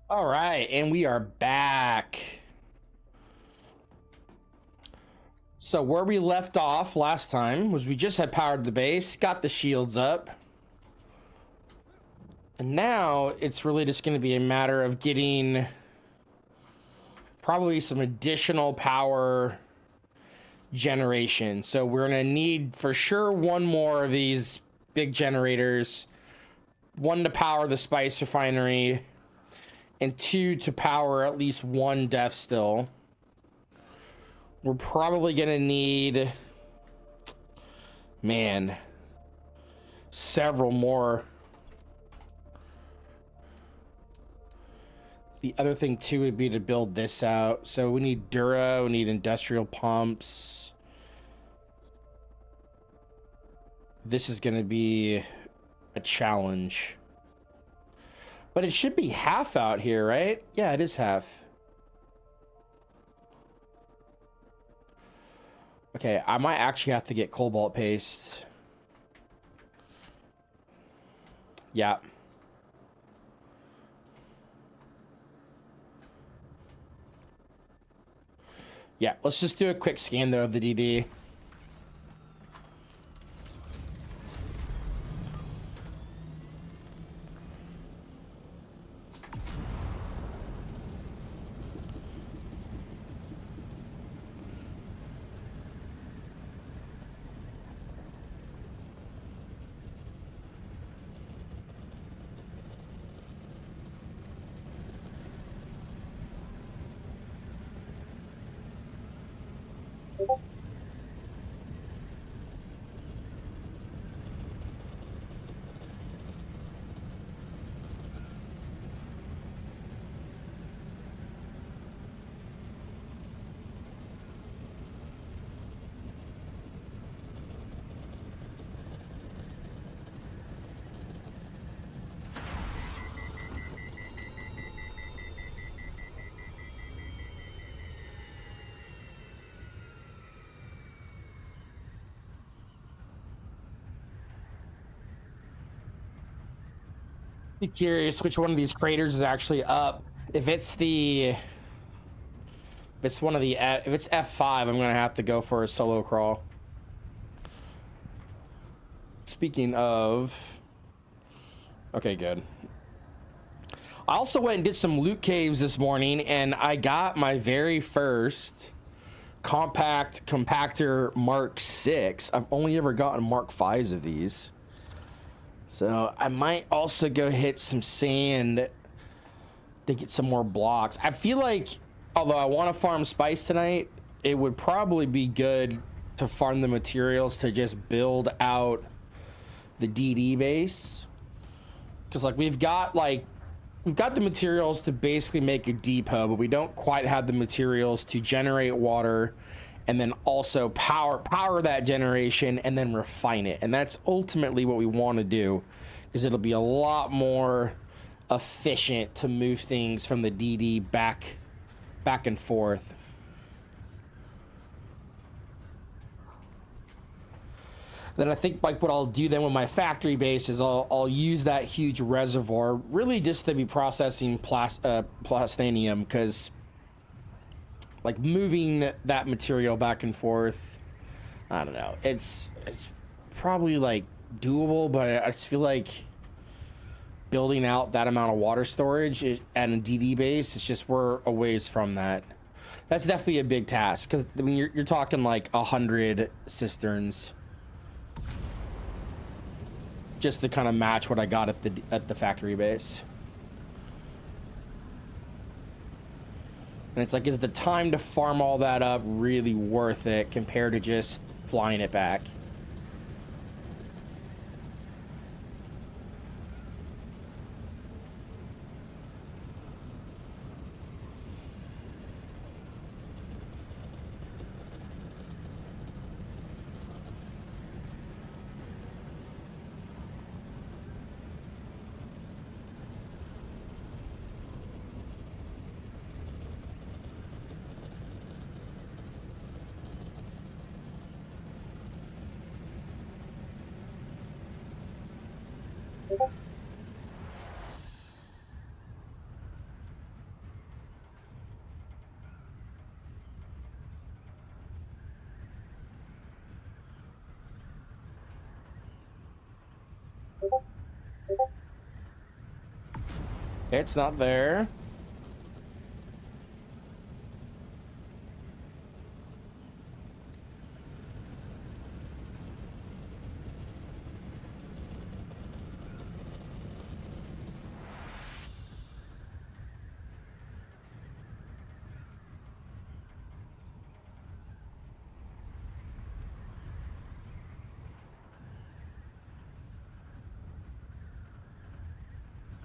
All right, and we are back. So where we left off last time was we just had powered the base, got the shields up. And now it's really just going to be a matter of getting probably some additional power generation. So we're going to need for sure one more of these big generators. One to power the spice refinery, and two to power at least one death still. We're probably gonna need, man, several more. The other thing too would be to build this out. So we need Dura, we need industrial pumps. This is gonna be a challenge. But it should be half out here, right? Yeah, it is half. Okay, I might actually have to get cobalt paste. Yeah. Yeah, let's just do a quick scan though of the DD. Be curious which one of these craters is actually up. If it's one of the, if it's F5, I'm gonna have to go for a solo crawl. Speaking of, okay, good. I also went and did some loot caves this morning, and I got my very first compact compactor Mark 6. I've only ever gotten Mark 5s of these. So I might also go hit some sand to get some more blocks. I feel like, although I want to farm spice tonight, it would probably be good to farm the materials to just build out the DD base. Because like we've got the materials to basically make a depot, but we don't quite have the materials to generate water and then also power that generation and then refine it. And that's ultimately what we want to do, because it'll be a lot more efficient to move things from the DD back and forth. Then I think like what I'll do then with my factory base is I'll use that huge reservoir really just to be processing plastanium, because like moving that material back and forth, I don't know, it's probably like doable, but I just feel like building out that amount of water storage at a DD base, it's just we're a ways from that. That's definitely a big task, because I mean you're talking like 100 cisterns just to kind of match what I got at the factory base. And it's like, is the time to farm all that up really worth it compared to just flying it back? It's not there.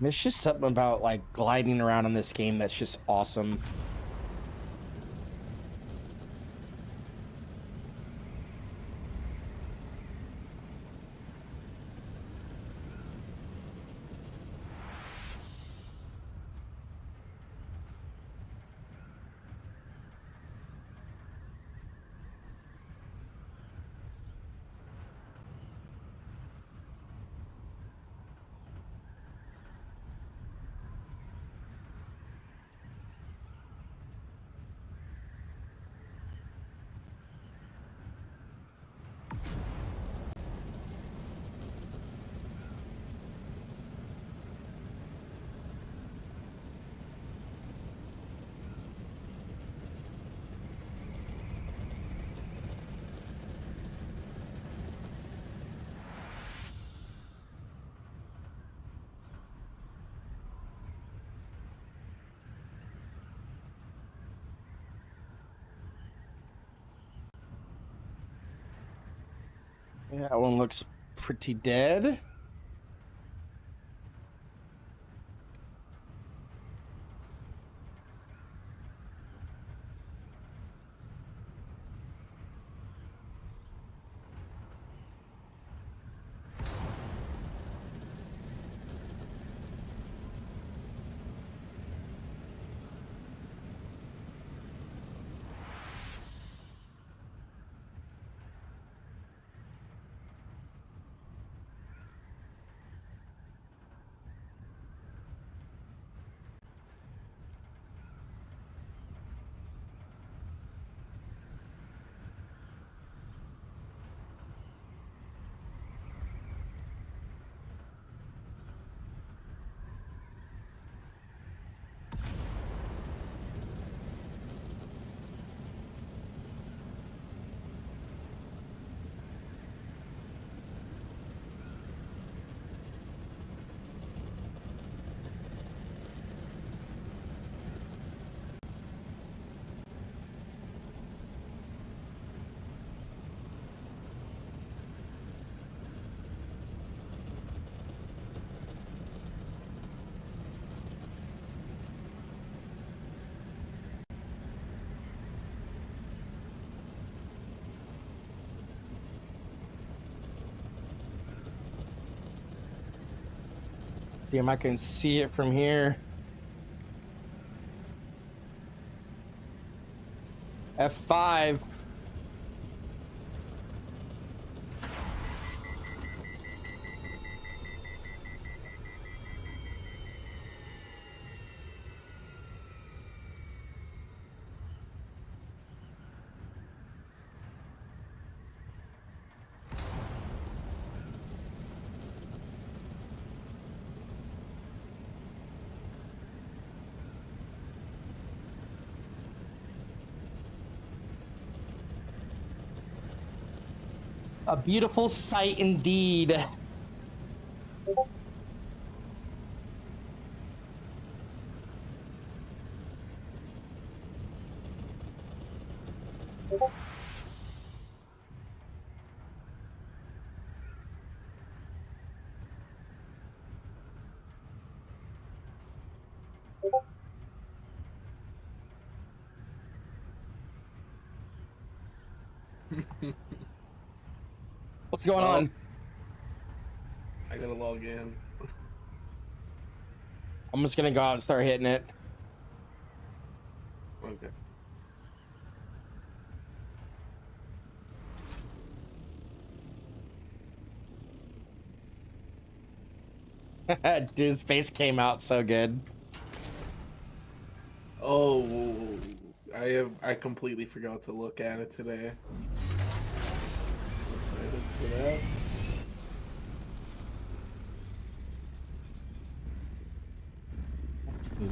There's just something about like gliding around in this game that's just awesome. Yeah, that one looks pretty dead. Damn, I can see it from here. F5. A beautiful sight indeed. What's going on? I gotta log in. I'm just gonna go out and start hitting it. Okay. Dude, his face came out so good. Oh, I completely forgot to look at it today. Excited for that.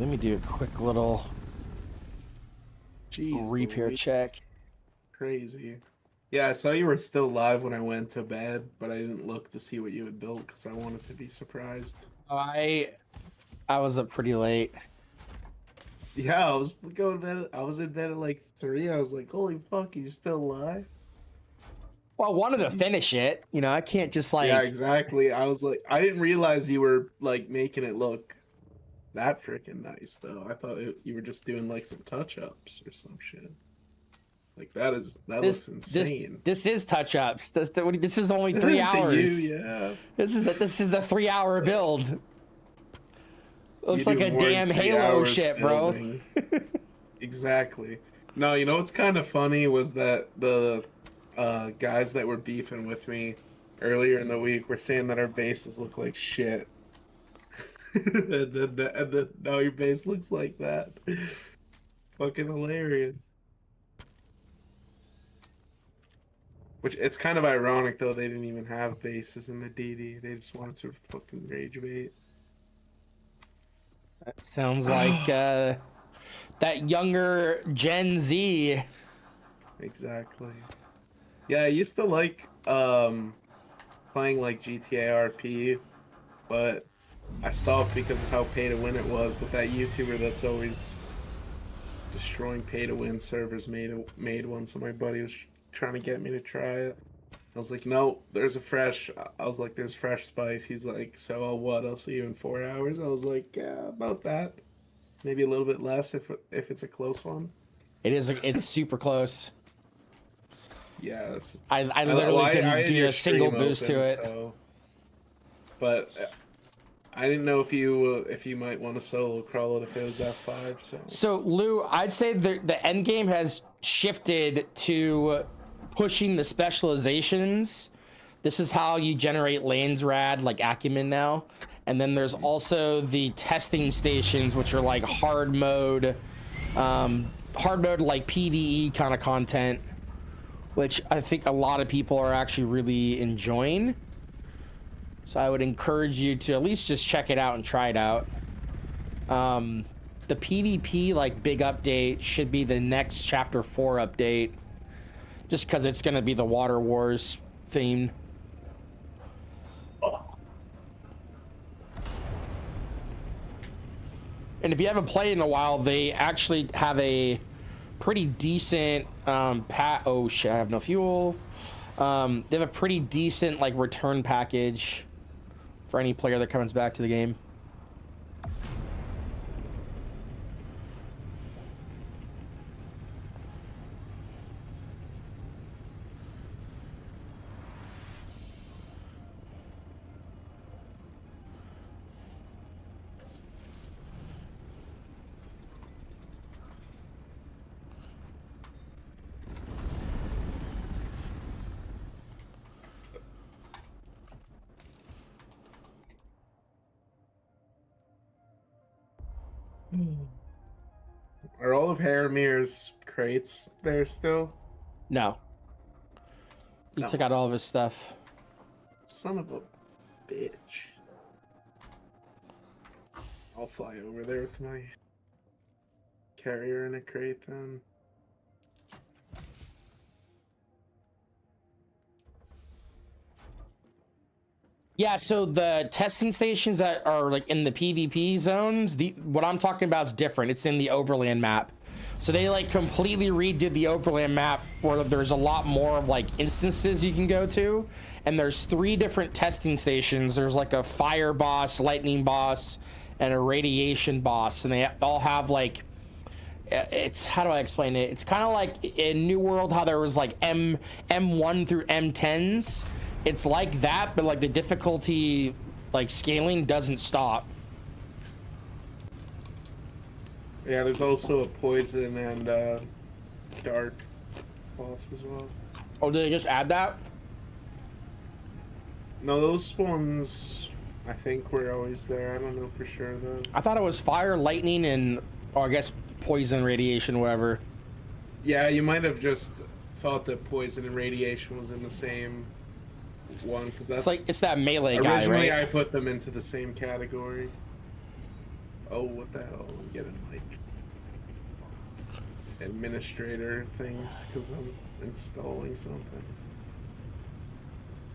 let me do a quick little Jeez, repair Louise, check. crazy. Yeah, I saw you were still live when I went to bed, but I didn't look to see what you had built because I wanted to be surprised. I was up pretty late. Yeah, I was going to bed. I was in bed at like 3. I was like, "Holy fuck, he's still alive!" Well, I wanted to finish it. You know, I can't just like. Yeah, exactly. I was like, I didn't realize you were like making it look that freaking nice, though. I thought you were just doing like some touch ups or some shit. Like that looks insane. This is touch ups. This is only 3 To hours. you, yeah. This is a 3-hour build. Looks You like do a more than damn 3 Halo hours shit, building. bro. Exactly. No, you know what's kind of funny was that the guys that were beefing with me earlier in the week were saying that our bases look like shit. and then now your base looks like that. Fucking hilarious. Which it's kind of ironic though they didn't even have bases in the DD. They just wanted to fucking rage bait. That sounds like that younger Gen Z. Exactly. Yeah, I used to like playing like GTA RP, but I stopped because of how pay to win it was. But that YouTuber that's always destroying pay to win servers made one, so my buddy was trying to get me to try it. I was like, no, there's a fresh. I was like, there's fresh spice. He's like, so what? I'll see you in 4 hours. I was like, yeah, about that. Maybe a little bit less if it's a close one. It's super close. Yes. I literally couldn't do a single boost to it. So, but I didn't know if you might want to solo crawl it if it was F5. So Lou, I'd say the end game has shifted to pushing the specializations. This is how you generate lanes rad like Acumen now. And then there's also the testing stations, which are like hard mode like PvE kind of content, which I think a lot of people are actually really enjoying. So I would encourage you to at least just check it out and try it out. The PvP like big update should be the next chapter 4 update, just because it's going to be the Water Wars theme. And if you haven't played in a while, they actually have a pretty decent oh shit, I have no fuel. They have a pretty decent like return package for any player that comes back to the game. Are all of Haramir's crates there still? No. He took out all of his stuff. Son of a bitch. I'll fly over there with my carrier in a crate then. Yeah, so the testing stations that are like in the PvP zones, what I'm talking about is different. It's in the overland map. So they like completely redid the overland map where there's a lot more of like instances you can go to. And there's 3 different testing stations. There's like a fire boss, lightning boss, and a radiation boss. And they all have like, it's, how do I explain it? It's kind of like in New World how there was like M1 through M10s. It's like that, but like the difficulty, like scaling doesn't stop. Yeah, there's also a poison and dark boss as well. Oh, did they just add that? No, those ones I think were always there. I don't know for sure though. I thought it was fire, lightning, and, or I guess poison, radiation, whatever. Yeah, you might have just thought that poison and radiation was in the same one because that's It's like, it's that melee guy, originally right? I put them into the same category. Oh, what the hell? I'm getting like administrator things because I'm installing something.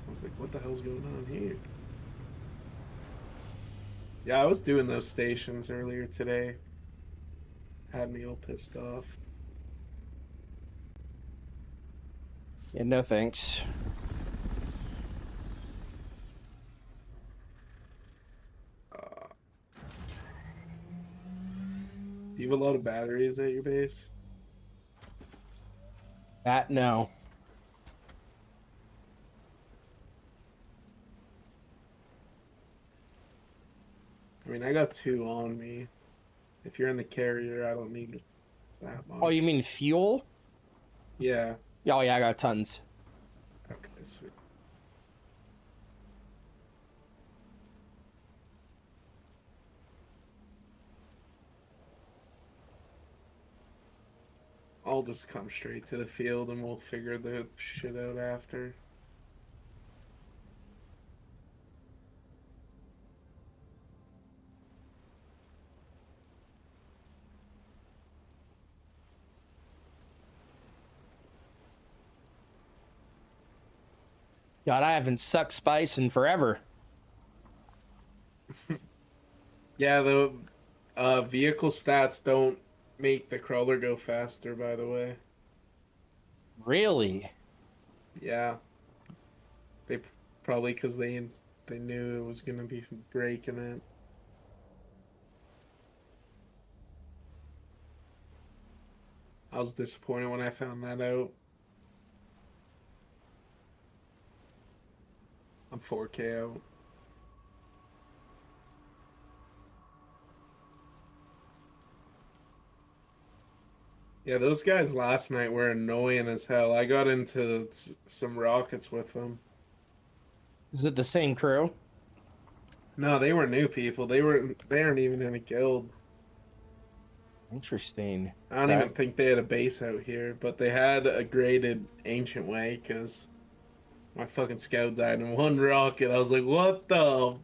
I was like, what the hell's going on here? Yeah, I was doing those stations earlier today. Had me all pissed off. Yeah, no thanks. Uh, do you have a lot of batteries at your base? That, no. I mean, I got 2 on me. If you're in the carrier, I don't need that much. Oh, you mean fuel? Yeah. Oh, yeah, I got tons. Okay, sweet. I'll just come straight to the field and we'll figure the shit out after. God, I haven't sucked spice in forever. Yeah, the vehicle stats don't make the crawler go faster, by the way. Really? Yeah, they probably because they knew it was gonna be breaking it. I was disappointed when I found that out. I'm 4K out. Yeah, those guys last night were annoying as hell. I got into some rockets with them. Is it the same crew? No, they were new people. They aren't even in a guild. Interesting. I don't even think they had a base out here, but they had a graded ancient way because my fucking scout died in one rocket. I was like, what the?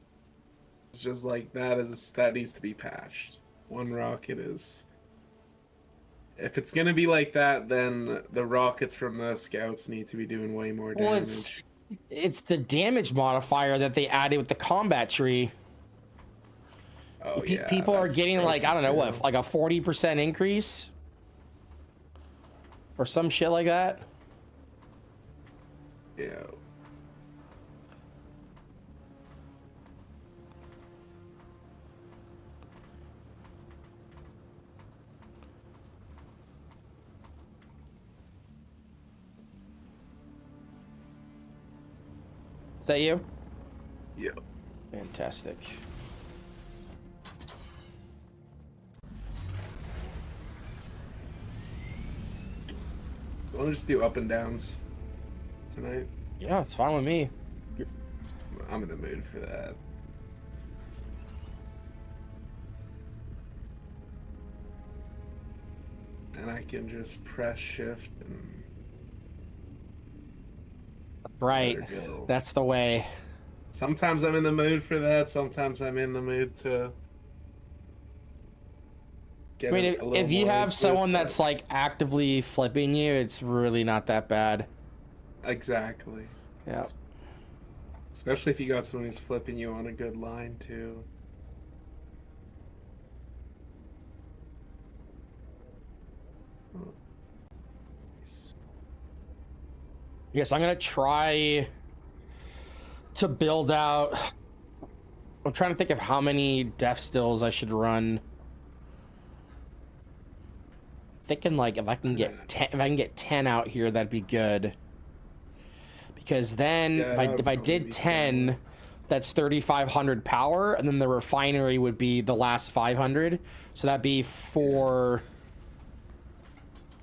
It's just like that needs to be patched. One rocket is. If it's gonna be like that, then the rockets from the scouts need to be doing way more Well, damage. it's the damage modifier that they added with the combat tree. Oh yeah, People are that's getting like, I don't know broken what, like a 40% increase or some shit like that. too. Yeah. Is that you? Yeah. Fantastic. I want to just do up and downs tonight. Yeah, it's fine with me. I'm in the mood for that. And I can just press shift and Right. let her go. That's the way. Sometimes I'm in the mood for that. Sometimes I'm in the mood to get I mean, a little if you more have into someone it, that's like actively flipping you, it's really not that bad. exactly. Yeah. Especially if you got someone who's flipping you on a good line too. Oh, nice. Yes, I'm gonna try to build out. I'm trying to think of how many death stills I should run. Thinking like if I can get 10 out here, that'd be good. Because then Yeah, that would if I probably did be 10, solid. that's 3,500 power, and then the refinery would be the last 500. So that'd be four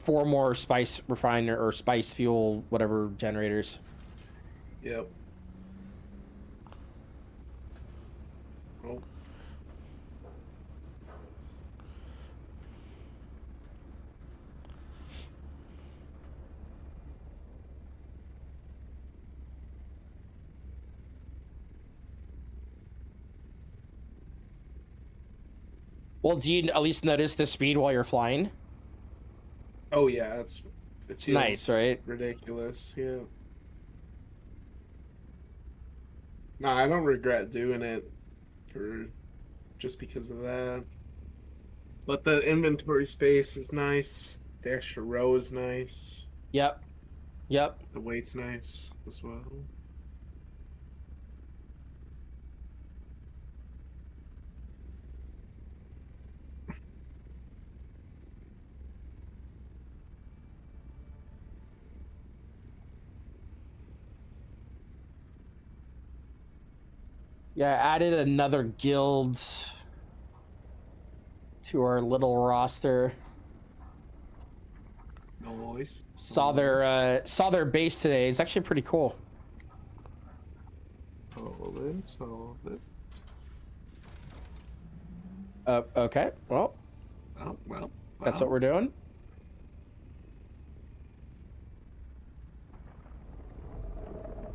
more spice refiner or spice fuel whatever generators. Yep. Oh. Well, do you at least notice the speed while you're flying? Oh yeah, it feels Nice, right? ridiculous. Yeah. No, I don't regret doing it for just because of that. But the inventory space is nice. The extra row is nice. Yep. Yep. The weight's nice as well. Yeah, I added another guild to our little roster. Noise. Saw their base today. It's actually pretty cool. Solve it. Okay. Well, Well. that's what we're doing.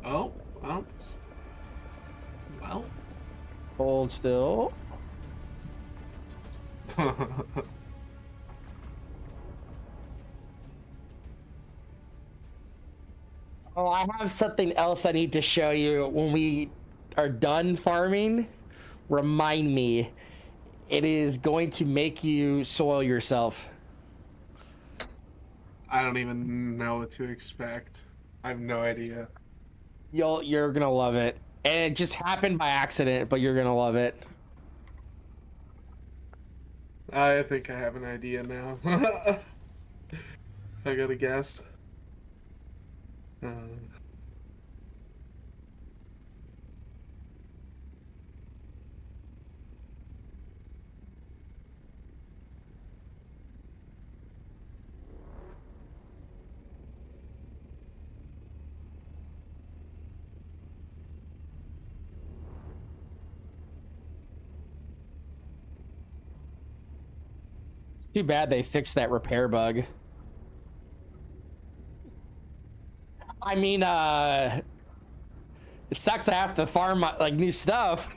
Oh, well. Well. Hold still. Oh, I have something else I need to show you when we are done farming. Remind me. It is going to make you soil yourself. I don't even know what to expect. I have no idea. You're gonna love it. And it just happened by accident, but you're gonna love it. I think I have an idea now. I gotta guess. Too bad they fixed that repair bug. I mean, it sucks I have to farm like new stuff.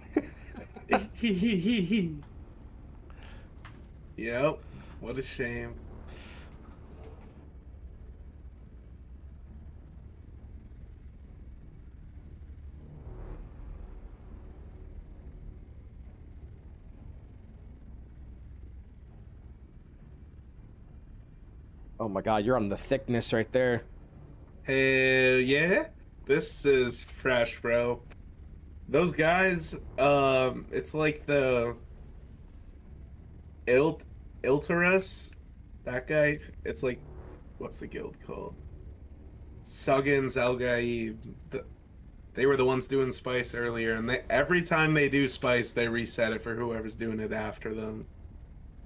Yep. What a shame. Oh my god, you're on the thickness right there. Hell yeah. This is fresh, bro. Those guys, it's like the Ilterus, that guy. It's like, what's the guild called? Suggins Elgaib. They were the ones doing spice earlier, and every time they do spice, they reset it for whoever's doing it after them.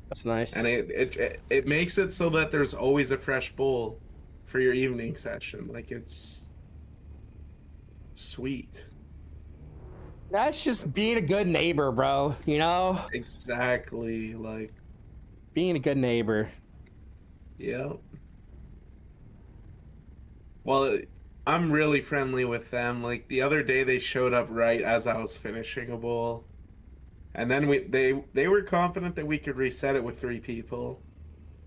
That's nice. And it makes it so that there's always a fresh bowl for your evening session. Like, it's sweet. That's just being a good neighbor, bro. You know? Exactly. Like, being a good neighbor. yeah. Well, I'm really friendly with them. Like, the other day they showed up right as I was finishing a bowl. And then they were confident that we could reset it with 3 people.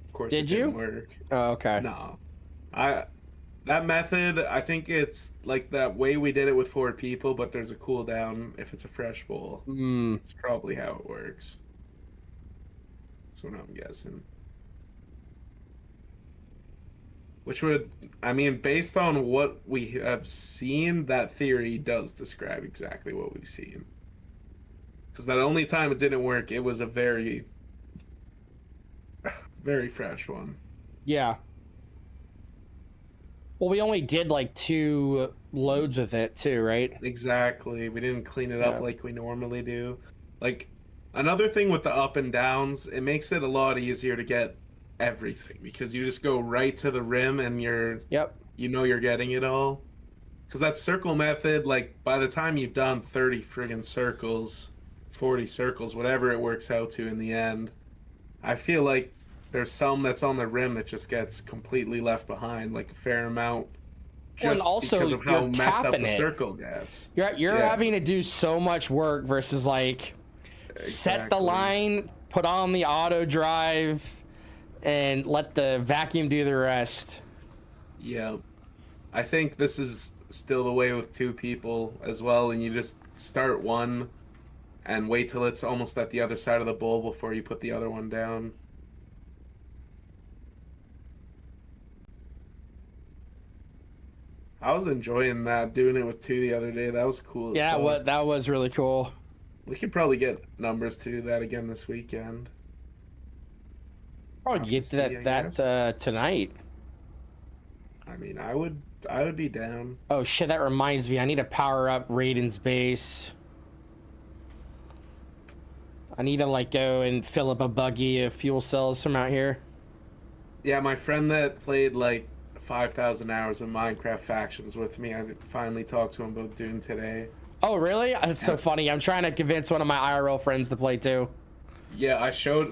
Of course, Did it you? didn't work. Oh, okay. No. That method, I think it's like that way we did it with 4 people, but there's a cooldown if it's a fresh bowl. It's probably how it works. That's what I'm guessing. Which would, I mean, based on what we have seen, that theory does describe exactly what we've seen. Because that only time it didn't work, it was a very, very fresh one. Yeah. Well, we only did like 2 loads with it too, right? Exactly. We didn't clean it up like we normally do. Like, another thing with the up and downs, it makes it a lot easier to get everything because you just go right to the rim and you know you're getting it all. Because that circle method, like, by the time you've done 30 friggin' circles, 40 circles, whatever it works out to in the end, I feel like there's some that's on the rim that just gets completely left behind, like a fair amount, just also, because of how messed up the circle gets. You're having to do so much work versus like set the line, put on the auto drive and let the vacuum do the rest. Yeah. I think this is still the way with two people as well, and you just start one and wait till it's almost at the other side of the bowl before you put the other one down. I was enjoying that, doing it with two the other day. That was cool as Yeah, fuck. that was really cool. We could probably get numbers to do that again this weekend. Probably Have to get see, to I that guess. tonight. I mean, I would be down. Oh shit, that reminds me. I need to power up Raiden's base. I need to like go and fill up a buggy of fuel cells from out here. Yeah, my friend that played like 5,000 hours of Minecraft factions with me, I finally talked to him about Dune today. Oh really? That's so funny. I'm trying to convince one of my IRL friends to play too. Yeah, I showed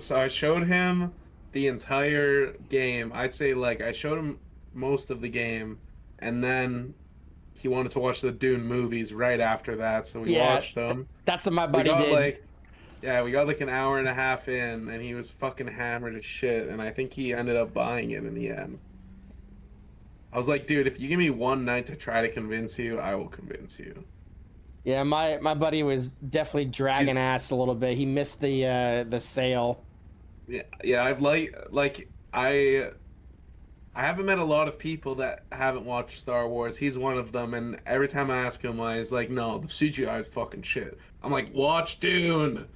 him the entire game. I'd say like I showed him most of the game, and then he wanted to watch the Dune movies right after that, so we Yeah, watched them. that's what my We buddy got did. like Yeah, we got like an hour and a half in, and he was fucking hammered as shit, and I think he ended up buying it in the end. I was like, dude, if you give me one night to try to convince you, I will convince you. Yeah, my buddy was definitely dragging ass a little bit. He missed the sale. Yeah, yeah, I've like I haven't met a lot of people that haven't watched Star Wars. He's one of them, and every time I ask him why, he's like, no, the CGI is fucking shit. I'm like, watch Dune.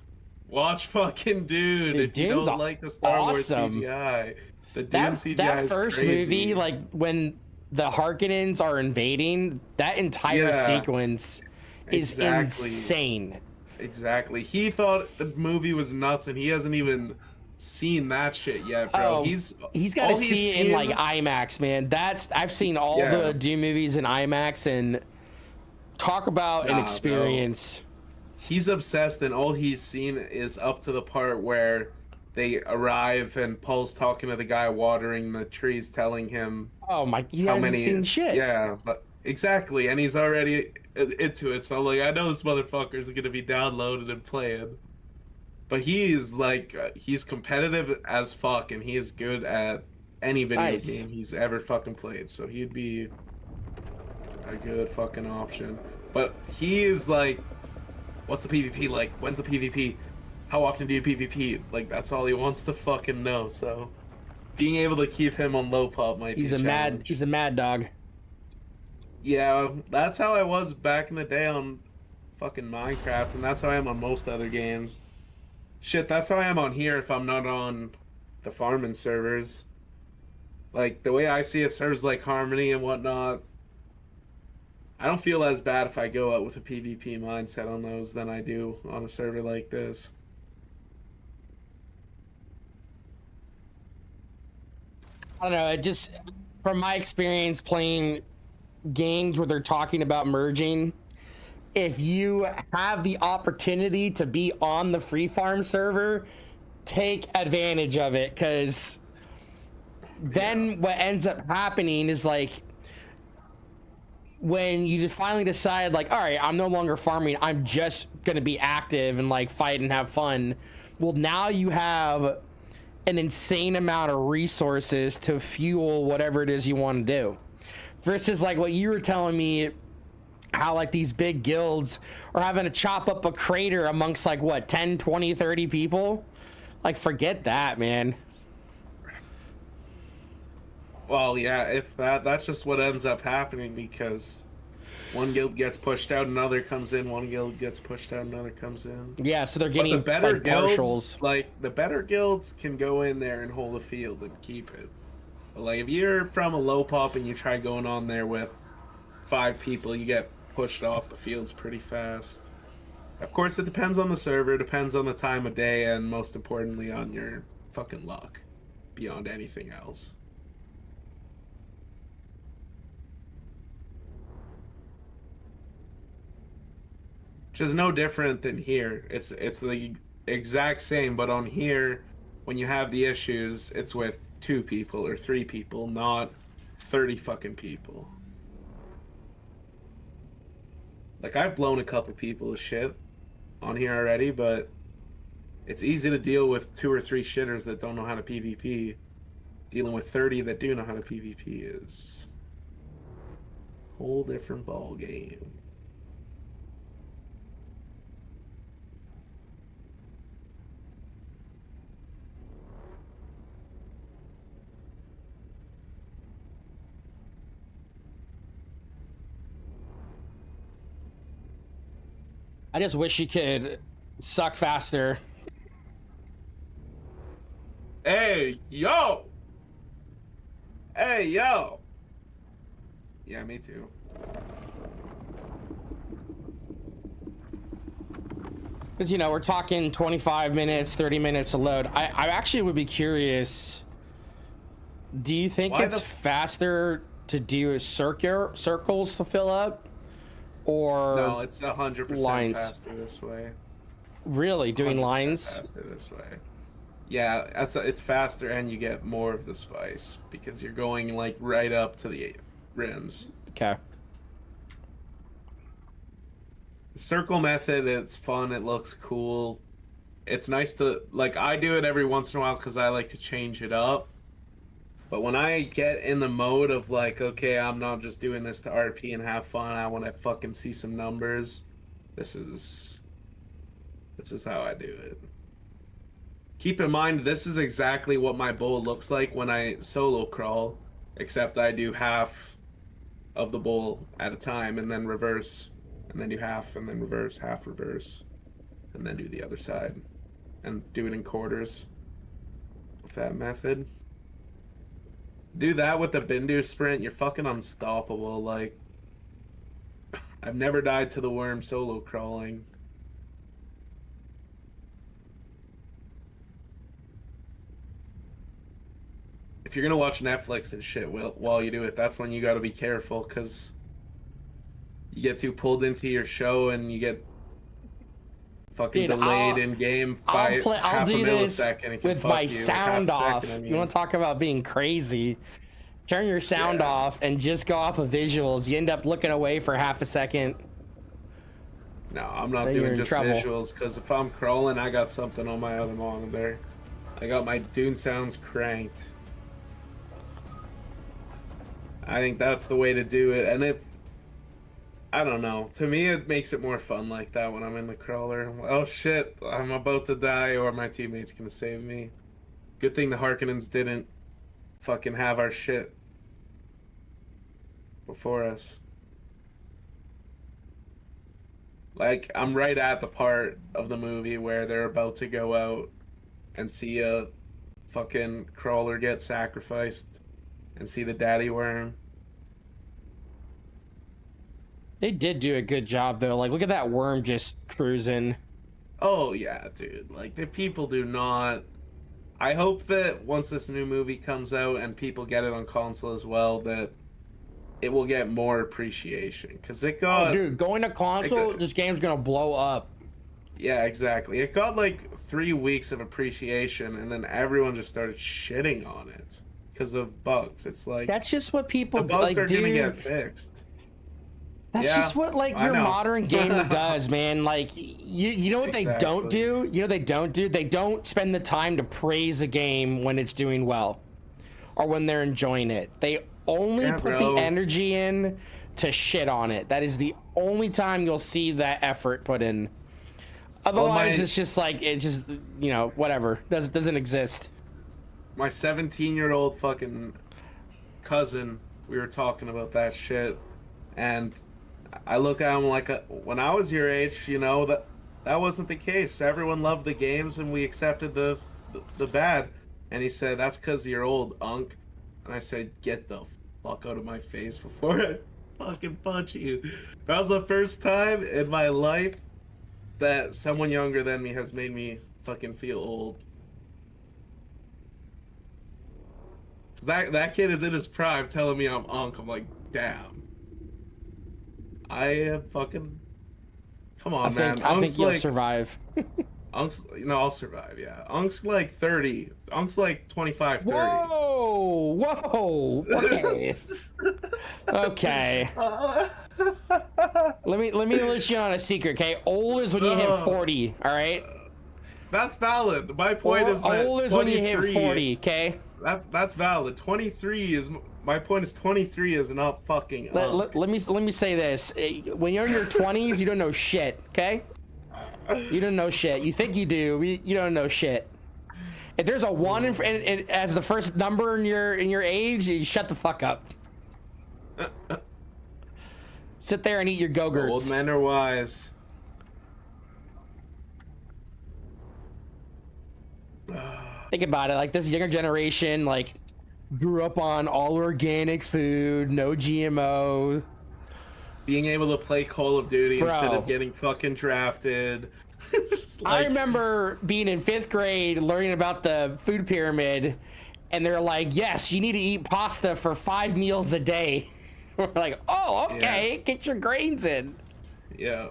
Watch fucking Dune Dude, if you Dune's don't like the Star Wars awesome. CGI. The Dune That CGI is first crazy. movie, like when the Harkonnens are invading, that entire Yeah, sequence is exactly. insane. Exactly. He thought the movie was nuts, and he hasn't even seen that shit yet, bro. Oh, he's got to all he's see it in like seen. IMAX, man. I've seen all Yeah. the Dune movies in IMAX, and talk about an Nah, bro. experience. He's obsessed, and all he's seen is up to the part where they arrive and Paul's talking to the guy watering the trees, telling him Oh my, he how hasn't many. seen shit. Yeah, but exactly, and he's already into it. So I'm like, I know this motherfucker's gonna be downloaded and playing. But he's like, he's competitive as fuck, and he is good at any video Nice. game he's ever fucking played. So he'd be a good fucking option. But he is like, what's the PvP like? When's the PvP? How often do you PvP? Like, that's all he wants to fucking know. So being able to keep him on low pop might He's be a a challenge. he's a mad dog. Yeah, that's how I was back in the day on fucking Minecraft, and that's how I am on most other games. Shit, that's how I am on here if I'm not on the farming servers. Like, the way I see it, servers like Harmony and whatnot, I don't feel as bad if I go out with a PvP mindset on those than I do on a server like this. I don't know. It just, from my experience playing games where they're talking about merging, if you have the opportunity to be on the free farm server, take advantage of it, because then what ends up happening is like when you just finally decide like, all right, I'm no longer farming, I'm just gonna be active and like fight and have fun. Well, now you have an insane amount of resources to fuel whatever it is you want to do, versus like what you were telling me, how like these big guilds are having to chop up a crater amongst like what, 10, 20, 30 people. Like, forget that, man. Well, yeah, if that's just what ends up happening, because one guild gets pushed out, another comes in, one guild gets pushed out, another comes in. Yeah, so they're But getting the better like guilds, partials. like the better guilds can go in there and hold a field and keep it. But like if you're from a low pop and you try going on there with 5 people, you get pushed off the fields pretty fast. Of course, it depends on the server, depends on the time of day, and most importantly on your fucking luck, beyond anything else. Which is no different than here. It's the exact same, but on here, when you have the issues, it's with 2 people or 3 people, not 30 fucking people. Like, I've blown a couple people of shit on here already, but It's easy to deal with 2 or 3 shitters that don't know how to PvP. Dealing with 30 that do know how to PvP is a whole different ball game. I just wish you could suck faster. Hey, yo! Hey, yo! Yeah, me too. Because, you know, we're talking 25 minutes, 30 minutes to load. I actually would be curious. Do you think it's faster to do circles to fill up? Or no, it's 100% lines? Faster this way. Really? Doing lines? Faster this way. Yeah, it's faster and you get more of the spice because you're going like right up to the rims. Okay. The circle method, it's fun, it looks cool. It's nice to, like, I do it every once in a while because I like to change it up. But when I get in the mode of like, okay, I'm not just doing this to RP and have fun, I want to fucking see some numbers. This is how I do it. Keep in mind, this is exactly what my bowl looks like when I solo crawl, except I do half of the bowl at a time and then reverse, and then do half and then reverse, half reverse, and then do the other side, and do it in quarters with that method. Do that with the Bindu sprint, you're fucking unstoppable. Like, I've never died to the worm solo crawling. If you're gonna watch Netflix and shit while you do it, that's when you gotta be careful, because you get too pulled into your show and you get fucking delayed in game by half a millisecond. With my sound off. You want to talk about being crazy? Turn your sound off and just go off of visuals. You end up looking away for half a second. No, I'm not doing just visuals, because if I'm crawling, I got something on my other monitor. I got my Dune sounds cranked. I think that's the way to do it. And if, I don't know, to me it makes it more fun like that when I'm in the crawler. Oh shit, I'm about to die or my teammate's gonna save me. Good thing the Harkonnens didn't fucking have our shit before us. Like, I'm right at the part of the movie where they're about to go out and see a fucking crawler get sacrificed and see the daddy worm. They did do a good job though. Like, look at that worm just cruising. Oh yeah, dude. Like, the people do not. I hope that once this new movie comes out and people get it on console as well, that it will get more appreciation. Because it got... Oh, dude, going to console, this game's gonna blow up. Yeah, exactly. It got like 3 weeks of appreciation, and then everyone just started shitting on it because of bugs. It's like... That's just what people do. The bugs are gonna get fixed. That's just what, like, your modern gamer does, man. Like, you know what they don't do? You know what they don't do? They don't spend the time to praise a game when it's doing well or when they're enjoying it. They only put the energy in to shit on it. That is the only time you'll see that effort put in. Otherwise, it's just like, it just, you know, whatever. Doesn't exist. My 17-year-old fucking cousin, we were talking about that shit, and I look at him like, when I was your age, you know, that wasn't the case. Everyone loved the games and we accepted the bad. And he said, that's because you're old, Unk. And I said, get the fuck out of my face before I fucking punch you. That was the first time in my life that someone younger than me has made me fucking feel old. That kid is in his prime telling me I'm Unk. I'm like, damn. I am fucking... Come on, man. I think you'll survive. Unk's... No, I'll survive, yeah. Unk's like 30. Unk's like 25, 30. Whoa! Okay. Okay. Let me let you on a secret, okay? Old is when you hit 40, all right? That's valid. My point is that old is when you hit 40, okay? That's valid. 23 is my point. Is 23 is not fucking Let me say this: when you're in your 20s, you don't know shit, okay? You don't know shit. You think you do, you don't know shit. If there's a one as the first number in your age, you shut the fuck up. Sit there and eat your Go-Gurts. Old men are wise. Think about it. Like this younger generation, like grew up on all organic food, no GMO. Being able to play Call of Duty instead of getting fucking drafted. I remember being in 5th grade, learning about the food pyramid, and they're like, "Yes, you need to eat pasta for 5 meals a day." We're like, "Oh, okay, yeah. Get your grains in." Yeah.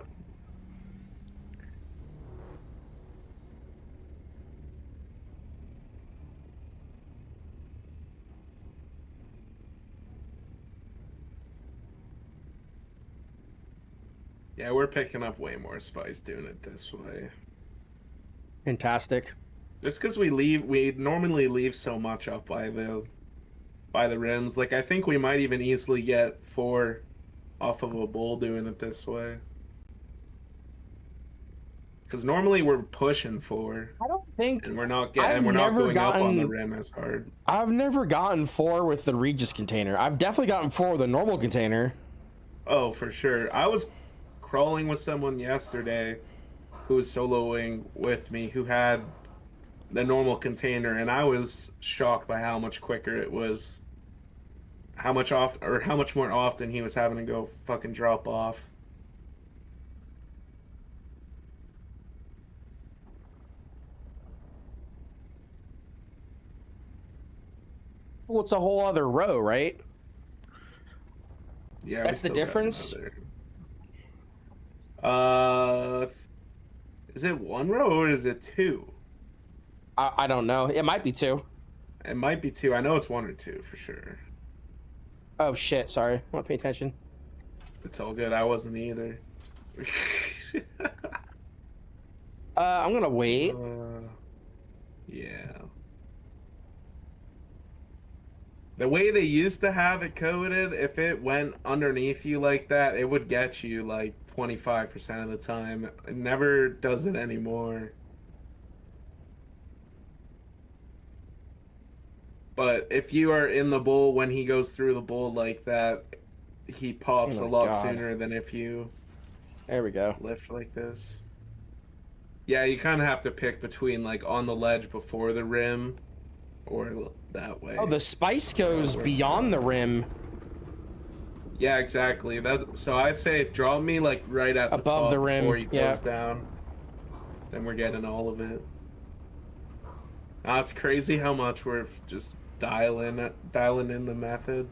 Yeah, we're picking up way more spice doing it this way. Fantastic. Just because we normally leave so much up by the rims. Like I think we might even easily get 4 off of a bull doing it this way. Because normally we're pushing 4. I don't think, and we're not going up on the rim as hard. I've never gotten 4 with the Regis container. I've definitely gotten 4 with a normal container. Oh, for sure. I was crawling with someone yesterday who was soloing with me who had the normal container, and I was shocked by how much quicker it was. How much more often he was having to go fucking drop off. Well, it's a whole other row, right? Yeah, that's the difference. Is it 1 row or is it 2? I don't know. It might be 2. It might be 2. I know it's 1 or 2 for sure. Oh shit! Sorry, I want to pay attention. It's all good. I wasn't either. I'm gonna wait. Yeah. The way they used to have it coded, if it went underneath you like that, it would get you like 25% of the time. It never does it anymore. But if you are in the bull when he goes through the bull like that, he pops a lot sooner than if you there we go lift like this. Yeah, you kind of have to pick between like on the ledge before the rim or that way. Oh, the spice goes beyond the rim. Yeah, exactly. So I'd say drop me like right at the above top the rim before he goes down. Then we're getting all of it. Now it's crazy how much we're just dialing in the method.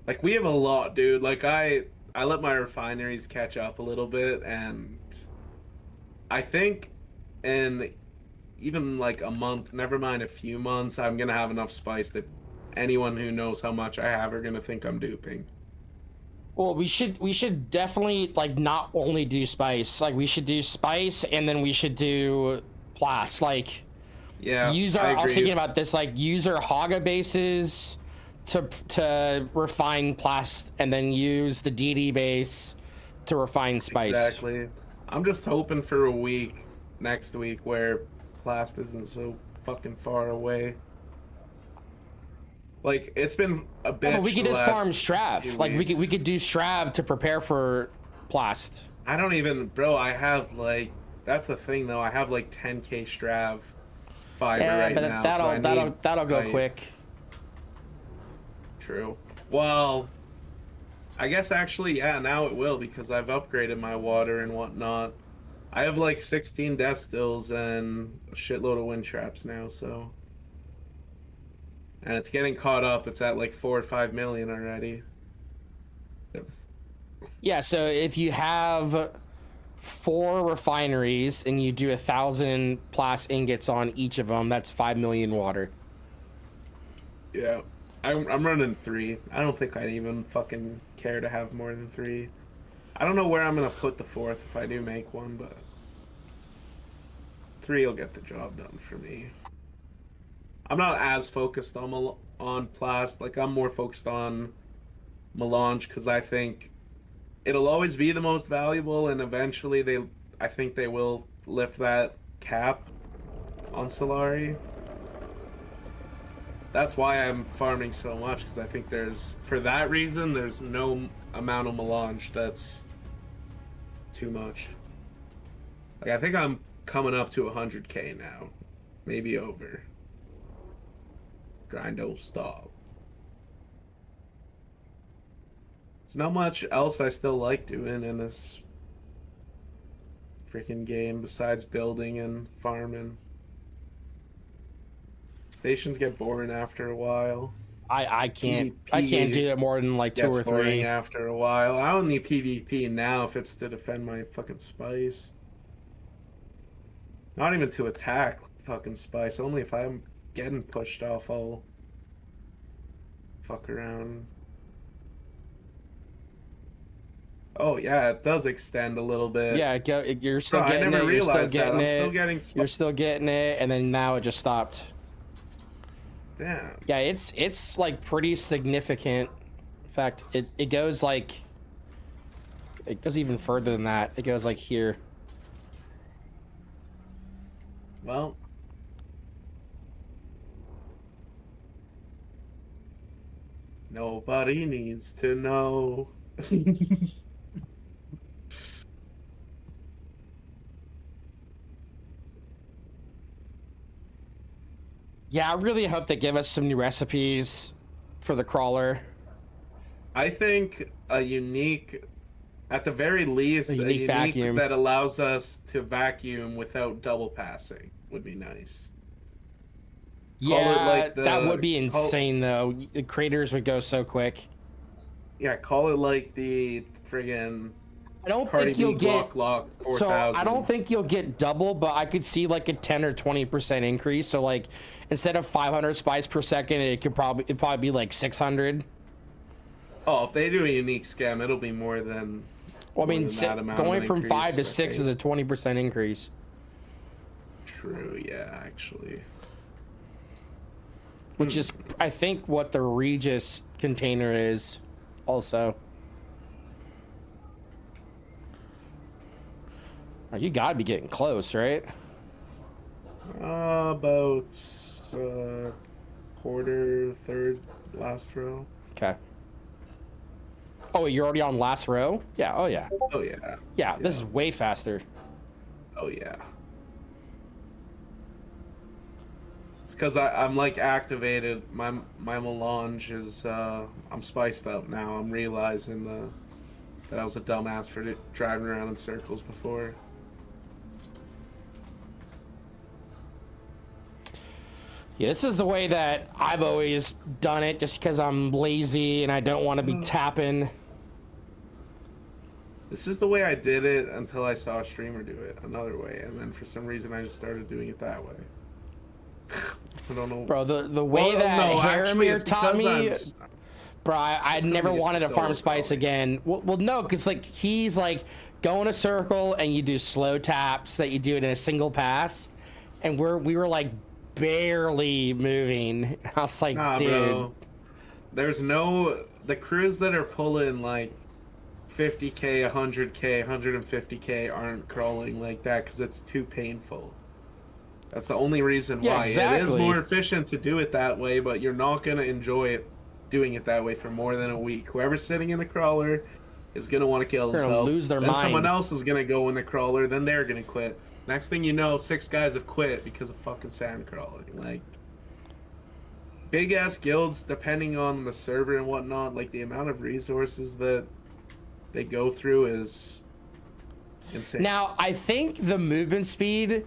Like we have a lot, dude. Like I let my refineries catch up a little bit, and I think in even like a month, never mind a few months, I'm gonna have enough spice that anyone who knows how much I have are gonna think I'm duping. Well, we should definitely like not only do spice. Like we should do spice, and then we should do plast. Like yeah, I was thinking about this. Like use our Haga bases to refine plast, and then use the DD base to refine spice. Exactly. I'm just hoping for a week next week where plast isn't so fucking far away. Like it's been a bitch. But we could just farm Strav. Like we could do Strav to prepare for plast. I don't even, bro. I have like that's the thing though. I have like 10k Strav fiber right now. That'll go quick. True. Well, I guess actually, yeah. Now it will because I've upgraded my water and whatnot. I have like 16 death stills and a shitload of wind traps now, so. And it's getting caught up. It's at like 4 or 5 million already. Yeah, so if you have 4 refineries and you do 1,000 plast ingots on each of them, that's 5 million water. Yeah, I'm running 3. I don't think I'd even fucking care to have more than 3. I don't know where I'm gonna put the 4th if I do make one, but 3 will get the job done for me. I'm not as focused on Plast. Like, I'm more focused on Melange because I think it'll always be the most valuable, and eventually I think they will lift that cap on Solari. That's why I'm farming so much, because I think for that reason, there's no amount of Melange that's too much. Like, I think I'm coming up to 100k now. Maybe over. Grind don't stop. There's not much else I still like doing in this freaking game besides building and farming. Stations get boring after a while. I can't PvP do it more than like 2 gets or boring 3. after a while. I don't need PvP now if it's to defend my fucking spice. Not even to attack fucking spice. Only if I'm getting pushed off, I'll fuck around. Oh yeah, it does extend a little bit. Yeah, you're still getting it. I never realized that. I'm it. still getting You're still getting it, and then now it just stopped. Damn. Yeah, it's like pretty significant. In fact, it goes like, it goes even further than that. It goes like here. Well, nobody needs to know. Yeah, I really hope they give us some new recipes for the crawler. I think a unique, at the very least, a unique vacuum that allows us to vacuum without double passing would be nice. Yeah, like that would be insane though. The craters would go so quick. Yeah, call it like the friggin' I don't think you'll get lock 4000. So I don't think you'll get double, but I could see like a 10 or 20% increase. So like instead of 500 spice per second, it'd probably be like 600. Oh, if they do a unique scam, it'll be more than. Well, I mean, going from 5 to 6 is a 20% increase. True. Yeah, actually. Which is, I think, what the Regis container is, also. Oh, you gotta be getting close, right? About quarter, third, last row. Okay. Oh, you're already on last row? Yeah. Oh, yeah. Oh, yeah. Yeah, this is way faster. Oh, yeah. It's because I'm like activated. My melange is I'm spiced up now. I'm realizing that I was a dumbass for driving around in circles before. Yeah, this is the way that I've always done it, just because I'm lazy and I don't want to be tapping. This is the way I did it until I saw a streamer do it another way, and then for some reason I just started doing it that way. I don't know. Bro, the way Haramir taught me, bro, I never wanted to farm spice again. Well, no, because like he's like go in a circle and you do slow taps that you do it in a single pass, and we were like barely moving. I was like, nah, dude, bro. There's the crews that are pulling like 50k, 100k, 150k aren't crawling like that because it's too painful. That's the only reason why. Exactly. It is more efficient to do it that way, but you're not going to enjoy it doing it that way for more than a week. Whoever's sitting in the crawler is going to want to kill themselves. Lose their then mind. Someone else is going to go in the crawler, then they're going to quit. Next thing you know, 6 guys have quit because of fucking sand crawling. Like, big ass guilds, depending on the server and whatnot, like the amount of resources that they go through is insane. Now, I think the movement speed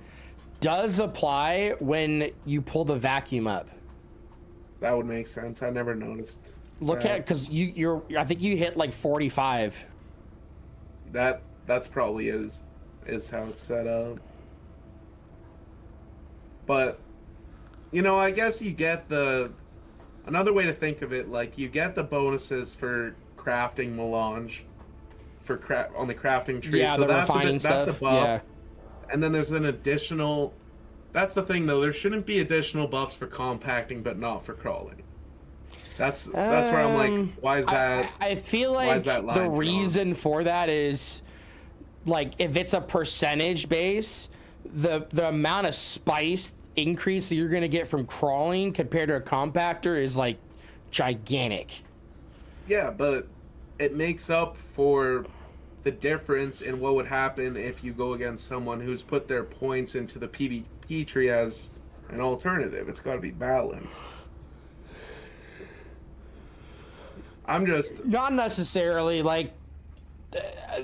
does apply when you pull the vacuum up. That would make sense. I never noticed. Look at, because I think you hit like 45. That's probably is how it's set up. But you know, I guess you get another way to think of it, like you get the bonuses for crafting melange on the crafting tree. Yeah, so that's a buff. Yeah. And then there's an additional That's the thing, though. There shouldn't be additional buffs for compacting, but not for crawling. That's where I'm like, why is that? I feel Why is like that the line drawn? reason for that is, like, if it's a percentage base, the amount of spice increase that you're gonna get from crawling compared to a compactor is like gigantic. Yeah, but it makes up for the difference in what would happen if you go against someone who's put their points into the PvP tree as an alternative. It's got to be balanced. I'm just Not necessarily. Like,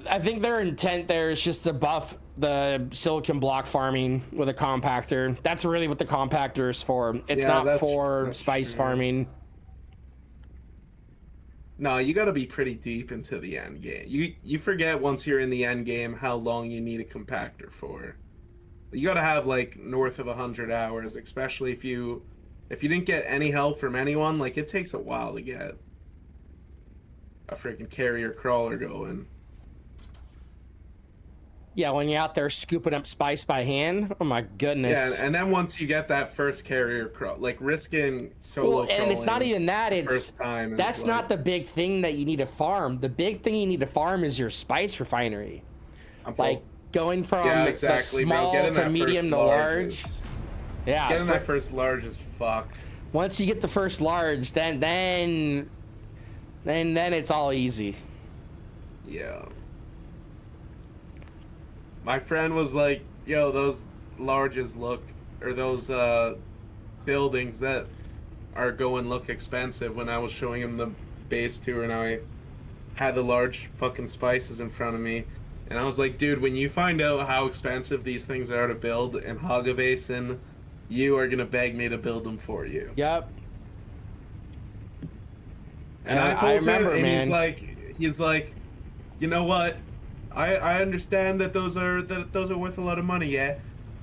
I think their intent there is just to buff the silicon block farming with a compactor. That's really what the compactor is for. It's not for spice farming. No, you got to be pretty deep into the end game. You forget once you're in the end game how long you need a compactor for. You got to have like north of 100 hours, especially if you didn't get any help from anyone. Like, it takes a while to get a freaking carrier crawler going. Yeah, when you're out there scooping up spice by hand, oh my goodness. Yeah, and then once you get that first carrier crawl, like risking solo crawling. And it's not even that. It's first time. That's not the big thing that you need to farm. The big thing you need to farm is your spice refinery. Like going from the small to medium to large. Yeah, getting that first large is fucked. Once you get the first large, then it's all easy. Yeah. My friend was like, yo, those larges look, or those buildings that are going look expensive, when I was showing him the base tour and I had the large fucking spices in front of me. And I was like, dude, when you find out how expensive these things are to build in Hagabasin, you are going to beg me to build them for you. Yep. And I told him, and he's like, you know what? I understand that those are worth a lot of money, yeah.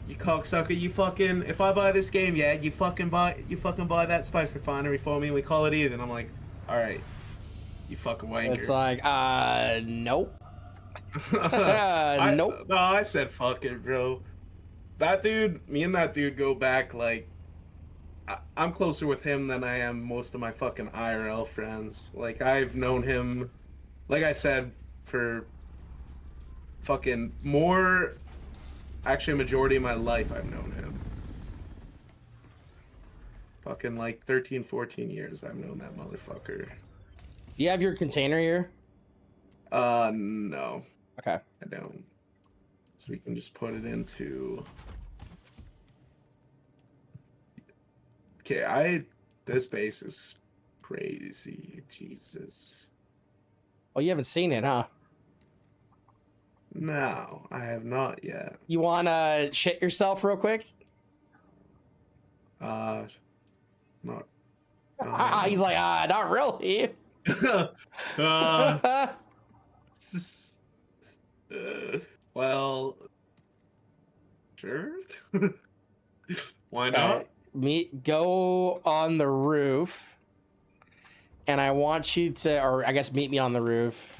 You cocksucker, you fucking, if I buy this game, yeah, you fucking buy that spice refinery for me and we call it even. I'm like, all right, you fucking wanker. It's like, nope. Nope. No, I said fuck it, bro. That dude, me and that dude go back like, I'm closer with him than I am most of my fucking IRL friends. Like, I've known him, like I said, for fucking more, actually a majority of my life I've known him. Fucking like 13, 14 years I've known that motherfucker. Do you have your container here? No. Okay. I don't. So we can just put it into... Okay, this base is crazy. Jesus. Oh, you haven't seen it, huh? No, I have not yet. You wanna shit yourself real quick? Not. He's like, not really. Well, sure. Why not? Go on the roof, and I want you to, or I guess meet me on the roof.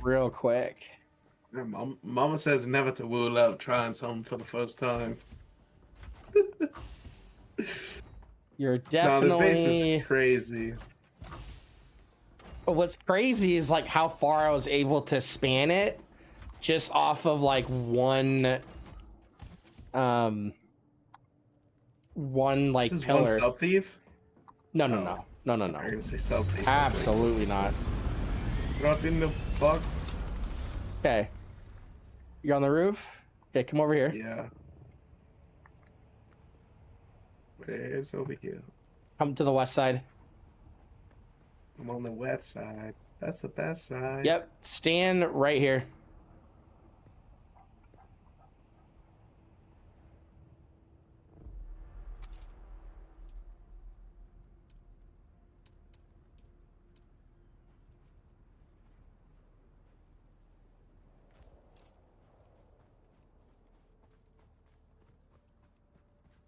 Real quick. Yeah, Mama says never to rule out trying something for the first time. You're definitely... No, this base is crazy. But what's crazy is like how far I was able to span it just off of like one like this is pillar. One sub thief? No. I'm gonna say sub thief. Absolutely not. Not in the fuck. Okay. You're on the roof? Okay, come over here. Yeah. Where's over here? Come to the west side. I'm on the wet side. That's the best side. Yep. Stand right here.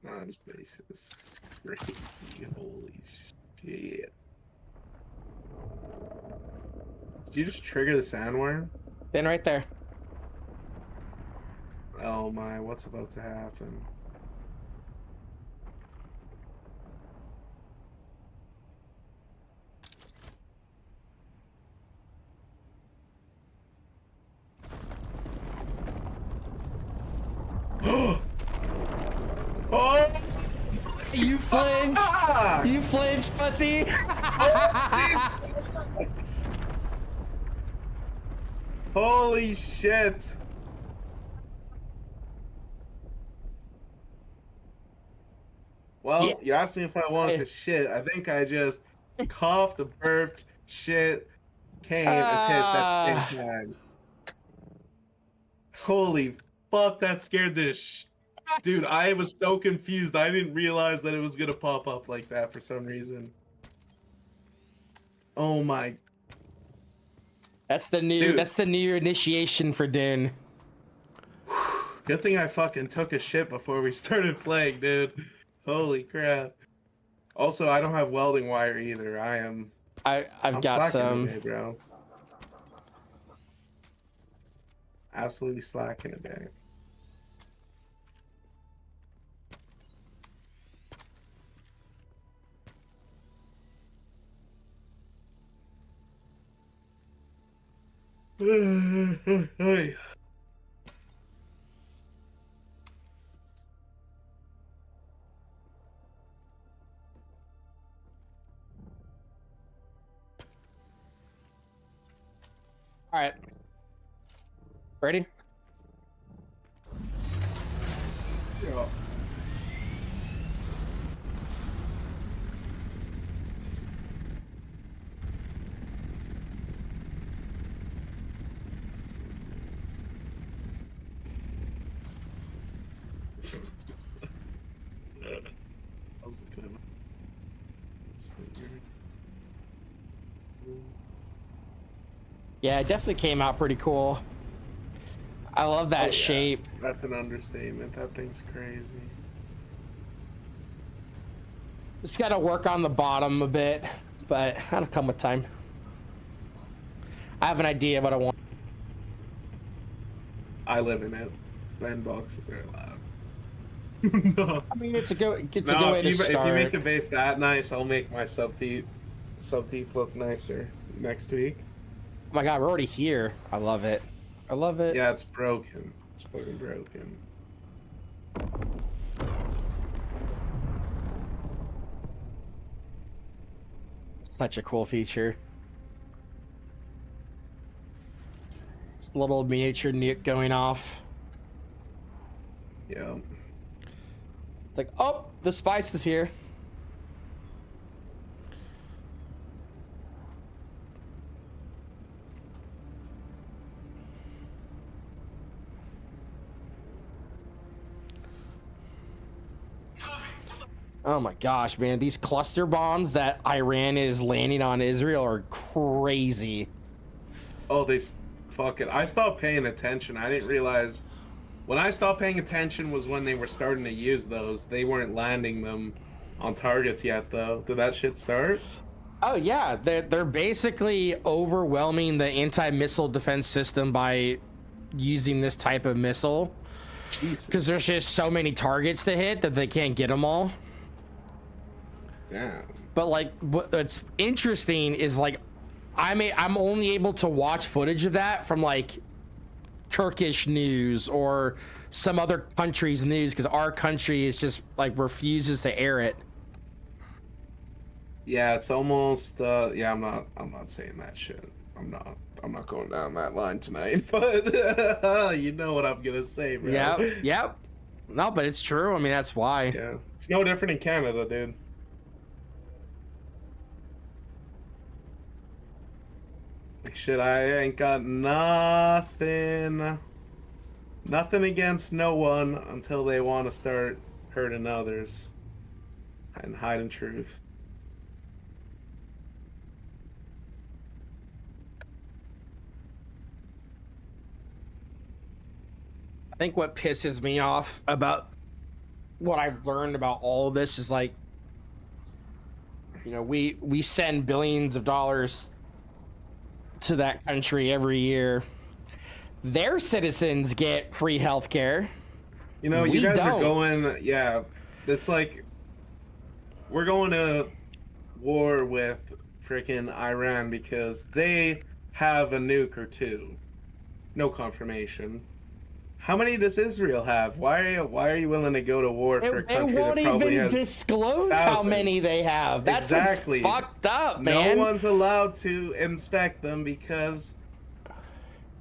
Oh, this base is crazy. Holy shit. Did you just trigger the sandworm? Stand right there. Oh my, what's about to happen? Oh! You flinched! Fuck! You flinched, pussy! Holy shit! Well, Yeah. you asked me if I wanted to shit. I think I just coughed, burped, shit, came, and pissed at the same time. Holy fuck, that scared the Dude, I was so confused. I didn't realize that it was gonna pop up like that for some reason. Oh my. That's the new. Dude. That's the new initiation for Dune. Good thing I fucking took a shit before we started playing, dude. Holy crap. Also, I don't have welding wire either. I'm I've got slacking some. today, bro. Absolutely slacking today. Hey. All right. Ready? Yeah. I was looking at my... Yeah, it definitely came out pretty cool. I love that shape. That's an understatement. That thing's crazy. Just got to work on the bottom a bit, but that'll come with time. I have an idea of what I want. I live in it. Ben boxes are allowed. No. I mean, it's a good way to If start. you make the base that nice, I'll make my sub-thief look nicer next week. Oh my god, we're already here. I love it. I love it. Yeah, it's broken. It's fucking broken. Such a cool feature. This little miniature nuke going off. Yeah. It's like, oh, the spice is here. Oh my gosh, man. These cluster bombs that Iran is landing on Israel are crazy. Oh, fuck it. I stopped paying attention. I didn't realize. When I stopped paying attention was when they were starting to use those. They weren't landing them on targets yet, though. Did that shit start? Oh yeah, they're basically overwhelming the anti-missile defense system by using this type of missile. Jesus. Because there's just so many targets to hit that they can't get them all. Damn. But like, what's interesting is like, I'm only able to watch footage of that from like Turkish news or some other country's news because our country is just like refuses to air it. Yeah, it's almost. Yeah, I'm not saying that shit. I'm not going down that line tonight. But you know what I'm gonna say, bro. Yep. No, but it's true. I mean, that's why. Yeah, it's no different in Canada, dude. Like shit, I ain't got nothing against no one until they want to start hurting others and hiding truth. I think what pisses me off about what I've learned about all of this is like, you know, we send billions of dollars to that country every year, their citizens get free healthcare. You know, We you guys don't. are going, yeah, it's like we're going to war with freaking Iran because they have a nuke or two. No confirmation. How many does Israel have? Why are you willing to go to war for a They country that won't probably even has disclose how many thousands? they have. That's Exactly. what's fucked up, No man. one's allowed to inspect them because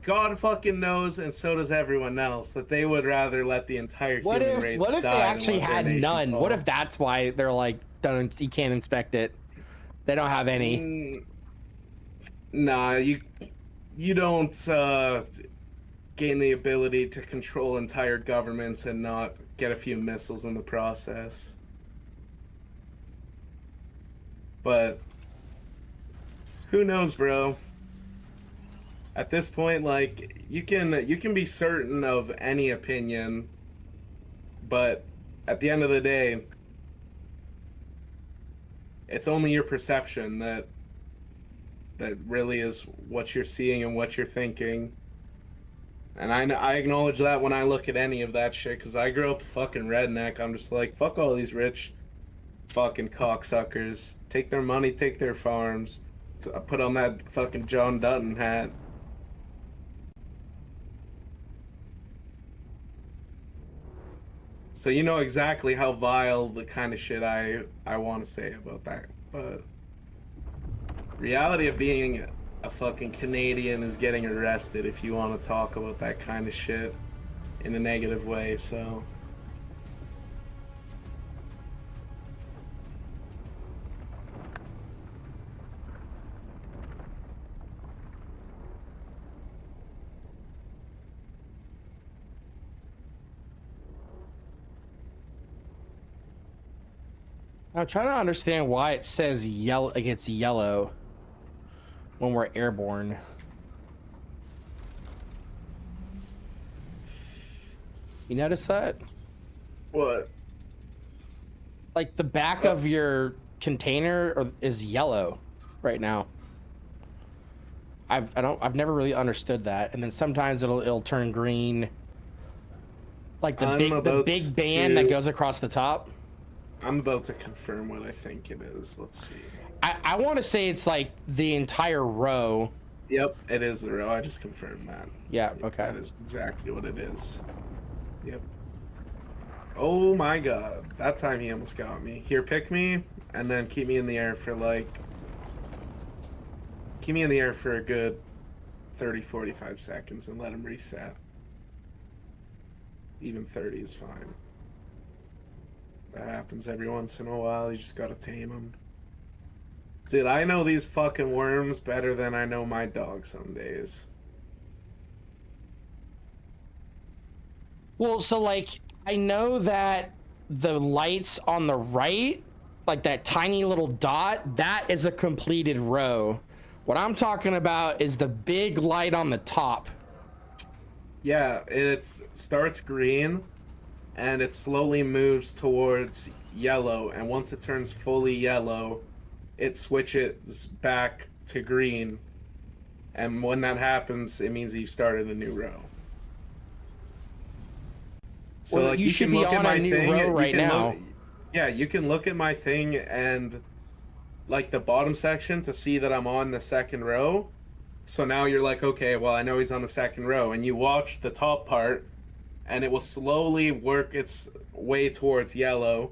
God fucking knows, and so does everyone else, that they would rather let the entire human race What if die they than actually let their had nation none? fall. What if that's why they're like, don't, you can't inspect it? They don't have any. Nah, you don't gain the ability to control entire governments and not get a few missiles in the process. But who knows, bro? At this point, like you can be certain of any opinion, but at the end of the day, it's only your perception that really is what you're seeing and what you're thinking. And I acknowledge that when I look at any of that shit, because I grew up a fucking redneck. I'm just like, fuck all these rich fucking cocksuckers. Take their money, take their farms. So I put on that fucking John Dutton hat. So you know exactly how vile the kind of shit I want to say about that. But reality of being a fucking Canadian is getting arrested if you want to talk about that kind of shit in a negative way, so... I'm trying to understand why it says yellow, like it's yellow when we're airborne. You notice that? What? Like the back of your container is yellow right now. I've never really understood that. And then sometimes it'll turn green. Like the big band that goes across the top. I'm about to confirm what I think it is. Let's see. I want to say it's like the entire row. Yep, it is the row. I just confirmed that. Yeah, okay. That is exactly what it is. Yep. Oh my god. That time he almost got me. Here, pick me, and then keep me in the air for like... Keep me in the air for a good 30, 45 seconds and let him reset. Even 30 is fine. That happens every once in a while. You just gotta tame them. Dude, I know these fucking worms better than I know my dog some days. Well, so like, I know that the lights on the right, like that tiny little dot, that is a completed row. What I'm talking about is the big light on the top. Yeah, it starts green and it slowly moves towards yellow, and once it turns fully yellow, it switches back to green. And when that happens, it means you've started a new row. So well, like you should be on a new row right now. Yeah, you can look at my thing and like the bottom section to see that I'm on the second row. So now you're like, okay, well, I know he's on the second row, and you watch the top part and it will slowly work its way towards yellow,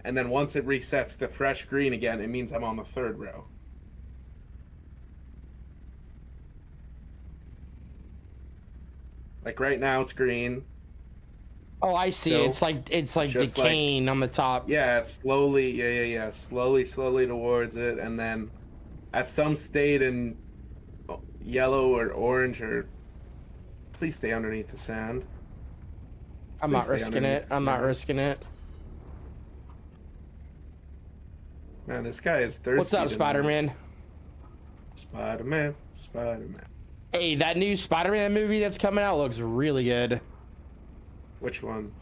and then once it resets to fresh green again, it means I'm on the third row. Like right now it's green. Oh, I see. So, it's like decaying on the top. Yeah, it's slowly, yeah. Slowly towards it, and then at some state in yellow or orange, or please stay underneath the sand. I'm not risking it. I'm not risking it. Man, this guy is thirsty. What's up, Spider-Man? Spider-Man. Hey, that new Spider-Man movie that's coming out looks really good. Which one?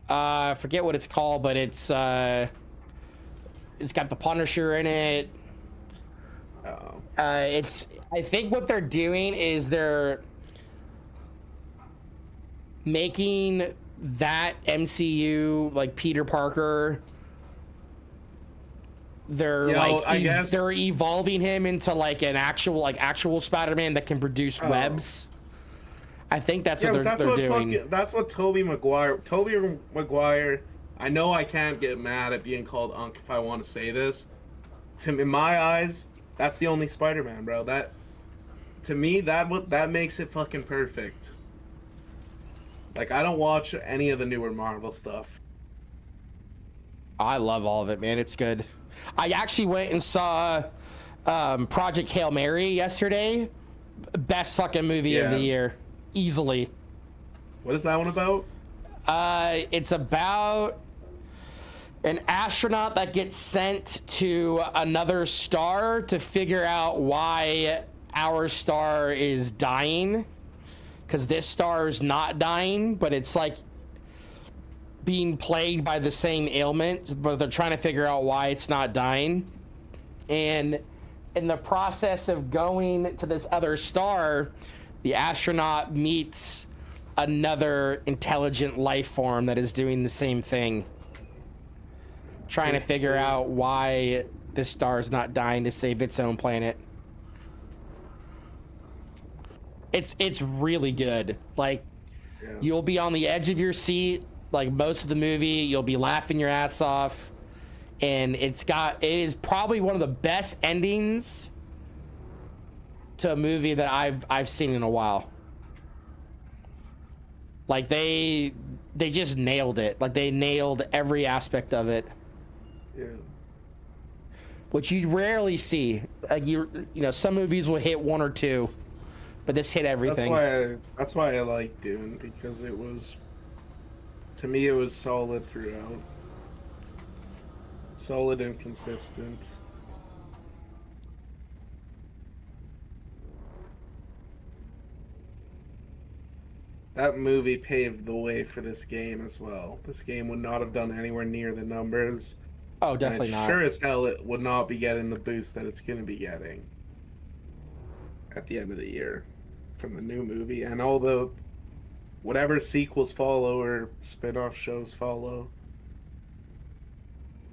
I forget what it's called, but it's got the Punisher in it. Oh. I think what they're doing is they're making that MCU like Peter Parker, they're they're evolving him into like an actual Spider-Man that can produce webs. I think that's what they're doing. That's what Tobey Maguire. I know I can't get mad at being called Unc if I want to say this. In my eyes, that's the only Spider-Man, bro. That, to me, that makes it fucking perfect. Like, I don't watch any of the newer Marvel stuff. I love all of it, man. It's good. I actually went and saw Project Hail Mary yesterday. Best fucking movie of the year. Easily. What is that one about? It's about an astronaut that gets sent to another star to figure out why our star is dying. Because this star is not dying, but it's like being plagued by the same ailment, but they're trying to figure out why it's not dying. And in the process of going to this other star, the astronaut meets another intelligent life form that is doing the same thing, trying to figure out why this star is not dying to save its own planet. It's really good. Like, you'll be on the edge of your seat like most of the movie. You'll be laughing your ass off, and it is probably one of the best endings to a movie that I've seen in a while. Like, they just nailed it. Like, they nailed every aspect of it. Yeah. Which you rarely see. Like, you know, some movies will hit one or two, but this hit everything. That's why I like Dune, because it was, to me, it was solid throughout. Solid and consistent. That movie paved the way for this game as well. This game would not have done anywhere near the numbers. Oh, definitely not. Sure as hell it would not be getting the boost that it's going to be getting at the end of the year from the new movie, and all the whatever sequels follow or spin-off shows follow.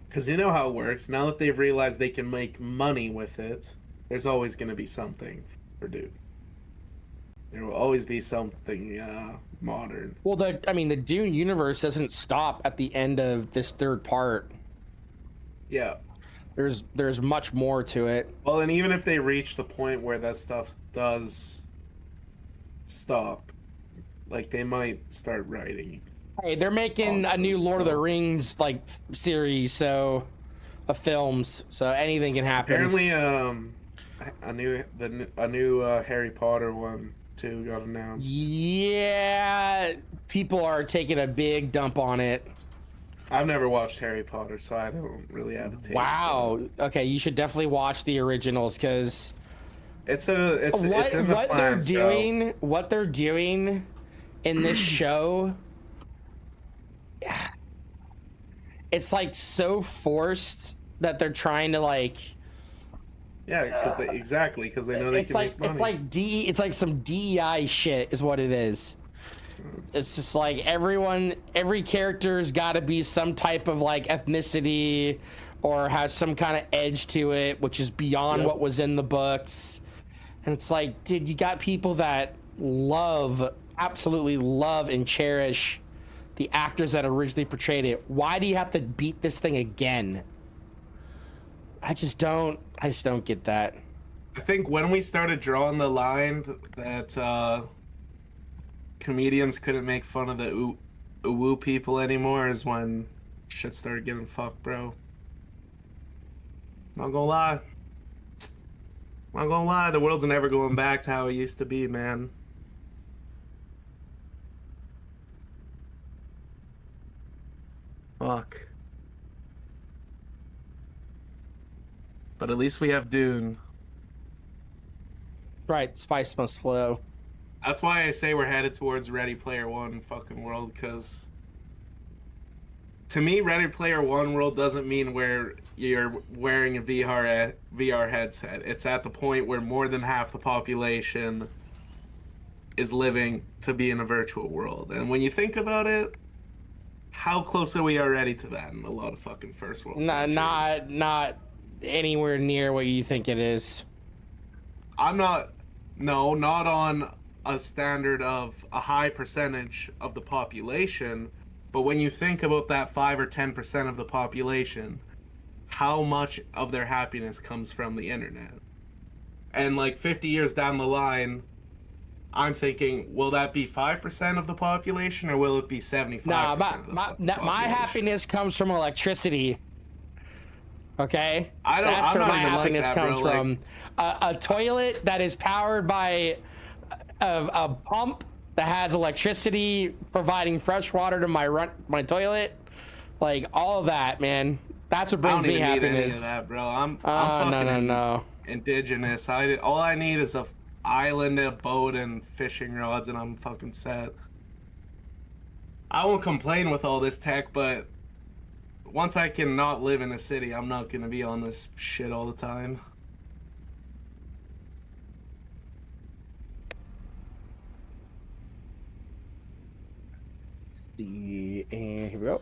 Because you know how it works. Now that they've realized they can make money with it, there's always going to be something for Dune. There will always be something modern. Well, the Dune universe doesn't stop at the end of this third part. Yeah. There's much more to it. Well, and even if they reach the point where that stuff does stop, like, they might start writing. Hey, they're making a new Lord of the Rings like series, of films, so anything can happen. Apparently, a new Harry Potter one too got announced. Yeah, people are taking a big dump on it. I've never watched Harry Potter, so I don't really have a take. Wow. Okay, you should definitely watch the originals, because it's in the plans, bro. What they're doing in this show, it's like so forced that they're trying to like. Yeah, because they know they can make money. It's like some DEI shit is what it is. It's just like every character's got to be some type of like ethnicity or has some kind of edge to it, which is beyond what was in the books. And it's like, dude, you got people that absolutely love and cherish the actors that originally portrayed it. Why do you have to beat this thing again? I just don't get that. I think when we started drawing the line that comedians couldn't make fun of the woo people anymore is when shit started getting fucked, bro. Not gonna lie, the world's never going back to how it used to be, man. Fuck. But at least we have Dune. Right, spice must flow. That's why I say we're headed towards Ready Player One fucking world, because to me, Ready Player One world doesn't mean where you're wearing a VR headset. It's at the point where more than half the population is living to be in a virtual world. And when you think about it, how close are we already to that in a lot of fucking first world countries? Not anywhere near what you think it is. I'm not, no, not on a standard of a high percentage of the population, but when you think about that 5 or 10% of the population, how much of their happiness comes from the internet? And like 50 years down the line, I'm thinking, will that be 5% of the population or will it be 75% of the fucking My population? happiness comes from electricity. Okay, that's I'm where not my even like happiness that, comes bro. Like, from. A toilet that is powered by a pump that has electricity providing fresh water to my toilet, like all of that, man. That's what I brings don't me even need any of happiness. that, bro. I'm fucking No. indigenous. All I need is a island, a boat, and fishing rods, and I'm fucking set. I won't complain with all this tech, but once I can not live in a city, I'm not gonna be on this shit all the time. Let's see, and here we go.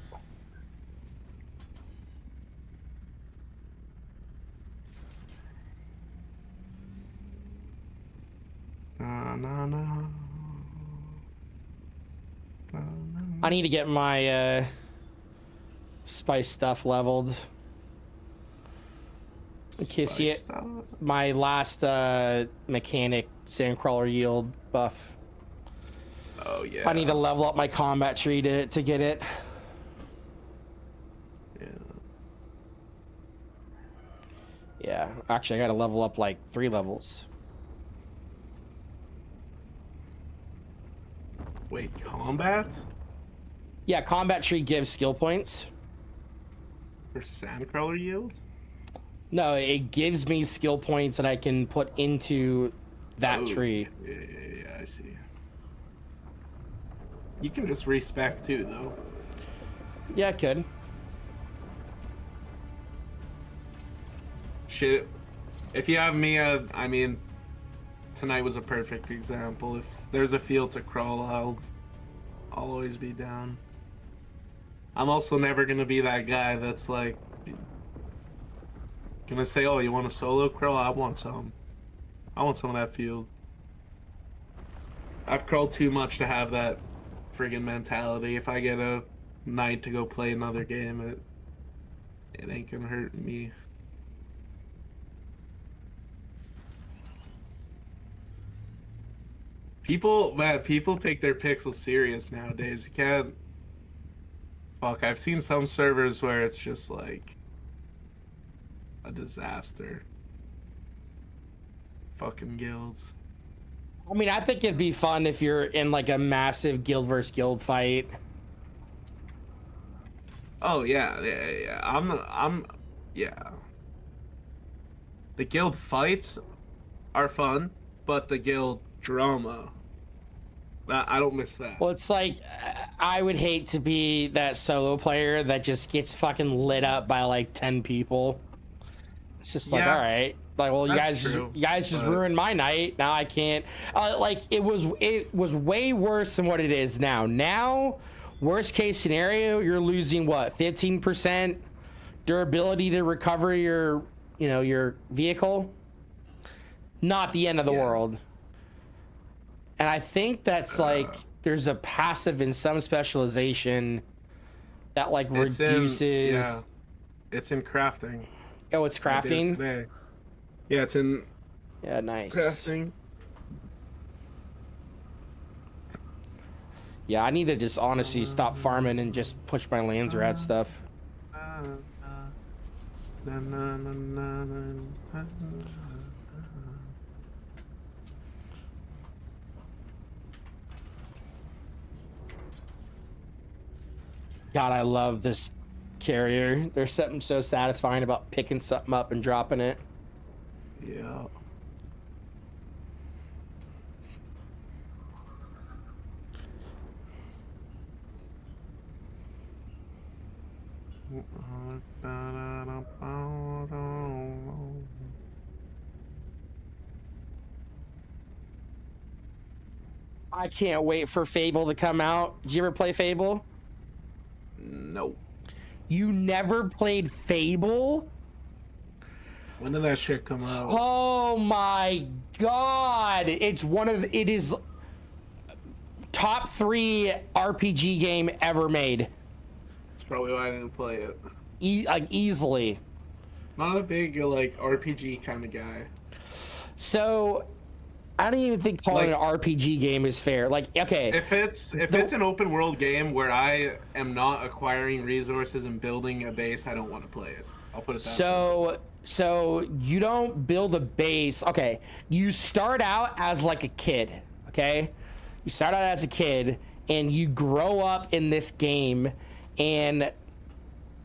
No, no, no. I need to get my spice stuff leveled. In case you, my last mechanic sandcrawler yield buff. Oh yeah. I need to level up my combat tree to get it. Yeah. Yeah, actually, I gotta level up like 3 levels. Wait, combat? Yeah, combat tree gives skill points. For sandcrawler yield? No, it gives me skill points that I can put into that tree. Yeah, I see. You can just respec too, though. Yeah, I could. Shit. If you have me, I mean, tonight was a perfect example. If there's a field to crawl, I'll always be down. I'm also never gonna be that guy that's like gonna say, "Oh, you want a solo crawl? I want some. I want some of that field." I've crawled too much to have that friggin' mentality. If I get a night to go play another game, it ain't gonna hurt me. People take their pixels serious nowadays. You can't. Fuck, I've seen some servers where it's just like a disaster. Fucking guilds. I mean, I think it'd be fun if you're in like a massive guild versus guild fight. Oh yeah. Yeah. The guild fights are fun, but the guild drama, I don't miss that. Well, it's like I would hate to be that solo player that just gets fucking lit up by like 10 people. It's just like, all right, like, well, you guys just ruined my night. Now I can't. Like it was way worse than what it is now. Now, worst case scenario, you're losing what, 15% durability to recover your vehicle. Not the end of the world. And I think that's like there's a passive in some specialization that like reduces. It's in crafting. Oh, it's crafting. Today. Yeah, it's in. Yeah, nice. Crafting. Yeah, I need to just honestly stop farming and just push my lands rat stuff. God, I love this carrier. There's something so satisfying about picking something up and dropping it. Yeah. I can't wait for Fable to come out. Did you ever play Fable? Nope. You never played Fable? When did that shit come out? Oh my god! It is top 3 RPG game ever made. That's probably why I didn't play it. Like easily. Not a big like RPG kind of guy. So I don't even think calling it an RPG game is fair. Like, okay, if it's an open world game where I am not acquiring resources and building a base, I don't want to play it. I'll put it that simple. So you don't build a base. Okay, you start out as like a kid. Okay, you start out as a kid and you grow up in this game, and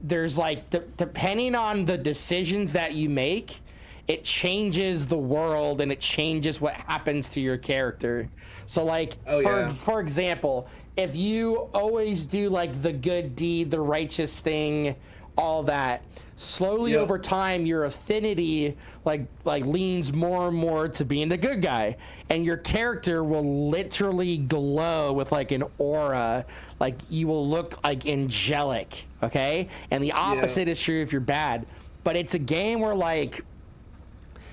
there's like depending on the decisions that you make, it changes the world and it changes what happens to your character. So like, for example, if you always do like the good deed, the righteous thing, all that, slowly over time your affinity like leans more and more to being the good guy, and your character will literally glow with like an aura, like you will look like angelic. Okay, and the opposite is true if you're bad. But it's a game where, like,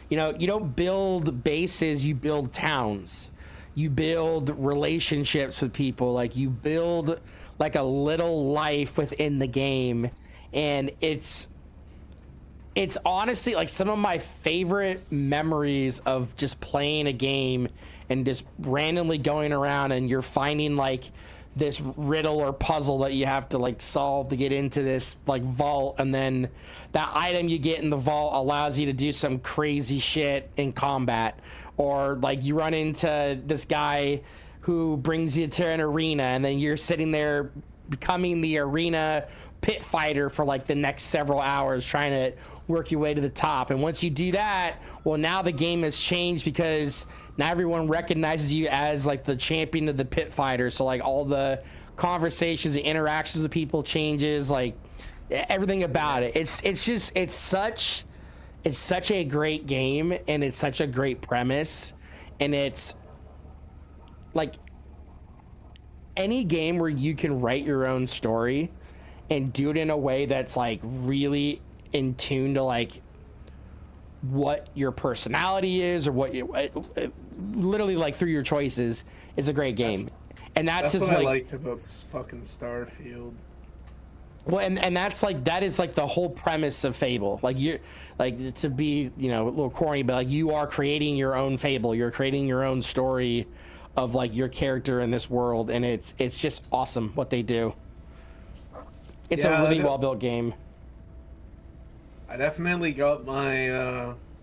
you know, you don't build bases, you build towns, you build relationships with people, like you build like a little life within the game. And it's honestly like some of my favorite memories of just playing a game and just randomly going around and you're finding like this riddle or puzzle that you have to like solve to get into this like vault, and then that item you get in the vault allows you to do some crazy shit in combat, or like you run into this guy who brings you to an arena and then you're sitting there becoming the arena pit fighter for like the next several hours trying to work your way to the top. And once you do that, well, now the game has changed because now everyone recognizes you as like the champion of the pit fighter. So like all the conversations, the interactions with people changes, like everything about it. It's such a great game, and it's such a great premise, and it's like any game where you can write your own story and do it in a way that's like really in tune to like what your personality is, or what you literally like through your choices, is a great game. That's just what like, I liked about fucking Starfield. Well, and that is like the whole premise of Fable. Like, you like, to be, you know, a little corny, but like you are creating your own Fable. You're creating your own story of like your character in this world, and it's just awesome what they do. It's a really well built game. I definitely got my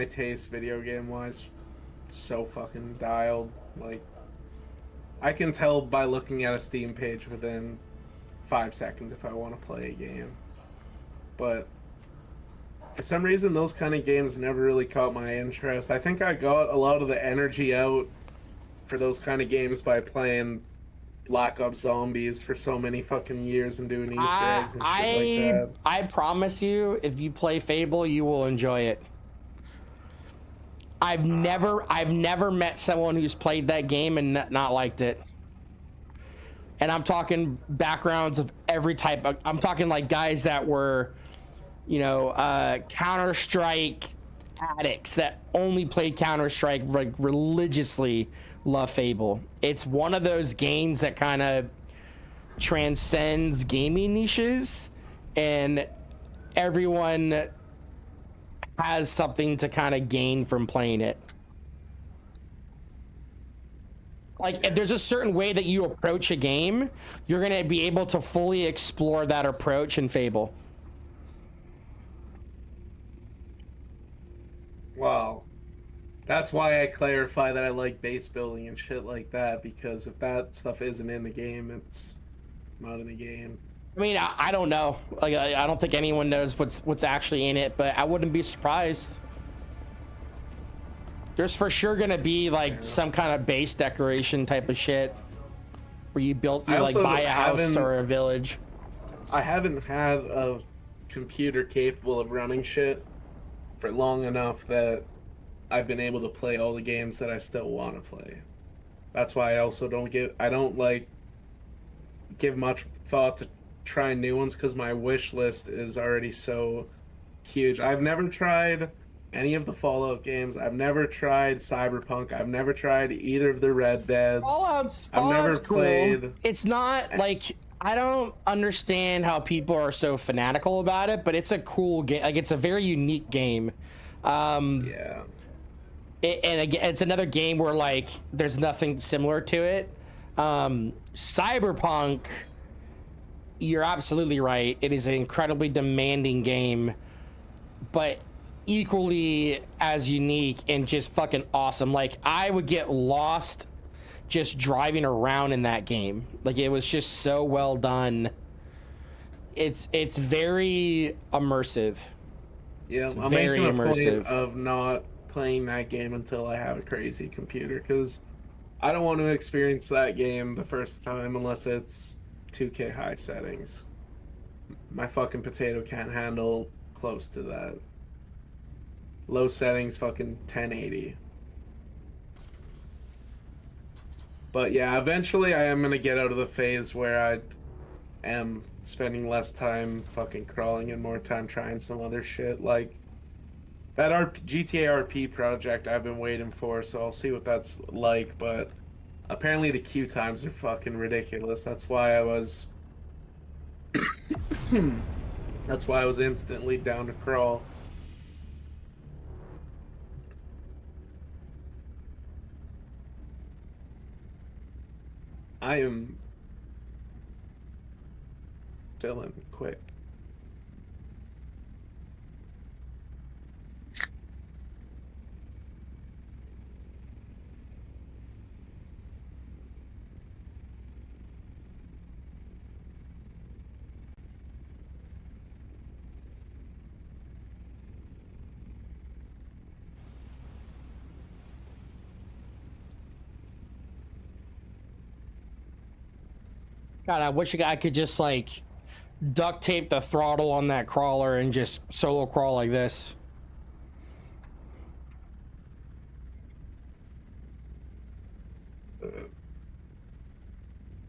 taste video game wise so fucking dialed. Like, I can tell by looking at a Steam page within 5 seconds if I want to play a game. But for some reason, those kind of games never really caught my interest. I think I got a lot of the energy out for those kind of games by playing Black Ops Zombies for so many fucking years and doing Easter eggs and shit like that. I promise you, if you play Fable, you will enjoy it. I've never met someone who's played that game and not liked it. And I'm talking backgrounds of every type. I'm talking like guys that were, you know, Counter-Strike addicts that only played Counter-Strike, like religiously love Fable. It's one of those games that kind of transcends gaming niches, and everyone has something to kind of gain from playing it. Like, if there's a certain way that you approach a game, you're going to be able to fully explore that approach in Fable. Wow. That's why I clarify that I like base building and shit like that, because if that stuff isn't in the game, it's not in the game. I mean, I don't know. Like, I don't think anyone knows what's actually in it, but I wouldn't be surprised. There's for sure gonna be like some kind of base decoration type of shit where you like buy a house or a village. I haven't had a computer capable of running shit for long enough that I've been able to play all the games that I still want to play. That's why I also don't like give much thought to trying new ones because my wish list is already so huge. I've never tried any of the Fallout games. I've never tried Cyberpunk. I've never tried either of the Red Deads. I've never Fallout's cool. played. It's not like I don't understand how people are so fanatical about it, but it's a cool game. Like it's a very unique game. Um, Yeah, and again, it's another game where like there's nothing similar to it. Cyberpunk, you're absolutely right. It is an incredibly demanding game, but equally as unique and just fucking awesome. Like I would get lost just driving around in that game. Like it was just so well done. It's very immersive. yeah. It's I'm very making a immersive. point of not playing that game until I have a crazy computer because I don't want to experience that game the first time unless it's 2K high settings. My fucking potato can't handle close to that. Low settings, fucking 1080. But yeah, eventually I am gonna get out of the phase where I am spending less time fucking crawling and more time trying some other shit. Like that GTA RP project I've been waiting for, so I'll see what that's like. But apparently the queue times are fucking ridiculous. That's why I was instantly down to crawl. I am filling quick. God, I wish I could just like duct tape the throttle on that crawler and just solo crawl like this.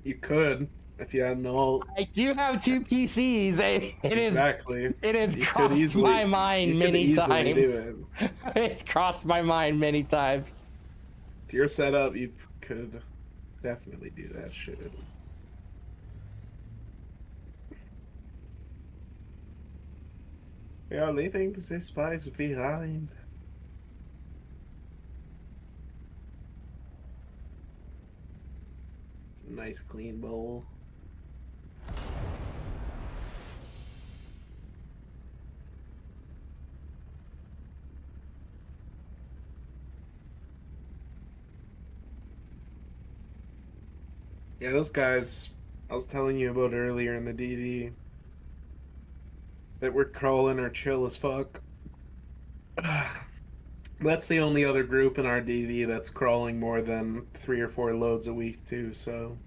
You could if you had an alt. I do have two PCs. Exactly. It has You could crossed easily my mind many times. do it. It's crossed my mind many times. If you're set up, you could definitely do that shit. We are leaving the spice behind. It's a nice clean bowl. Yeah, those guys I was telling you about earlier in the DD that we're crawling are chill as fuck. That's the only other group in our DD that's crawling more than 3 or 4 loads a week too, so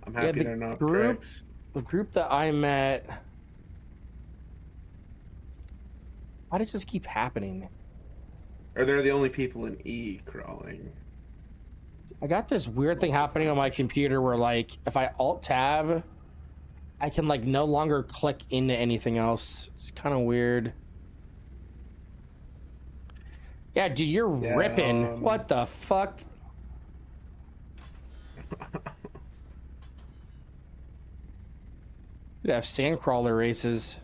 I'm happy they're not pricks. The group that I met. Why does this keep happening? Or they're the only people in E crawling. I got this weird thing happening on my computer where like if I alt tab, I can like no longer click into anything else. It's kind of weird. Yeah, dude, you're ripping. What the fuck? You'd have sandcrawler races.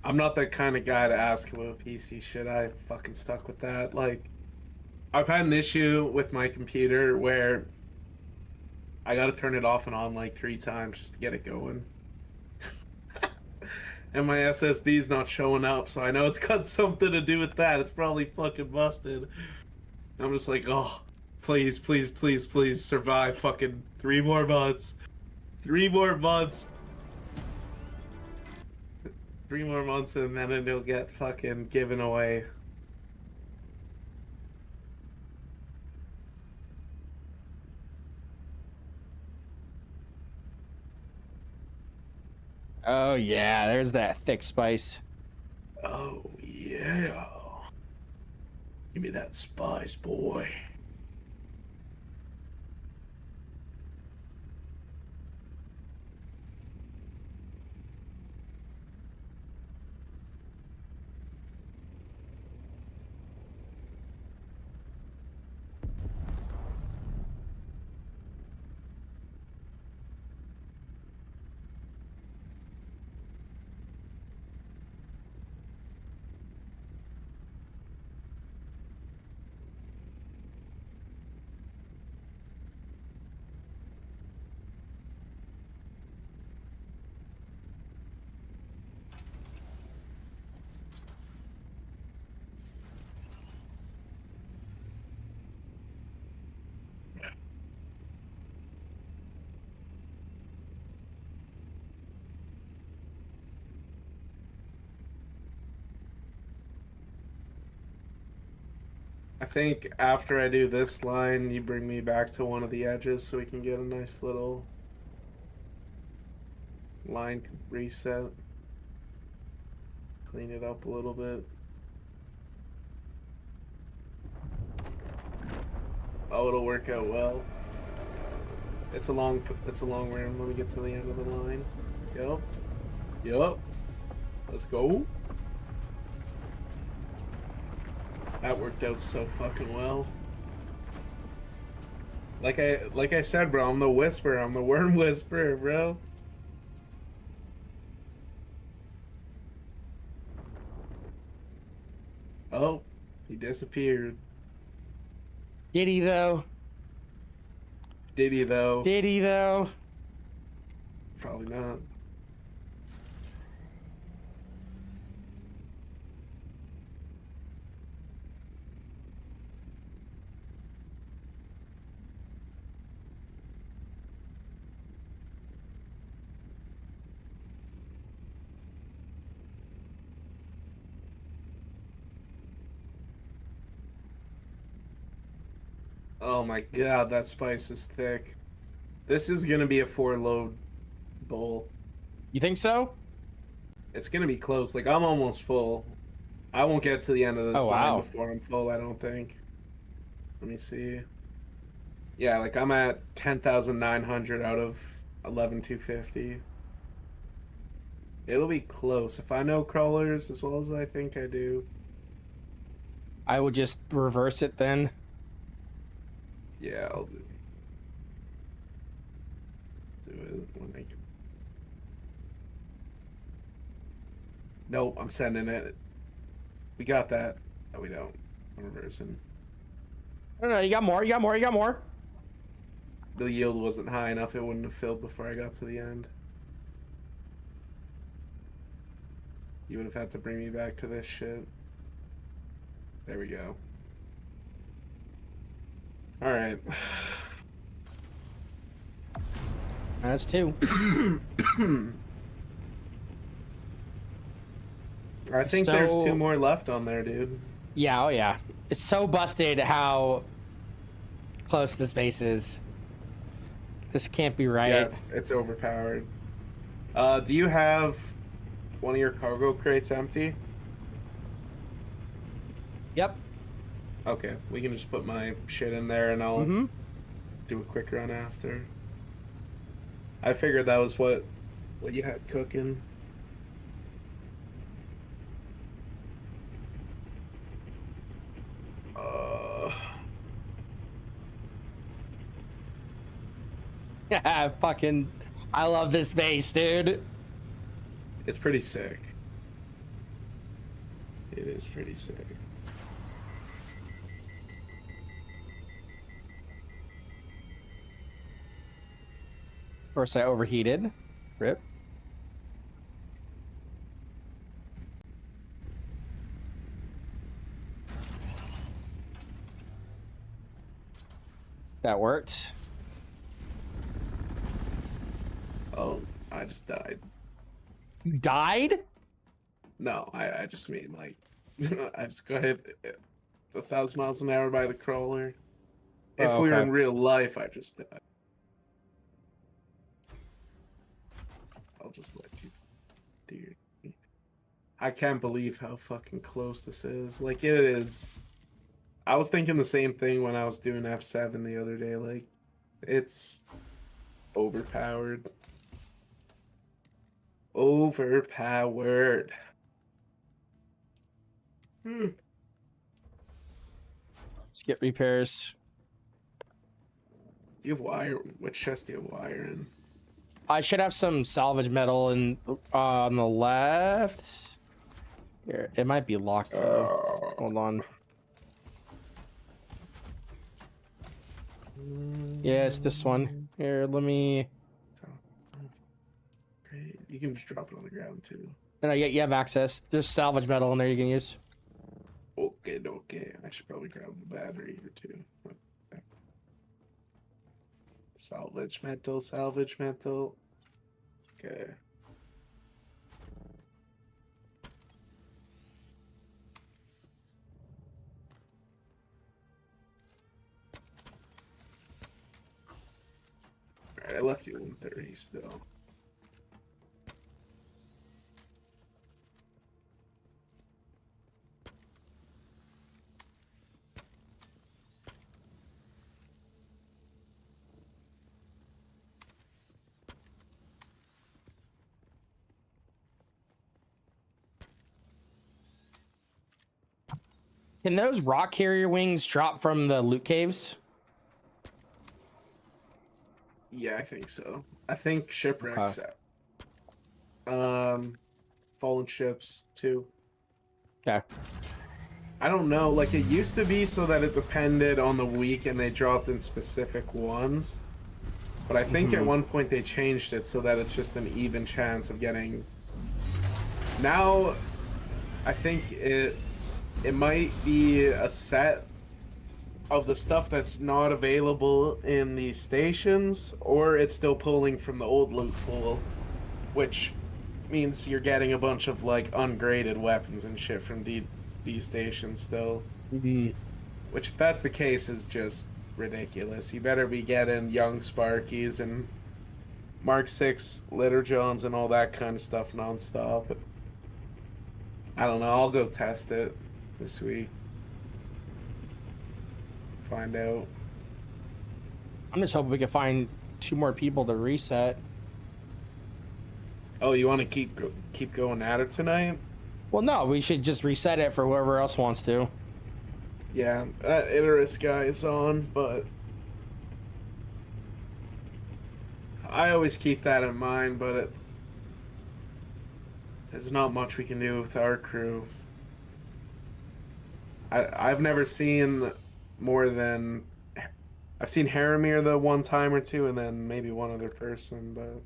I'm not that kind of guy to ask about PC shit. I fucking stuck with that. Like, I've had an issue with my computer where I gotta turn it off and on like 3 times just to get it going. And my SSD's not showing up, so I know it's got something to do with that. It's probably fucking busted. I'm just like, oh, please, please, please, please survive fucking 3 more months. 3 more months. 3 more months and then it'll get fucking given away. Oh yeah, there's that thick spice. Oh yeah. Give me that spice, boy. I think after I do this line, you bring me back to one of the edges so we can get a nice little line reset. Clean it up a little bit. Oh, it'll work out well. It's a long room. Let me get to the end of the line. Yup. Yup. Let's go. That worked out so fucking well. Like I said, bro, I'm the whisperer. I'm the worm whisperer, bro. Oh, he disappeared. Did he though? Did he though? Did he though? Probably not. Oh my god, that spice is thick. This is gonna be a 4-load bowl. You think so? It's gonna be close. Like, I'm almost full. I won't get to the end of this Oh, line wow. before I'm full, I don't think. Let me see. Yeah, like I'm at 10,900 out of 11,250. It'll be close. If I know crawlers as well as I think I do. I would just reverse it then. Yeah, I'll do it when I can. Nope, I'm sending it. We got that. No, we don't. I'm reversing. No, you got more. You got more. You got more. The yield wasn't high enough. It wouldn't have filled before I got to the end. You would have had to bring me back to this shit. There we go. All right. That's two. I think there's two more left on there, dude. Yeah, oh yeah. It's so busted how close this base is. This can't be right. Yeah, it's overpowered. Do you have one of your cargo crates empty? Yep. Okay, we can just put my shit in there and I'll do a quick run after. I figured that was what you had cooking. Yeah, fucking, I love this base, dude. It's pretty sick. It is pretty sick. Of course, I overheated. Rip. That worked. Oh, I just died. You died? No, I just mean like I just got hit 1,000 miles an hour by the crawler. If Oh, we were okay. in real life, I just died. I'll just let you do your thing. I can't believe how fucking close this is. Like, it is. I was thinking the same thing when I was doing F7 the other day. Like, it's overpowered. Overpowered. Let's get repairs. Do you have wire? Which chest do you have wire in? I should have some salvage metal in on the left. Here, it might be locked though. Hold on. Yeah, it's this one. Here, let me. Great. You can just drop it on the ground too. No, you have access. There's salvage metal in there you can use. Okay, okay. I should probably grab the battery here too. Salvage metal, salvage metal. Okay. I left you 130 still. Can those rock carrier wings drop from the loot caves? Yeah, I think so. I think shipwrecks. Okay. Fallen ships too. Okay. I don't know. Like it used to be so that it depended on the week and they dropped in specific ones. But I think at one point they changed it so that it's just an even chance of getting. Now, I think it might be a set of the stuff that's not available in the stations, or it's still pulling from the old loot pool, which means you're getting a bunch of like ungraded weapons and shit from these stations still. Which, if that's the case, is just ridiculous. You better be getting young Sparkies and Mark 6 Litter Johns and all that kind of stuff nonstop. I don't know. I'll go test it this week. Find out. I'm just hoping we can find 2 more people to reset. Oh, you want to keep going at it tonight? Well, no, we should just reset it for whoever else wants to. Yeah, that Icarus guy is on, but I always keep that in mind, but there's not much we can do with our crew. I've never seen more than... I've seen Haramir the one time or two, and then maybe one other person, but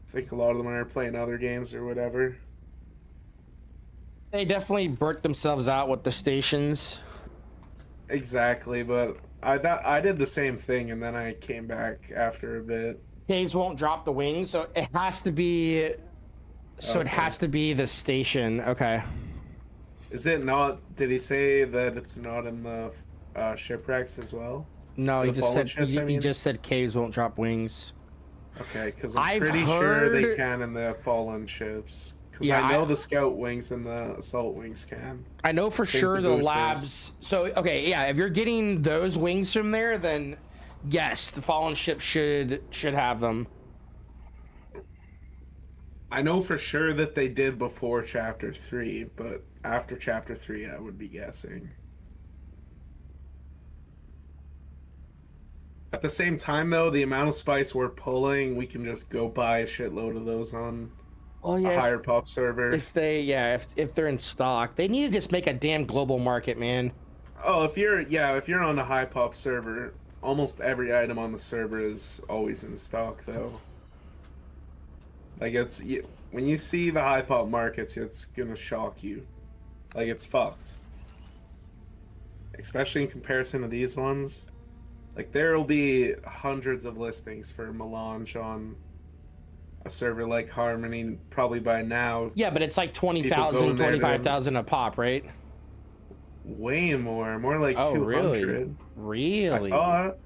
I think a lot of them are playing other games or whatever. They definitely burnt themselves out with the stations. Exactly, but I did the same thing, and then I came back after a bit. Caves won't drop the wings, so it has to be. So it has to be the station. Okay. Is it not? Did he say that it's not in the shipwrecks as well? No, he The just fallen said ships, I he mean? just said caves won't drop wings. Okay, because I'm I've pretty sure they heard- can in the fallen ships. Because Yeah, I know the scout wings and the assault wings can. I know for Same sure to the boosters. labs. So okay, yeah, if you're getting those wings from there, then yes, the fallen ship should have them. I know for sure that they did before Chapter 3, but after Chapter 3, I would be guessing. At the same time, though, the amount of spice we're pulling, we can just go buy a shitload of those on Oh a yeah, higher pop server. if they're in stock, they need to just make a damn global market, man. Oh, if you're on a high pop server, almost every item on the server is always in stock, though. Like when you see the high pop markets, it's gonna shock you. Like it's fucked. Especially in comparison to these ones. Like there will be hundreds of listings for Melange on a server like Harmony probably by now. Yeah, but it's like 20,000, People go in there 25,000 a pop, right? Way more like Oh, 200. Really? I thought.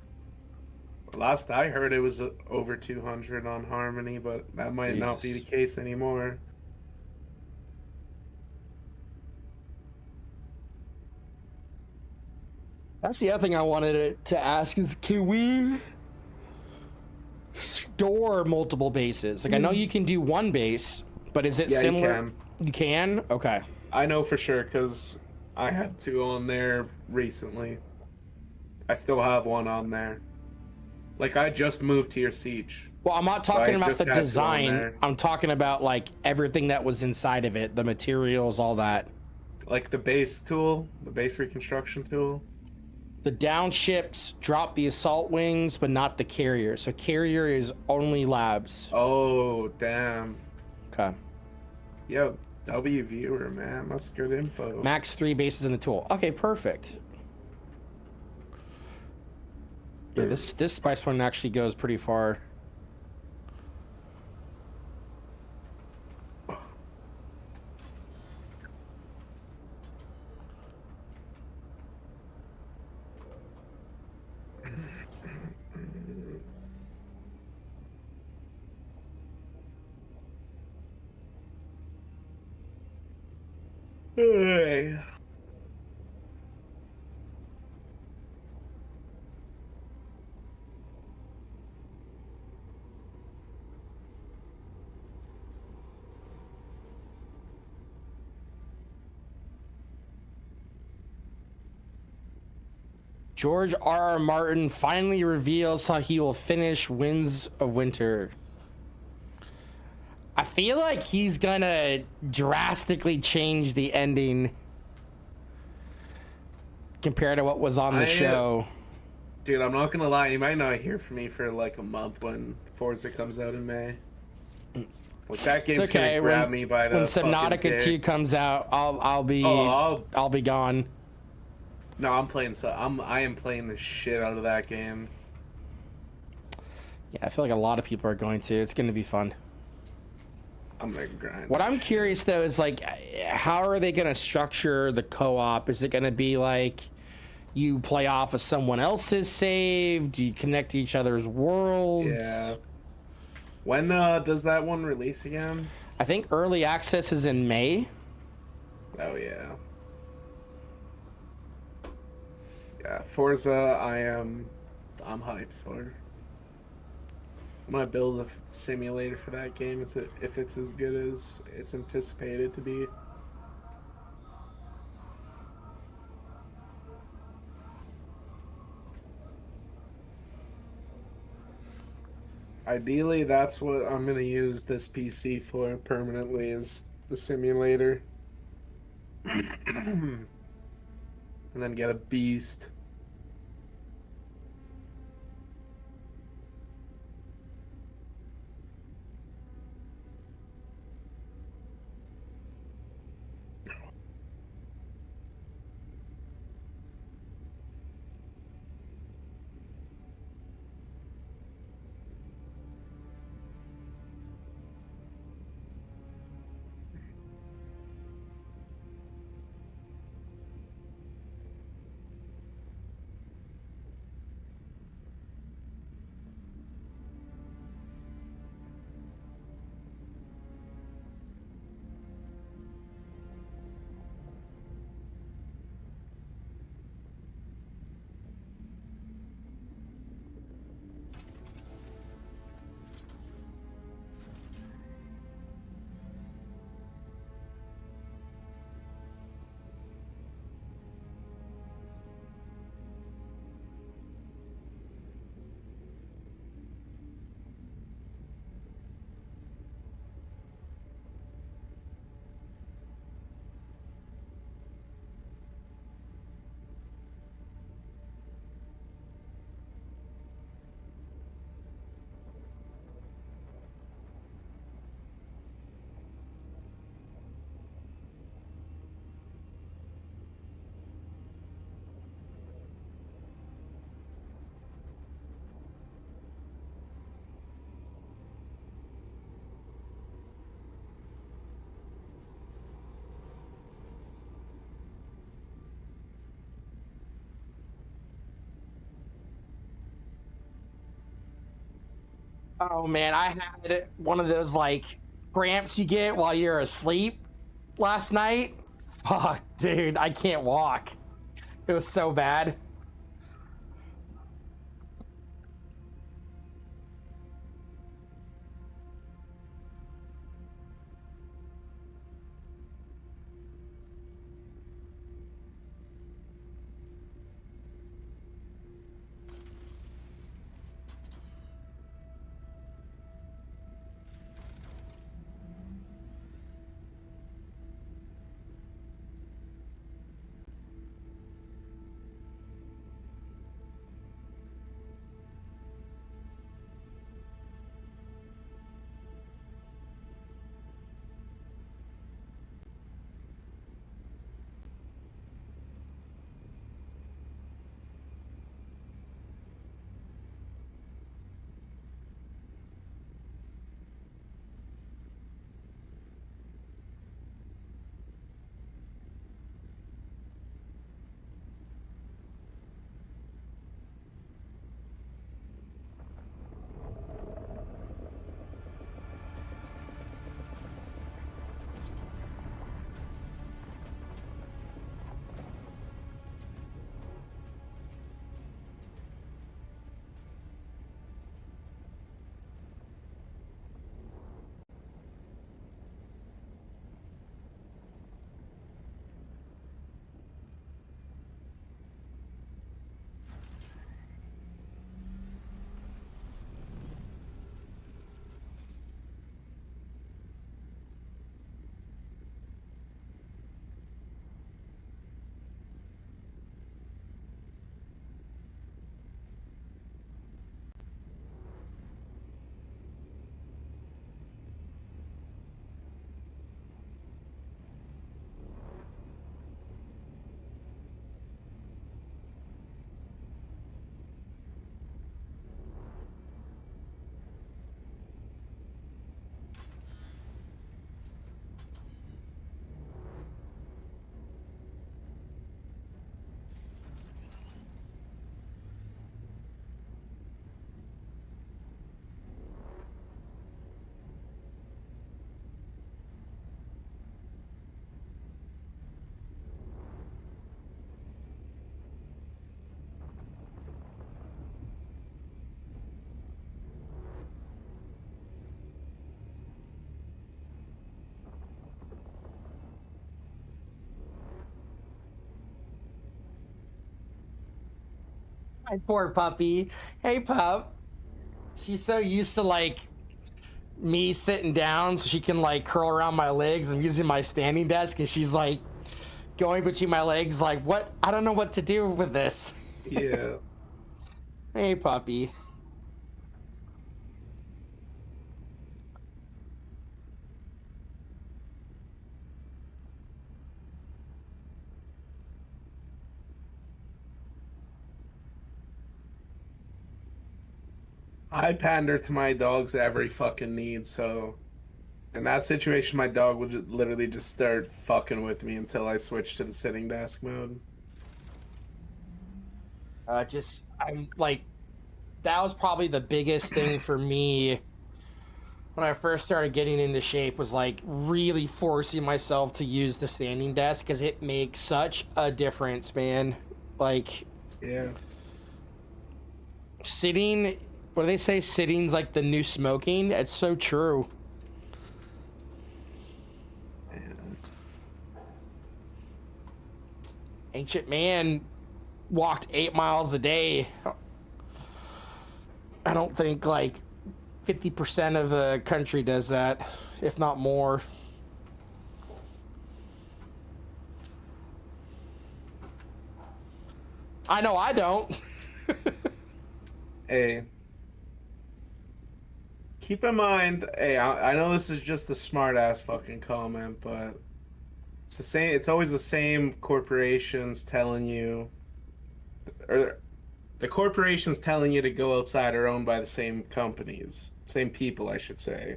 Last I heard, it was over 200 on Harmony, but that might not be the case anymore. That's the other thing I wanted to ask is, can we store multiple bases? Like, I know you can do one base, but is it similar? You can. You can? Okay. I know for sure because I had two on there recently. I still have one on there. Like, I just moved to your siege. Well, I'm not So talking I about just the had two on design. there. I'm talking about, like, everything that was inside of it, the materials, all that. Like the base tool, the base reconstruction tool. The downships drop the assault wings, but not the carrier. So carrier is only labs. Oh, damn. Okay. Yo, W viewer, man. That's good info. Max 3 bases in the tool. Okay, perfect. Yeah, this spice one actually goes pretty far. Hey. George R. R. Martin finally reveals how he will finish Winds of Winter. I feel like he's gonna drastically change the ending compared to what was on the show. Dude, I'm not gonna lie, you might not hear from me for like a month when Forza comes out in May. Like that game's okay. gonna grab me by the when fucking Subnautica dick. 2 comes out, I'll be gone. No, I am playing the shit out of that game. Yeah, I feel like a lot of people are going to. It's gonna be fun. I'm gonna grind. What I'm curious though is like, how are they gonna structure the co-op? Is it gonna be like you play off of someone else's save? Do you connect to each other's worlds? Yeah. When does that one release again? I think early access is in May. Oh yeah. Yeah, Forza, I'm hyped for. I'm gonna build a simulator for that game if it's as good as it's anticipated to be. Ideally, that's what I'm gonna use this PC for permanently, is the simulator. And then get a beast. Oh man, I had one of those like cramps you get while you're asleep last night. Fuck, dude, I can't walk. It was so bad. My poor puppy. Hey, pup. She's so used to like me sitting down so she can like curl around my legs. I'm using my standing desk and she's like going between my legs like, what? I don't know what to do with this. Yeah. Hey, puppy. I pander to my dog's every fucking need, so in that situation, my dog would literally just start fucking with me until I switch to the sitting desk mode. I'm like, that was probably the biggest thing for me when I first started getting into shape was like really forcing myself to use the standing desk because it makes such a difference, man. Like, Yeah. sitting, what do they say? Sitting's like the new smoking. It's so true. Yeah. Ancient man walked 8 miles a day. I don't think like 50% of the country does that, if not more. I know I don't. Hey, keep in mind, hey, I know this is just a smart ass fucking comment, but it's the same. It's always the same corporations telling you, or the corporations telling you to go outside are owned by the same companies, same people, I should say,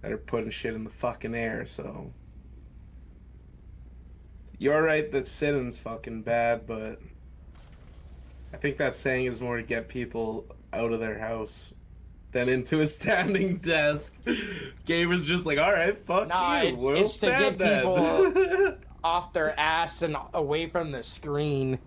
that are putting shit in the fucking air. So you're right that sitting's fucking bad, but I think that saying is more to get people out of their house than into a standing desk. Gamers just like, all right, fuck Nah, you, we'll it's to stand get people then. off their ass and away from the screen.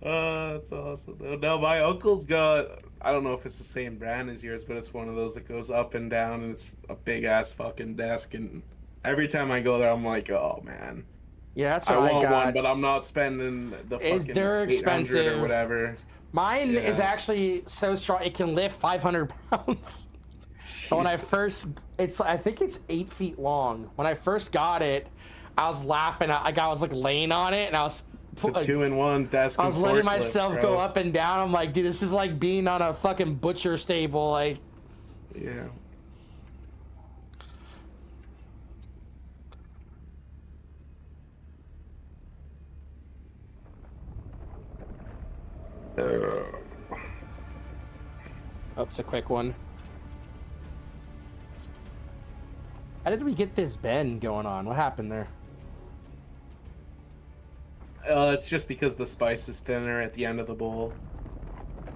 Oh, that's awesome. Though. No, my uncle's got, I don't know if it's the same brand as yours, but it's one of those that goes up and down and it's a big ass fucking desk. And every time I go there, I'm like, oh man, Yeah, that's I what I want one, got. but I'm not spending the fucking They're 800 or expensive. whatever. Mine is Yeah. actually so strong it can lift 500 pounds. And when I Jesus. I think it's 8 feet long. When I first got it, I was laughing. I was like laying on it, and It's a 2-in-1 desk I and was letting forklift, myself go bro. up and down. I'm like, dude, this is like being on a fucking butcher stable. Like, Yeah. oh, it's a quick one. How did we get this bend going on? What happened there? It's just because the spice is thinner at the end of the bowl.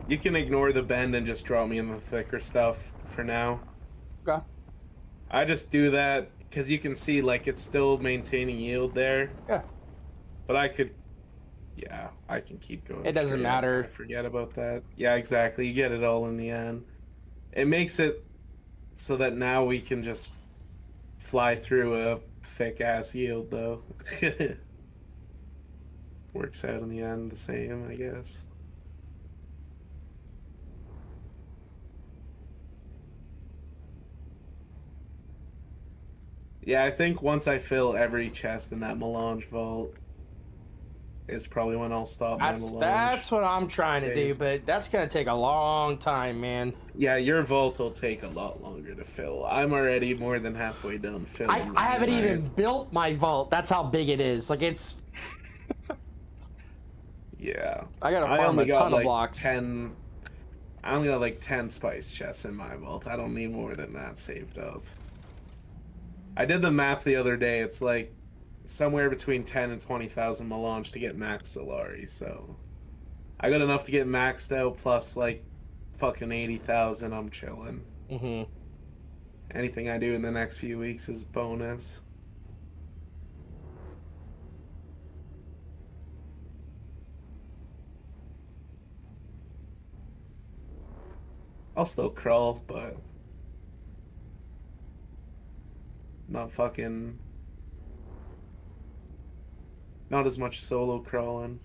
You can ignore the bend and just drop me in the thicker stuff for now. Okay. I just do that because you can see like it's still maintaining yield there, Yeah. but I could, yeah, I can keep going. It doesn't straight up. matter. I forget about that. Yeah, exactly. You get it all in the end. It makes it so that now we can just fly through a thick ass yield though. Works out in the end the same, I guess. Yeah, I think once I fill every chest in that melange vault is probably when I'll stop my melange. That's what I'm trying to do, phase. but that's gonna take a long time, man. Yeah, your vault will take a lot longer to fill. I'm already more than halfway done filling. I haven't even built my vault. That's how big it is. Like it's. Yeah. I gotta I farm only a got ton of like blocks. 10. I only got like 10 spice chests in my vault. I don't need more than that saved up. I did the math the other day. It's like somewhere between 10 and 20,000 melange to get max Solari, so I got enough to get maxed out plus like fucking 80,000. I'm chilling. Mm-hmm. Anything I do in the next few weeks is bonus. I'll still crawl, but not fucking, not as much solo crawling.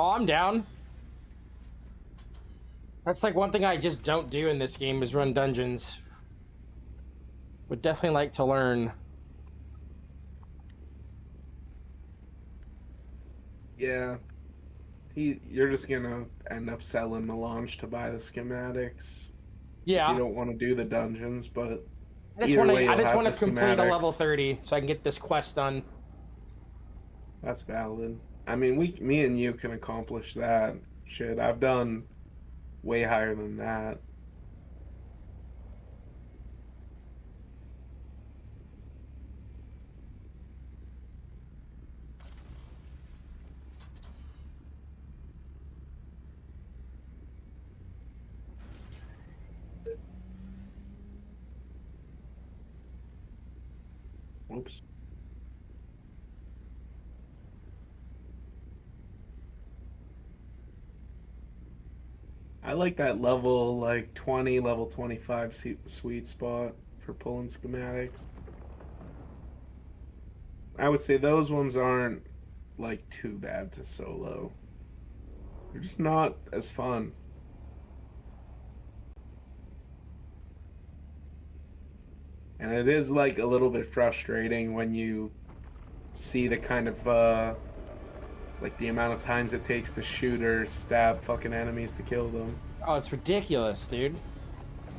Oh, I'm down. That's like one thing I just don't do in this game is run dungeons. Would definitely like to learn. Yeah. You're just gonna end up selling Melange to buy the schematics if you Yeah. don't want to do the dungeons, but I just either want way to. I you'll just have want the to complete a level schematics. 30 so I can get this quest done. That's valid. I mean, me and you can accomplish that. Shit, I've done way higher than that. Oops. I like that level like 20, level 25 sweet spot for pulling schematics. I would say those ones aren't like too bad to solo. They're just not as fun. And it is like a little bit frustrating when you see the kind of like the amount of times it takes to shoot or stab fucking enemies to kill them. Oh, it's ridiculous, dude.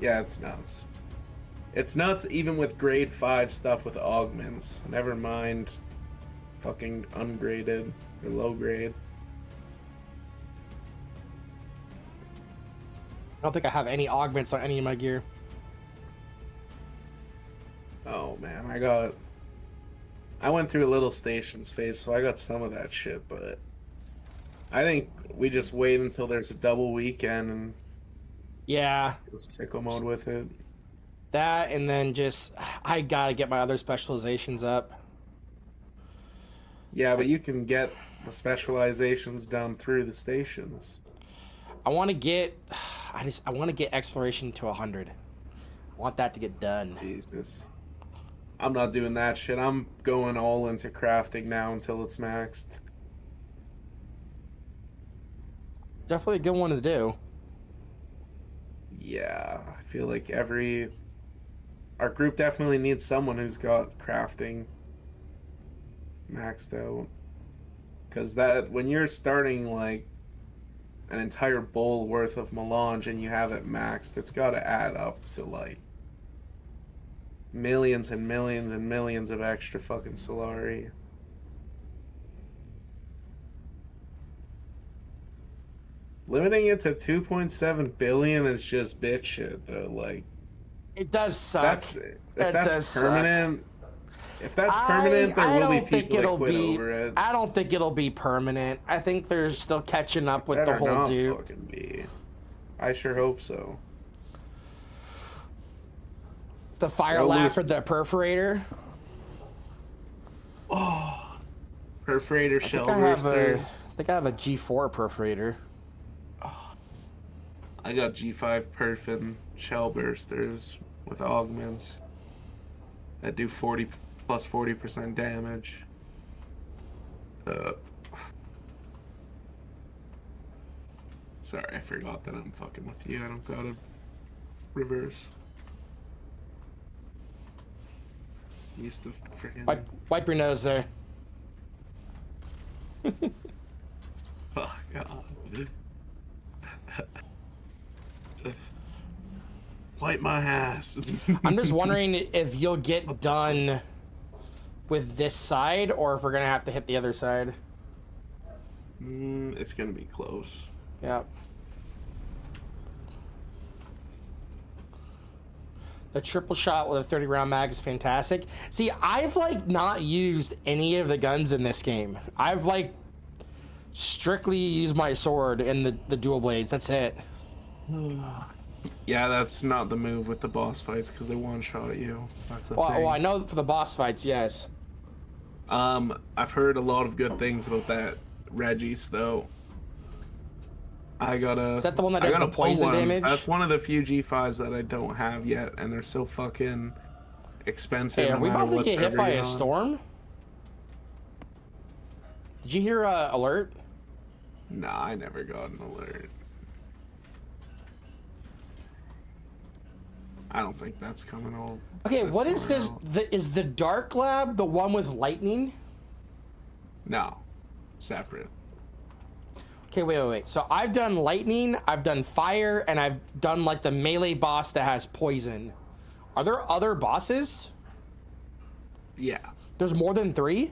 Yeah, it's nuts. It's nuts even with grade 5 stuff with augments. Never mind fucking ungraded or low grade. I don't think I have any augments on any of my gear. Oh man, I went through a little stations phase, so I got some of that shit, but I think we just wait until there's a double weekend and Yeah, go sicko mode with it. that and then just I gotta get my other specializations up. Yeah, but you can get the specializations done through the stations. I want to get, I want to get exploration to 100. I want that to get done. Jesus. I'm not doing that shit. I'm going all into crafting now until it's maxed. Definitely a good one to do. Yeah, I feel like our group definitely needs someone who's got crafting maxed out. Because that, when you're starting like an entire bowl worth of melange and you have it maxed, it's got to add up to like millions and millions and millions of extra fucking Solari. Limiting it to 2.7 billion is just bitch shit though. Like, It does suck. If that's permanent, if that's permanent, there will be people that quit over it. I don't think it'll be permanent. I think they're still catching up with the whole dupe. Fucking be. I sure hope so. The fire laugh or the perforator. Oh, perforator shell burster. I think I have a G4 perforator. Oh, I got G5 perf and shell bursters with augments that do 40 plus 40% damage. Sorry, I forgot that I'm fucking with you. I don't gotta reverse. Used to freaking wipe your nose there. Oh god. Wipe my ass. I'm just wondering if you'll get done with this side or if we're gonna have to hit the other side. It's gonna be close. Yeah. The triple shot with a 30 round mag is fantastic. See, I've like not used any of the guns in this game. I've like strictly used my sword and the dual blades. That's it. Yeah, that's not the move with the boss fights because they one-shot you. That's the thing. Well, I know for the boss fights, yes. I've heard a lot of good things about that Regis though. Is that the one that does the poison damage? That's one of the few G5s that I don't have yet, and they're so fucking expensive. Hey, are we about to get hit by a storm? Did you hear alert? Nah, I never got an alert. I don't think that's coming all. Okay, what is this? Out. Is the Dark Lab the one with lightning? No, separate. Okay, wait. So I've done lightning, I've done fire, and I've done like the melee boss that has poison. Are there other bosses? Yeah. There's more than 3? I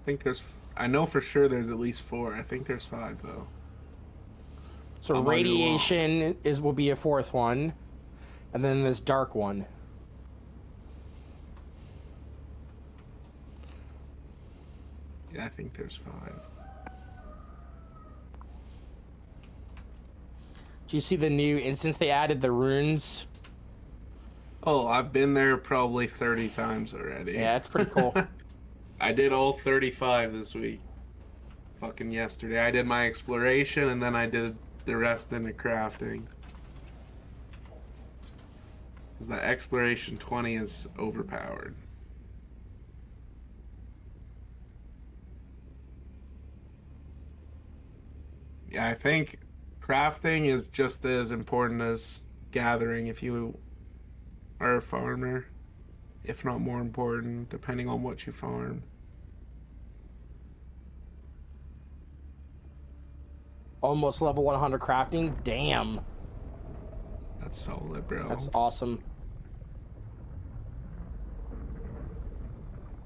think there's. I know for sure there's at least 4. I think there's 5 though. So radiation will be a 4th one, and then this dark one. Yeah, I think there's 5. Do you see the new instance they added, the runes? Oh, I've been there probably 30 times already. Yeah, it's pretty cool. I did all 35 this week. Fucking yesterday. I did my exploration and then I did the rest in the crafting. Because that exploration 20 is overpowered. Yeah, I think crafting is just as important as gathering if you are a farmer, if not more important, depending on what you farm. Almost level 100 crafting. Damn. That's solid, bro. That's awesome.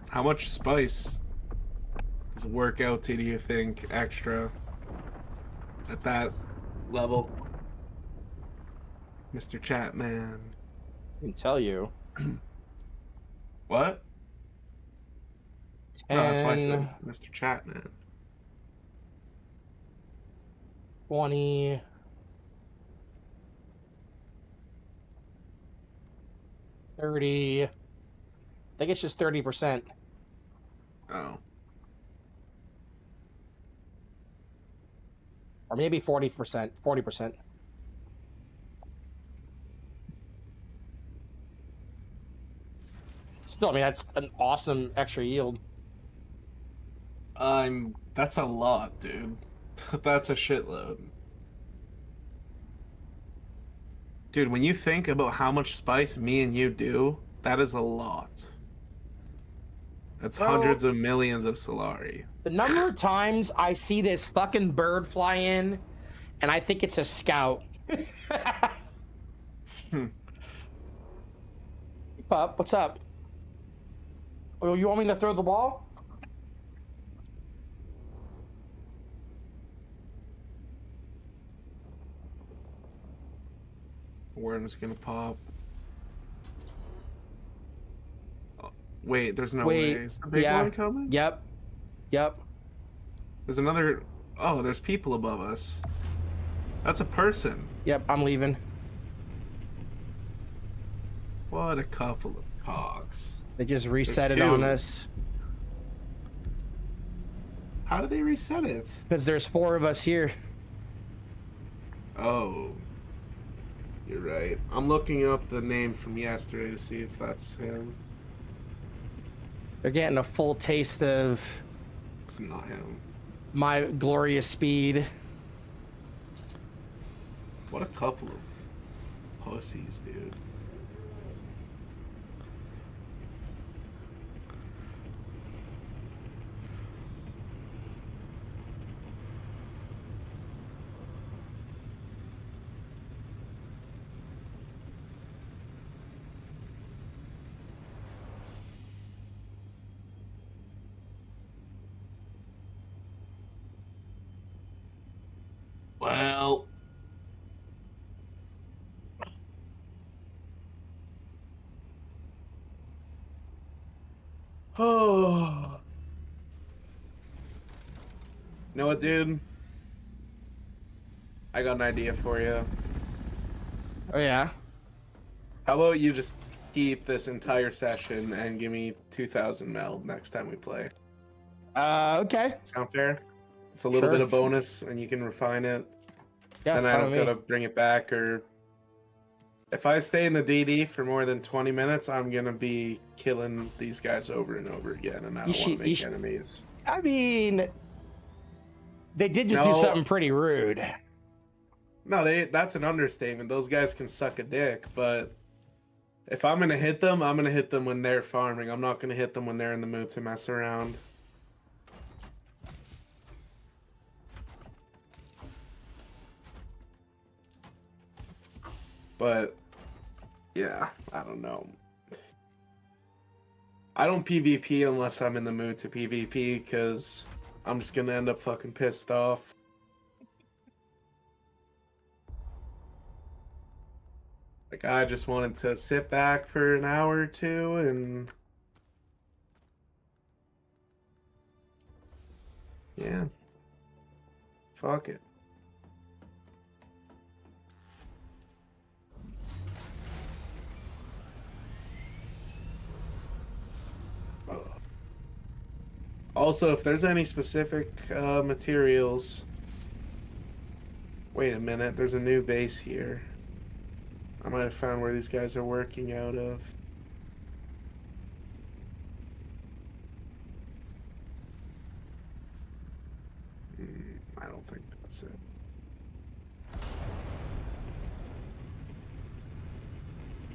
How much spice does it work out to, do you think, extra at that level? Mr. Chatman. I can tell you. What? 10, No, that's why I said Mr. Chatman. 20, 30. I think it's just 30%. Oh. Or maybe 40%. 40%. Still, I mean, that's an awesome extra yield. That's a lot, dude. That's a shitload. Dude, when you think about how much spice me and you do, that is a lot. That's hundreds of millions of Solari. The number of times I see this fucking bird fly in, and I think it's a scout. Pup, what's up? Oh, you want me to throw the ball? Worm's gonna pop. Oh, wait, there's no way. Is the big one coming? Yep. There's another. Oh, there's people above us. That's a person. Yep, I'm leaving. What a couple of cogs. They just reset it on us. How did they reset it? Because there's 4 of us here. Oh. You're right. I'm looking up the name from yesterday to see if that's him. They're getting a full taste of... It's not him. My glorious speed. What a couple of pussies, dude. Well, oh, you know what, dude? I got an idea for you. Oh, yeah? How about you just keep this entire session and give me 2,000 mel next time we play? Okay. Sound fair? It's a little bit of bonus, and you can refine it. Yeah, then I don't gotta bring it back, or if I stay in the DD for more than 20 minutes, I'm gonna be killing these guys over and over again, and I don't want to make enemies. I mean, They did just do No, something pretty rude. no, that's an understatement. Those guys can suck a dick, but if I'm gonna hit them, I'm gonna hit them when they're farming. I'm not gonna hit them when they're in the mood to mess around. But yeah, I don't know. I don't PvP unless I'm in the mood to PvP because I'm just gonna end up fucking pissed off. Like, I just wanted to sit back for an hour or two and yeah, fuck it. Also, if there's any specific materials. Wait a minute, there's a new base here. I might have found where these guys are working out of. I don't think that's it.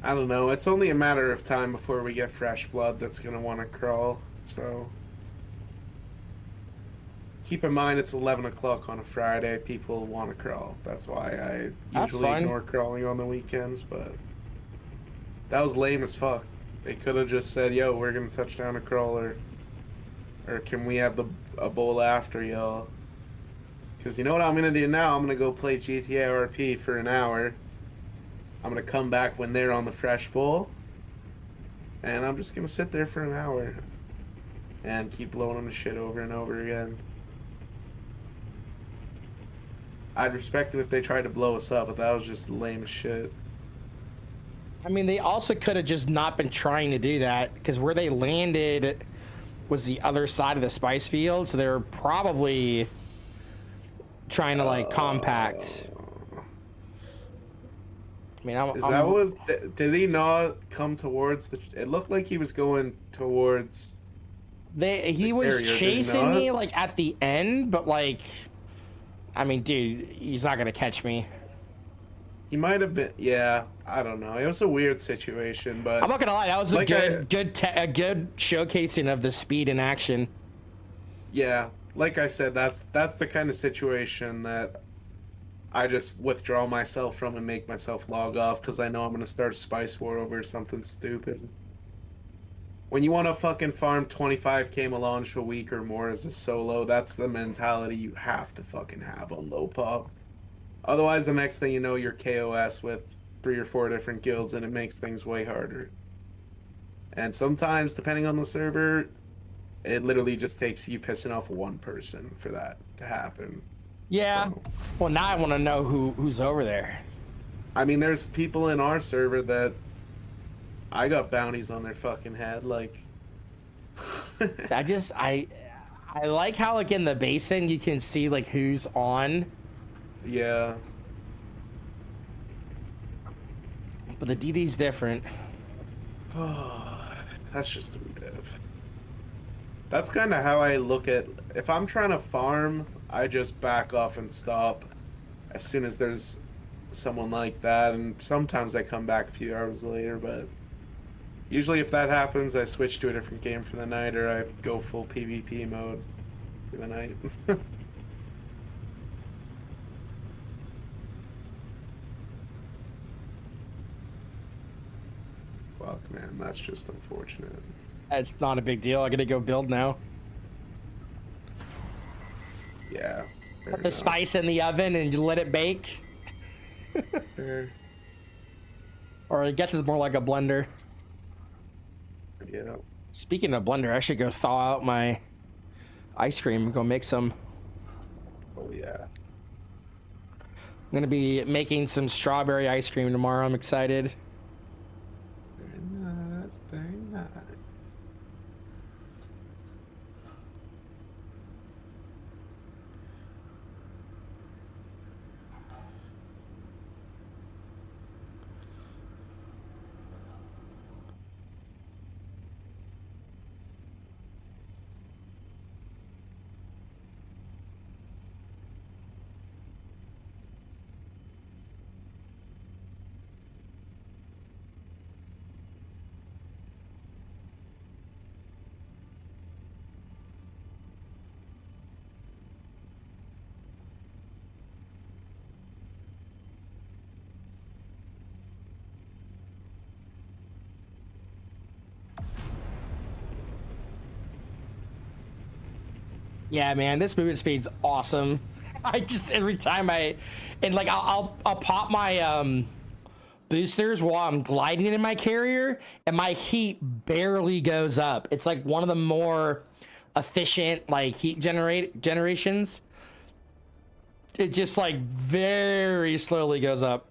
I don't know. It's only a matter of time before we get fresh blood that's gonna want to crawl. So keep in mind it's 11 o'clock on a Friday. People want to crawl. That's why I That's usually fine. ignore crawling on the weekends. But that was lame as fuck. They could have just said, "Yo, we're gonna touch down a crawler," or "Can we have a bowl after y'all?" Because you know what I'm gonna do now? I'm gonna go play GTA RP for an hour. I'm gonna come back when they're on the fresh bowl, and I'm just gonna sit there for an hour and keep blowing them to shit over and over again. I'd respect it if they tried to blow us up, but that was just lame as shit. I mean, they also could have just not been trying to do that because where they landed was the other side of the spice field, so they were probably trying to like compact. I mean, Did he not come towards the? It looked like he was going towards. He the was carrier, did he chasing me not? like at the end, but like, I mean, dude, he's not gonna catch me. He might have been. Yeah, I don't know. It was a weird situation, but I'm not gonna lie, that was like a good showcasing of the speed in action. yeah, like I said, that's the kind of situation that I just withdraw myself from and make myself log off because I know I'm gonna start a spice war over something stupid. When you want to fucking farm 25k melange a week or more as a solo, that's the mentality you have to fucking have on low pop. Otherwise, the next thing you know, you're KOS with 3 or 4 different guilds, and it makes things way harder. And sometimes, depending on the server, it literally just takes you pissing off one person for that to happen. Yeah. So, Well, now I want to know who's over there. I mean, there's people in our server that I got bounties on their fucking head, like. So I like how like in the basin you can see like who's on, Yeah. but the DD's different. Oh, that's just the redev. That's kind of how I look at. If I'm trying to farm, I just back off and stop as soon as there's someone like that, and sometimes I come back a few hours later, but usually if that happens, I switch to a different game for the night, or I go full PvP mode for the night. Fuck, man, that's just unfortunate. It's not a big deal. I gotta go build now. Yeah. Put the spice in the oven and you let it bake. Fair. Or I guess it's more like a blender. Yeah. Speaking of blender, I should go thaw out my ice cream and go make some. Oh, yeah. I'm gonna be making some strawberry ice cream tomorrow. I'm excited. Very nice, very nice. Yeah, man, this movement speed's awesome. I just every time and like I'll pop my boosters while I'm gliding in my carrier, and my heat barely goes up. It's like one of the more efficient like heat generations. It just like very slowly goes up.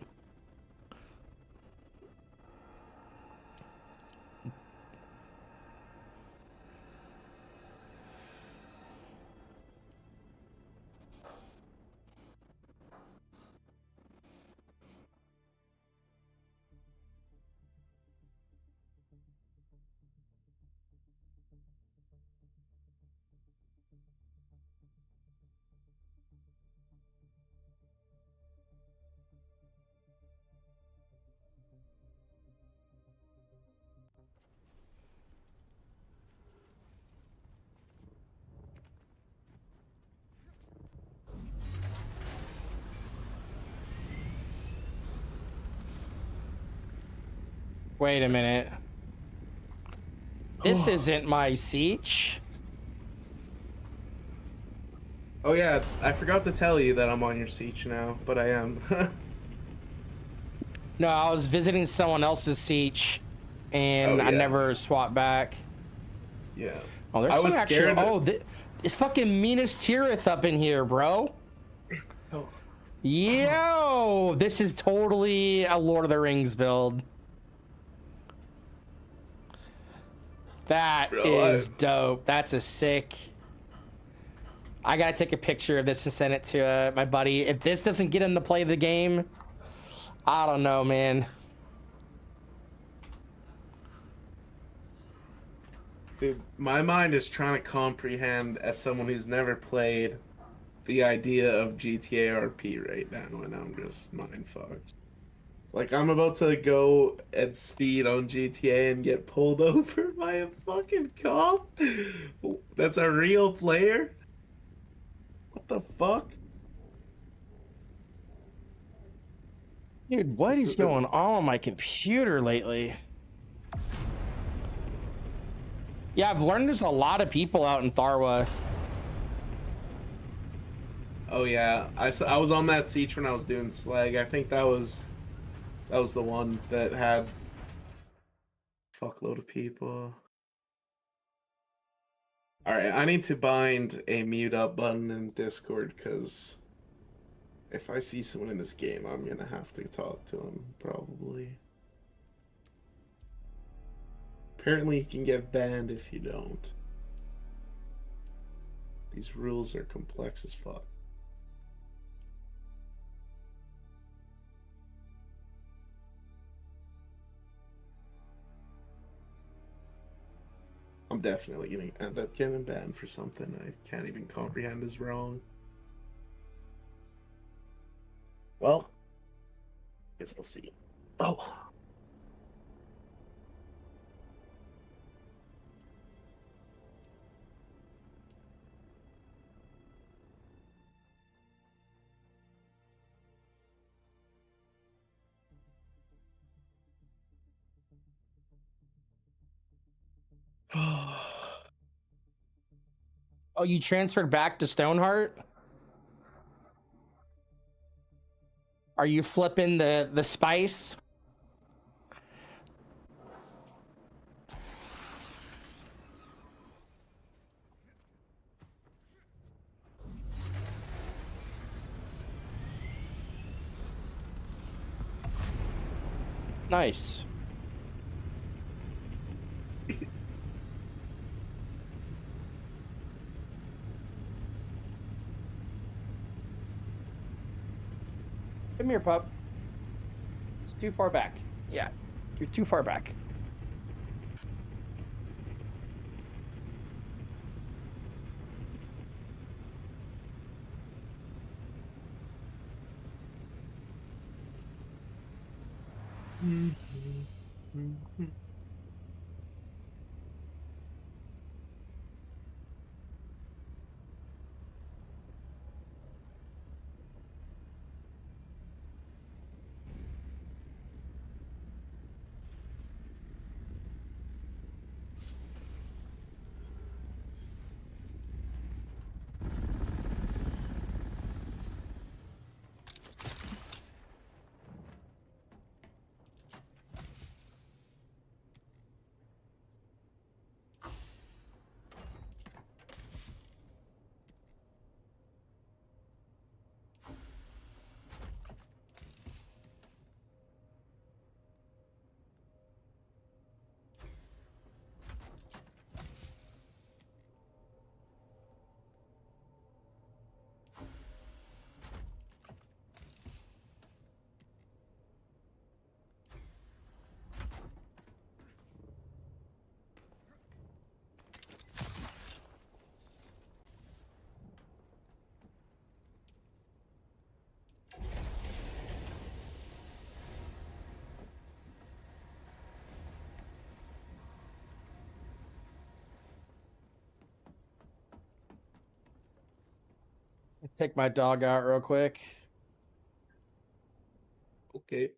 Wait a minute. This isn't my siege. Oh yeah, I forgot to tell you that I'm on your siege now, but I am. No, I was visiting someone else's siege, and Oh I yeah, never swapped back. yeah. Oh, there's I some was actual. scared. Oh, it's fucking Minas Tirith up in here, bro. Oh, oh, Yo, this is totally a Lord of the Rings build. That bro, is dope. That's a sick. I gotta take a picture of this and send it to my buddy. If this doesn't get him to play the game, I don't know, man. dude, my mind is trying to comprehend as someone who's never played the idea of GTA RP right now, and I'm just mind fucked. Like I'm about to go at speed on GTA and get pulled over by a fucking cop. That's a real player. What the fuck? Dude, what This is is, going on my computer lately? Yeah, I've learned there's a lot of people out in Tharwa. oh yeah, I was on that siege when I was doing Slag. I think that was the one that had fuckload of people. All right, I need to bind a mute up button in Discord because if I see someone in this game, I'm gonna have to talk to them probably. Apparently, you can get banned if you don't. These rules are complex as fuck. I'm definitely gonna end up getting banned for something I can't even comprehend is wrong. Well, guess we'll see. Oh. Oh, you transferred back to Stoneheart? Are you flipping the spice? Nice. Come here, pup. It's too far back. Yeah, you're too far back. Take my dog out real quick. Okay.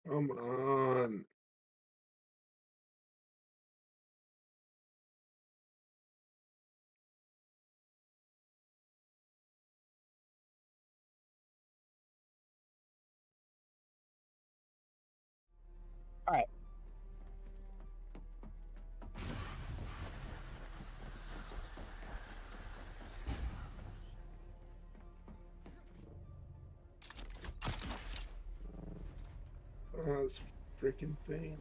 Come on. All right. Oh, this freaking thing.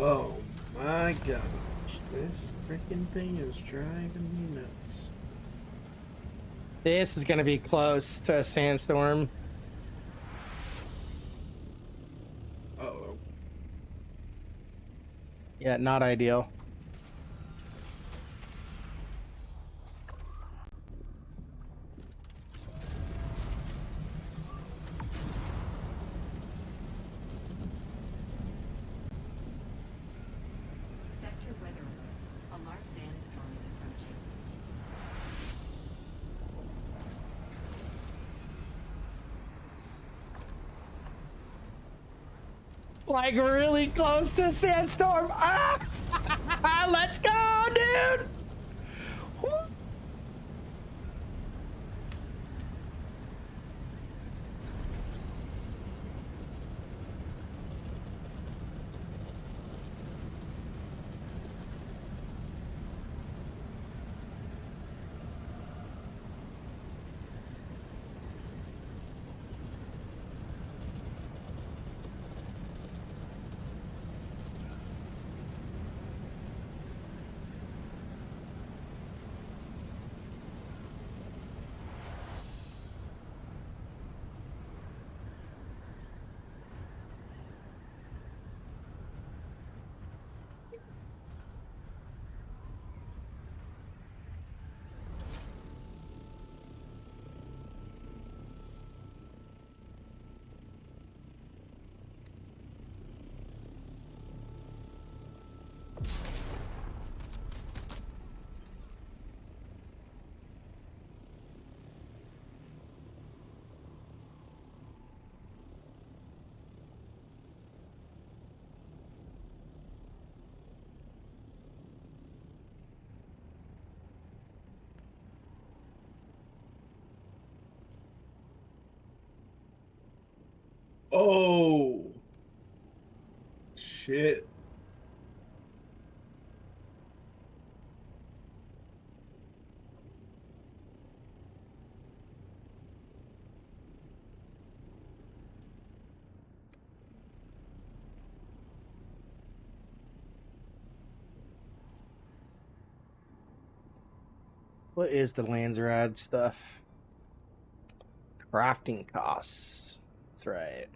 Oh my gosh, this freaking thing is driving me nuts. This is gonna be close to a sandstorm. Uh-oh. Yeah, not ideal. Sector weather alert. A large sandstorm is approaching. Like really close to a sandstorm. Ah! Let's go, dude. Woo. Oh shit. What is the Lanzerad stuff? Crafting costs. That's right.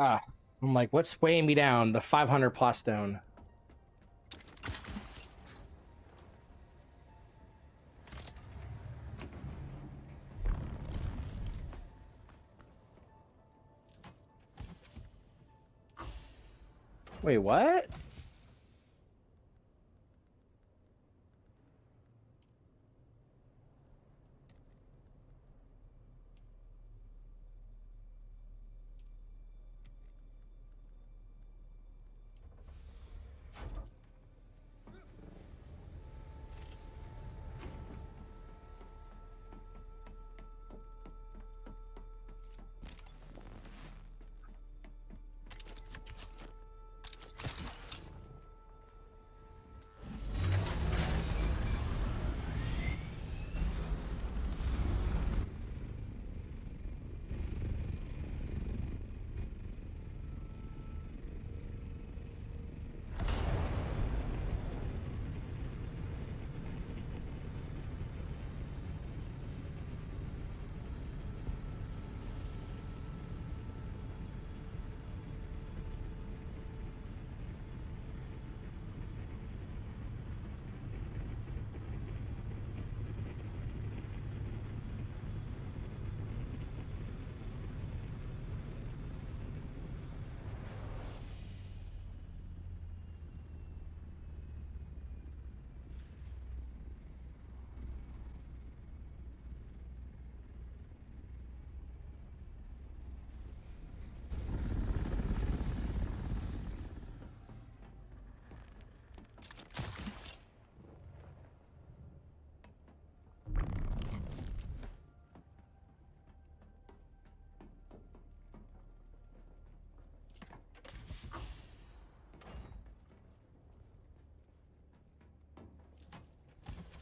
Ah, I'm like, what's weighing me down? The 500 plus stone. Wait, what?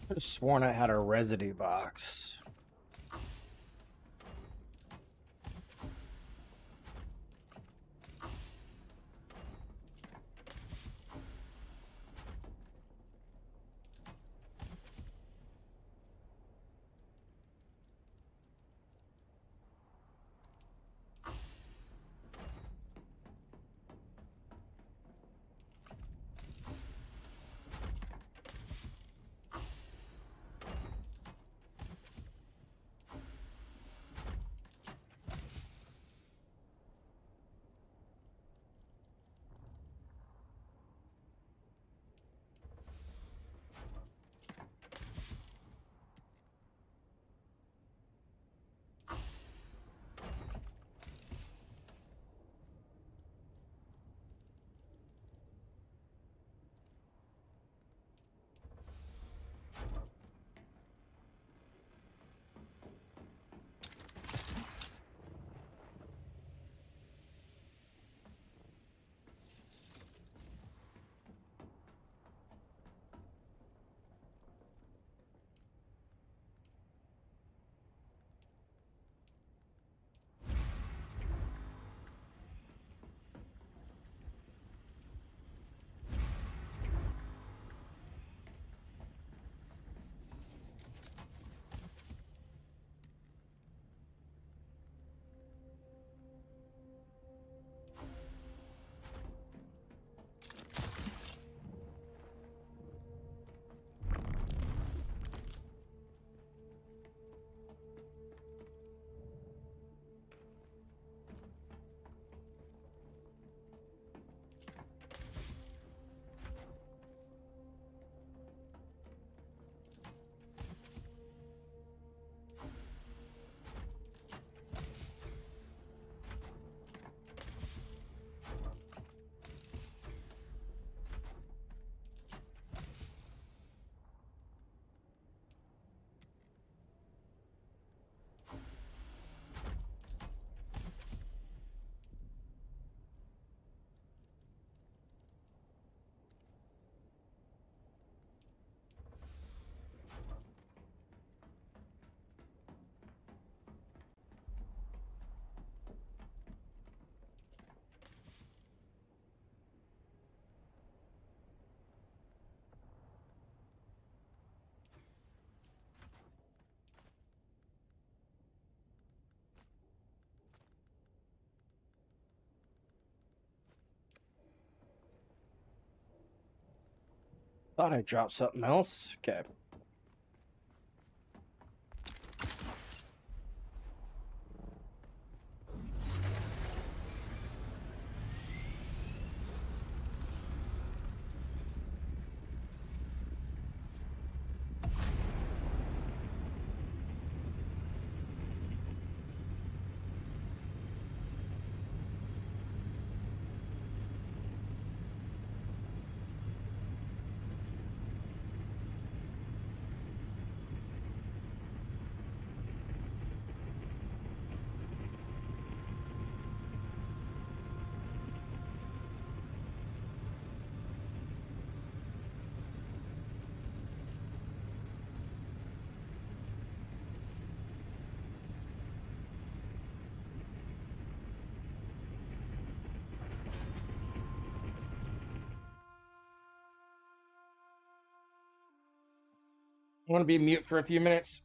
I could have sworn I had a residue box. Thought I dropped something else. Okay. I want to be mute for a few minutes.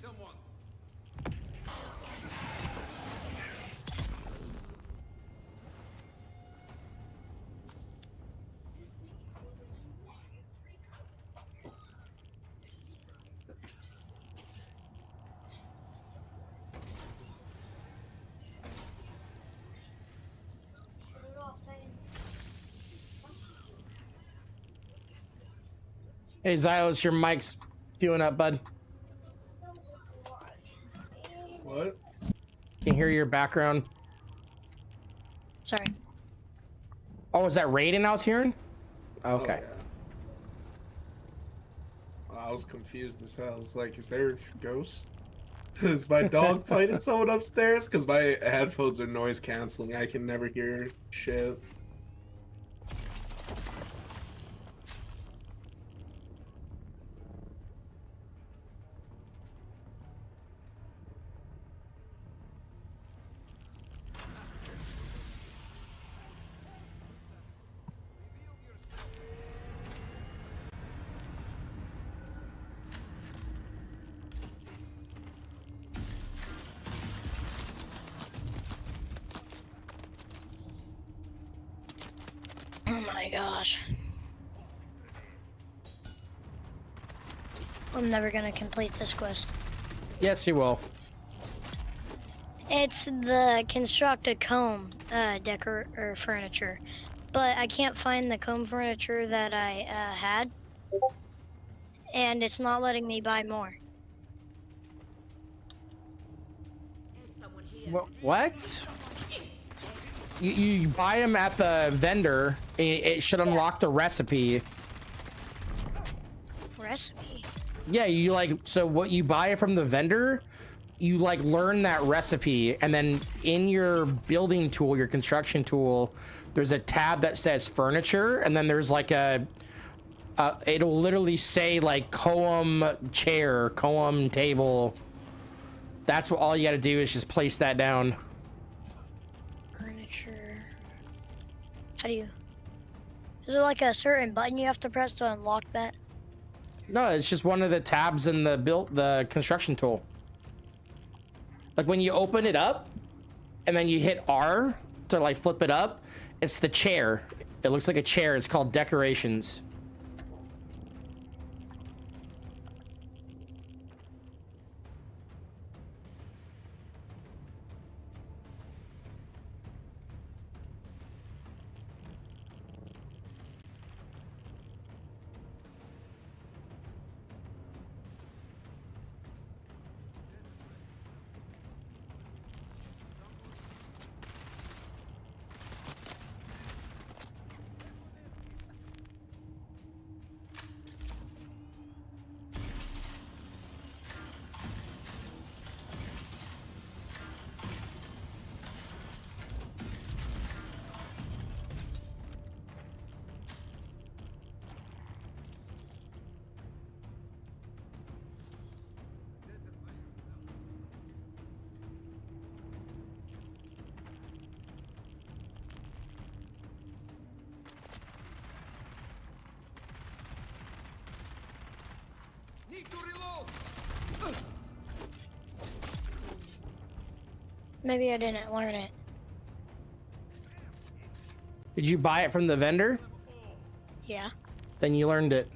someone. Hey, Xylos, your mic's queuing up, bud. What? Can hear your background. Sorry. Oh, was that Raiden I was hearing? Okay. Oh, yeah. I was confused as hell. I was like, is there a ghost? Is my dog fighting someone upstairs? Because my headphones are noise canceling. I can never hear shit. Oh my gosh. I'm never gonna complete this quest. Yes, you will. It's the construct a comb decor or furniture, but I can't find the comb furniture that I had, and it's not letting me buy more. What? You buy them at the vendor. It should unlock the recipe. Recipe? Yeah, you like, so what you buy from the vendor, you like learn that recipe, and then in your building tool, your construction tool, there's a tab that says furniture, and then there's like it'll literally say like Koum chair, Koum table. That's what all you gotta do is just place that down. Furniture. How do you? Is there like a certain button you have to press to unlock that? No, it's just one of the tabs in the construction tool. Like when you open it up and then you hit R to like flip it up, it's the chair. It looks like a chair. It's called decorations. Need to reload. Maybe I didn't learn it. Did you buy it from the vendor? Yeah. Then you learned it.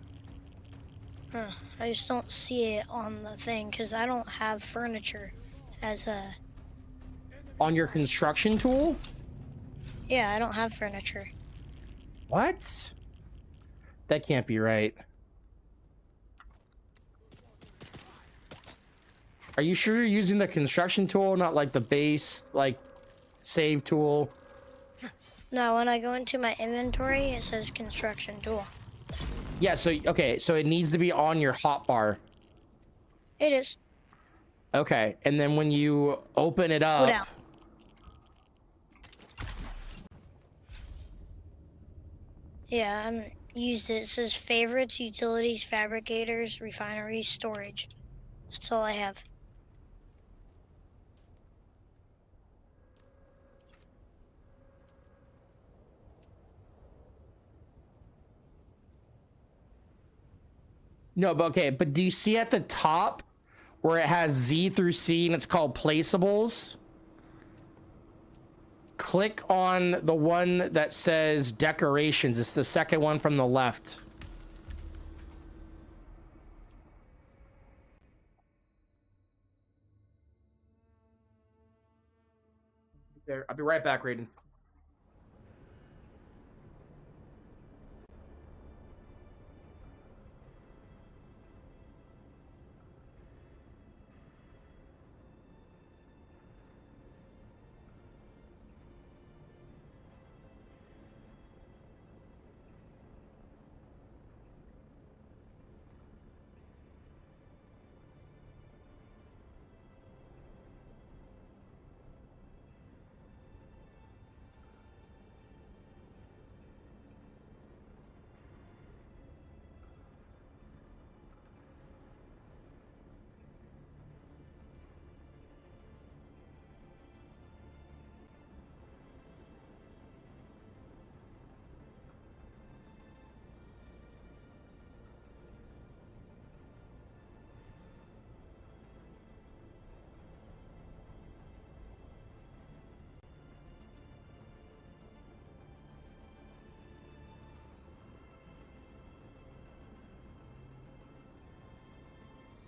Huh. I just don't see it on the thing because I don't have furniture as a. On your construction tool? Yeah, I don't have furniture. What? That can't be right. Are you sure you're using the construction tool, not like the base, like, save tool? No, when I go into my inventory, it says construction tool. Yeah, so, okay, so it needs to be on your hotbar. It is. Okay, and then when you open it up... Put out. Yeah, I'm used it. It says favorites, utilities, fabricators, refineries, storage. That's all I have. No, but okay, but do you see at the top where it has Z through C and it's called placeables. Click on the one that says decorations. It's the second one from the left. There, I'll be right back, Raiden.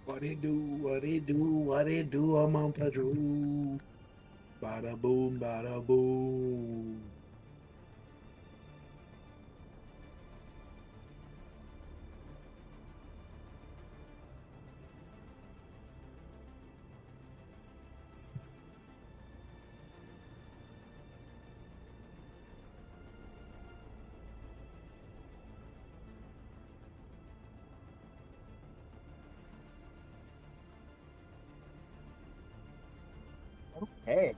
What it do, what it do, what it do, I'm on Pedro. Bada boom, bada boom. Hey.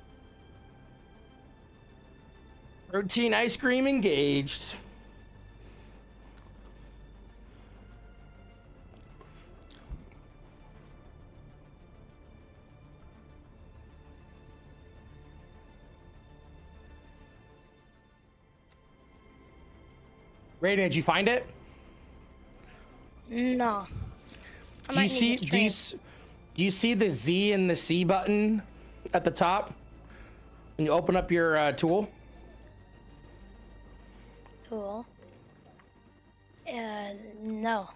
Protein ice cream engaged. Raiden, did you find it? No. I Do you might see need to stream. do you see the Z and the C button at the top? When you open up your tool? Cool. No.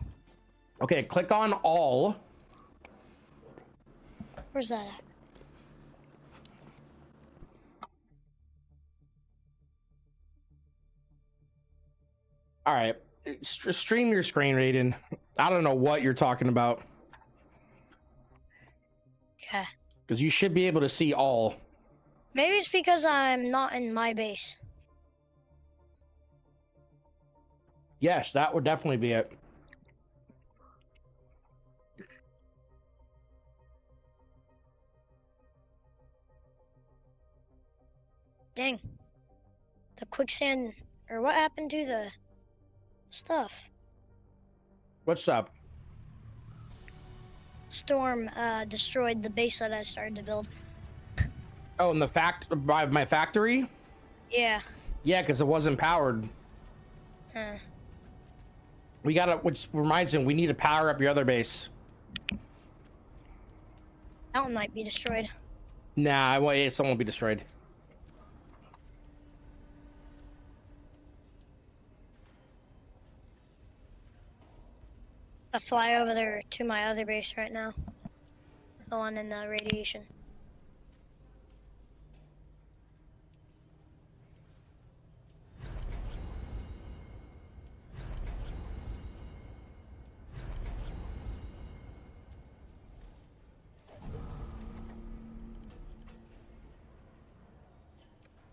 Okay, click on all. Where's that at? All right, stream your screen, Raiden. I don't know what you're talking about Okay. because you should be able to see all. Maybe it's because I'm not in my base. Yes, that would definitely be it. Dang. The quicksand, or what happened to the stuff? What's up? Storm destroyed the base that I started to build. Oh, and by my factory? Yeah. Yeah, because it wasn't powered. Huh. We gotta, which reminds me, we need to power up your other base. That one might be destroyed. Nah, it won't be destroyed. I fly over there to my other base right now. The one in the radiation.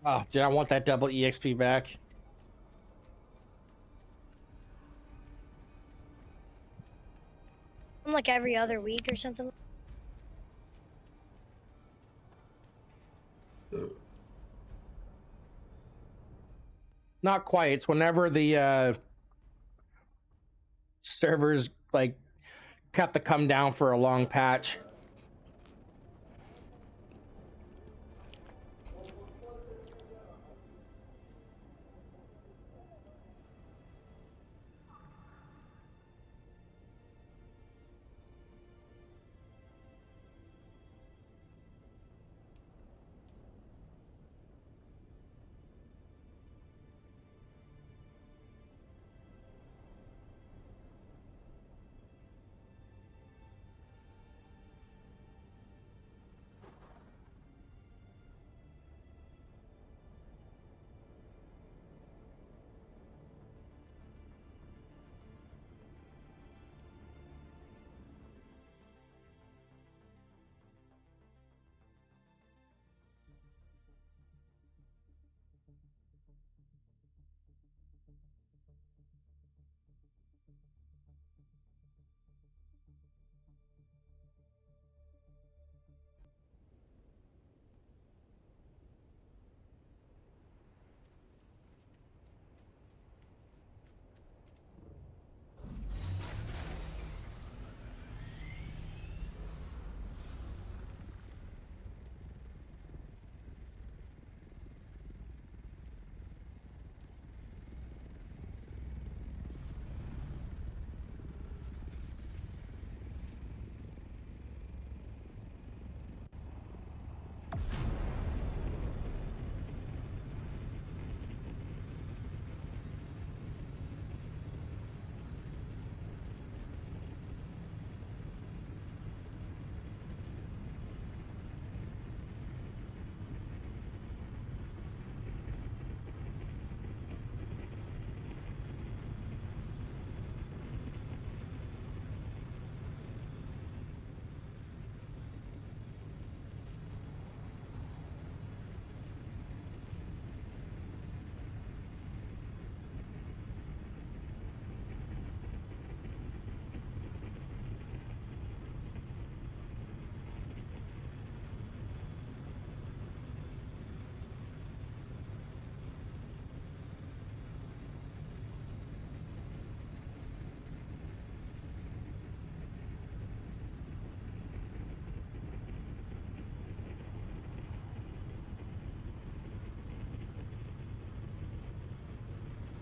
Oh, dude, I want that double EXP back. I'm like every other week or something. Not quite. It's whenever the servers like have to come down for a long patch.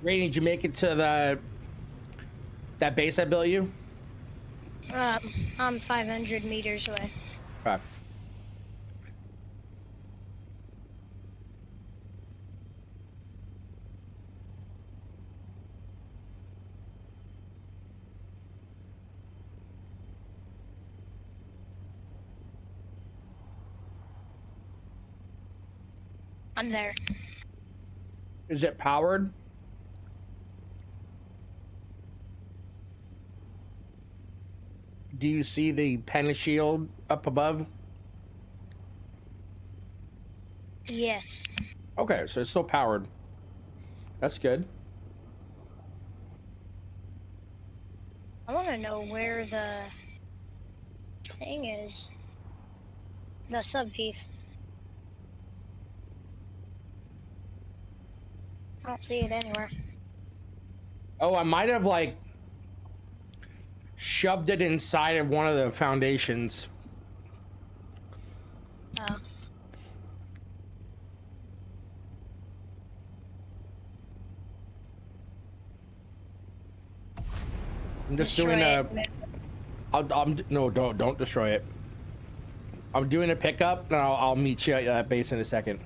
Rainy, did you make it to that base I built you? I'm 500 meters away. Okay. I'm there. Is it powered? Do you see the pen shield up above? Yes. Okay, so it's still powered. That's good. I want to know where the thing is. The sub thief. I don't see it anywhere. Oh, I might have like shoved it inside of one of the foundations. Oh. I'm just Destroy doing a. it. No, don't destroy it. I'm doing a pickup, and I'll meet you at that base in a second.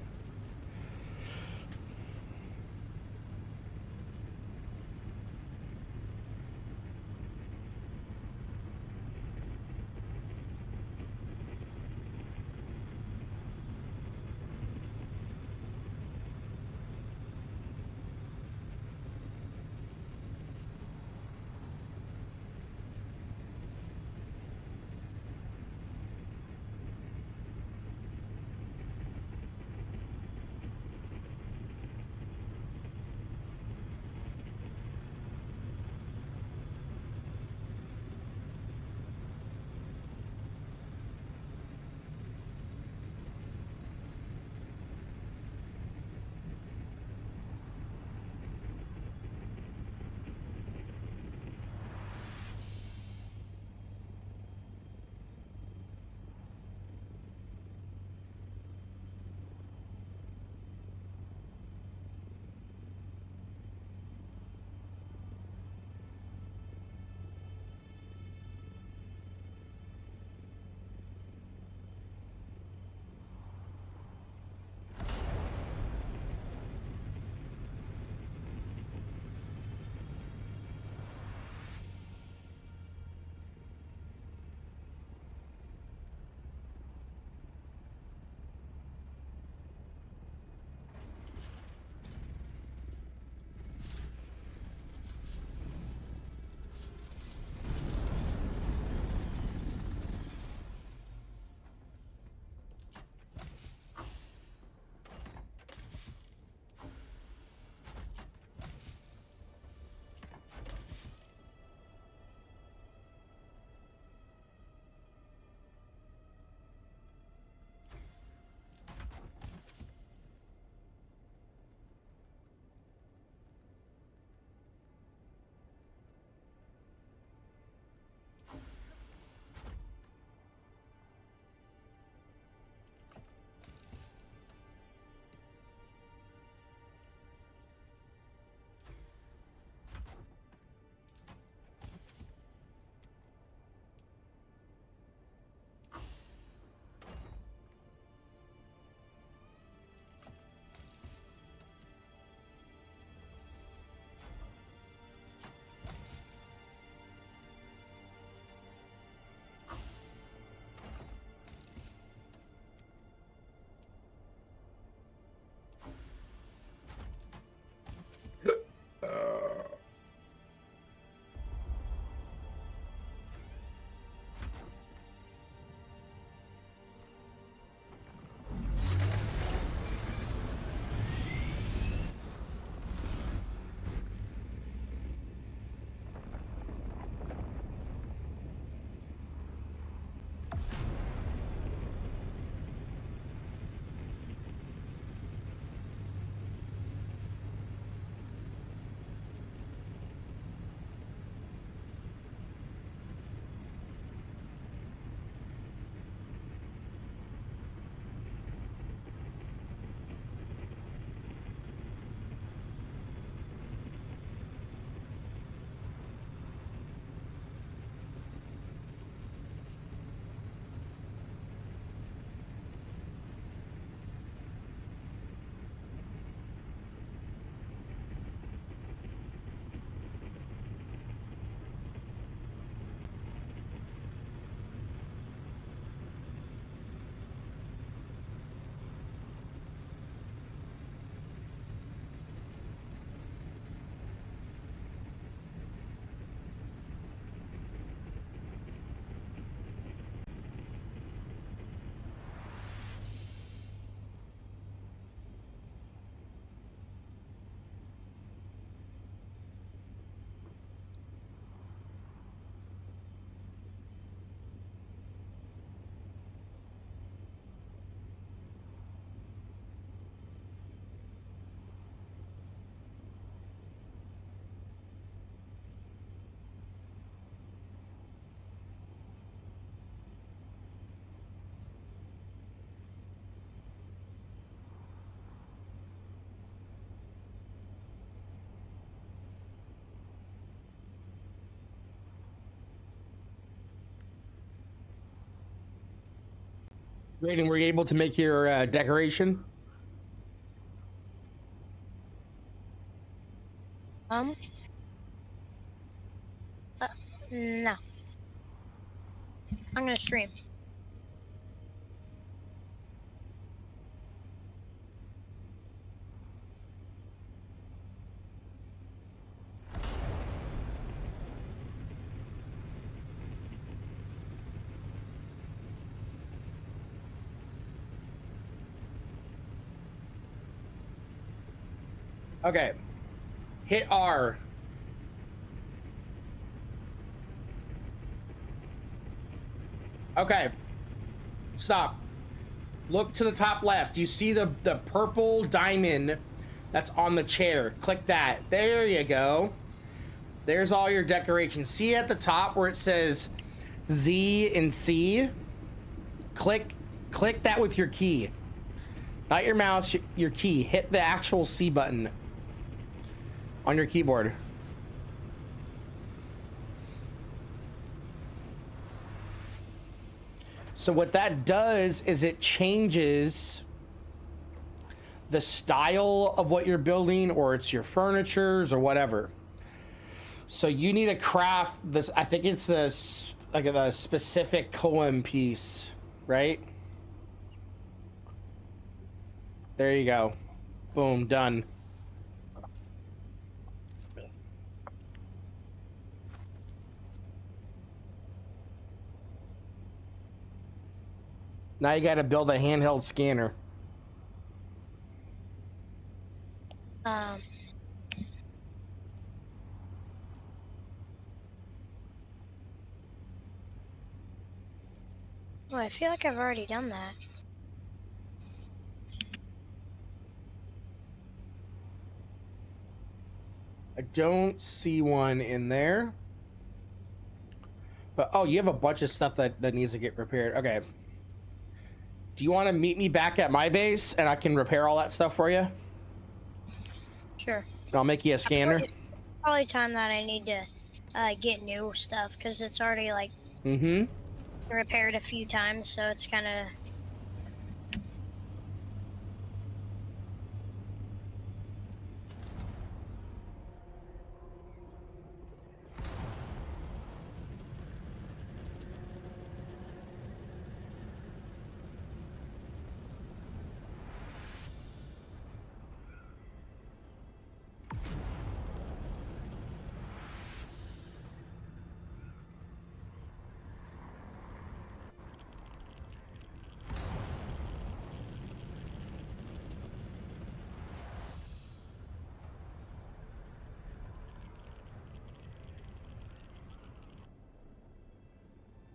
Raiden, were you able to make your decoration? Um. No. I'm gonna stream. Okay. Hit R. Okay. Stop. Look to the top left. You see the purple diamond that's on the chair. Click that. There you go. There's all your decorations. See at the top where it says Z and C? Click that with your key. Not your mouse, your key. Hit the actual C button on your keyboard. So what that does is it changes the style of what you're building, or it's your furnitures or whatever. So you need to craft this. I think it's this like a specific koan piece, right? There you go. Boom, done. Now you got to build a handheld scanner. Um. Oh, I feel like I've already done that. I don't see one in there. But oh, you have a bunch of stuff that needs to get repaired. Okay. Do you want to meet me back at my base and I can repair all that stuff for you? Sure. I'll make you a scanner. Probably time that I need to get new stuff because it's already like repaired a few times, so it's kind of.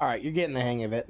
All right, you're getting the hang of it.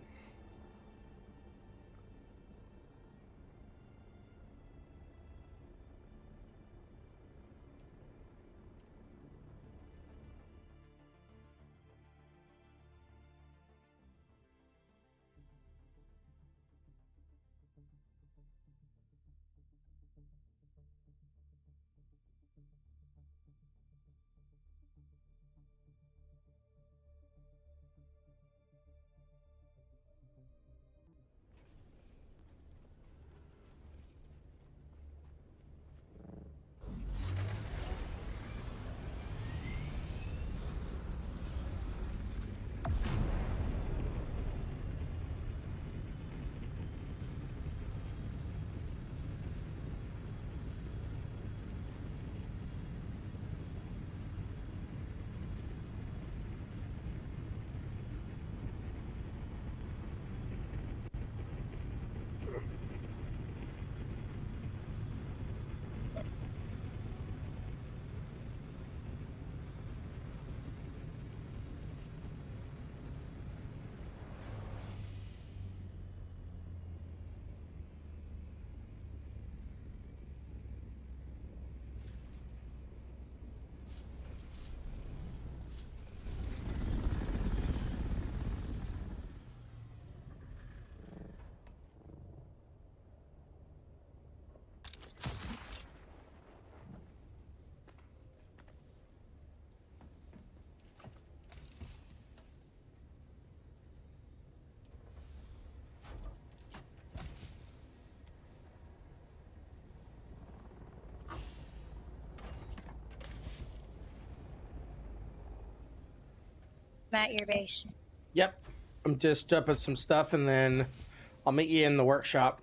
I'm at your base. Yep. I'm just up with some stuff, and then I'll meet you in the workshop.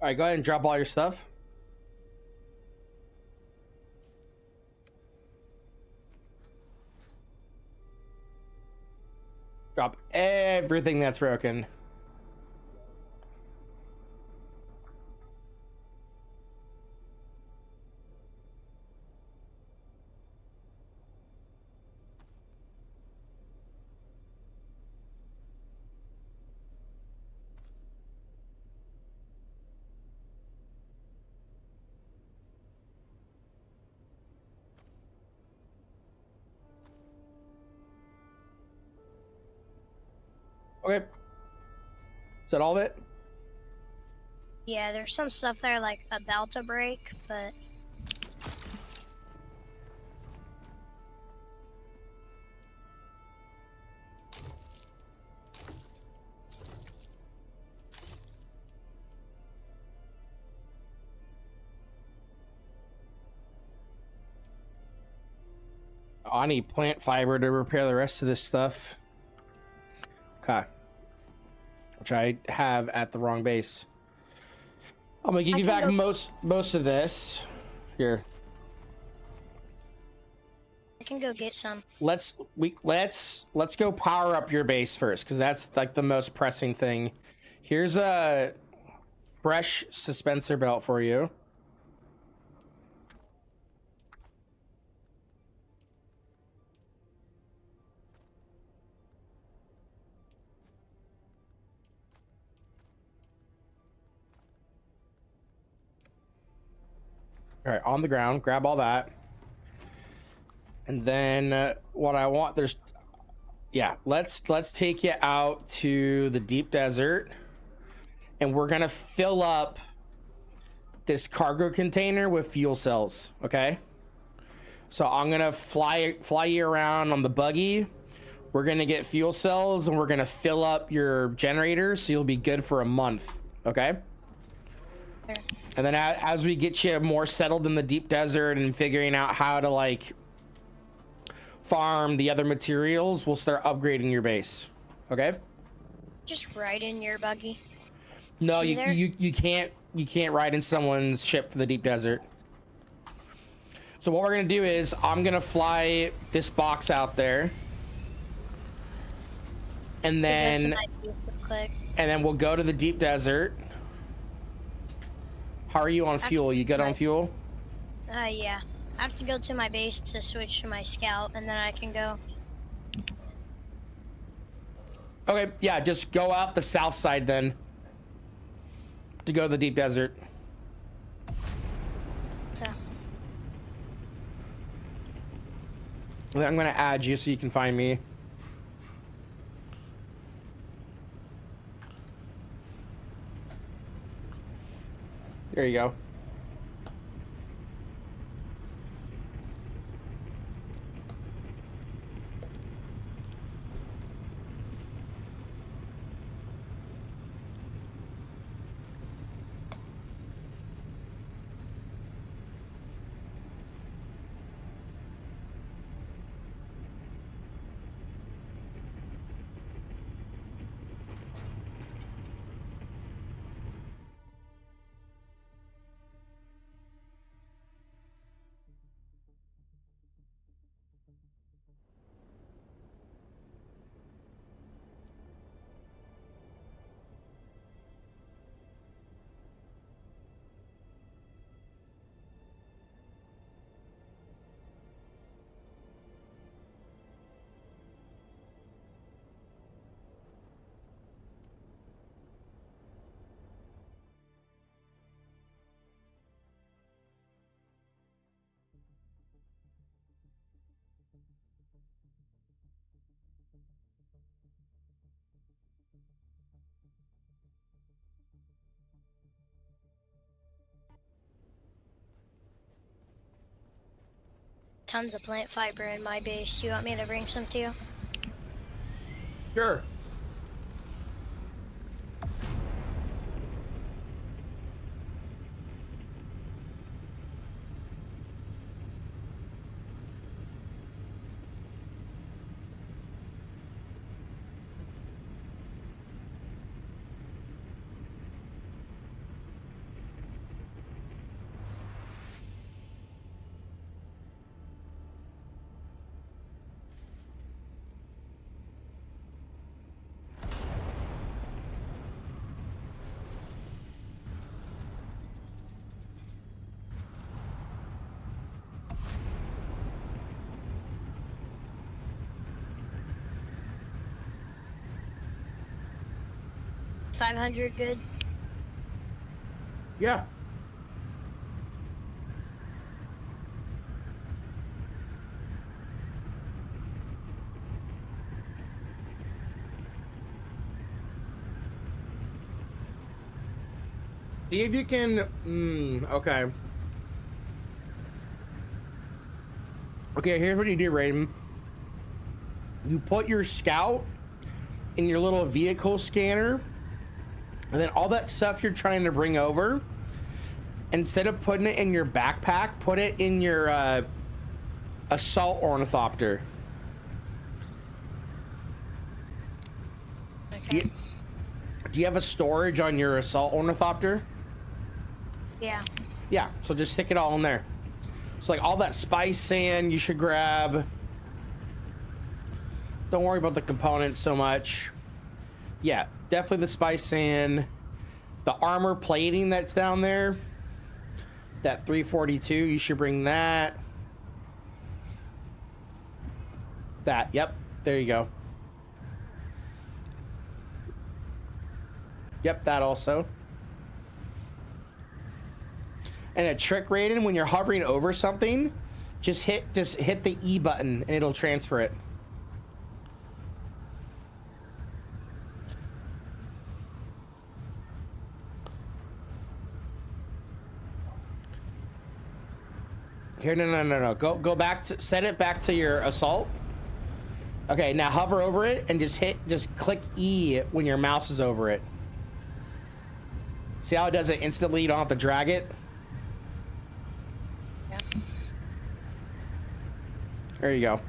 All right, go ahead and drop all your stuff. Drop everything that's broken. Okay. Is that all of it? Yeah, there's some stuff there like about to break, but Oh, I need plant fiber to repair the rest of this stuff. Okay. Which I have at the wrong base. I'm gonna give you back most of this. Here. I can go get some. Let's go power up your base first, because that's like the most pressing thing. Here's a fresh suspensor belt for you. All right, on the ground, grab all that. And then what I want, let's take you out to the deep desert, and we're gonna fill up this cargo container with fuel cells. Okay. So I'm gonna fly you around on the buggy. We're gonna get fuel cells, and we're gonna fill up your generator, so you'll be good for a month. Okay. Sure. And then as we get you more settled in the deep desert and figuring out how to like farm the other materials, we'll start upgrading your base. Okay? Just ride in your buggy. No, you can't ride in someone's ship for the deep desert. So what we're gonna do is I'm gonna fly this box out there, and then we'll go to the deep desert. How are you on fuel? You good on fuel? Yeah. I have to go to my base to switch to my scout, and then I can go. Okay, yeah, just go out the south side then to go to the deep desert. Okay. Then I'm gonna add you so you can find me. There you go. tons of plant fiber in my base. You want me to bring some to you? Sure. $500 good. Yeah. See if you can. Okay. Okay, here's what you do, Raiden. You put your scout in your little vehicle scanner, and then all that stuff you're trying to bring over, instead of putting it in your backpack, put it in your assault ornithopter. Okay. Do you have a storage on your assault ornithopter? Yeah. Yeah, so just stick it all in there. So like all that spice sand you should grab. Don't worry about the components so much. Yeah, definitely the spice sand. The armor plating that's down there. That 342, you should bring that. Yep, there you go. Yep, that also. And a trick, Raiden, when you're hovering over something, just hit the E button and it'll transfer it. Here, no. Go back to, set it back to your assault. Okay, now hover over it and just click E when your mouse is over it. See how it does it instantly? You don't have to drag it. Yeah. There you go.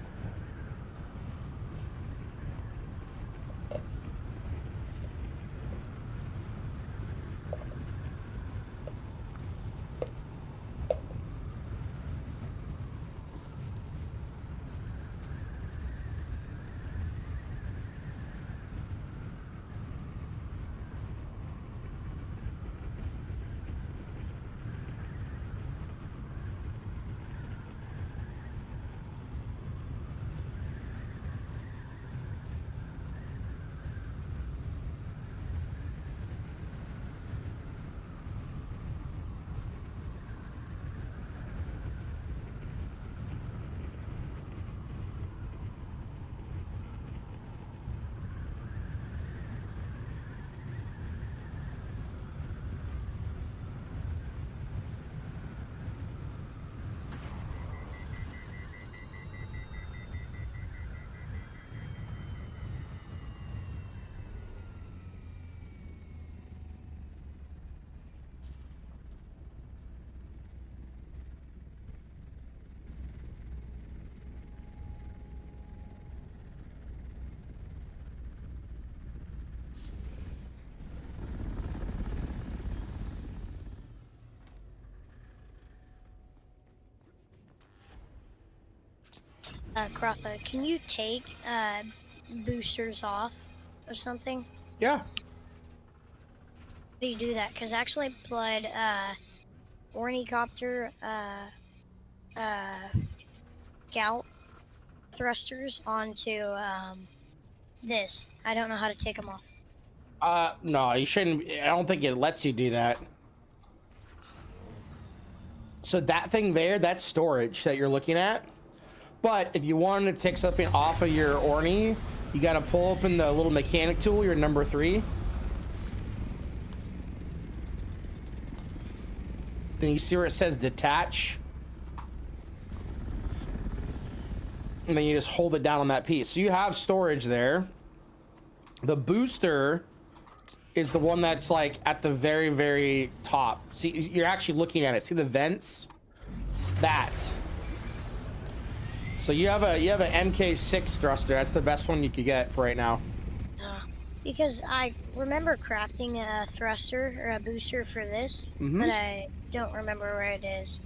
Krotha, can you take boosters off or something? Yeah. How do you do that? Because I actually applied ornithopter gout thrusters onto this. I don't know how to take them off. No, you shouldn't. I don't think it lets you do that. So that thing there, that's storage that you're looking at. But if you wanted to take something off of your Orny, you got to pull open the little mechanic tool, your number 3. Then you see where it says detach. and then you just hold it down on that piece. So you have storage there. The booster is the one that's like at the very, very top. See, you're actually looking at it. See the vents? That. So you have a MK6 thruster. That's the best one you could get for right now. Because I remember crafting a thruster or a booster for this, but I don't remember where it is.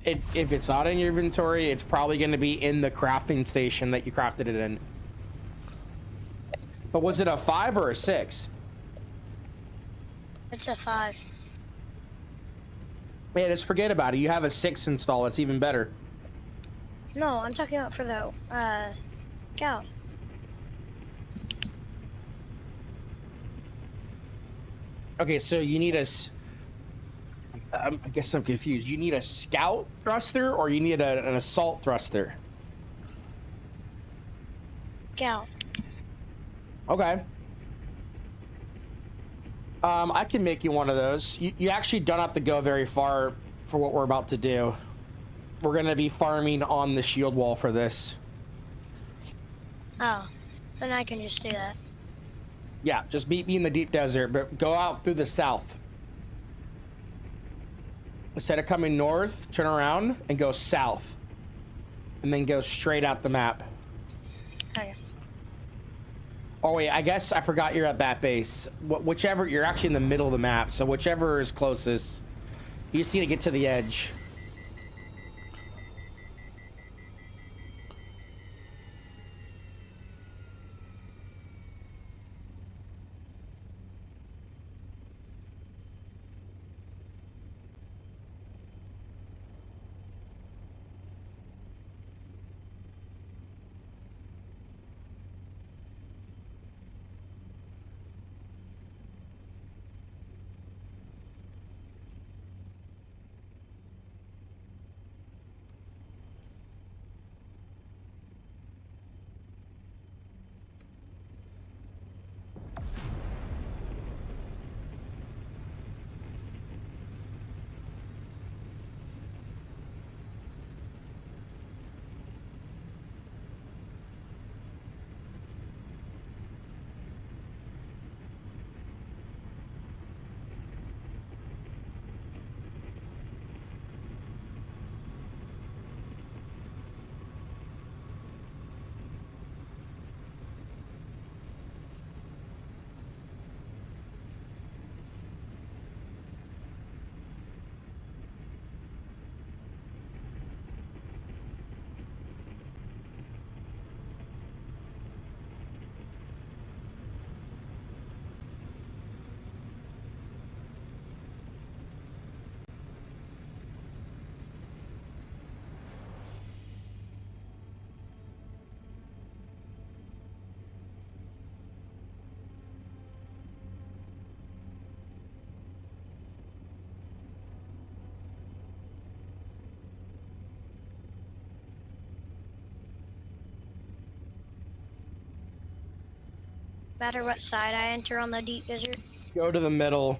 If it's not in your inventory, it's probably going to be in the crafting station that you crafted it in. But was it a 5 or a 6? It's a 5. Man, just forget about it. You have a 6 installed. It's even better. No, I'm talking about for the scout. Okay, so you need I guess I'm confused. You need a scout thruster or you need an assault thruster? Scout. Okay. I can make you one of those. You actually don't have to go very far for what we're about to do. We're going to be farming on the shield wall for this. Oh, then I can just do that. Yeah, just meet me in the deep desert, but go out through the south. Instead of coming north, turn around and go south. And then go straight out the map. Okay. Oh wait, I guess I forgot you're at that base. Whichever, you're actually in the middle of the map, so whichever is closest. You just need to get to the edge. Matter what side I enter on the deep desert. Go to the middle.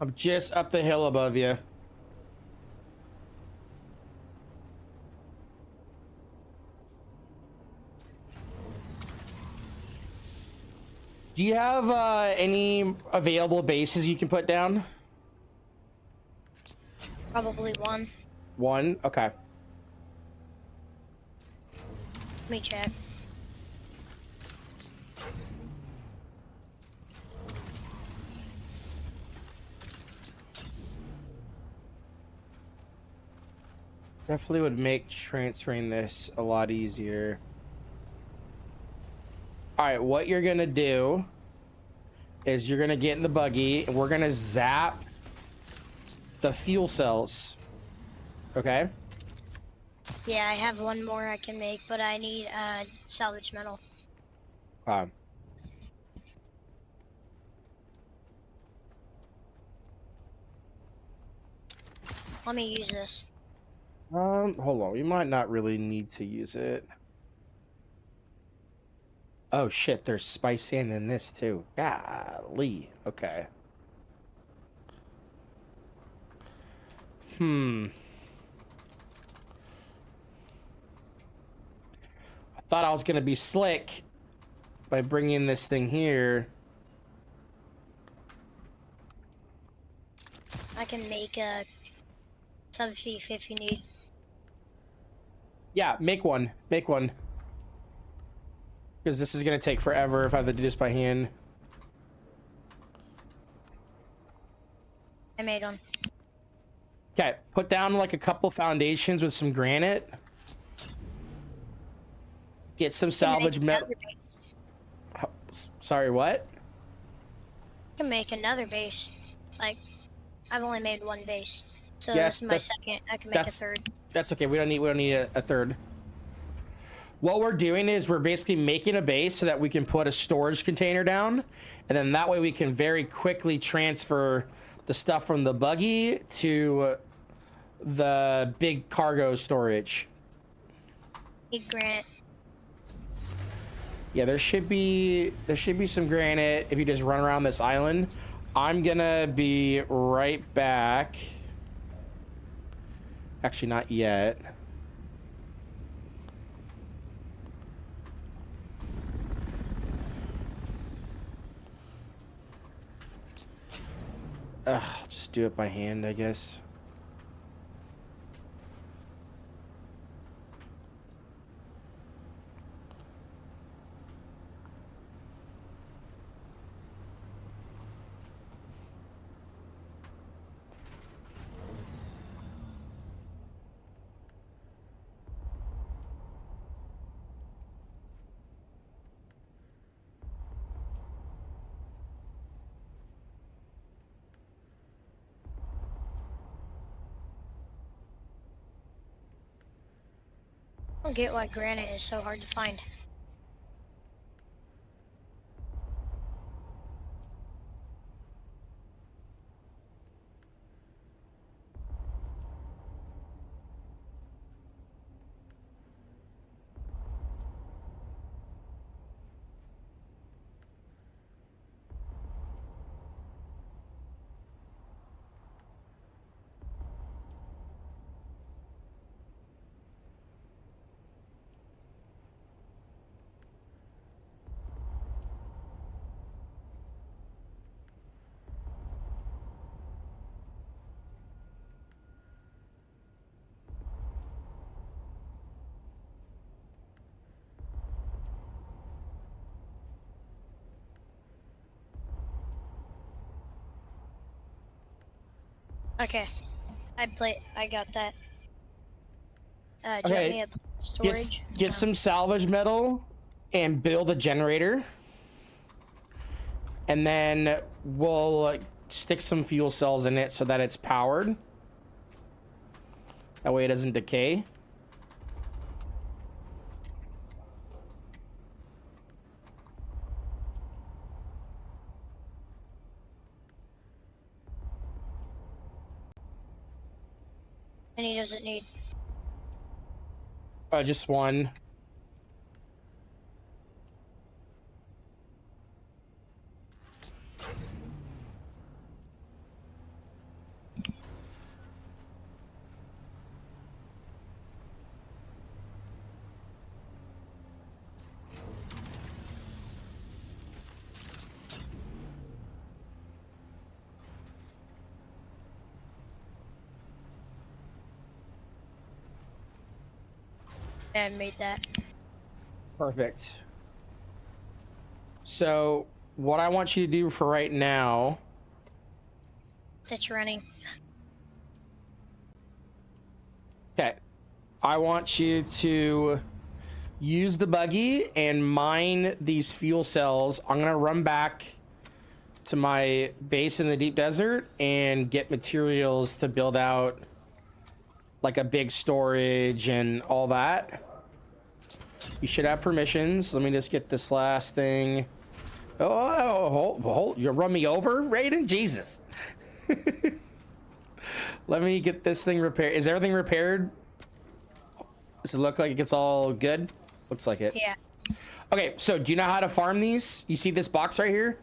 I'm just up the hill above you. Do you have any available bases you can put down? Probably one. One? Okay. Let me check. Definitely would make transferring this a lot easier. All right, what you're gonna do is you're gonna get in the buggy and we're gonna zap the fuel cells. Okay? Yeah, I have one more I can make, but I need salvage metal. Let me use this. Hold on. We might not really need to use it. Oh shit, there's spice sand in this too. Golly. Okay. I thought I was gonna be slick by bringing this thing here. I can make a subchief if you need. Yeah, make one. Make one. Because this is gonna take forever if I have to do this by hand. I made one. Okay, put down like a couple foundations with some granite. Get some salvage metal. Sorry, what? I can make another base. Like, I've only made one base, so Yes, this is my second. I can make a third. That's okay. We don't need a third. What we're doing is we're basically making a base so that we can put a storage container down, and then that way we can very quickly transfer the stuff from the buggy to the big cargo storage. Need granite. Yeah, there should be some granite if you just run around this island. I'm gonna be right back. Actually, not yet. I'll just do it by hand, I guess. I don't get why granite is so hard to find. Okay, I got that. Do you want me to put storage? Get some salvage metal and build a generator. And then we'll stick some fuel cells in it so that it's powered. That way it doesn't decay. How many does it need? Just one. And made that. Perfect. So what I want you to do for right now. It's running. Okay. I want you to use the buggy and mine these fuel cells. I'm going to run back to my base in the deep desert and get materials to build out like a big storage and all that. You should have permissions. Let me just get this last thing. Hold. You run me over, Raiden? Jesus. Let me get this thing repaired. Is everything repaired? Does it look like it's all good? Looks like it. Yeah. Okay, so do you know how to farm these? You see this box right here?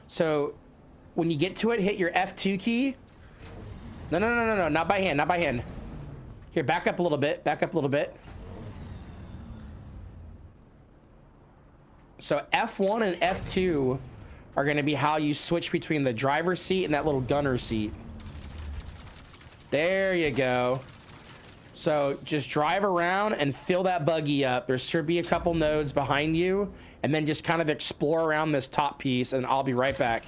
So when you get to it, hit your F2 key. No, not by hand, not by hand. Here, back up a little bit, back up a little bit. So F1 and F2 are gonna be how you switch between the driver's seat and that little gunner seat. There you go. So just drive around and fill that buggy up. There should be a couple nodes behind you, and then just kind of explore around this top piece, and I'll be right back.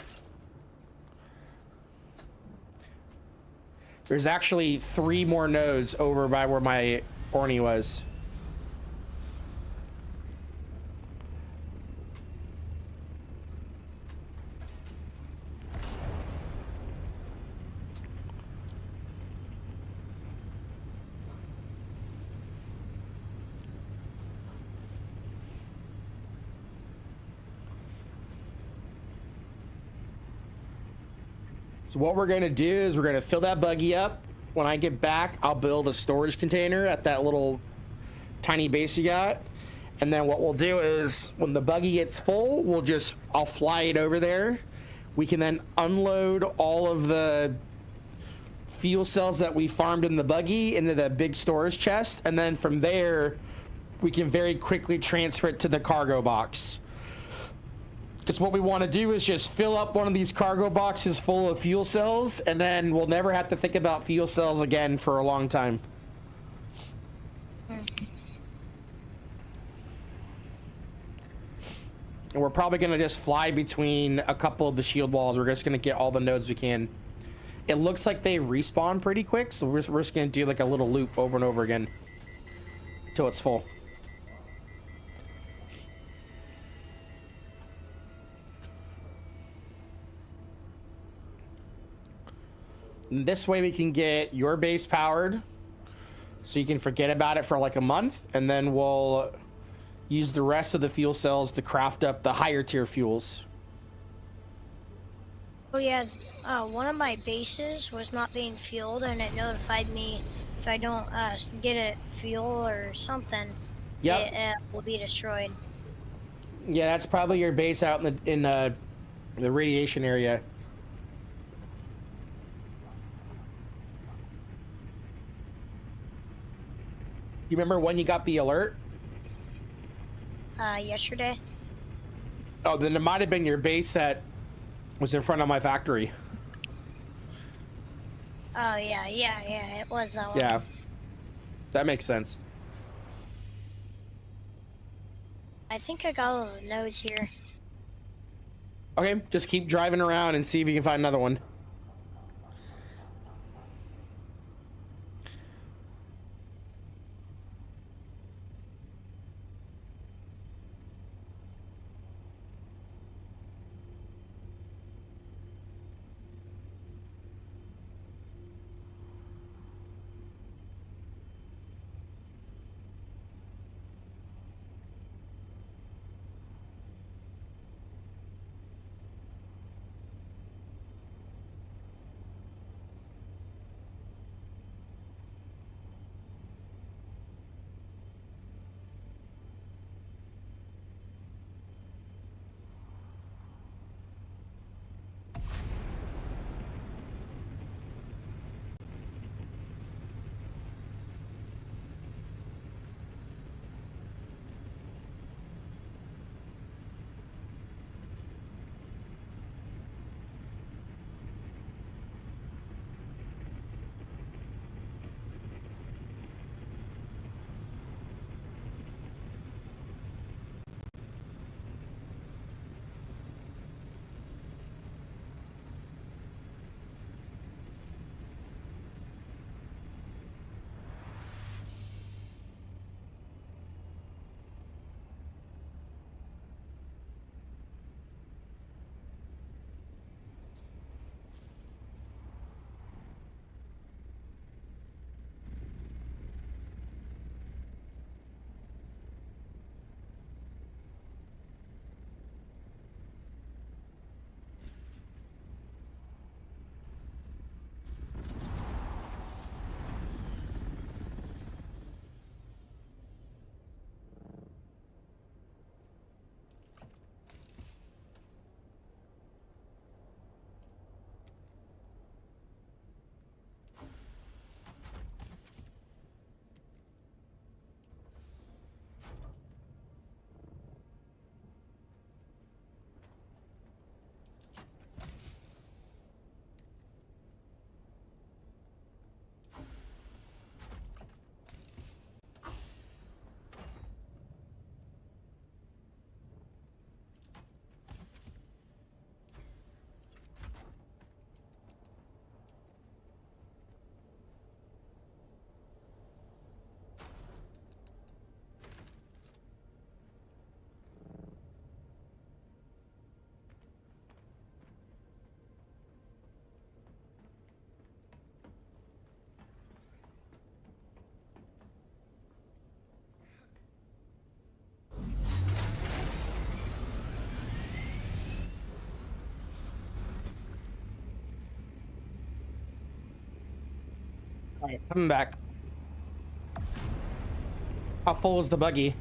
There's actually 3 more nodes over by where my Orny was. So what we're gonna do is we're gonna fill that buggy up. When I get back, I'll build a storage container at that little tiny base you got. And then what we'll do is when the buggy gets full, I'll fly it over there. We can then unload all of the fuel cells that we farmed in the buggy into the big storage chest. And then from there, we can very quickly transfer it to the cargo box. Because what we want to do is just fill up one of these cargo boxes full of fuel cells, and then we'll never have to think about fuel cells again for a long time. And we're probably going to just fly between a couple of the shield walls. We're just going to get all the nodes we can. It looks like they respawn pretty quick, so we're just going to do like a little loop over and over again until it's full. And this way we can get your base powered so you can forget about it for like a month, and then we'll use the rest of the fuel cells to craft up the higher tier fuels. Oh yeah, one of my bases was not being fueled, and it notified me if I don't get it fuel or something, Yep. it will be destroyed. Yeah, that's probably your base out in the radiation area. You remember when you got the alert? Yesterday. Oh, then it might have been your base that was in front of my factory. Oh yeah, it was that one. Yeah, that makes sense. I think I got all the nodes here. Okay, just keep driving around and see if you can find another one. All right, coming back. How full is the buggy?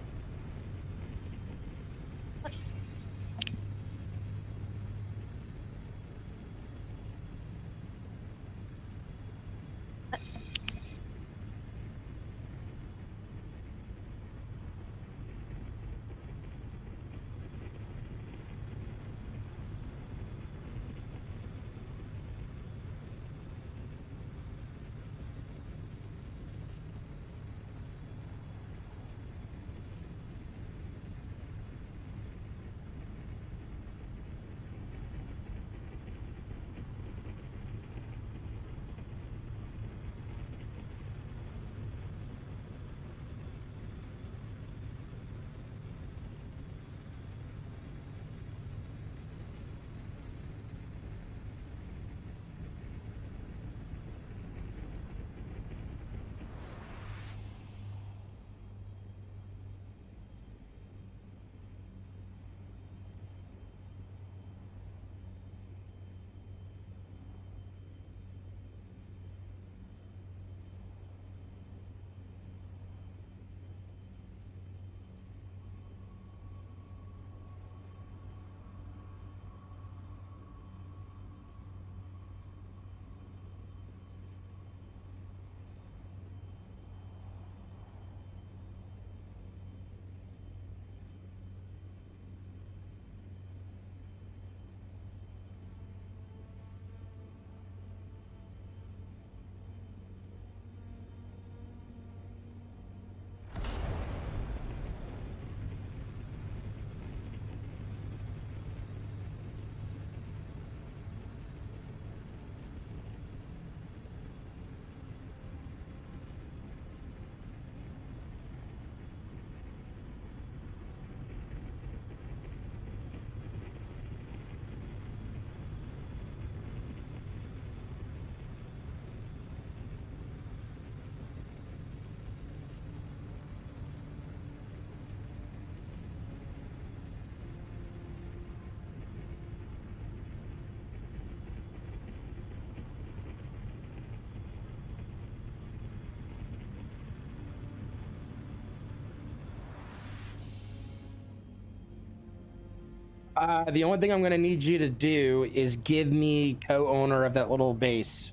The only thing I'm gonna need you to do is give me co-owner of that little base.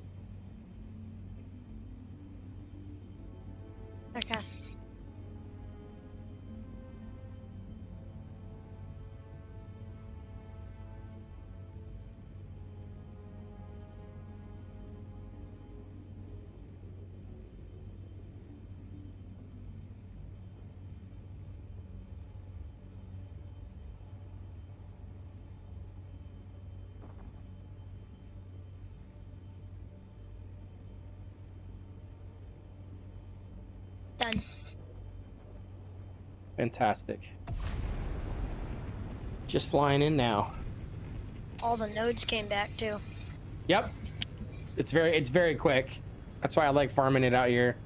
Okay. Done. Fantastic. Just flying in now. All the nodes came back too. Yep. It's very quick. That's why I like farming it out here.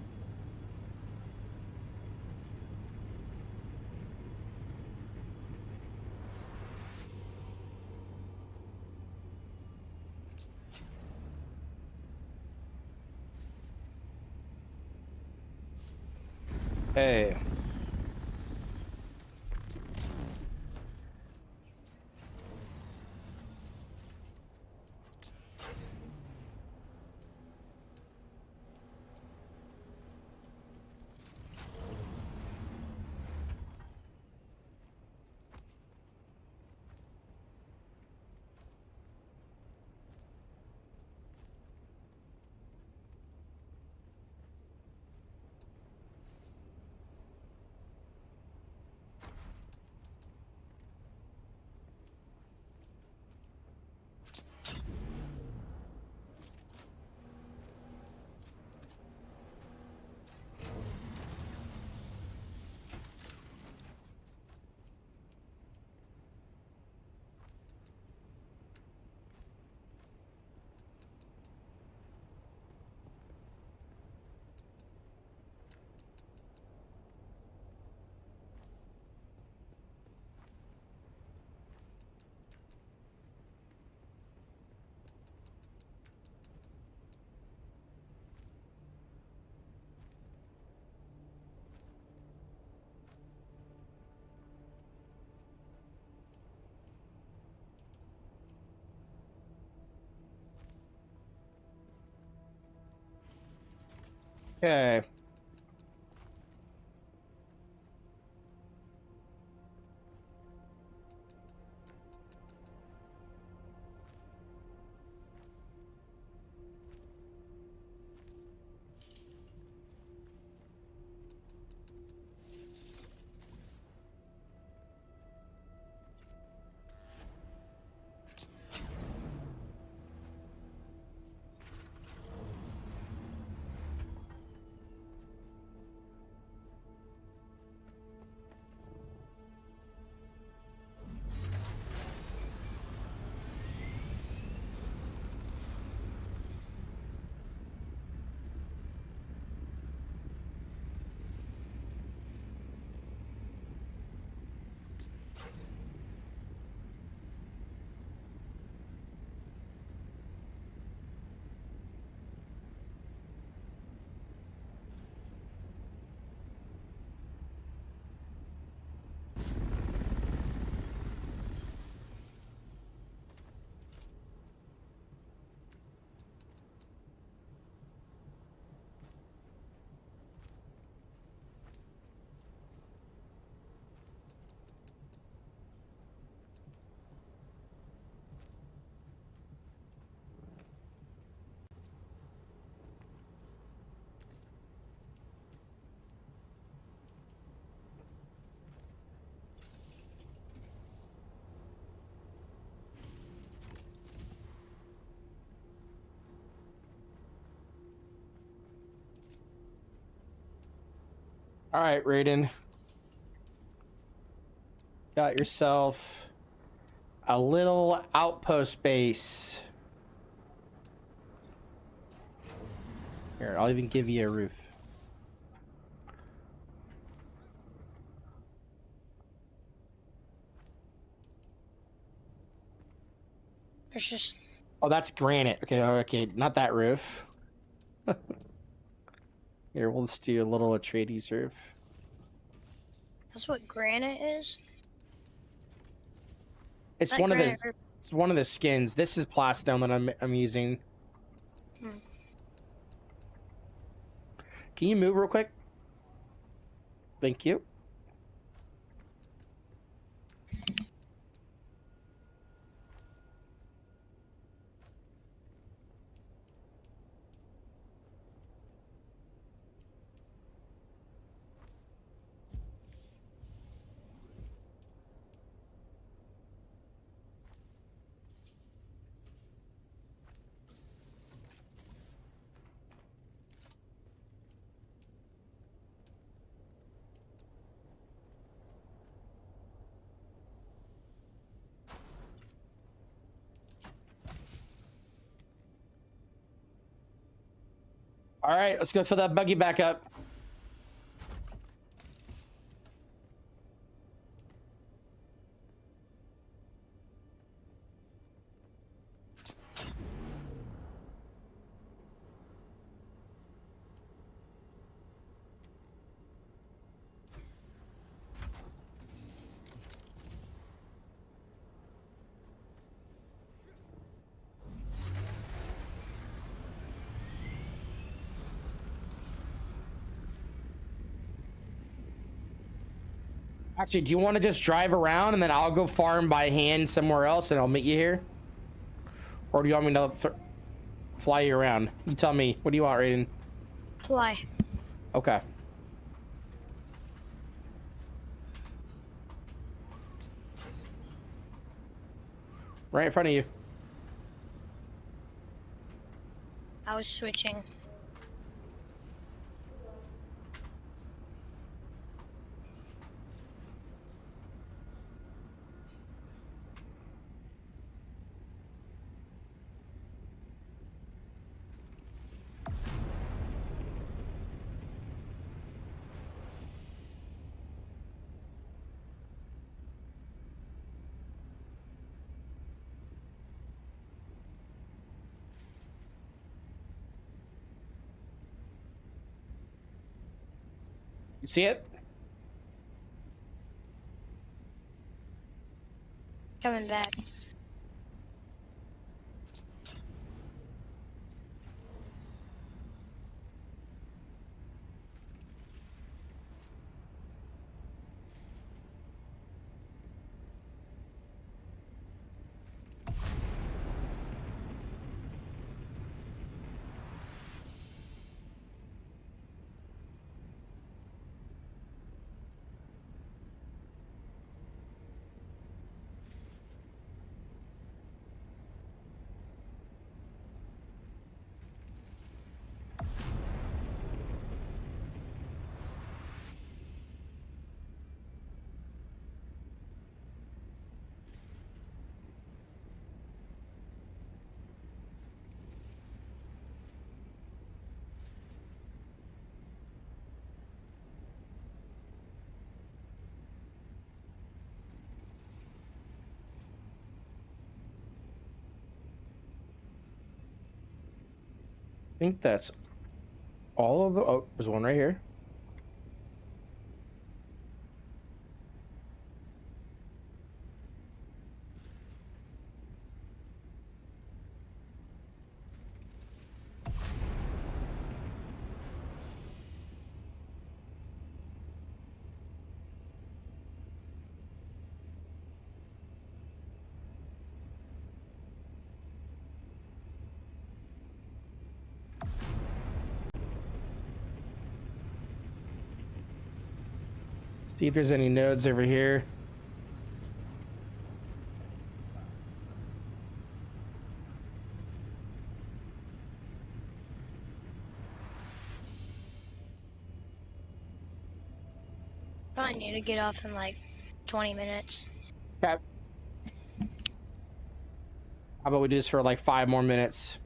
Hey. Okay. All right, Raiden. Got yourself a little outpost base. Here, I'll even give you a roof. There's just Oh, that's granite. Okay, okay, not that roof. Here, we'll just do a little Atreides roof. that's what granite is. It's Not one of the granite. it's one of the skins. This is Plastone that I'm using. Hmm. Can you move real quick? Thank you. All right, let's go fill that buggy back up. Actually, do you want to just drive around and then I'll go farm by hand somewhere else and I'll meet you here? Or do you want me to fly you around? You tell me. What do you want, Raiden? Fly. Okay. Right in front of you. I was switching. You see it? Coming back. think that's all of the. Oh, there's one right here. See if there's any nodes over here. I need to get off in like 20 minutes. Okay. How about we do this for like 5 more minutes?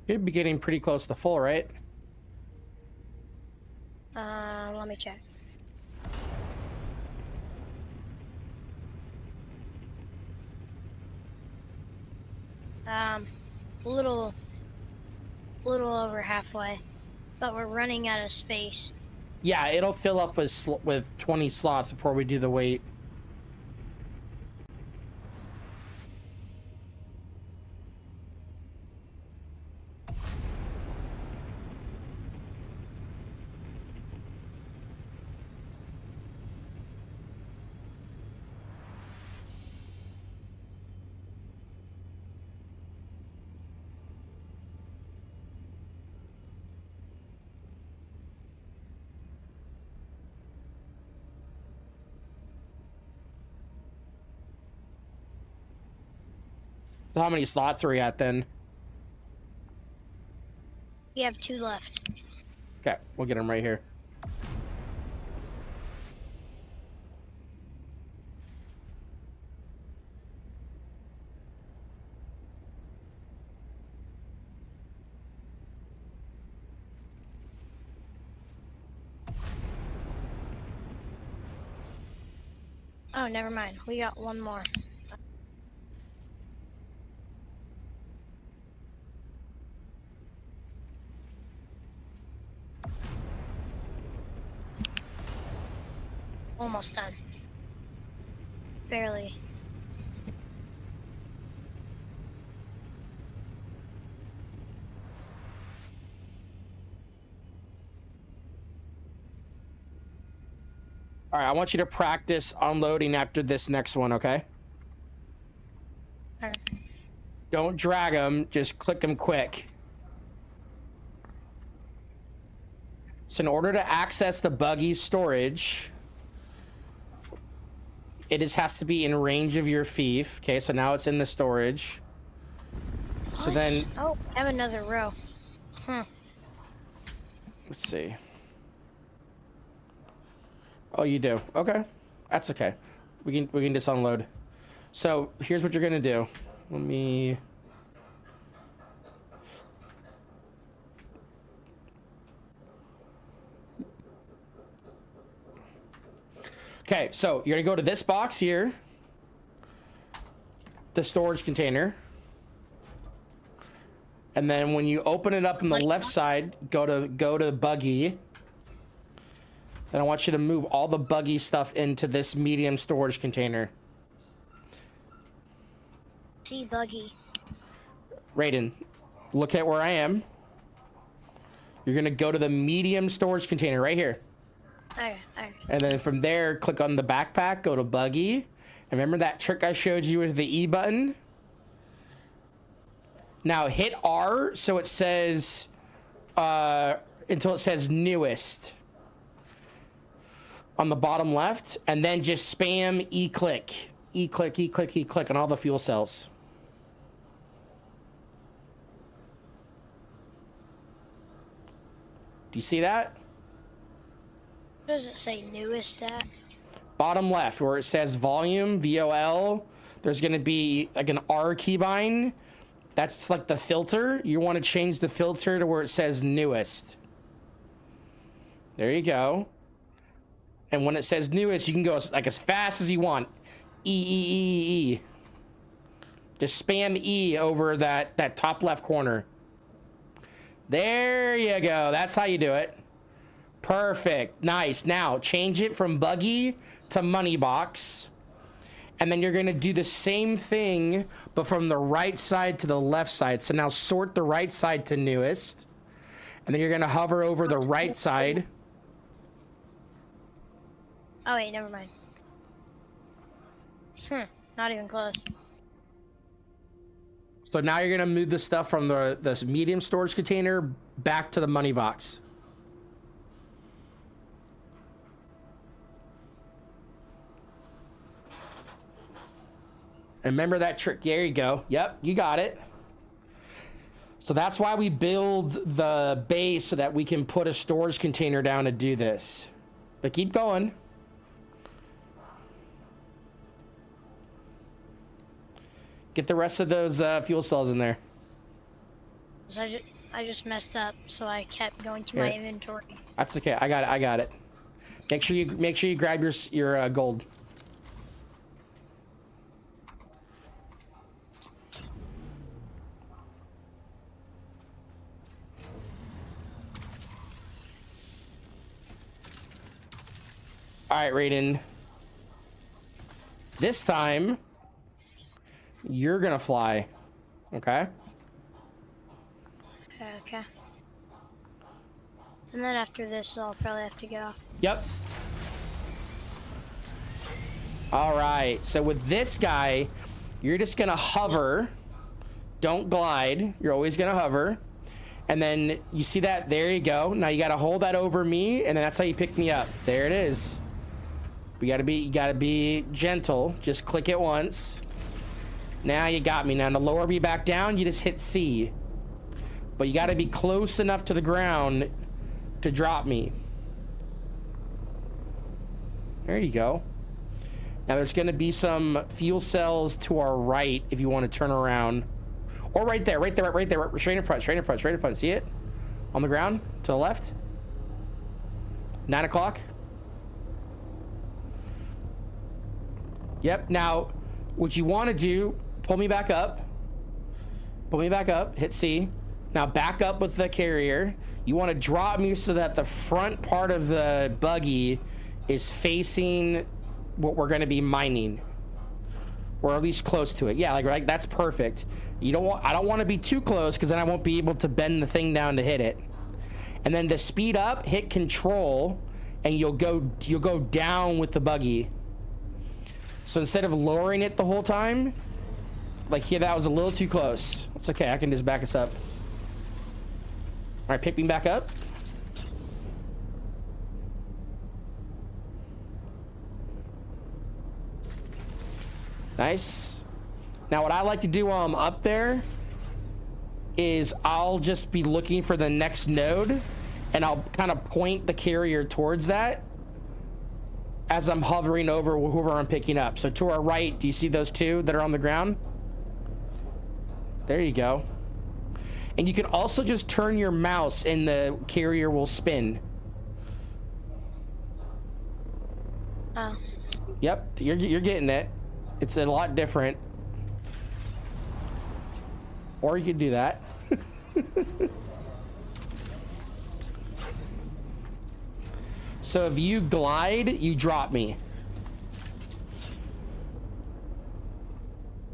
Should be getting pretty close to full, right? Let me check. Little over halfway, but we're running out of space. Yeah, it'll fill up with 20 slots before we do the wait. So how many slots are we at then? We have 2 left. Okay, we'll get them right here. Oh, never mind. We got 1 more. Almost done. Barely. All right, I want you to practice unloading after this next one, okay? Alright. Don't drag them, just click them quick. So in order to access the buggy storage, it just has to be in range of your fief. Okay, so now it's in the storage. So What? then, Oh, I have another row. let's see. Oh, you do? Okay. That's okay. We can just unload. So here's what you're gonna do. Let me. Okay, so you're gonna go to this box here, the storage container, and then when you open it up on the left side, go to buggy. Then I want you to move all the buggy stuff into this medium storage container. See buggy. Raiden, look at where I am. You're gonna go to the medium storage container right here. Alright. And then from there, click on the backpack, go to buggy. And remember that trick I showed you with the E button? Now hit R so it says until it says newest on the bottom left, and then just spam E-click, E-click, E-click, E-click on all the fuel cells. Do you see that? What does it say newest at? Bottom left where it says volume, VOL, there's gonna be like an R keybind. That's like the filter. You want to change the filter to where it says newest. There you go. And when it says newest, you can go like as fast as you want. E. Just spam E over that top left corner. There you go. That's how you do it. Perfect. Nice. Now change it from buggy to money box. And then you're going to do the same thing, but from the right side to the left side. So now sort the right side to newest. And then you're going to hover over the right side. Oh, wait, never mind. Not even close. So now you're going to move the stuff from the medium storage container back to the money box. And remember that trick. There you go. Yep, you got it. So that's why we build the base so that we can put a storage container down to do this. But keep going. Get the rest of those fuel cells in there. So I just messed up, so I kept going to my inventory. That's okay. I got it. Make sure you grab your gold. All right, Raiden. This time, you're gonna fly. Okay? Okay. And then after this, I'll probably have to get off. Yep. All right. So with this guy, you're just gonna hover. Don't glide. You're always gonna hover. And then you see that? There you go. Now you gotta hold that over me, and then that's how you pick me up. There it is. You gotta be gentle. Just click it once. Now you got me. Now to lower me back down, you just hit C. But you gotta be close enough to the ground to drop me. There you go. Now there's gonna be some fuel cells to our right if you want to turn around. Or right there, straight in front. See it? On the ground, to the left. 9 o'clock. Yep, now, what you want to do, pull me back up, hit C. Now back up with the carrier. You want to drop me so that the front part of the buggy is facing what we're going to be mining. Or at least close to it. Yeah, like that's perfect. I don't want to be too close because then I won't be able to bend the thing down to hit it. And then to speed up, hit control and you'll go down with the buggy. So instead of lowering it the whole time, like here, that was a little too close. It's okay, I can just back us up. All right, pick me back up. Nice. Now what I like to do while I'm up there is I'll just be looking for the next node and I'll kind of point the carrier towards that as I'm hovering over whoever I'm picking up. So to our right, do you see those two that are on the ground? There you go. And you can also just turn your mouse and the carrier will spin. Oh. Yep, you're getting it. It's a lot different. Or you could do that. So if you glide, you drop me.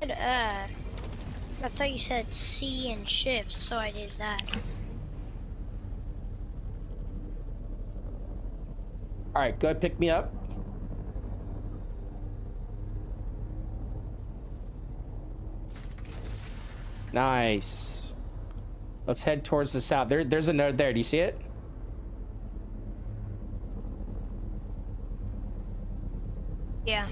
I thought you said C and shift, so I did that. All right, go ahead, pick me up. Nice. Let's head towards the south. There's a node there. Do you see it? Yeah.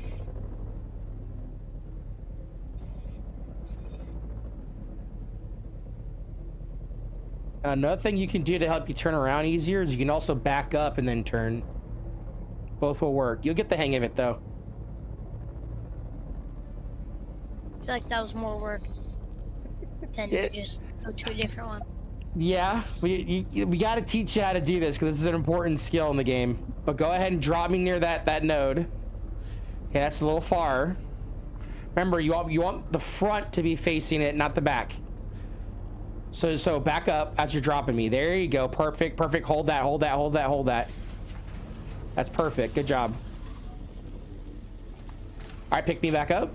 Another thing you can do to help you turn around easier is you can also back up and then turn. Both will work. You'll get the hang of it, though. I feel like that was more work than Yeah. to just go to a different one. Yeah, we got to teach you how to do this because this is an important skill in the game. But go ahead and drop me near that node. Yeah, that's a little far. Remember, you want the front to be facing it, not the back. So back up as you're dropping me. There you go. Perfect, perfect. Hold that, hold that, hold that, hold that. That's perfect. Good job. All right, pick me back up.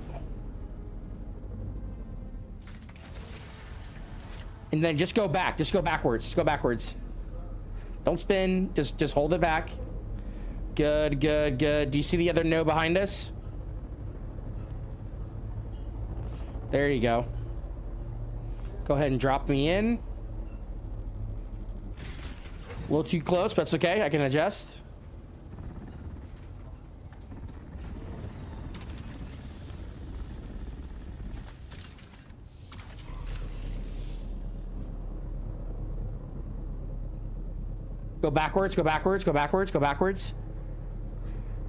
And then just go back. Just go backwards. Just go backwards. Don't spin. Just hold it back. Good, good, good. Do you see the other node behind us? There you go. Go ahead and drop me in. A little too close, but that's okay. I can adjust. Go backwards, go backwards, go backwards, go backwards.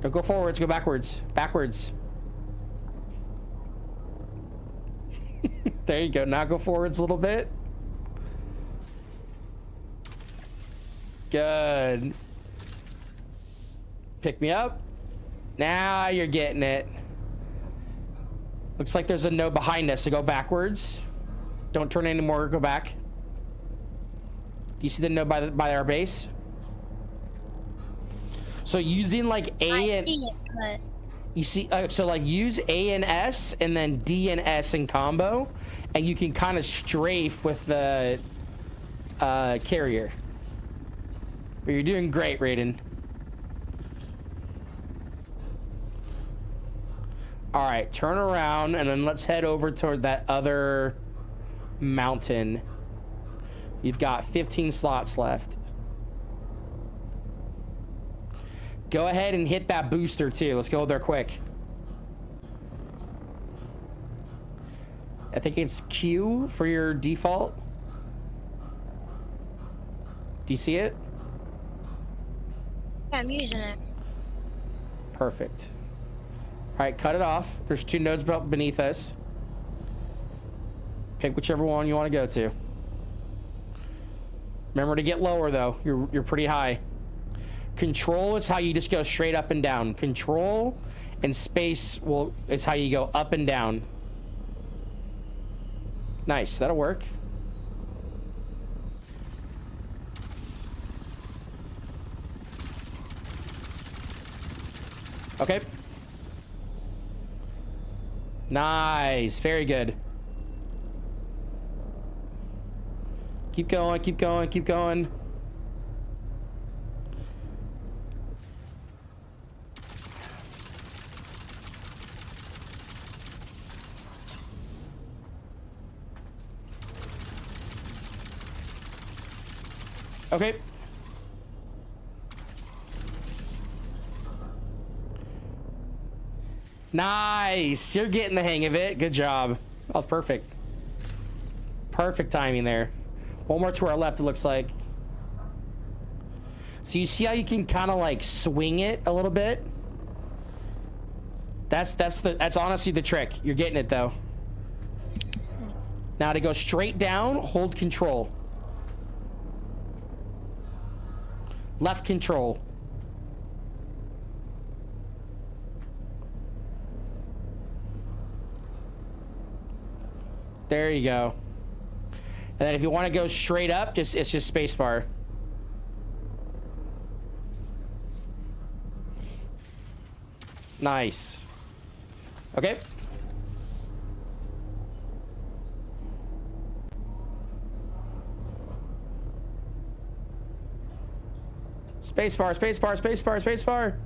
Don't go forwards, go backwards. Backwards. There you go. Now go forwards a little bit. Good. Pick me up. Now you're getting it. Looks like there's a node behind us, so go backwards. Don't turn anymore, go back. Do you see the node by our base? So using like A I and... see it, but You see, so like use A and S and then D and S in combo, and you can kind of strafe with the carrier. But you're doing great, Raiden. All right, turn around and then let's head over toward that other mountain. You've got 15 slots left. Go ahead and hit that booster too. Let's go there quick. I think it's Q for your default. Do you see it? yeah, I'm using it. Perfect. All right, cut it off. There's 2 nodes beneath us. Pick whichever one you want to go to. Remember to get lower though. You're pretty high. Control is how you just go straight up and down. Control and space is how you go up and down. Nice, that'll work. Okay. Nice, very good. Keep going, keep going, keep going. Okay. Nice. You're getting the hang of it. Good job. That was perfect. Perfect timing there. One more to our left, it looks like. So you see how you can kind of like swing it a little bit? That's honestly the trick. You're getting it though. Now to go straight down, hold control. Left control. There you go. And then if you want to go straight up, it's just spacebar. Nice. Okay. Spacebar, spacebar, spacebar, spacebar.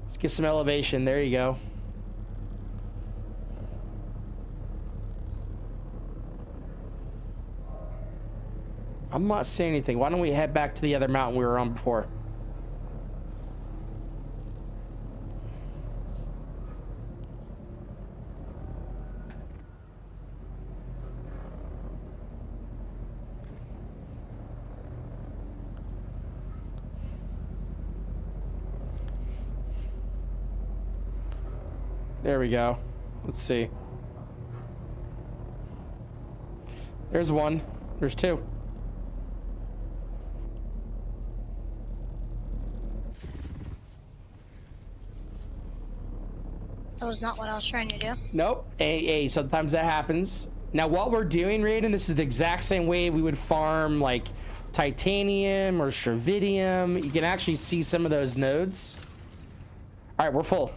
Let's get some elevation. There you go. I'm not seeing anything. Why don't we head back to the other mountain we were on before? There we go. Let's see. There's one. There's two. That was not what I was trying to do. Nope. Hey, sometimes that happens. Now, what we're doing, Raiden, this is the exact same way we would farm, like, titanium or Stravidium. You can actually see some of those nodes. All right, we're full.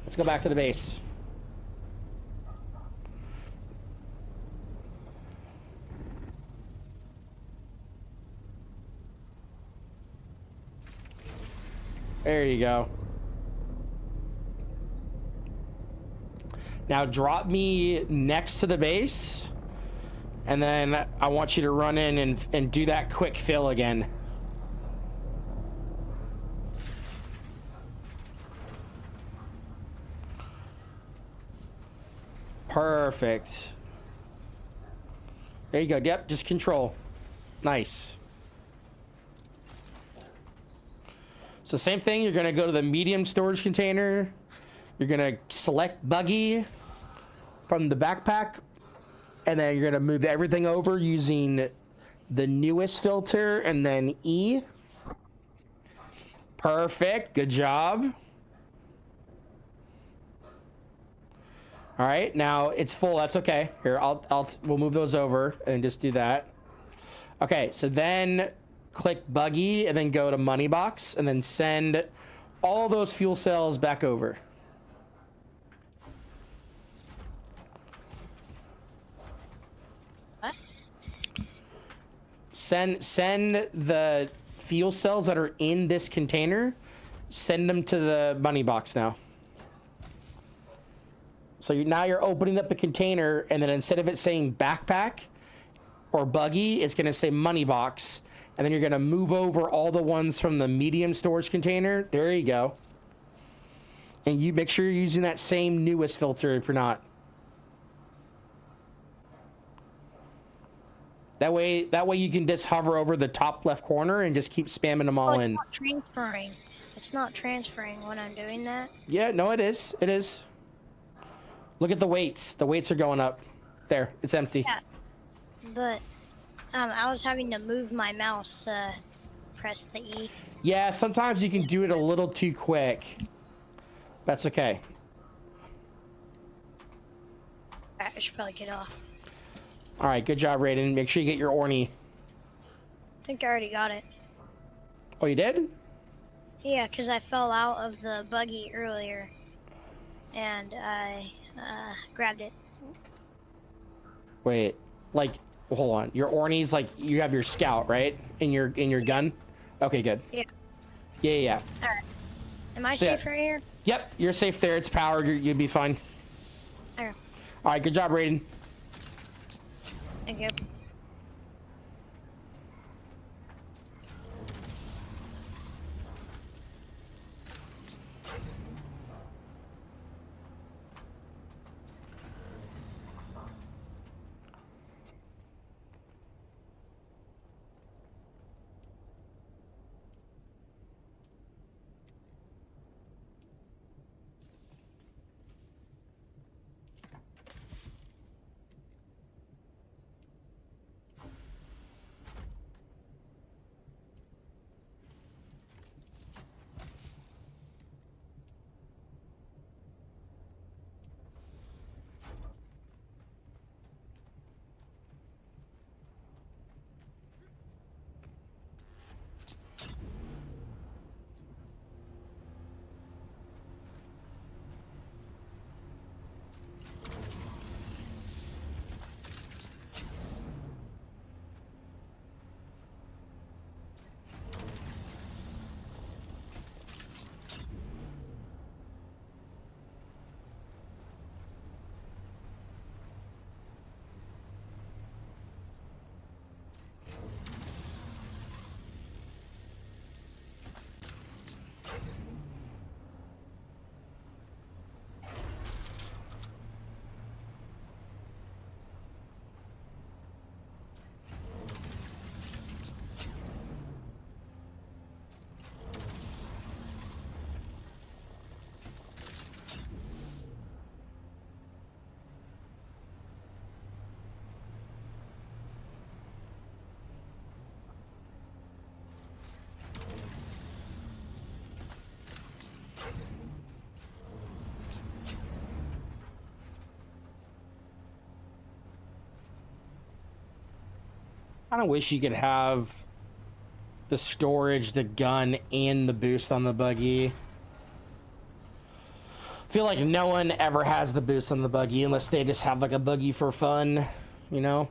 Let's go back to the base. There you go. Now drop me next to the base, and then I want you to run in and do that quick fill again. Perfect. There you go. Yep, just control. Nice. So same thing, you're gonna go to the medium storage container. You're gonna select buggy from the backpack, and then you're gonna move everything over using the newest filter and then E. Perfect, good job. All right, now it's full, that's okay. Here, we'll move those over and just do that. Okay, so then click buggy and then go to money box and then send all those fuel cells back over. What? Send the fuel cells that are in this container, send them to the money box now. So now you're opening up the container, and then instead of it saying backpack or buggy, it's gonna say money box. And then you're gonna move over all the ones from the medium storage container. There you go. And you make sure you're using that same newest filter if you're not. That way you can just hover over the top left corner and just keep spamming them all in. It's not transferring. It's not transferring when I'm doing that. Yeah, no, it is. It is. Look at the weights. The weights are going up. There, it's empty. Yeah. But I was having to move my mouse to press the E. Yeah, sometimes you can do it a little too quick. That's okay. Alright, I should probably get off. All right, good job, Raiden. Make sure you get your Orny. I think I already got it. Oh, you did? Yeah, because I fell out of the buggy earlier. And I grabbed it. Wait, like, hold on. Your Orny's like, you have your scout, right? In your gun? Okay, good. Yeah. Yeah. Alright. Am I So, yeah. safe right here? Yep, you're safe there. It's powered. You'll be fine. Okay. All right, good job, Raiden. Thank you. kind of wish you could have the storage, the gun, and the boost on the buggy. Feel like no one ever has the boost on the buggy unless they just have like a buggy for fun, you know?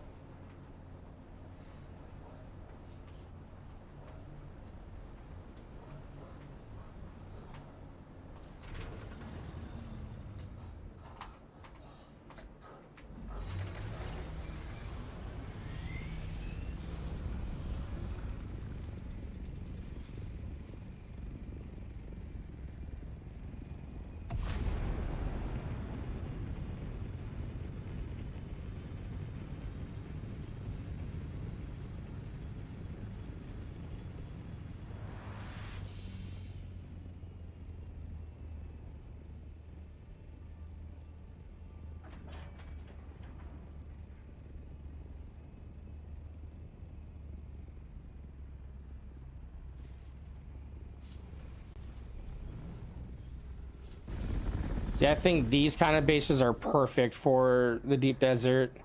See, I think these kind of bases are perfect for the deep desert.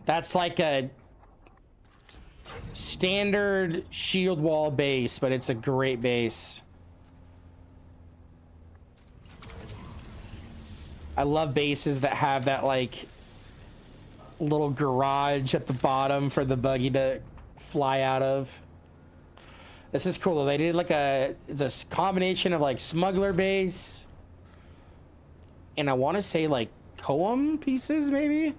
That's like a standard shield wall base, but it's a great base. I love bases that have that like little garage at the bottom for the buggy to fly out of. This is cool though. They did like it's a combination of like smuggler base and I want to say like koum pieces maybe.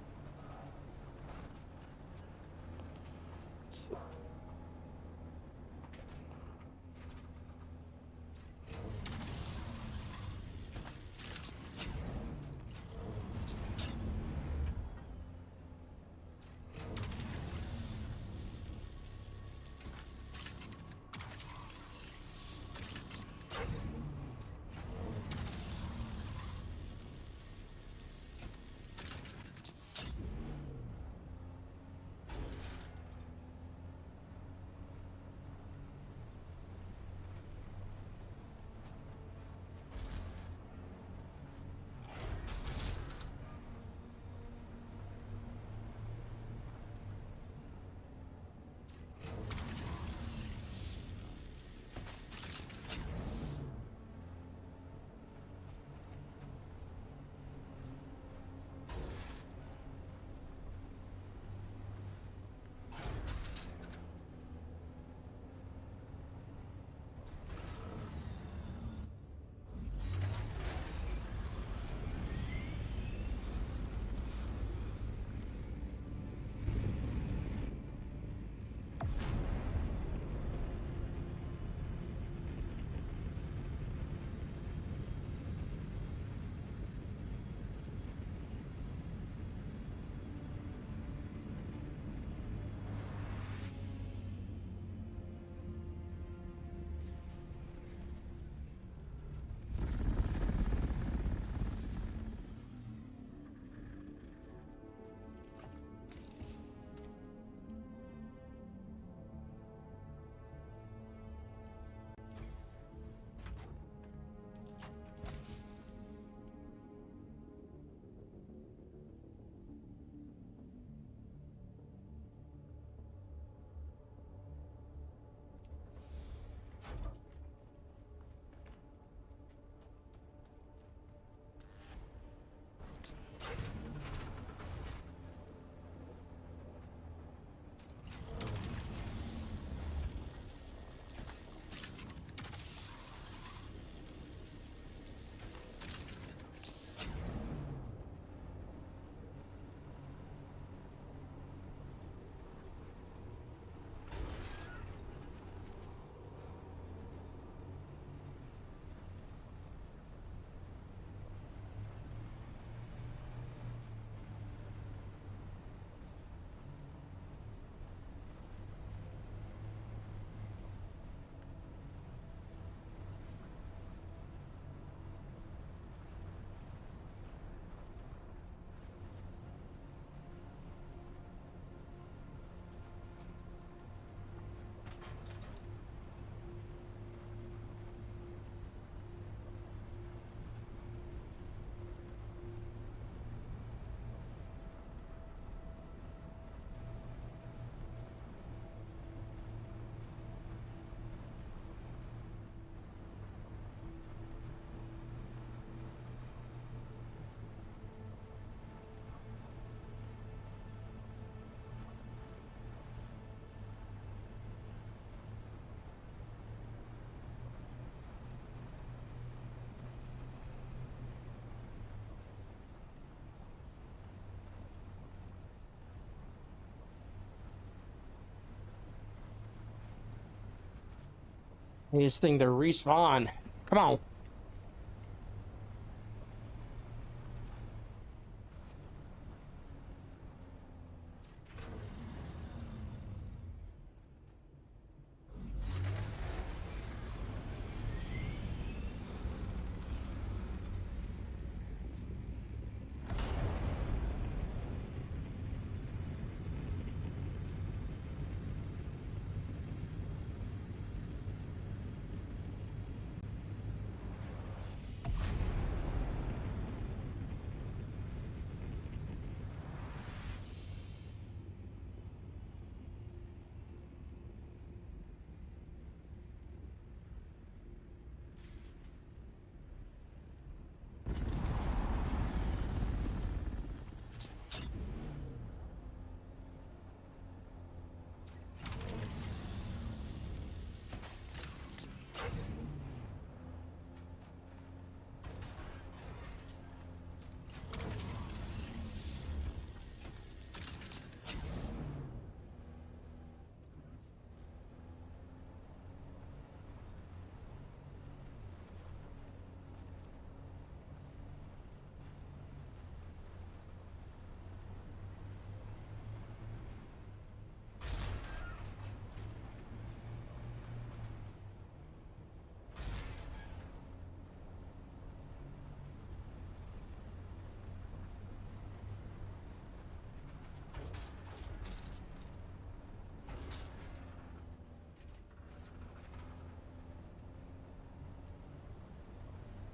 Need this thing to respawn. Come on.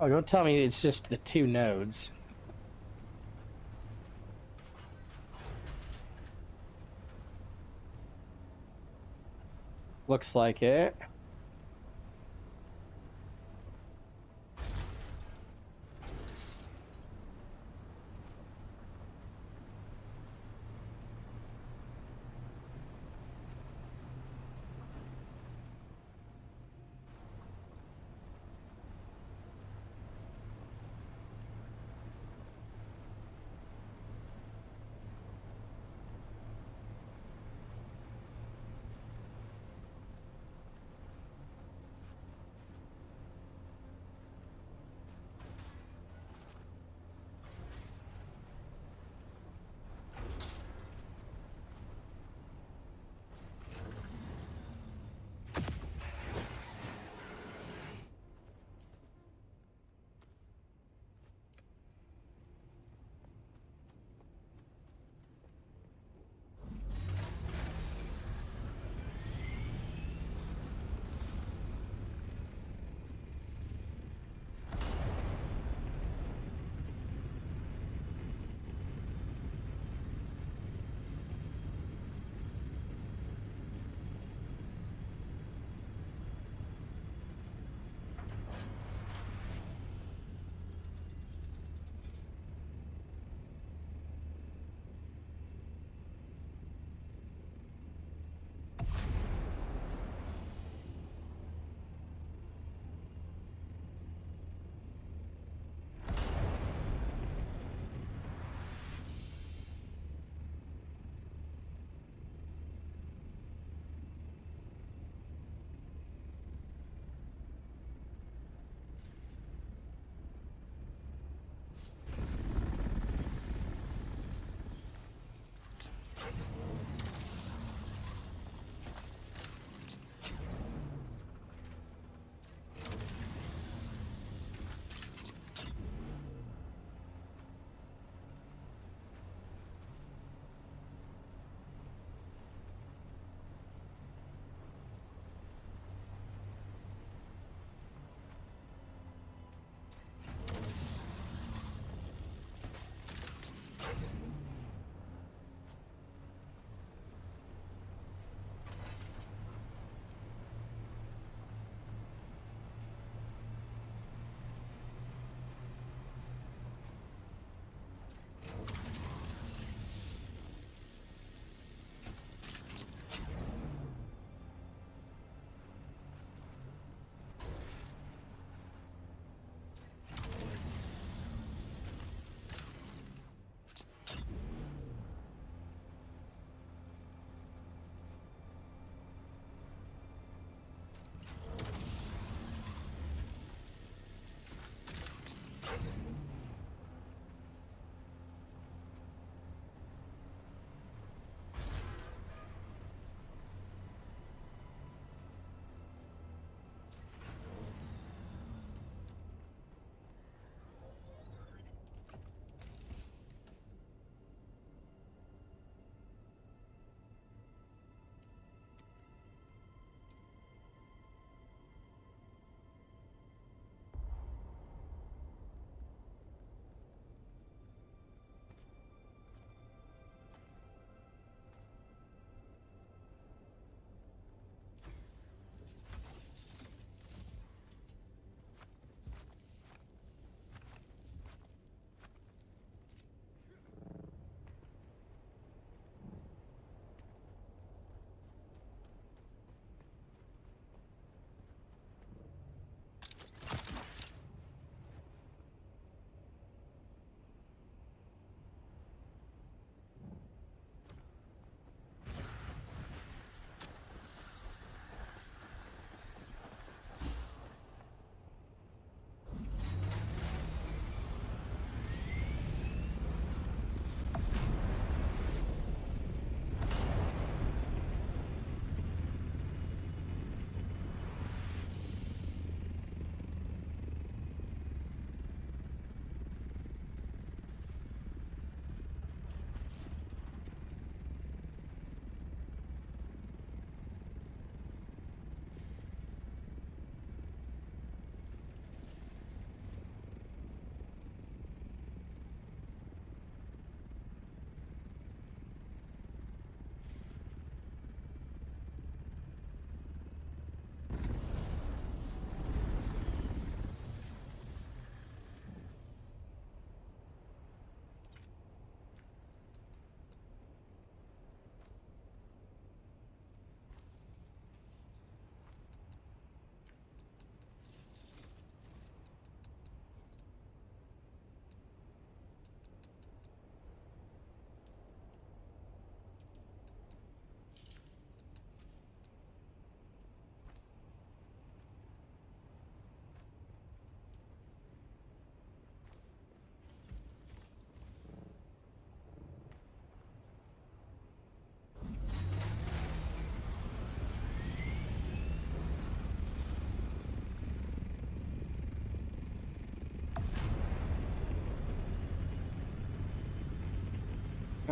Oh, don't tell me it's just the 2 nodes. Looks like it.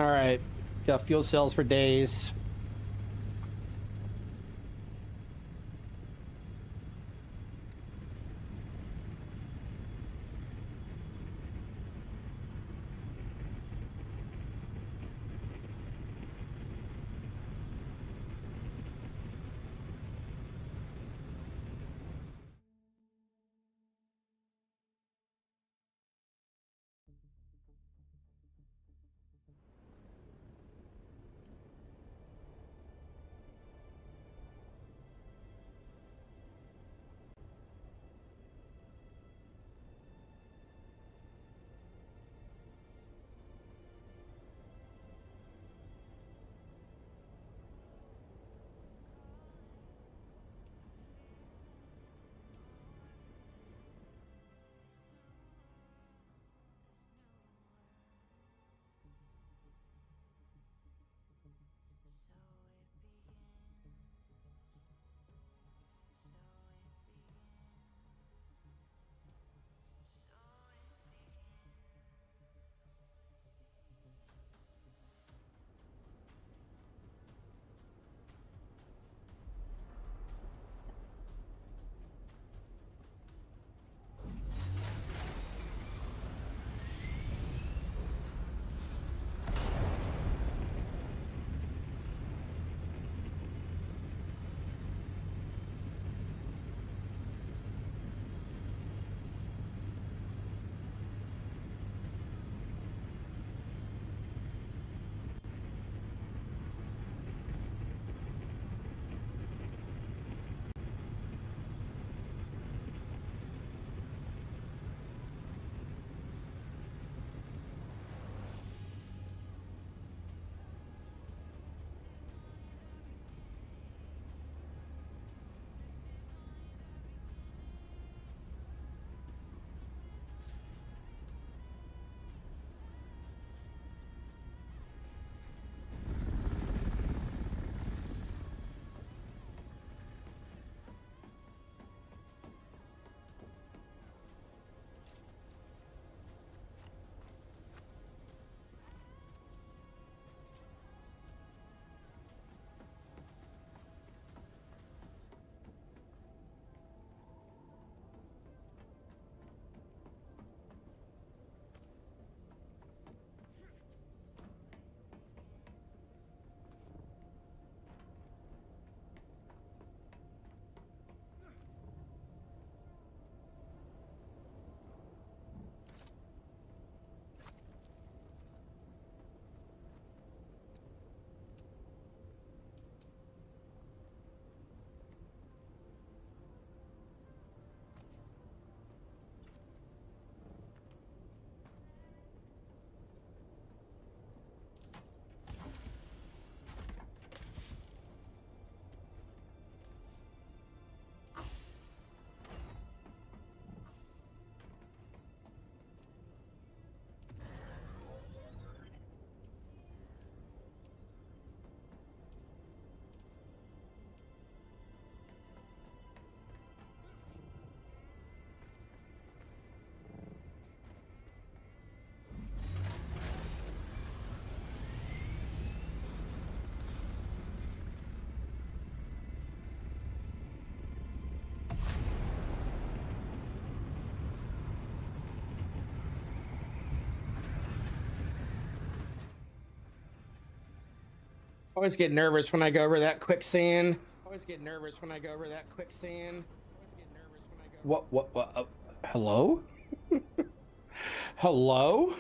All right. Got fuel cells for days. Always get nervous when I go over that quicksand. Always get nervous when I go over that quicksand. What? Hello? Hello?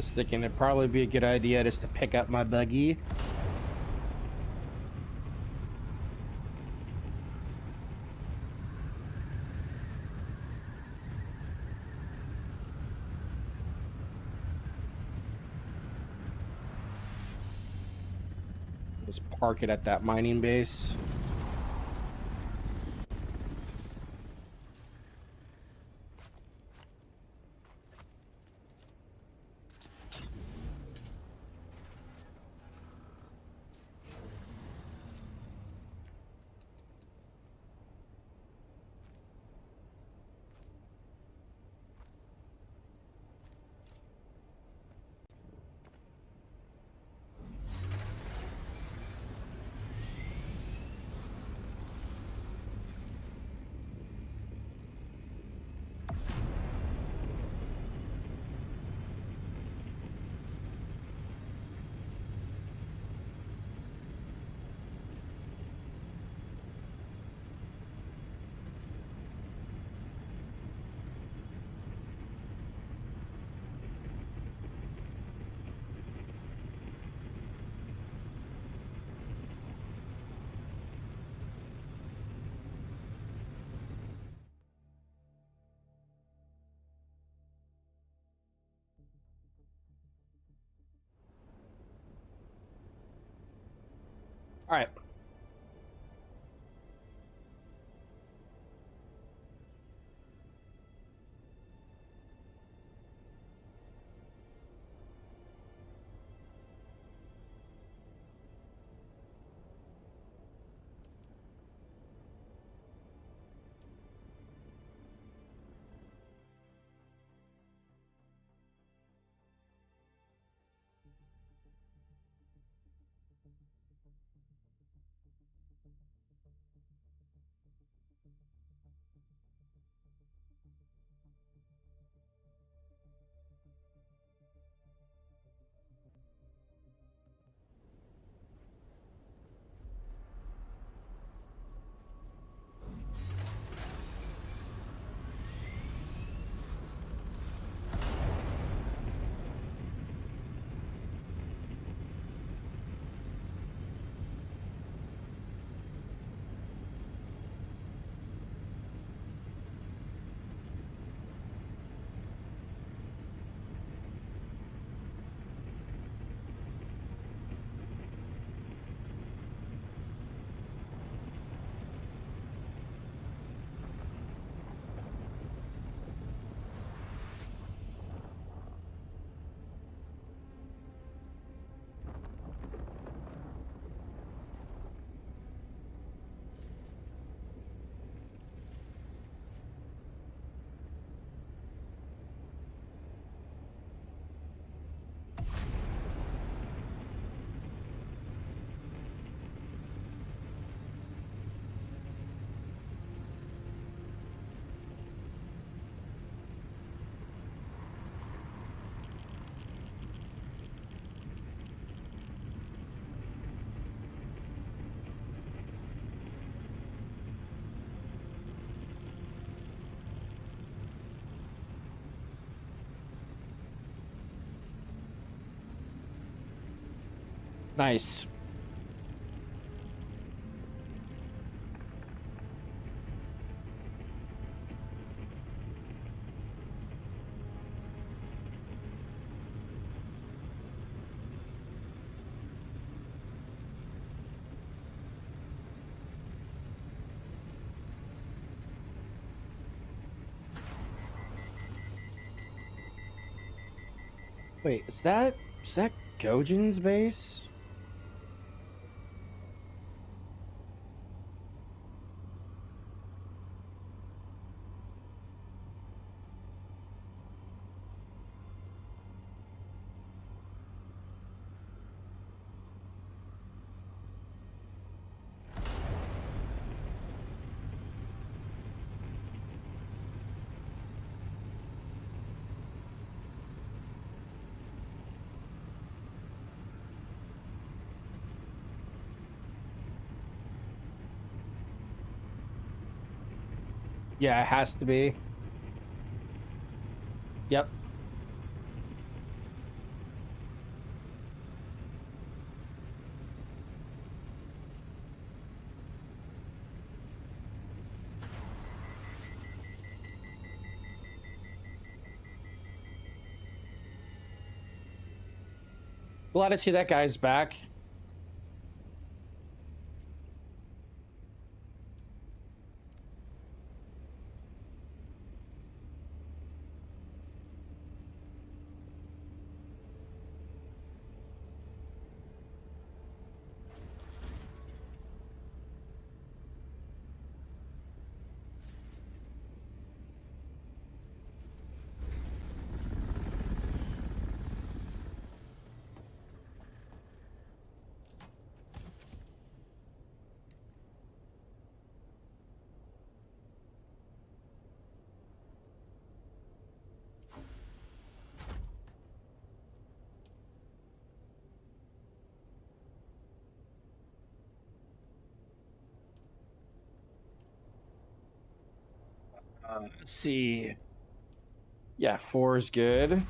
Just thinking it'd probably be a good idea just to pick up my buggy. Just park it at that mining base. All right. Nice. Wait, is that Gojin's base? Yeah, it has to be. Yep. Glad to see that guy's back. Let's see. Yeah, 4 is good.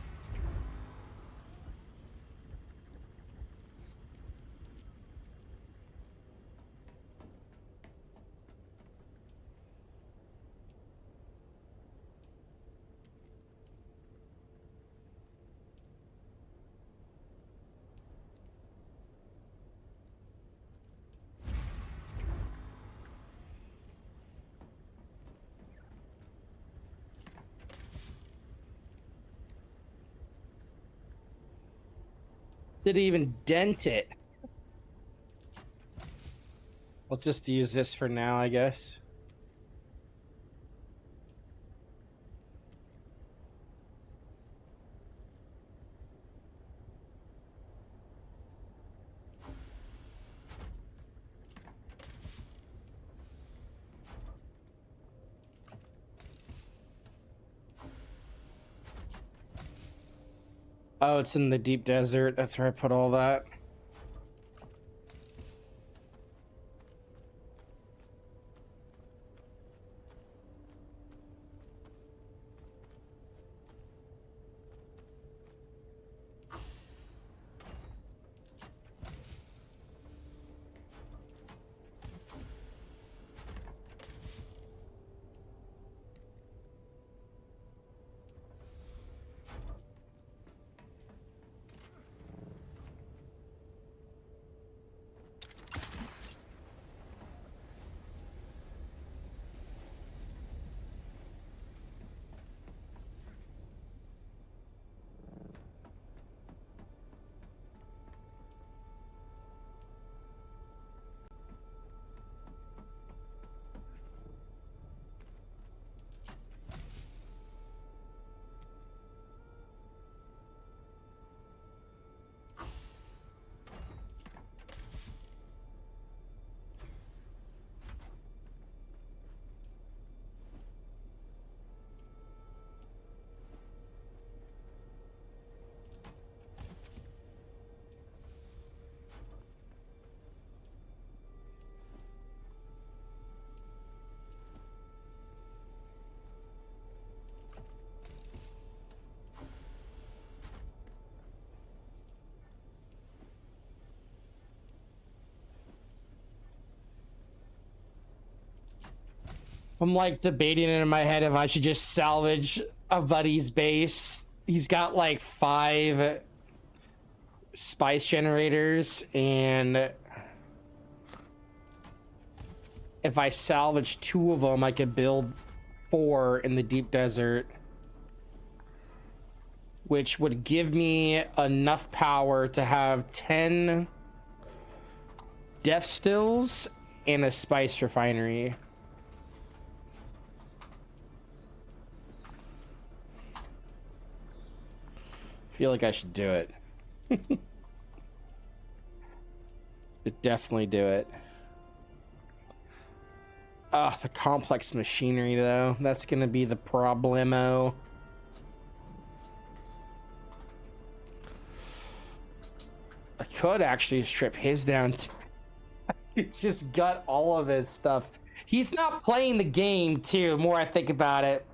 Did it even dent it? We'll just use this for now, I guess. Oh, it's in the deep desert. That's where I put all that. I'm like debating it in my head if I should just salvage a buddy's base. He's got like 5 spice generators, and if I salvage 2 of them, I could build 4 in the deep desert, which would give me enough power to have 10 death stills and a spice refinery. Feel like I should do it. Should definitely do it. The complex machinery though, that's gonna be the problemo. I could actually strip his down. He just got all of his stuff. He's not playing the game too, more I think about it.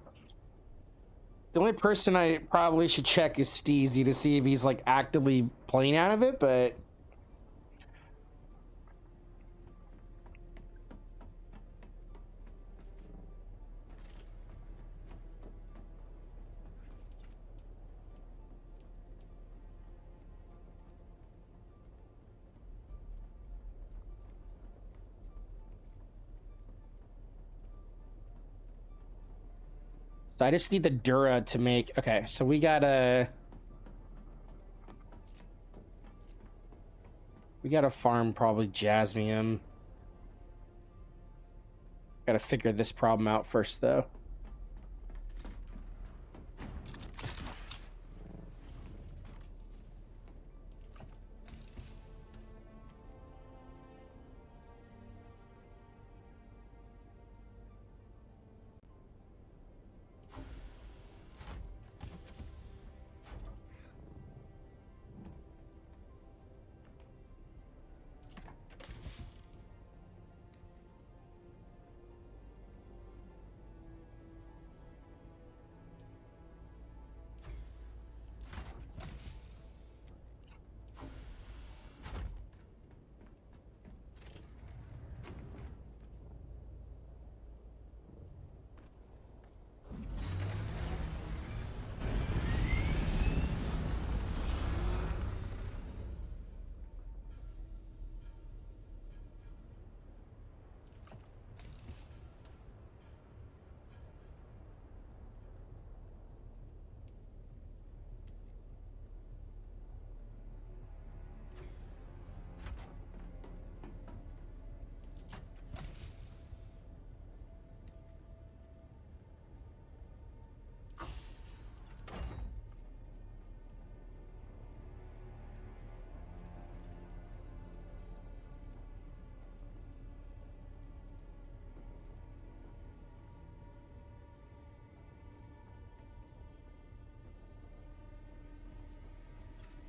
The only person I probably should check is Steezy to see if he's like actively playing out of it, but So I just need the Dura to make... Okay, so we gotta... We gotta farm probably Jasmium. Gotta figure this problem out first, though.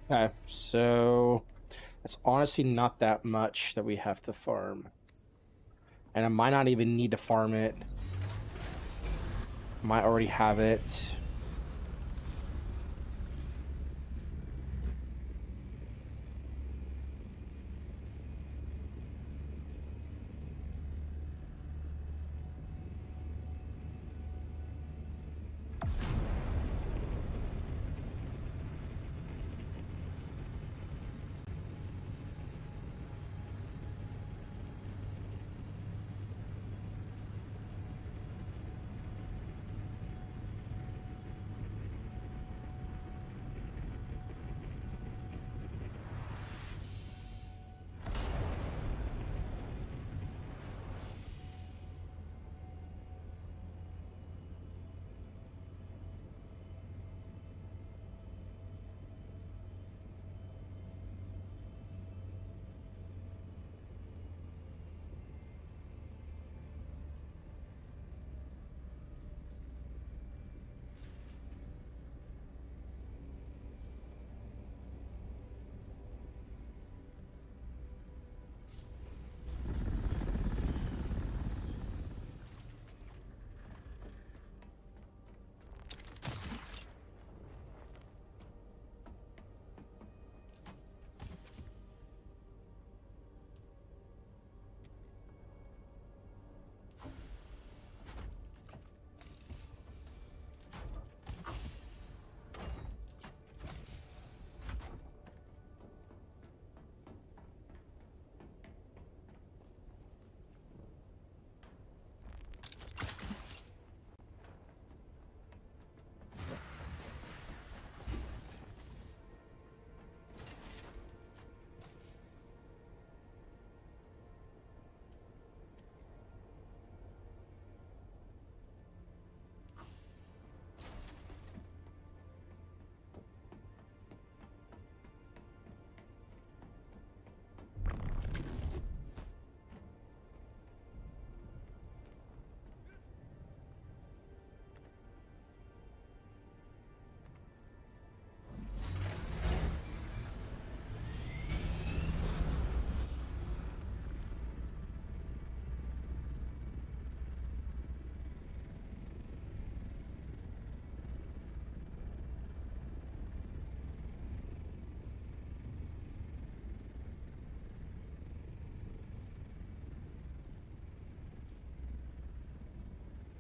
Okay, so it's honestly not that much that we have to farm. And I might not even need to farm it. Might already have it.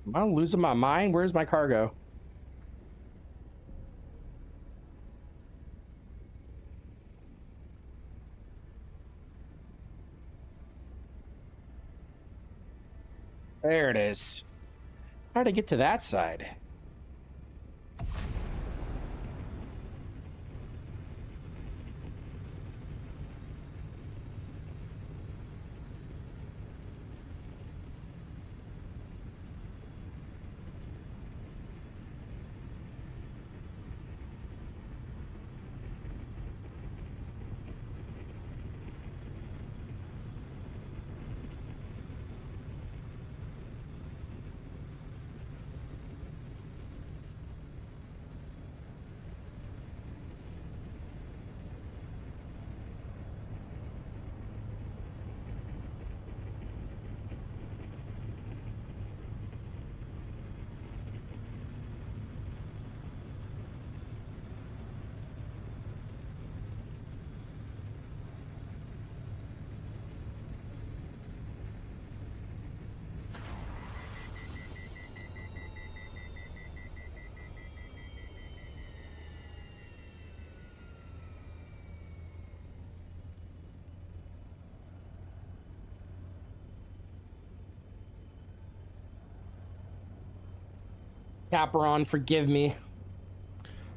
Am I losing my mind? Where's my cargo? There it is. How did I get to that side? Caperon, forgive me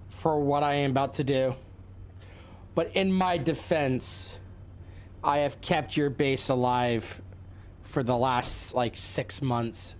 for what I am about to do. But in my defense, I have kept your base alive for the last, like, 6 months.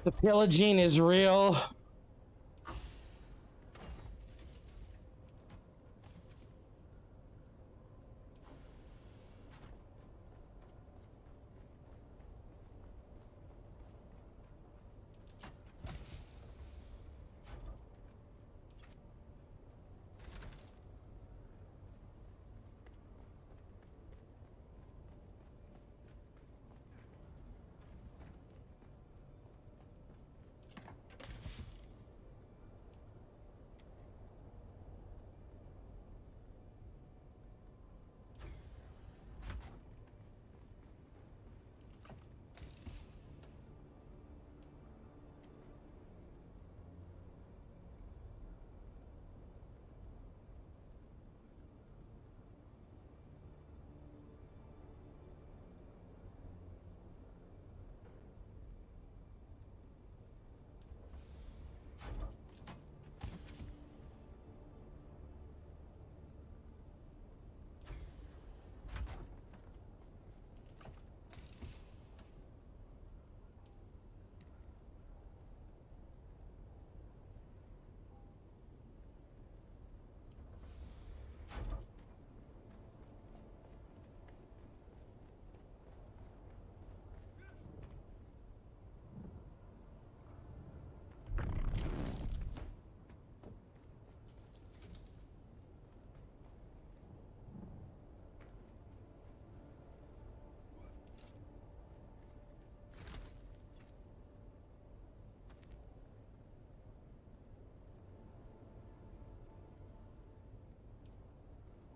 The pillaging is real.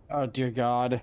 Oh, dear God.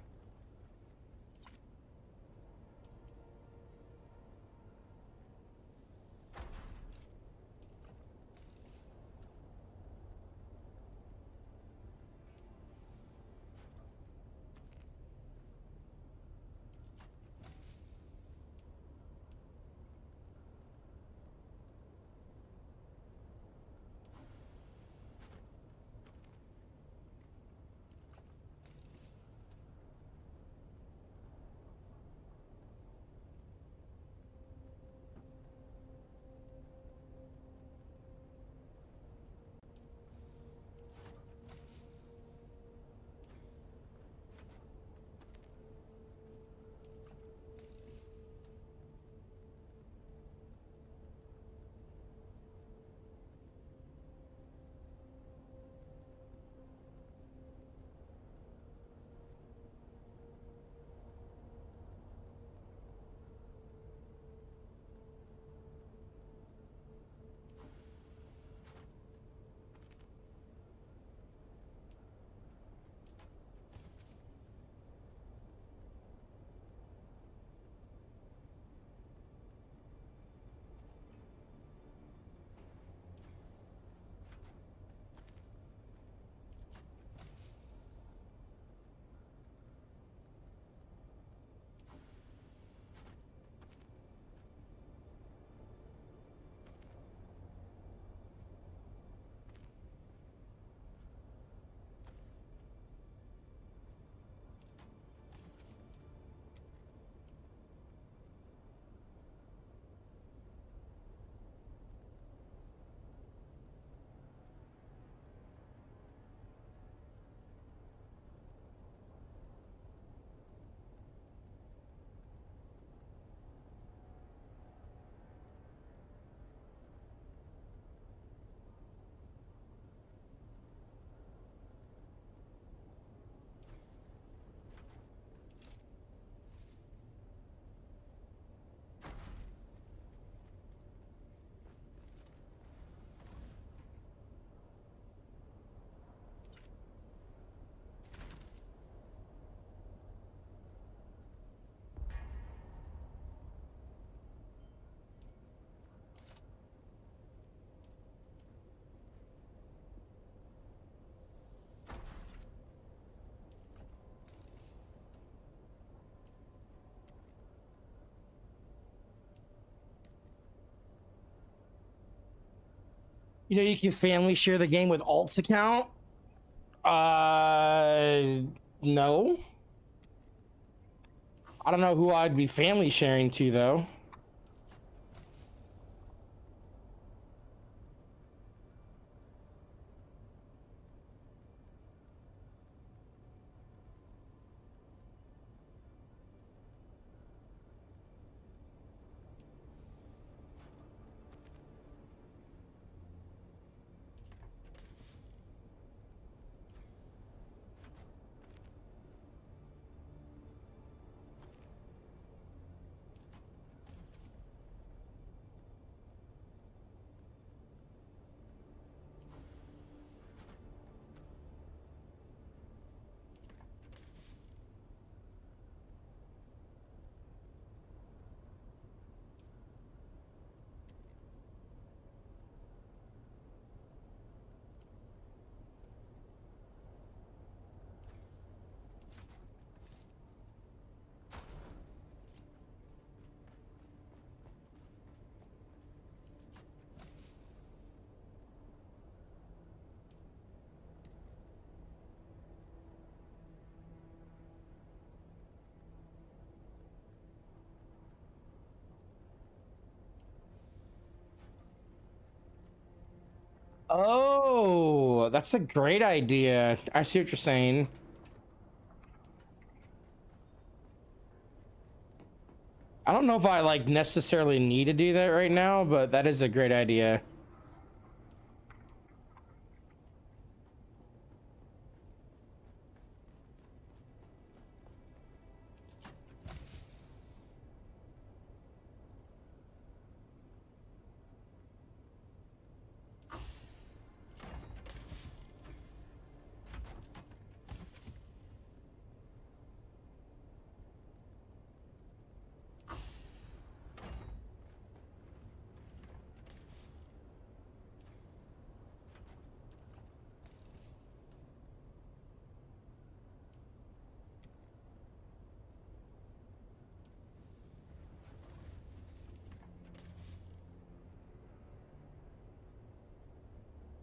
You know, you can family share the game with Alt's account. No. I don't know who I'd be family sharing to though. Oh, that's a great idea. I see what you're saying. I don't know if I like necessarily need to do that right now, but that is a great idea.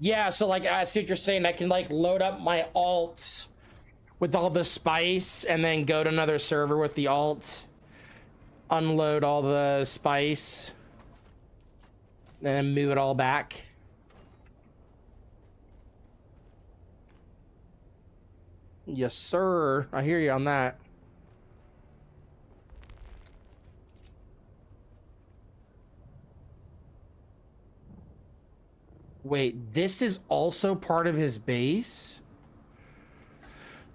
Yeah, so like I see what you're saying. I can like load up my alt with all the spice and then go to another server with the alt, unload all the spice, and then move it all back. Yes, sir. I hear you on that. Wait, this is also part of his base?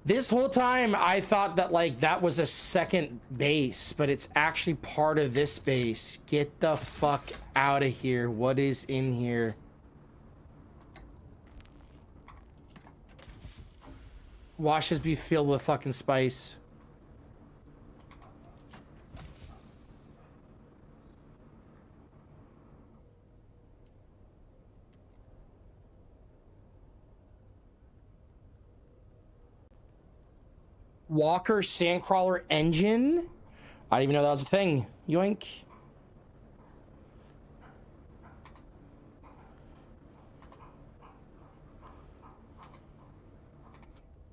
This whole time I thought that like that was a second base, but it's actually part of this base. Get the fuck out of here. What is in here? Washes be filled with fucking spice. Walker Sandcrawler engine? I didn't even know that was a thing. Yoink.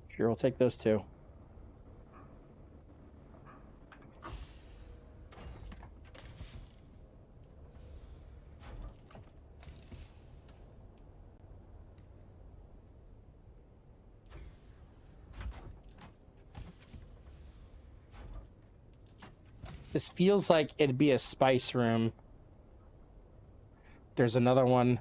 Sure, we'll take those two. This feels like it'd be a spice room. There's another one.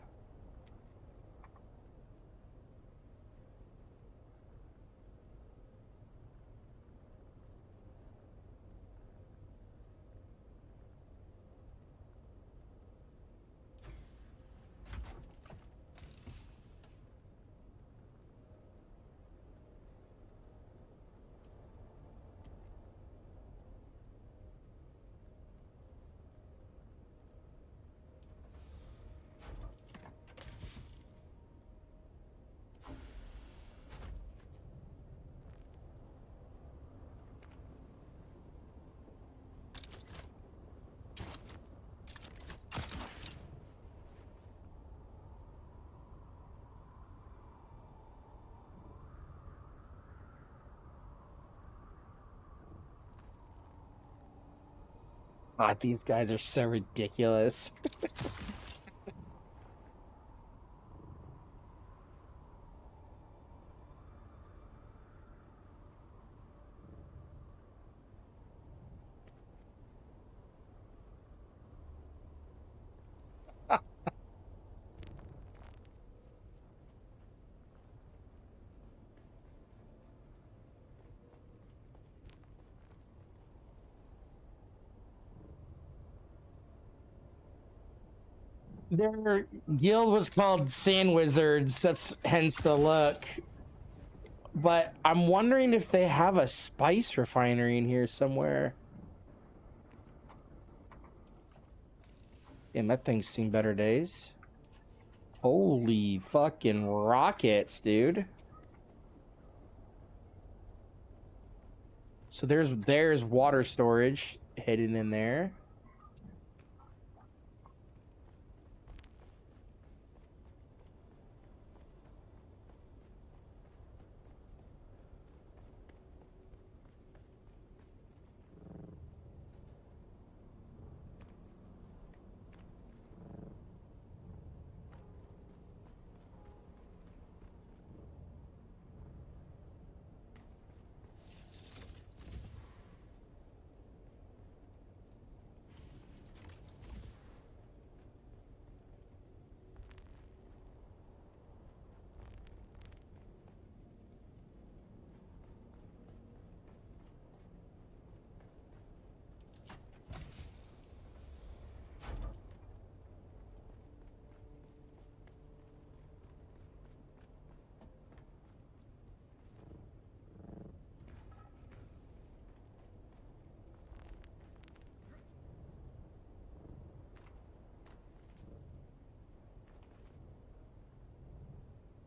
God, these guys are so ridiculous. Their guild was called Sand Wizards. That's hence the look. But I'm wondering if they have a spice refinery in here somewhere. Damn, that thing's seen better days. Holy fucking rockets, dude. So there's water storage hidden in there.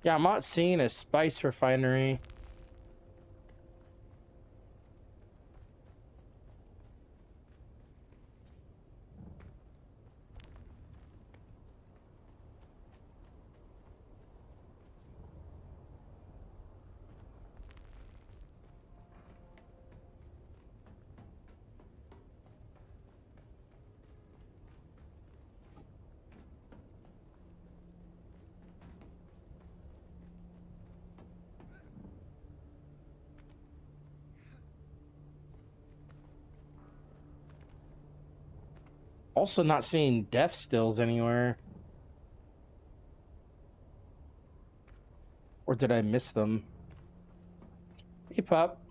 Yeah, I'm not seeing a spice refinery. Also not seeing death stills anywhere. Or did I miss them? Hey, pup.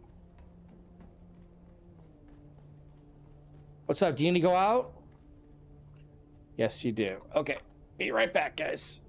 What's up? Do you need to go out? Yes, you do. Okay. Be right back, guys.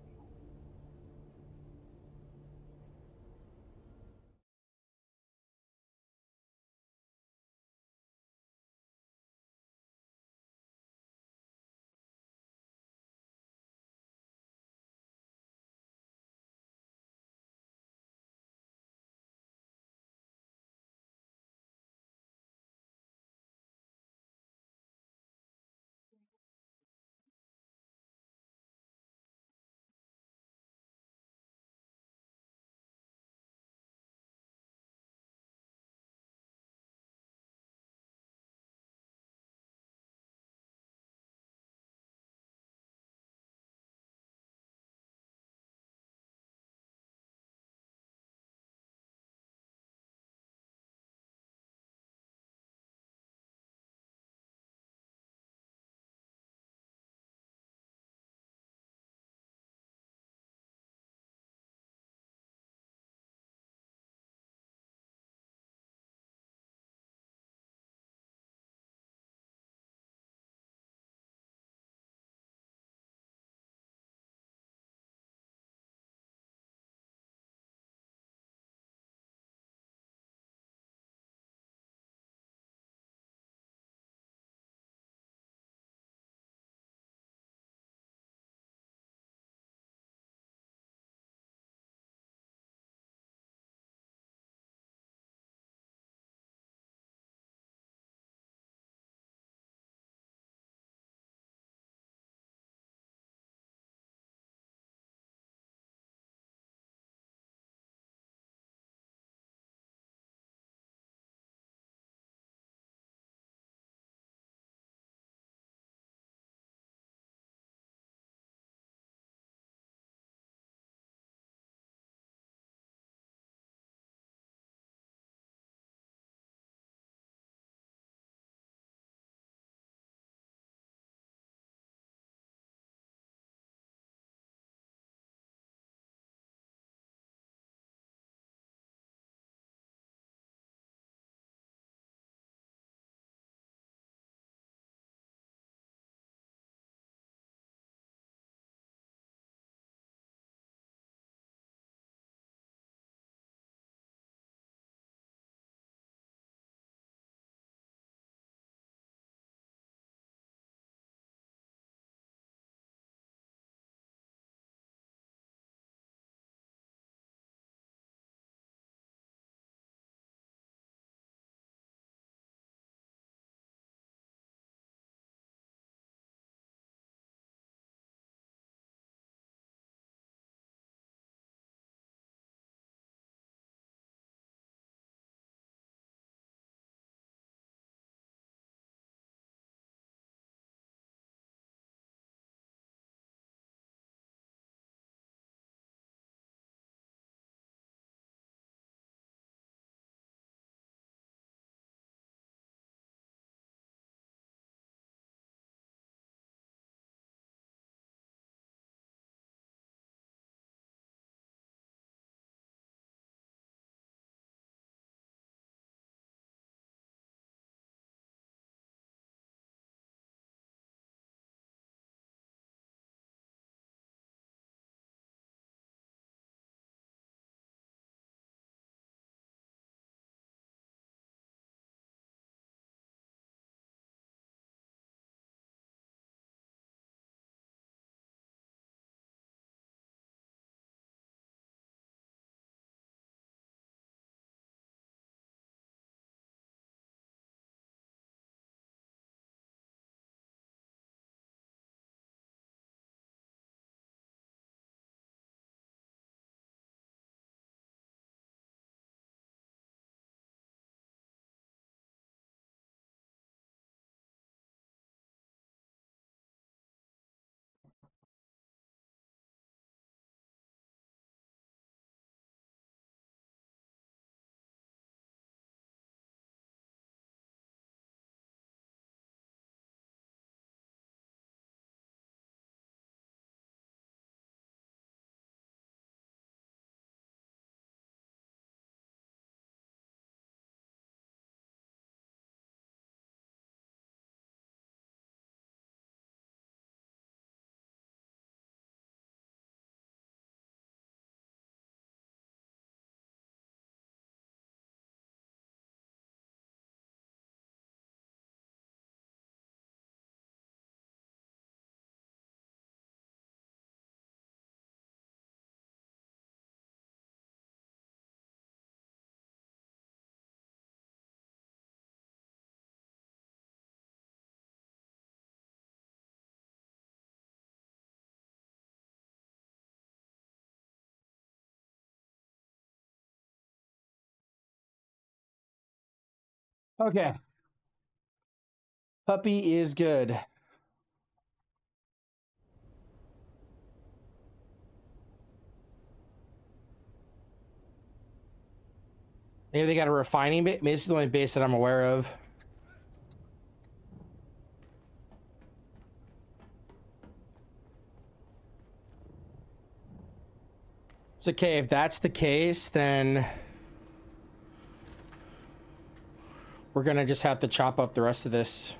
Okay. Puppy is good. Maybe they got a refining base. Maybe this is the only base that I'm aware of. It's okay. If that's the case, then we're going to just have to chop up the rest of this.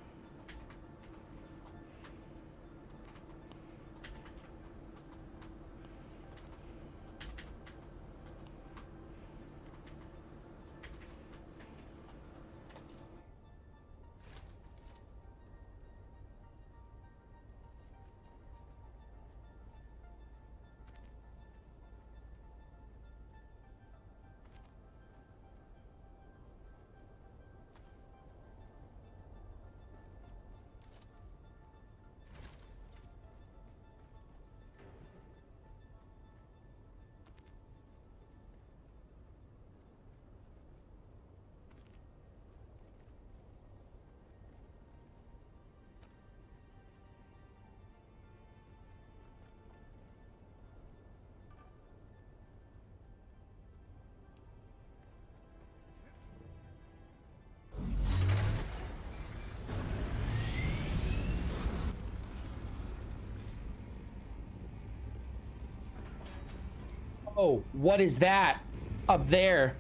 Oh, what is that up there?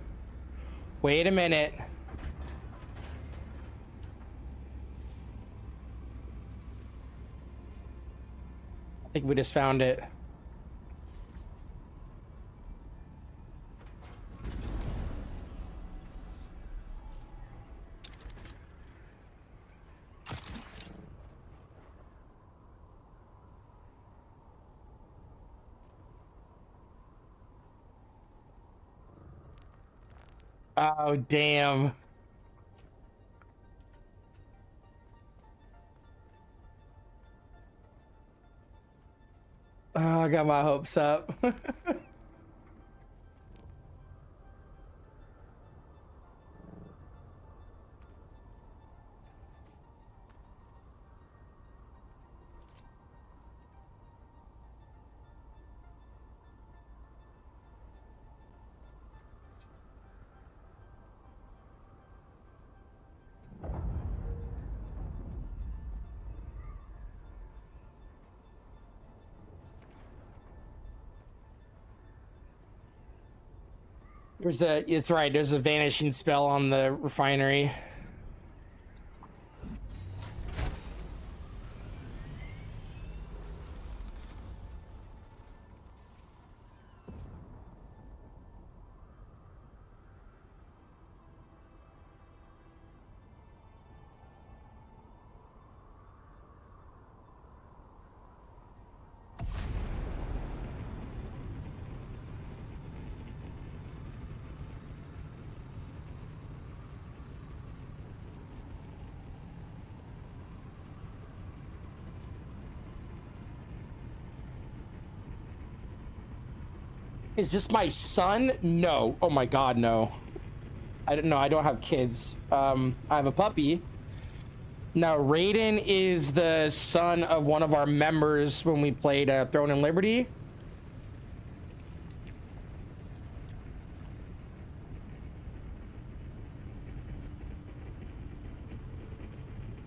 Wait a minute. I think we just found it. Oh, damn. Oh, I got my hopes up. It's right, there's a vanishing spell on the refinery. Is this my son? No. Oh my god, no. I don't know. I don't have kids. I have a puppy. Now, Raiden is the son of one of our members when we played Throne and Liberty.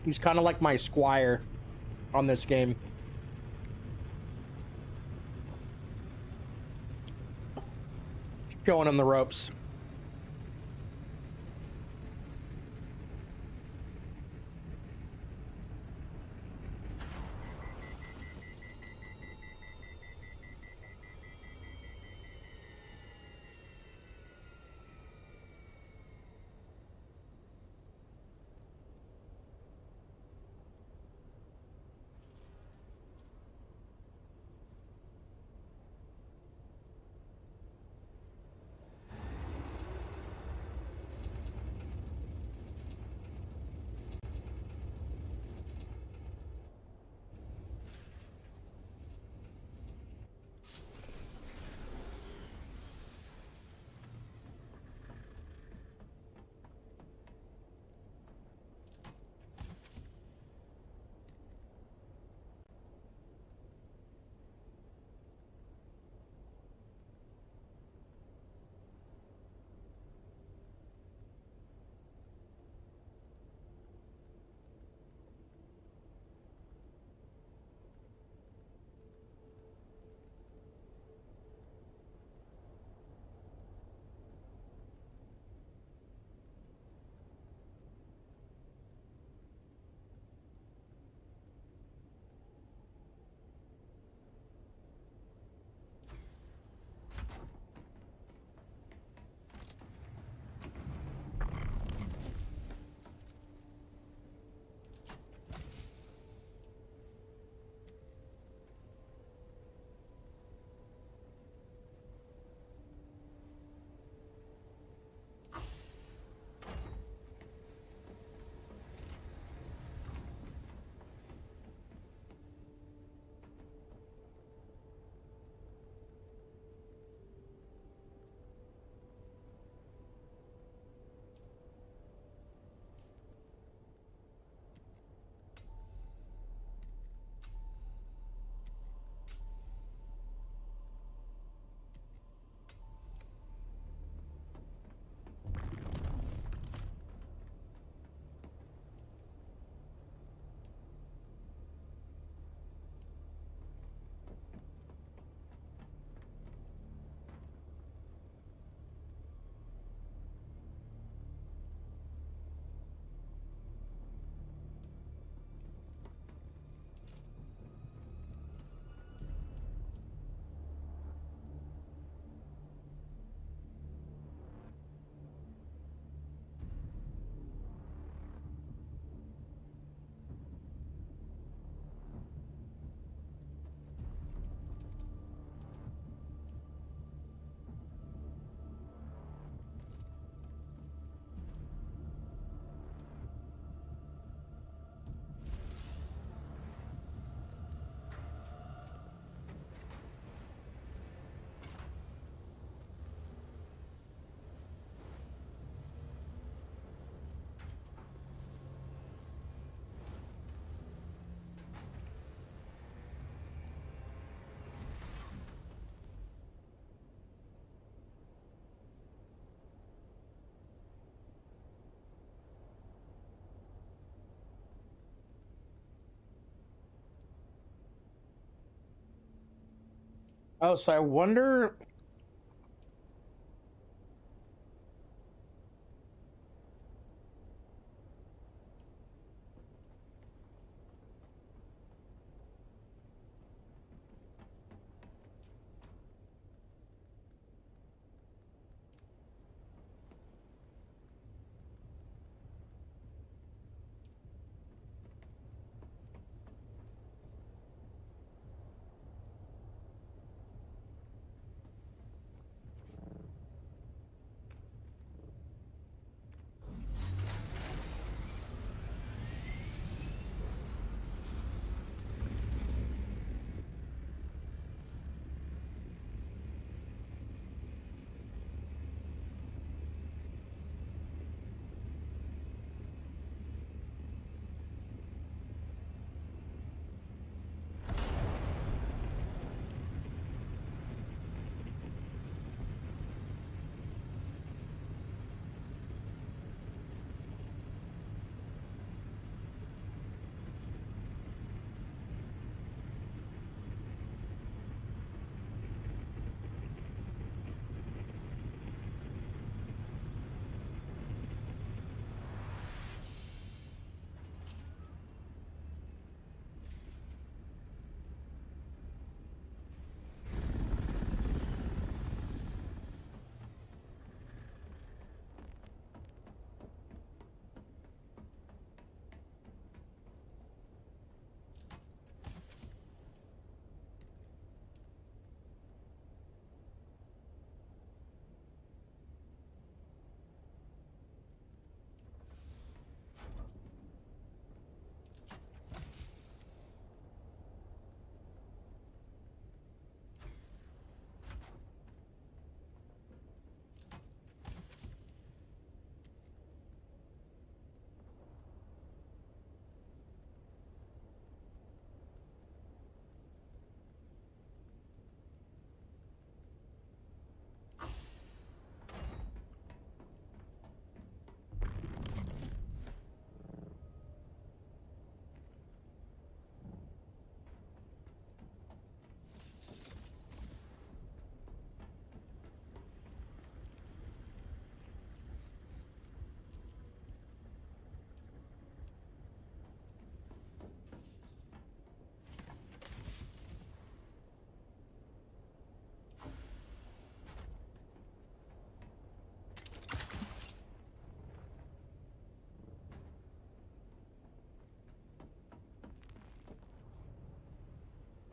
He's kind of like my squire on this game. Showing him the ropes. Oh, so I wonder.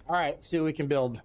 All right, see what we can build.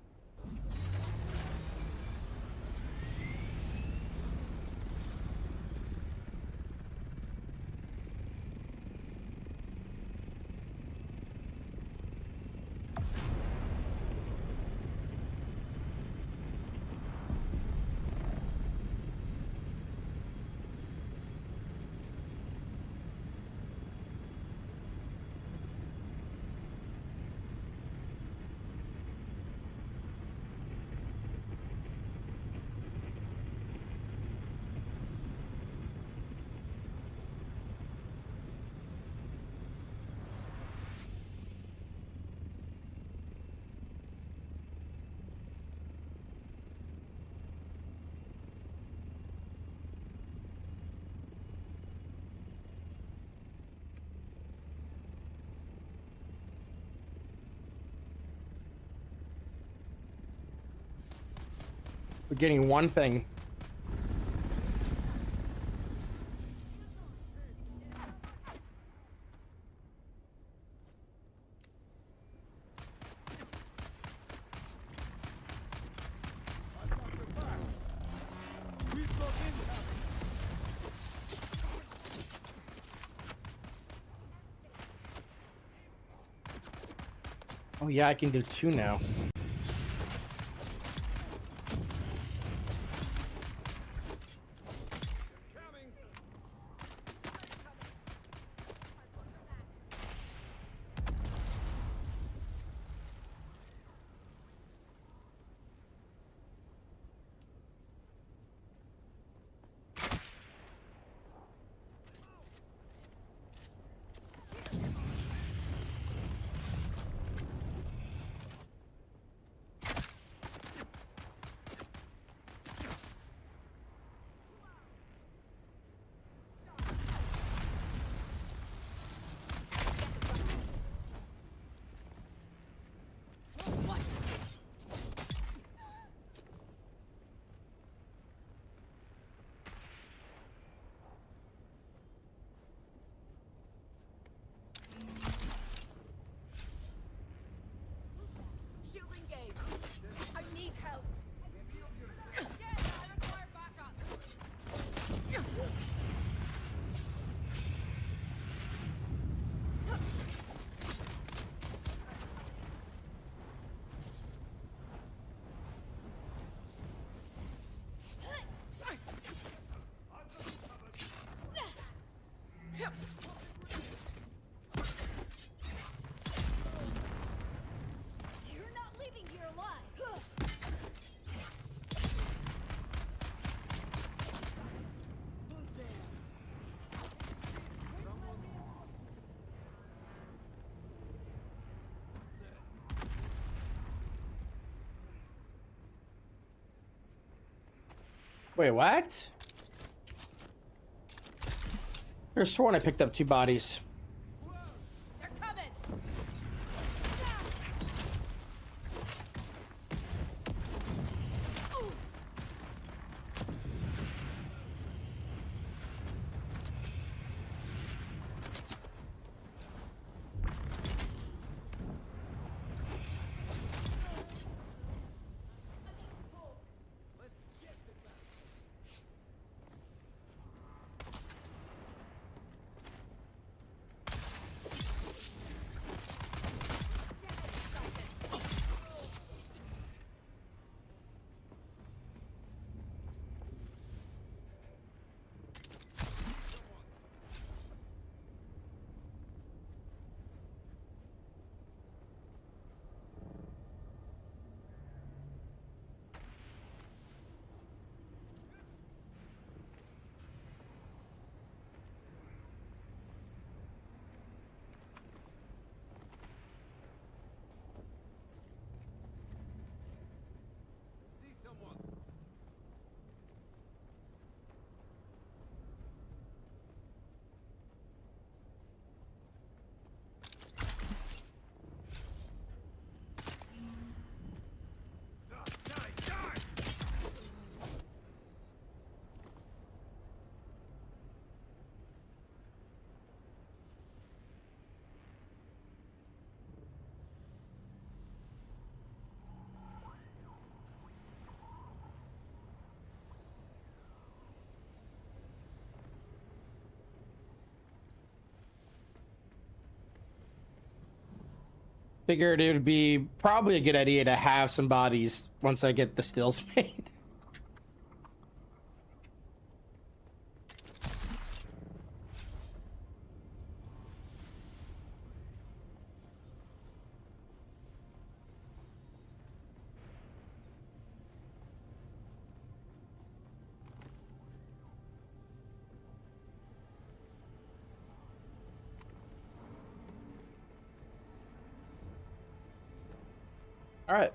We're getting one thing. Oh yeah, I can do two now. Coming. Wait, what? I sworn I picked up 2 bodies. They're coming! See someone. Die, die! Figured it would be probably a good idea to have some bodies once I get the stills made. All right.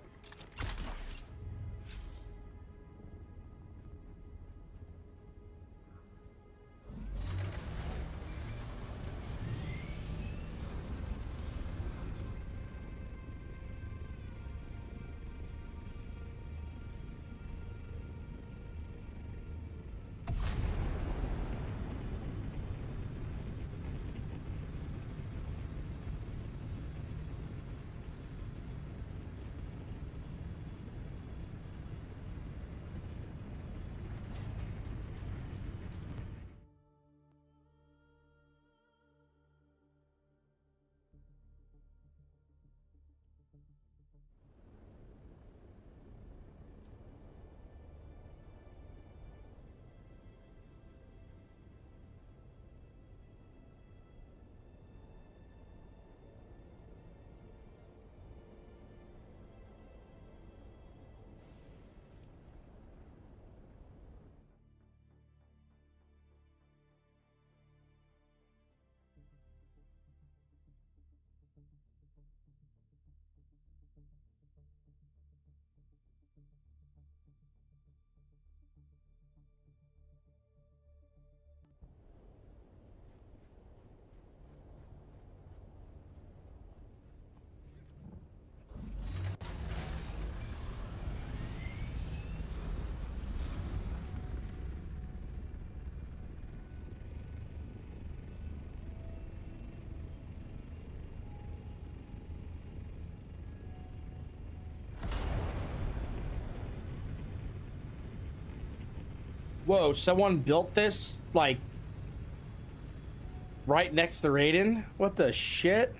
Whoa, someone built this like right next to Raiden? What the shit?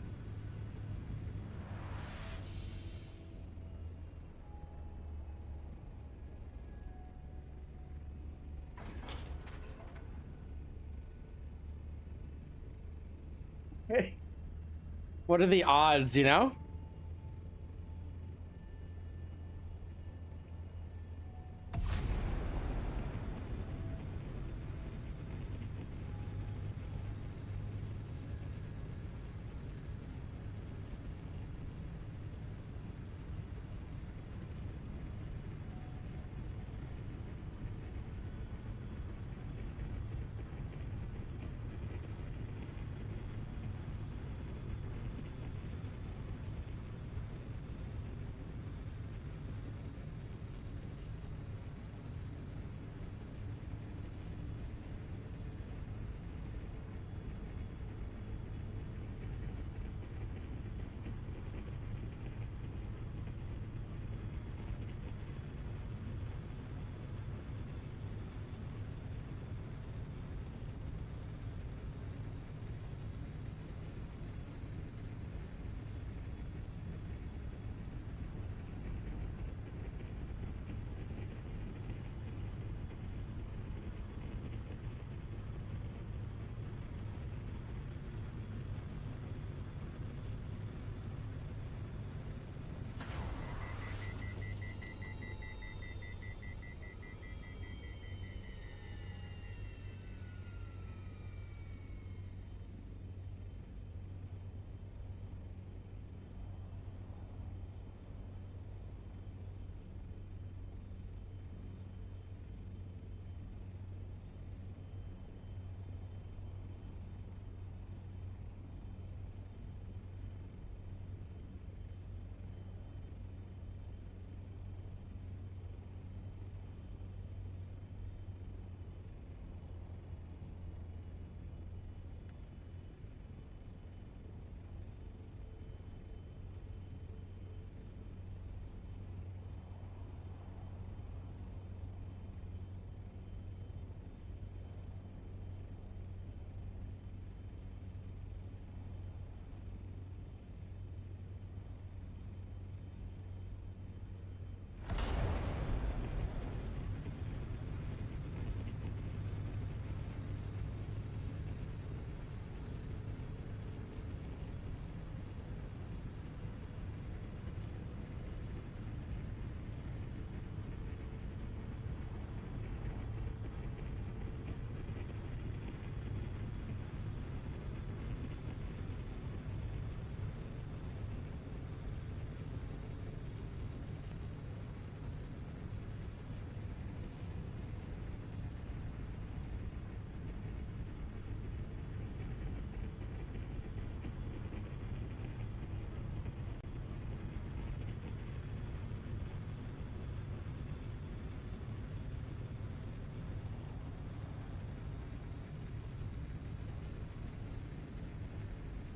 Hey. What are the odds, you know?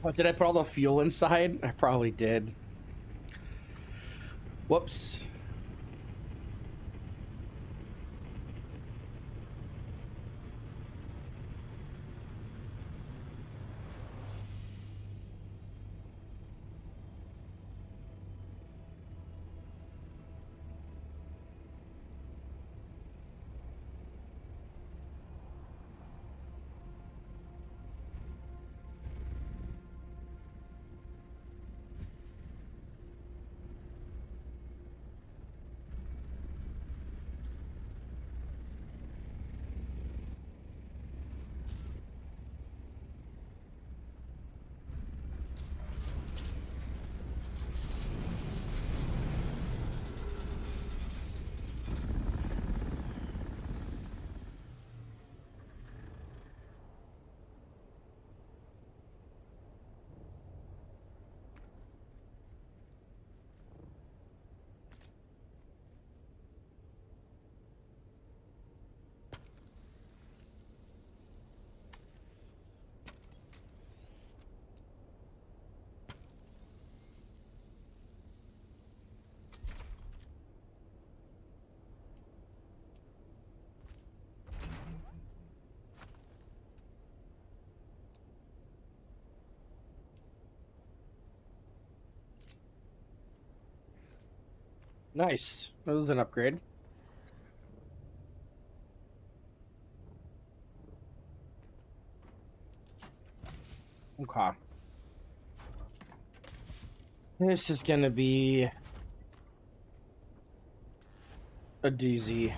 What, did I put all the fuel inside? I probably did. Whoops. Nice. That was an upgrade. Okay. This is gonna be a doozy.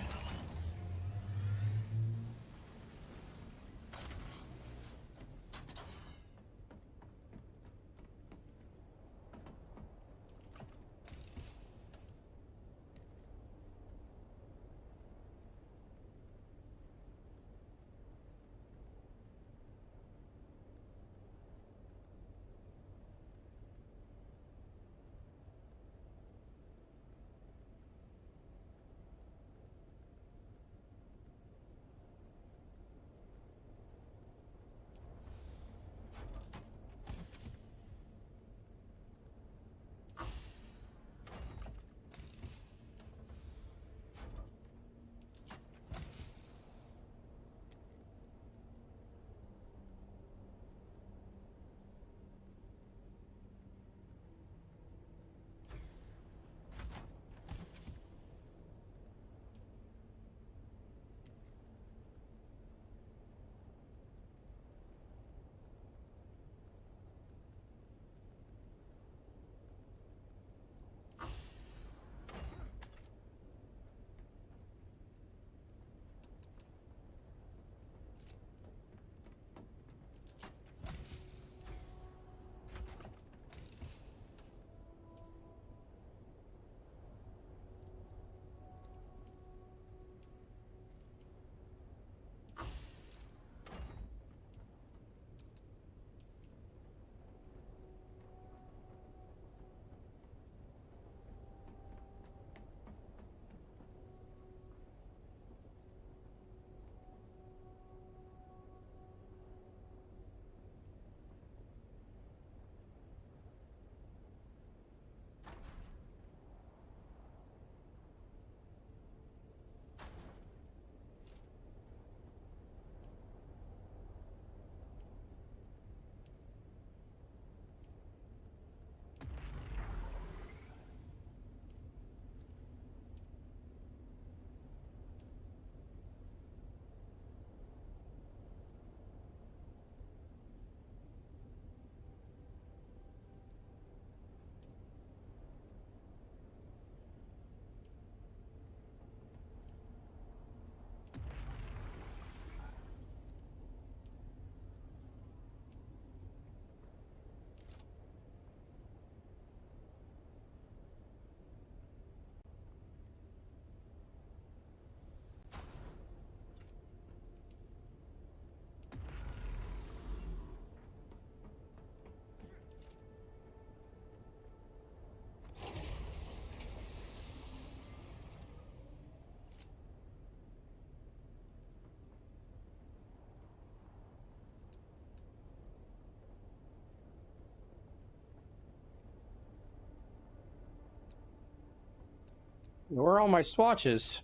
Where are all my swatches?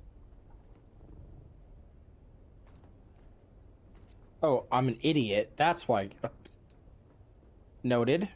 Oh, I'm an idiot. That's why. Noted.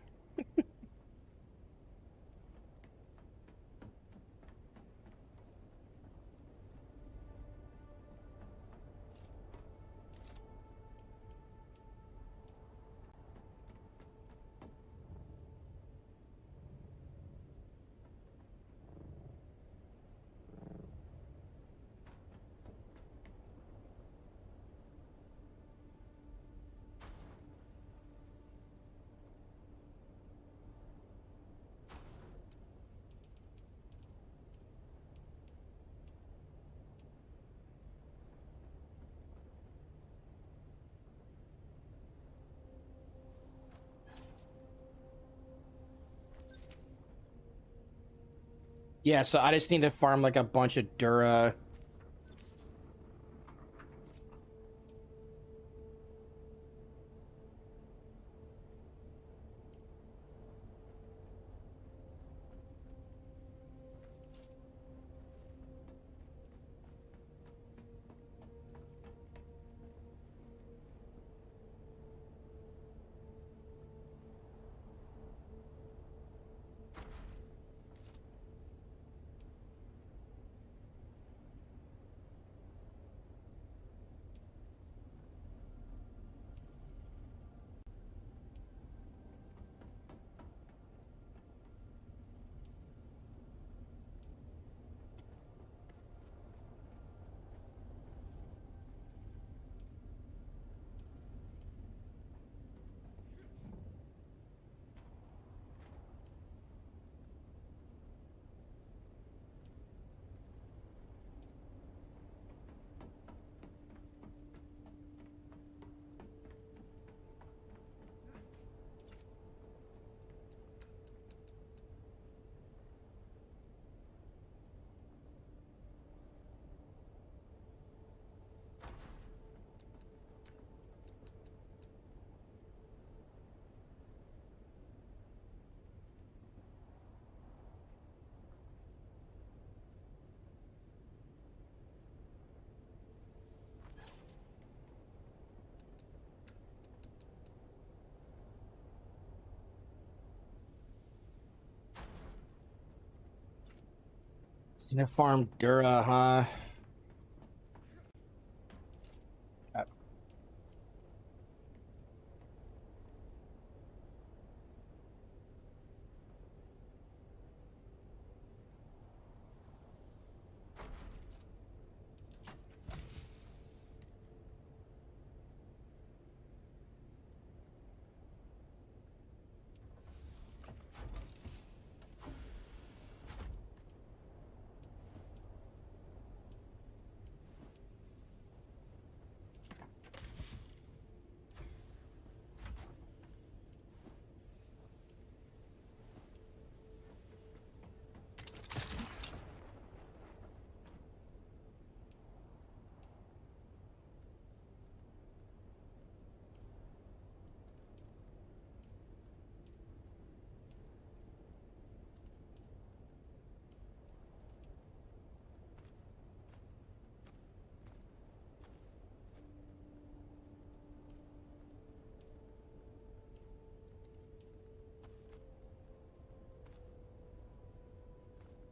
Yeah, so I just need to farm like a bunch of Dura. Just need to farm Dura, huh?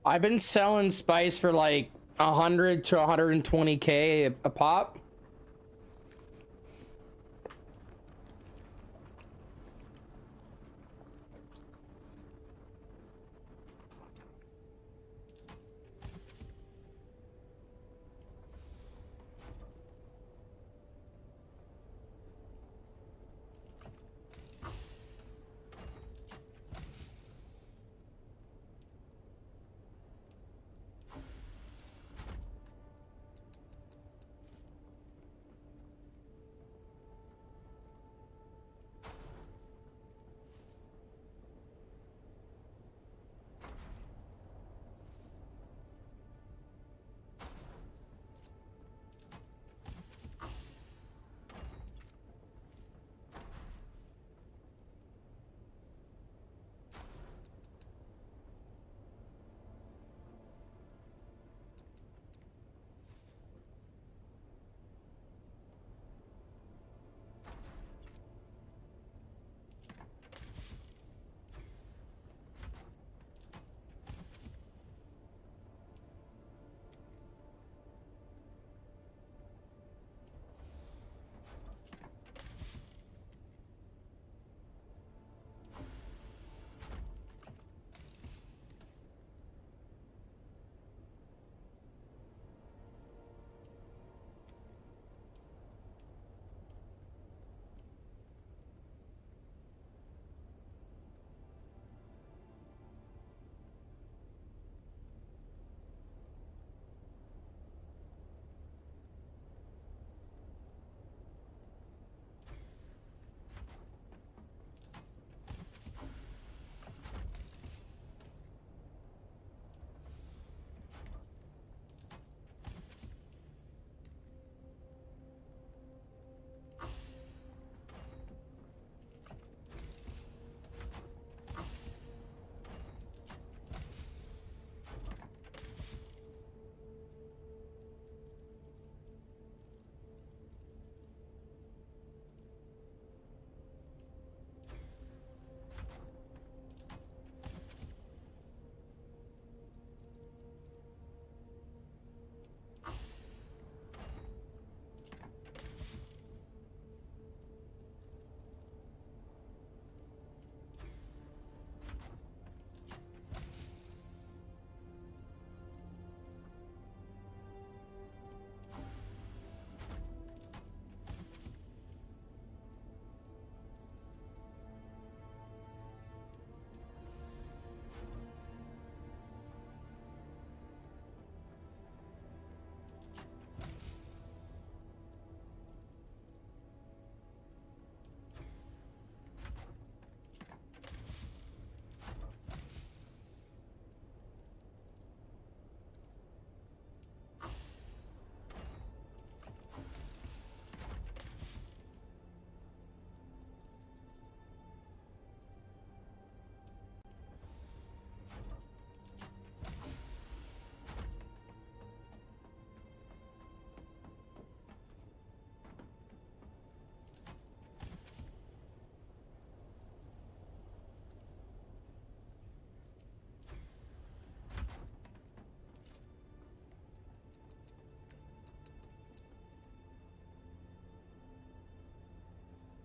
I've been selling spice for like 100 to 120K a pop.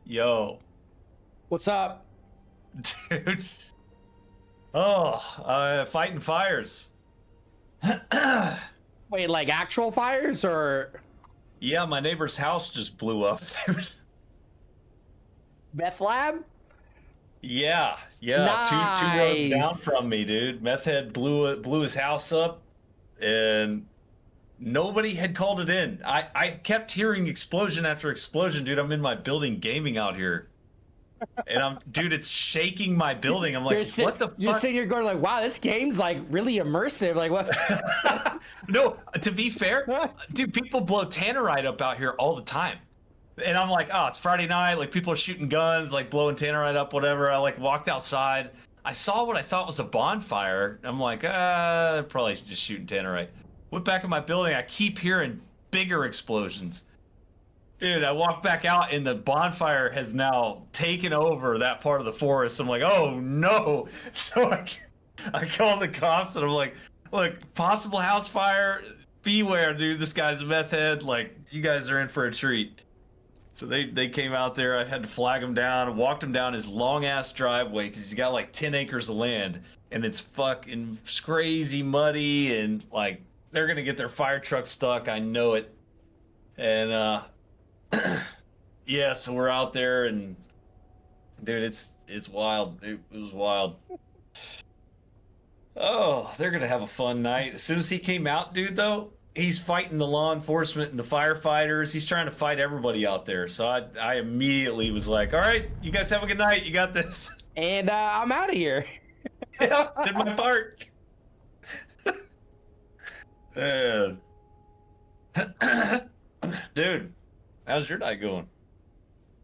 Yo, What's up? dude. Oh, fighting fires. Wait, like actual fires or Yeah, my neighbor's house just blew up, dude. meth lab? Yeah, two roads down Nice. from me, dude. Meth head blew his house up, and nobody had called it in. I kept hearing explosion after explosion, dude. I'm in my building gaming out here, and dude, it's shaking my building. I'm like, what the You're fuck? sitting here going like, wow, this game's like really immersive. Like what? No, to be fair, dude, people blow tannerite up out here all the time. And I'm like, oh, it's Friday night. Like, people are shooting guns, like blowing tannerite up, whatever. I like walked outside. I saw what I thought was a bonfire. I'm like, they're probably just shooting tannerite. Went back in my building. I keep hearing bigger explosions. Dude, I walked back out and the bonfire has now taken over that part of the forest. I'm like, oh no. So I called the cops and I'm like, look, possible house fire. Beware, dude. This guy's a meth head. Like, you guys are in for a treat. So they came out there. I had to flag him down, walked him down his long ass driveway because he's got like 10 acres of land and it's fucking crazy muddy and like they're gonna get their fire truck stuck. I know it. And yeah, so we're out there and dude, it's wild. It was wild. Oh, they're gonna have a fun night. As soon as he came out, dude, though. He's fighting the law enforcement and the firefighters. He's trying to fight everybody out there. So I immediately was like, all right, you guys have a good night. You got this. And I'm out of here. Yeah, did my part. Man. Dude, how's your night going?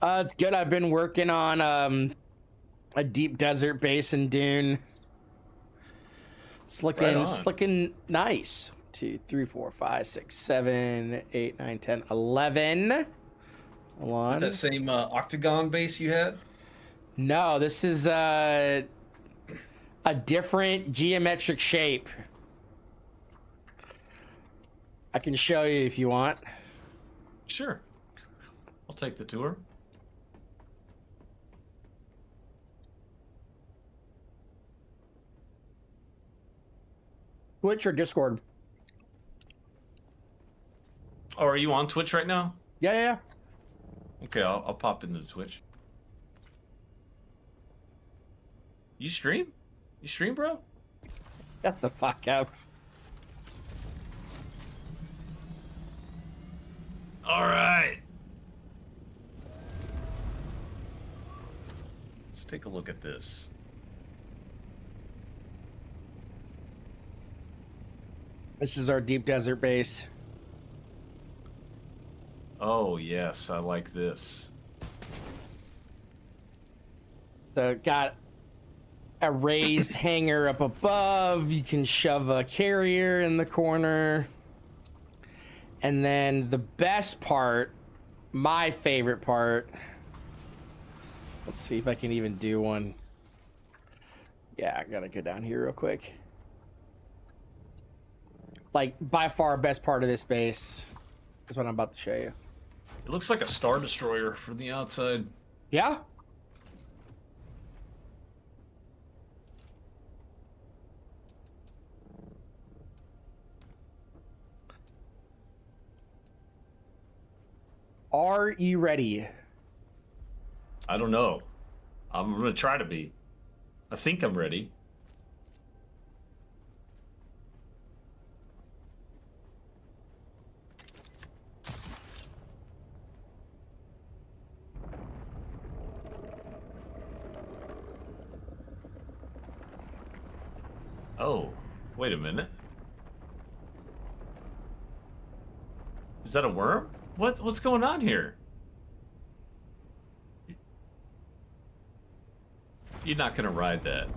It's good. I've been working on a deep desert base in Dune. It's looking nice. 2, 3, 4, 5, 6, 7, 8, 9, 10, 11. Hold on. That same octagon base you had? No, this is a different geometric shape. I can show you if you want. Sure. I'll take the tour. Twitch or Discord? Oh, are you on Twitch right now? Yeah. Okay, I'll pop into the Twitch. You stream? You stream, bro? Shut the fuck up. All right. Let's take a look at this. This is our deep desert base. Oh, yes, I like this. So got a raised hangar up above. You can shove a carrier in the corner. And then the best part, my favorite part. Let's see if I can even do one. Yeah, I gotta go down here real quick. Like, by far, best part of this base is what I'm about to show you. It looks like a Star Destroyer from the outside. Yeah? Are you ready? I don't know. I'm gonna try to be. I think I'm ready. Oh, wait a minute. Is that a worm? What's going on here? You're not gonna ride that.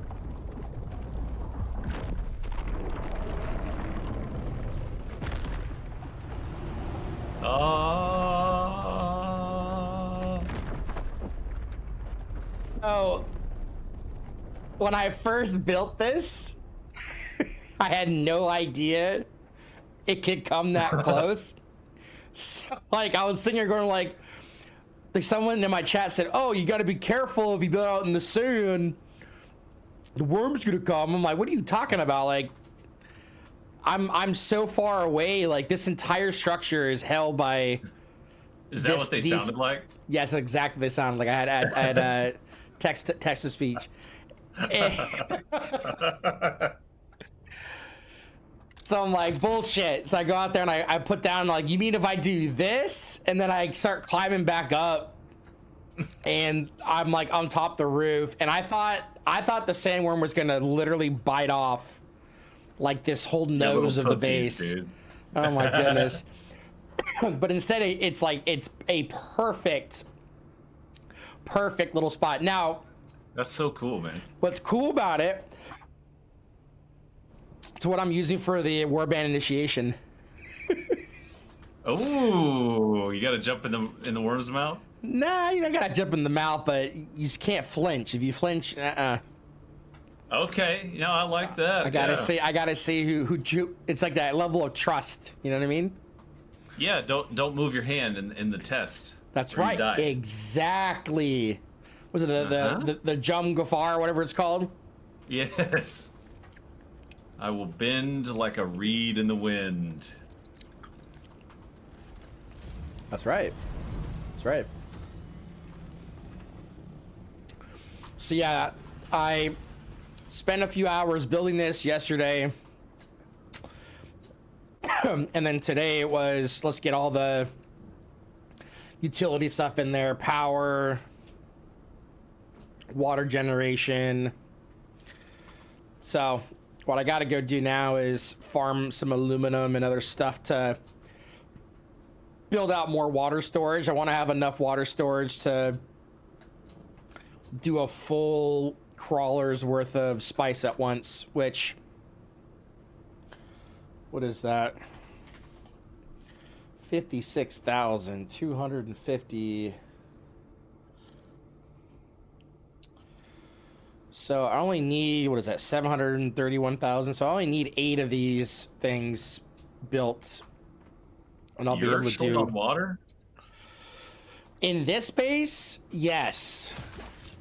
So, when I first built this, I had no idea it could come that close. So, like, I was sitting here going like, like someone in my chat said, "Oh, you got to be careful if you build out in the sand. The worm's gonna come." I'm like, "What are you talking about? Like, I'm so far away. Like, this entire structure is held by." Is that what they sounded like? Yes, exactly. They sounded like I had text to speech. So I'm like, bullshit. So I go out there and I put down, like, you mean if I do this? And then I start climbing back up and I'm like on top the roof. And I thought the sandworm was gonna literally bite off like this whole nose of the base. Dude. Oh my goodness. But instead it's like, it's a perfect little spot. Now, That's so cool, man. what's cool about it, it's what I'm using for the warband initiation. Oh, you gotta jump in the worm's mouth? Nah, you don't gotta jump in the mouth, but you just can't flinch. If you flinch, Okay, I like that. I gotta see who. It's like that level of trust. You know what I mean? Yeah, don't move your hand in the test. That's or you right. die. Exactly. Was it the Jum Gafar, whatever it's called? Yes. I will bend like a reed in the wind. That's right. That's right. So yeah, I spent a few hours building this yesterday. And then today it was, let's get all the utility stuff in there. Power, water generation. So what I got to go do now is farm some aluminum and other stuff to build out more water storage. I want to have enough water storage to do a full crawler's worth of spice at once, which, what is that? 56,250. So I only need, what is that, 731,000. So I only need 8 of these things built, and I'll be able to short do on water. in this base. Yes,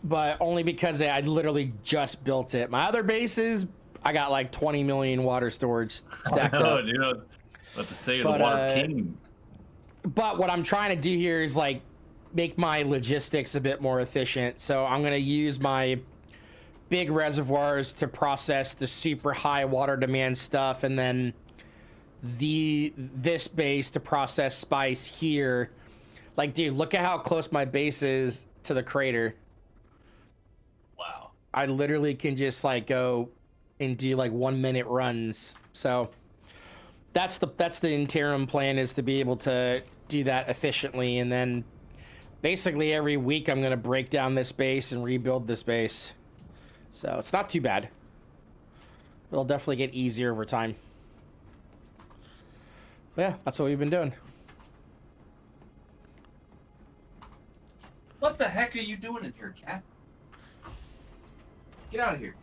but only because I literally just built it. My other bases, I got like 20 million water storage stacked up. Dude, what to say, But, the water king. But what I'm trying to do here is like make my logistics a bit more efficient. So I'm going to use my big reservoirs to process the super high water demand stuff, and then this base to process spice here. Like, dude, look at how close my base is to the crater. Wow. I literally can just like go and do like 1-minute runs. So that's the interim plan, is to be able to do that efficiently, and then basically every week I'm gonna break down this base and rebuild this base. So it's not too bad. It'll definitely get easier over time. But yeah, that's what we've been doing. What the heck are you doing in here, cat? Get out of here.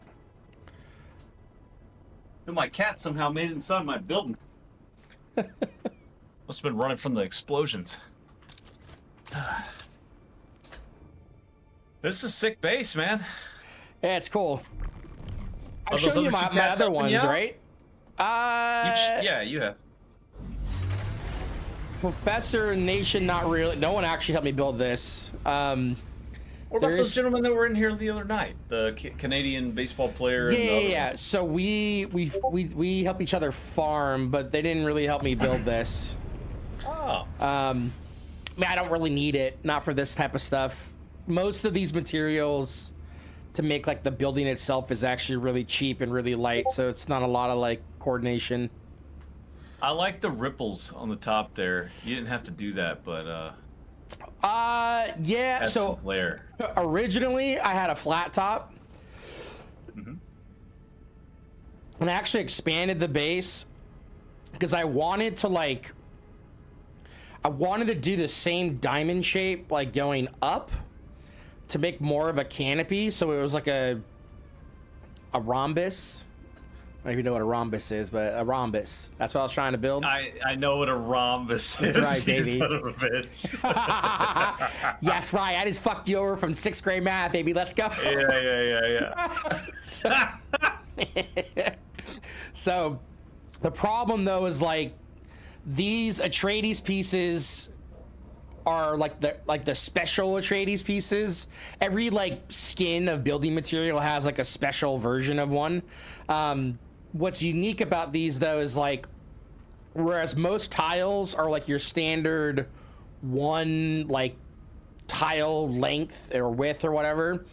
And my cat somehow made it inside my building. Must have been running from the explosions. This is a sick base, man. Yeah, it's cool. Are I've those shown you other two my cats other helping ones, you out? right? Yeah, you have. Professor Nation, not really. No one actually helped me build this. What about There's- those gentlemen that were in here the other night? The Canadian baseball player. And the other Yeah. one? So we help each other farm, but they didn't really help me build this. Oh. I mean, I don't really need it, not for this type of stuff. Most of these materials to make like the building itself is actually really cheap and really light, so it's not a lot of like coordination. I like the ripples on the top there. You didn't have to do that, but Yeah. add So some flair. originally I had a flat top, Mhm. and I actually expanded the base because I wanted to do the same diamond shape, like going up, to make more of a canopy, so it was like a rhombus don't even know what a rhombus is, but a rhombus. That's what I was trying to build. I know what a rhombus is. That's right, you baby. son of a bitch. Yes, right. I just fucked you over from 6th grade math, baby. Let's go. Yeah. So the problem though is like these Atreides pieces are like the special Atreides pieces. Every like skin of building material has like a special version of one. What's unique about these though is like, whereas most tiles are like your standard one like tile length or width or whatever,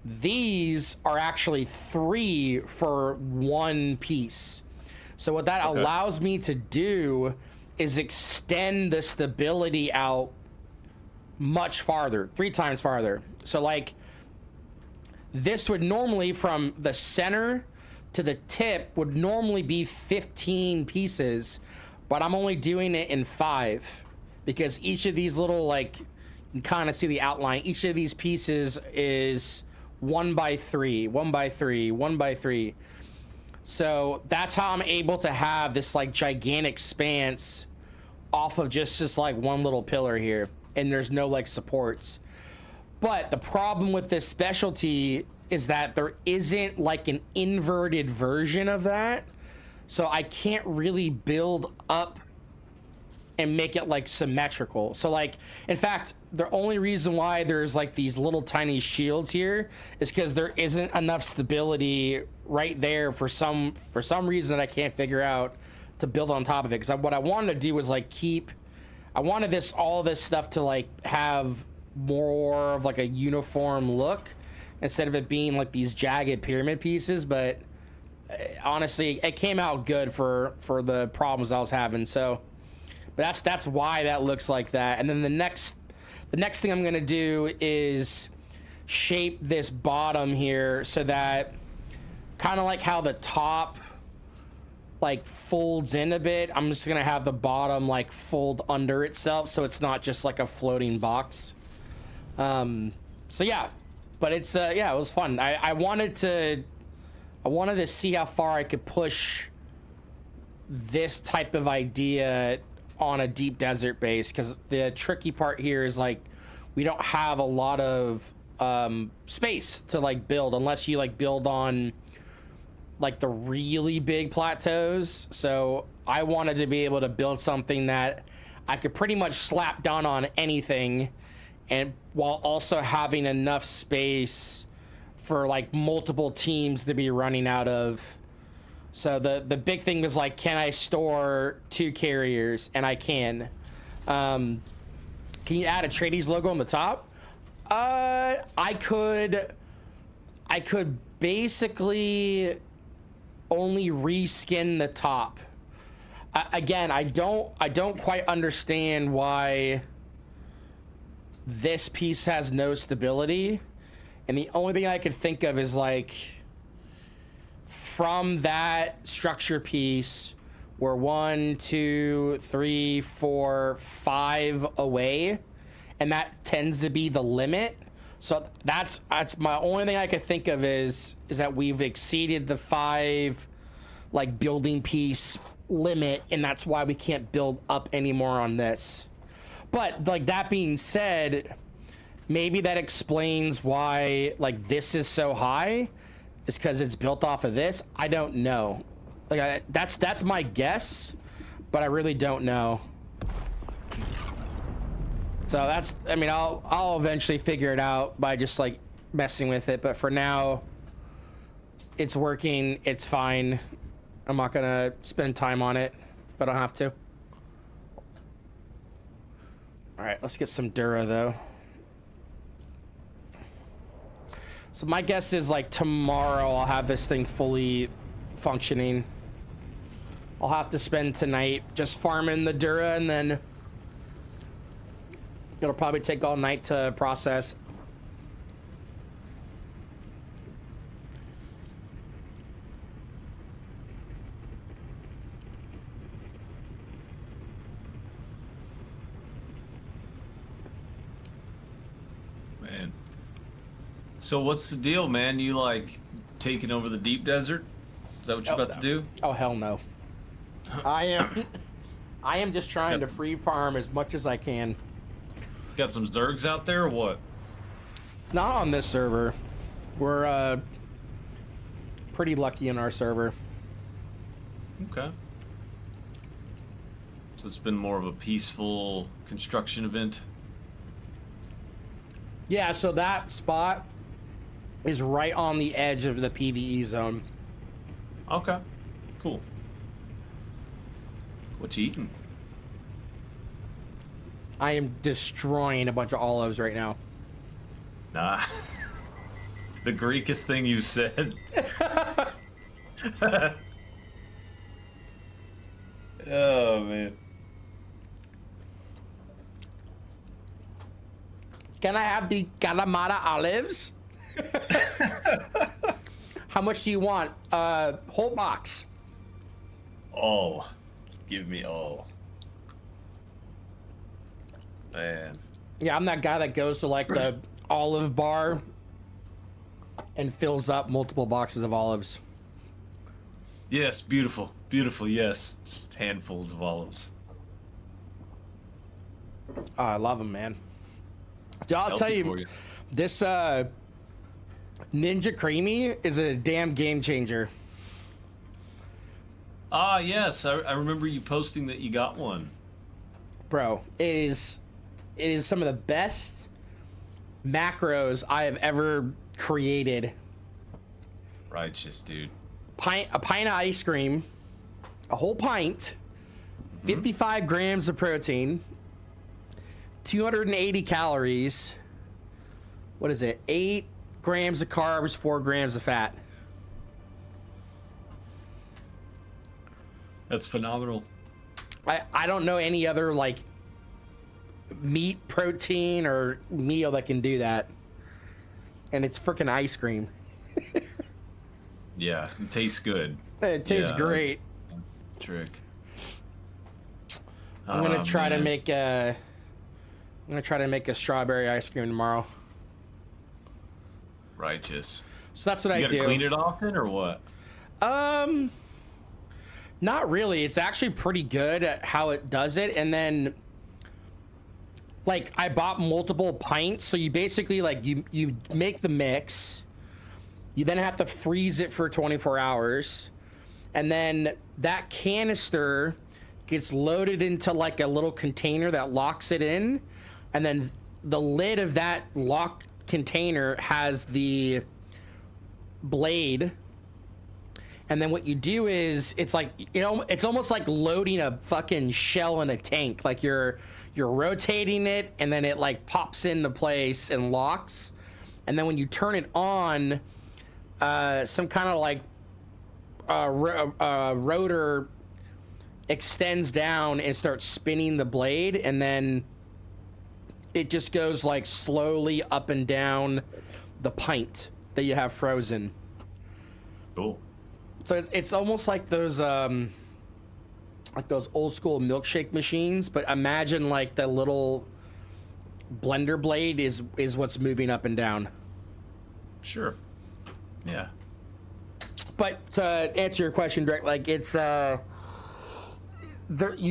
these are actually 3 for one piece. So what that allows me to do is extend the stability out much farther, 3 times farther. So like this would normally from the center to the tip would normally be 15 pieces, but I'm only doing it in 5 because each of these little like, you can kind of see the outline. Each of these pieces is 1 by 3, 1 by 3, 1 by 3. So that's how I'm able to have this like gigantic spans off of just this like one little pillar here, and there's no like supports. But the problem with this specialty is that there isn't like an inverted version of that, so I can't really build up and make it like symmetrical. So like, in fact, the only reason why there's like these little tiny shields here is because there isn't enough stability right there for some reason that I can't figure out to build on top of it. Because what I wanted to do was like I wanted all this stuff to like have more of like a uniform look instead of it being like these jagged pyramid pieces. But honestly, it came out good for the problems I was having. So, but that's why that looks like that. And then the next thing I'm gonna do is shape this bottom here so that kind of like how the top like folds in a bit, I'm just gonna have the bottom like fold under itself so it's not just like a floating box. So yeah, but it's yeah, it was fun. I wanted to see how far I could push this type of idea on a deep desert base, because the tricky part here is like we don't have a lot of space to like build unless you like build on like the really big plateaus. So I wanted to be able to build something that I could pretty much slap down on anything, and while also having enough space for like multiple teams to be running out of. So the big thing was like, can I store 2 carriers? And I can. Can you add a Atreides logo on the top? I could basically only reskin the top. Again, I don't quite understand why this piece has no stability, and the only thing I could think of is like from that structure piece, we're 1, 2, 3, 4, 5 away, and that tends to be the limit. So that's my only thing I could think of is that we've exceeded the 5 like building piece limit, and that's why we can't build up anymore on this. But like that being said, maybe that explains why like this is so high. It's because it's built off of this. I don't know. Like that's my guess, but I really don't know. So I mean, I'll eventually figure it out by just like messing with it. But for now, it's working. It's fine. I'm not gonna spend time on it, but I don't have to. All right, let's get some Dura though. So my guess is like tomorrow I'll have this thing fully functioning. I'll have to spend tonight just farming the Dura, and then it'll probably take all night to process. Man. So what's the deal, man? You like taking over the deep desert? that what you're about to do? Oh hell no. I am just trying to free farm as much as I can. Got some Zergs out there or what? Not on this server. We're pretty lucky in our server. Okay. So it's been more of a peaceful construction event. Yeah, so that spot is right on the edge of the PvE zone. Okay. Cool. What you eating? I am destroying a bunch of olives right now. Nah. The Greekest thing you said. Oh man. Can I have the Kalamata olives? How much do you want? Whole box. All. Give me all. Man. Yeah, I'm that guy that goes to like the olive bar and fills up multiple boxes of olives. Yes, beautiful. Beautiful, yes. Just handfuls of olives. Oh, I love them, man. Dude, I'll tell Healthy for you, this Ninja Creamy is a damn game changer. Ah, yes. I remember you posting that you got one. Bro, it is some of the best macros I have ever created. Righteous, dude. A pint of ice cream, a whole pint, 55 grams of protein, 280 calories. What is it? 8 grams of carbs, 4 grams of fat. That's phenomenal. I don't know any other like meat protein or meal that can do that. And it's freaking ice cream. Yeah, it tastes good. It tastes great. That's the trick. I'm gonna try to man. make a strawberry ice cream tomorrow. Righteous. So that's what You I gotta do. clean it often or what? Not really. It's actually pretty good at how it does it. And then, like, I bought multiple pints, so you basically like you make the mix. You then have to freeze it for 24 hours, and then that canister gets loaded into like a little container that locks it in, and then the lid of that lock container has the blade. And then what you do is it's like, you know, it's almost like loading a fucking shell in a tank. Like you're rotating it, and then it like pops into place and locks. And then when you turn it on, some kind of like rotor extends down and starts spinning the blade, and then it just goes like slowly up and down the pint that you have frozen. Cool. So it's almost like those old school milkshake machines, but imagine like the little blender blade is what's moving up and down. Sure. Yeah. But to answer your question, direct, like it's you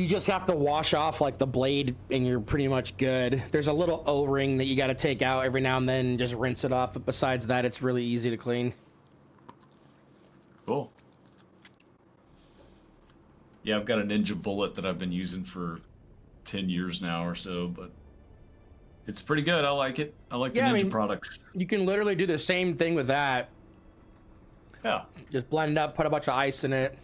just have to wash off like the blade and you're pretty much good. There's a little O-ring that you got to take out every now and then and just rinse it off. But besides that, it's really easy to clean. Cool. Yeah, I've got a Ninja Bullet that I've been using for 10 years now or so, but it's pretty good. I like it. I like the Ninja products. You can literally do the same thing with that. Yeah. Just blend it up, put a bunch of ice in it.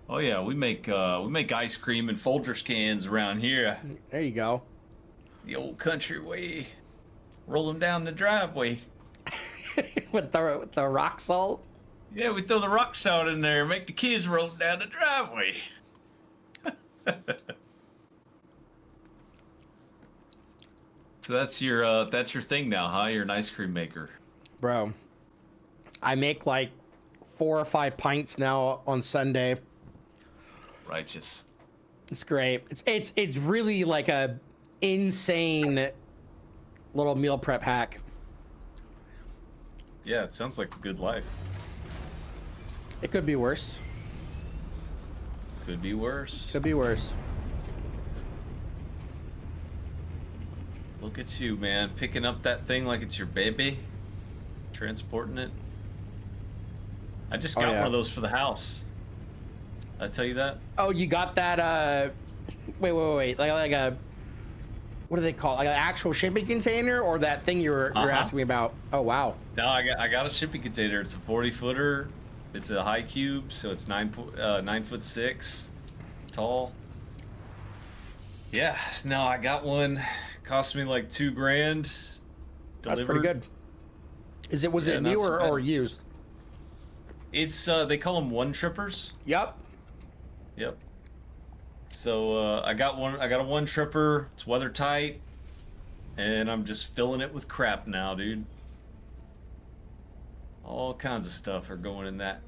Oh yeah, we make ice cream in Folgers cans around here. There you go. The old country way. Roll them down the driveway. with the rock salt. Yeah, we throw the rock salt in there and make the kids roll down the driveway. So that's your thing now, huh? You're an ice cream maker. Bro, I make like 4 or 5 pints now on Sunday. Righteous. It's great. It's really like a insane little meal prep hack. Yeah, it sounds like a good life. It could be worse. Could be worse. Could be worse. Look at you, man, picking up that thing like it's your baby, transporting it. I just got yeah. one of those for the house. Did I tell you that? Oh, you got that, wait. Like a, what do they call it? Like an actual shipping container, or that thing you're asking me about? Oh, wow. No, I got a shipping container. It's a 40-footer. It's a high cube, so it's 9'6" tall. Yeah, no, I got one. Cost me like $2,000. Delivered. That's pretty good. Was it new or used? It's they call them one trippers. Yep. So I got a one tripper. It's weather tight, and I'm just filling it with crap now, dude. All kinds of stuff are going in that.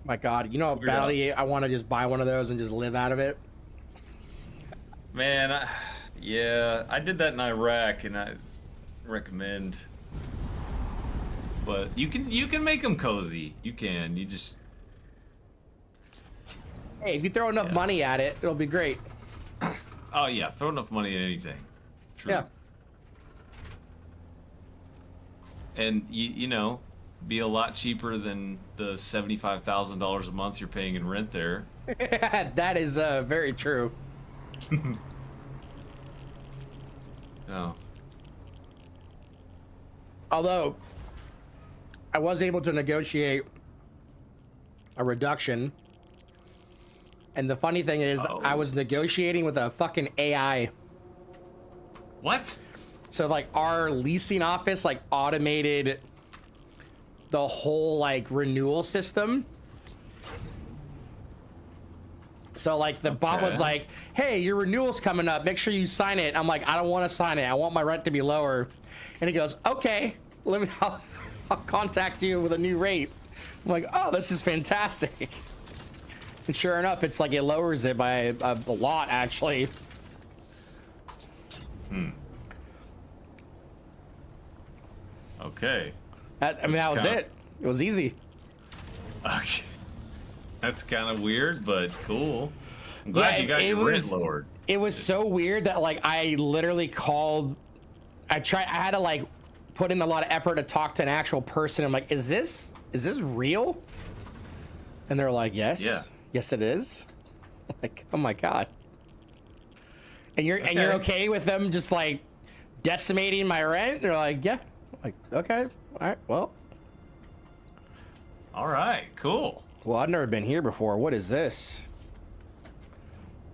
My God, you know how badly I want to just buy one of those and just live out of it. Man, I did that in Iraq, and I recommend. But you can make them cozy. You can. You just. Hey, if you throw enough money at it, it'll be great. Oh yeah, throw enough money at anything. True. Yeah. And you know, be a lot cheaper than the $75,000 a month you're paying in rent there. That is very true. Oh. Although, I was able to negotiate a reduction. And the funny thing is, I was negotiating with a fucking AI. What? So, like, our leasing office, like, automated the whole, like, renewal system. So, like, the bot was like, hey, your renewal's coming up. Make sure you sign it. I'm like, I don't want to sign it. I want my rent to be lower. And he goes, okay, I'll contact you with a new rate. I'm like, oh, this is fantastic. And sure enough, it's like it lowers it by a lot, actually. Okay. That was it. It was easy. Okay. That's kind of weird, but cool. I'm glad you got your rent lowered. It was so weird that, like, I literally called. I had to, like, put in a lot of effort to talk to an actual person. I'm like, is this real? And they're like, yes. Yeah. Yes, it is. I'm like, oh my God. And you're okay with them just, like, decimating my rent? They're like, yeah. I'm like, okay. All right. Well. All right. Cool. Well, I've never been here before. What is this?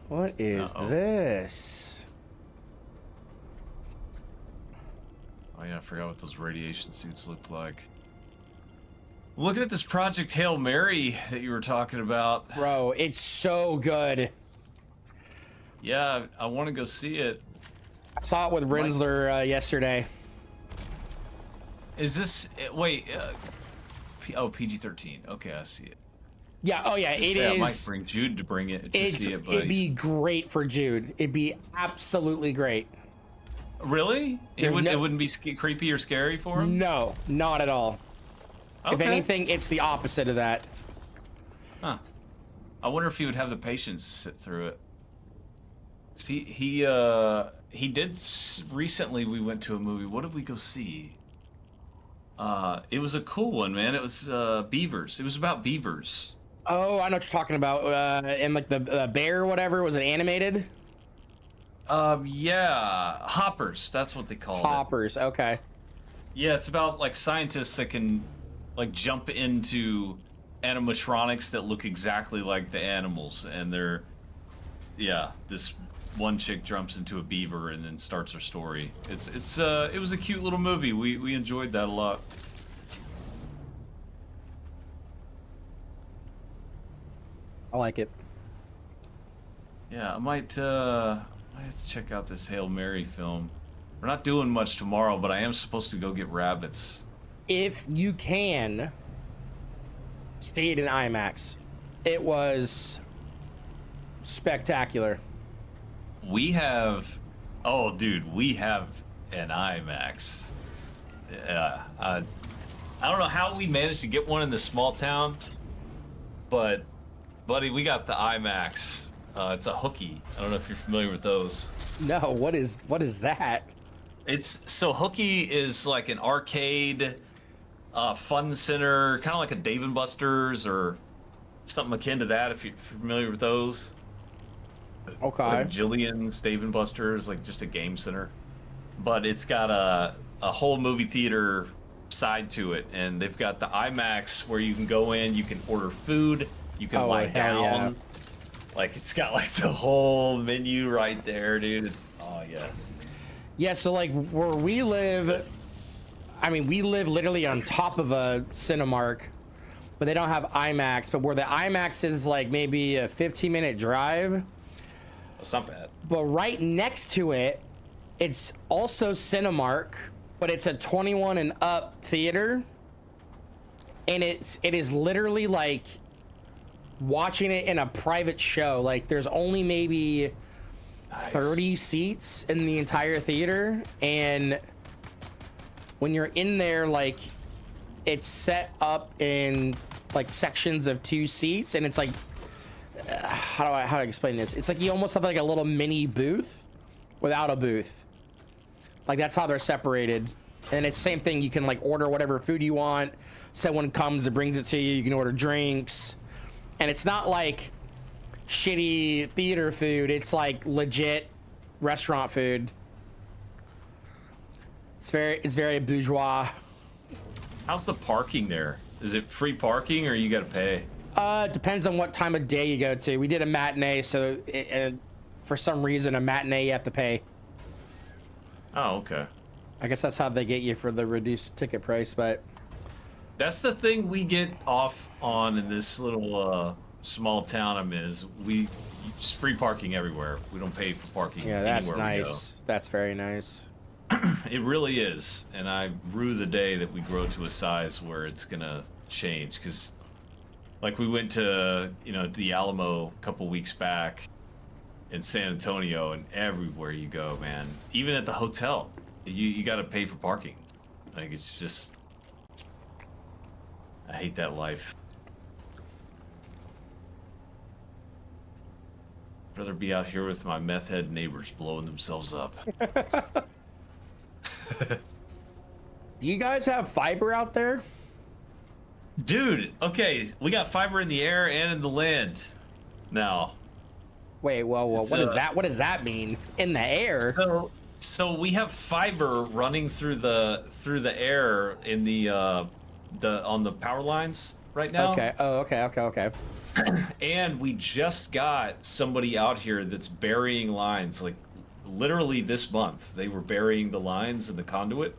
What is this? Oh yeah, I forgot what those radiation suits looked like. Looking at this Project Hail Mary that you were talking about. Bro, it's so good. Yeah, I want to go see it. I saw it with Rinsler yesterday. Is this... Wait. PG-13. Okay, I see it. Yeah, oh yeah, it is. I might bring Jude to bring it to see it, but it'd be great for Jude. It'd be absolutely great. Really? It wouldn't be creepy or scary for him? No, not at all. Okay. If anything, it's the opposite of that. Huh. I wonder if he would have the patience to sit through it. See, he did recently. We went to a movie. What did we go see? It was a cool one, man. It was beavers. It was about beavers. Oh, I know what you're talking about. And like the bear or whatever, was it animated? Yeah, hoppers. That's what they call it. Hoppers. Okay. Yeah, it's about like scientists that can like jump into animatronics that look exactly like the animals, and they're this one chick jumps into a beaver and then starts her story. It was a cute little movie. We enjoyed that a lot. I like it. Yeah, I might have to check out this Hail Mary film. We're not doing much tomorrow, but I am supposed to go get rabbits. If you can, see it in IMAX. It was spectacular. We have an IMAX. Yeah, I don't know how we managed to get one in this small town, but buddy, we got the IMAX. It's a hooky. I don't know if you're familiar with those. No, what is that? Hooky is like an arcade, fun center, kind of like a Dave and Buster's or something akin to that. If you're familiar with those. Okay. Like Jillian's, Dave and Buster's, like just a game center, but it's got a whole movie theater side to it, and they've got the IMAX where you can go in, you can order food, you can lie hell down. yeah. Like it's got like the whole menu right there, dude. It's Yeah, so like where we live, I mean, we live literally on top of a Cinemark, but they don't have IMAX. But where the IMAX is like maybe a 15-minute drive. That's not bad. But right next to it, it's also Cinemark, but it's a 21 and up theater. And it is literally like watching it in a private show. Like there's only maybe 30 seats in the entire theater, and when you're in there, like it's set up in like sections of 2 seats, and it's like how do I explain this? It's like you almost have like a little mini booth without a booth. Like that's how they're separated. And it's same thing, you can like order whatever food you want. Someone comes and brings it to you. You can order drinks. And it's not like shitty theater food. It's like legit restaurant food. It's very bourgeois. How's the parking there? Is it free parking or you got to pay? Depends on what time of day you go to. We did a matinee, so for some reason a matinee you have to pay. Oh, okay. I guess that's how they get you for the reduced ticket price, but That's the thing we get off on in this little small town I'm in, is just free parking everywhere. We don't pay for parking. yeah, that's anywhere we go. nice. That's very nice. It really is, and I rue the day that we grow to a size where it's gonna change. Because, like, we went to the Alamo a couple weeks back in San Antonio, and everywhere you go, man, even at the hotel, you got to pay for parking. Like, it's just, I hate that life. I'd rather be out here with my meth head neighbors blowing themselves up. Do you guys have fiber out there? Dude, okay, we got fiber in the air and in the land now. Wait, whoa, It's, what is that? What does that mean? In the air? So we have fiber running through the air in the on the power lines right now. Okay. Oh, okay. And we just got somebody out here that's burying lines. Like literally this month, they were burying the lines in the conduit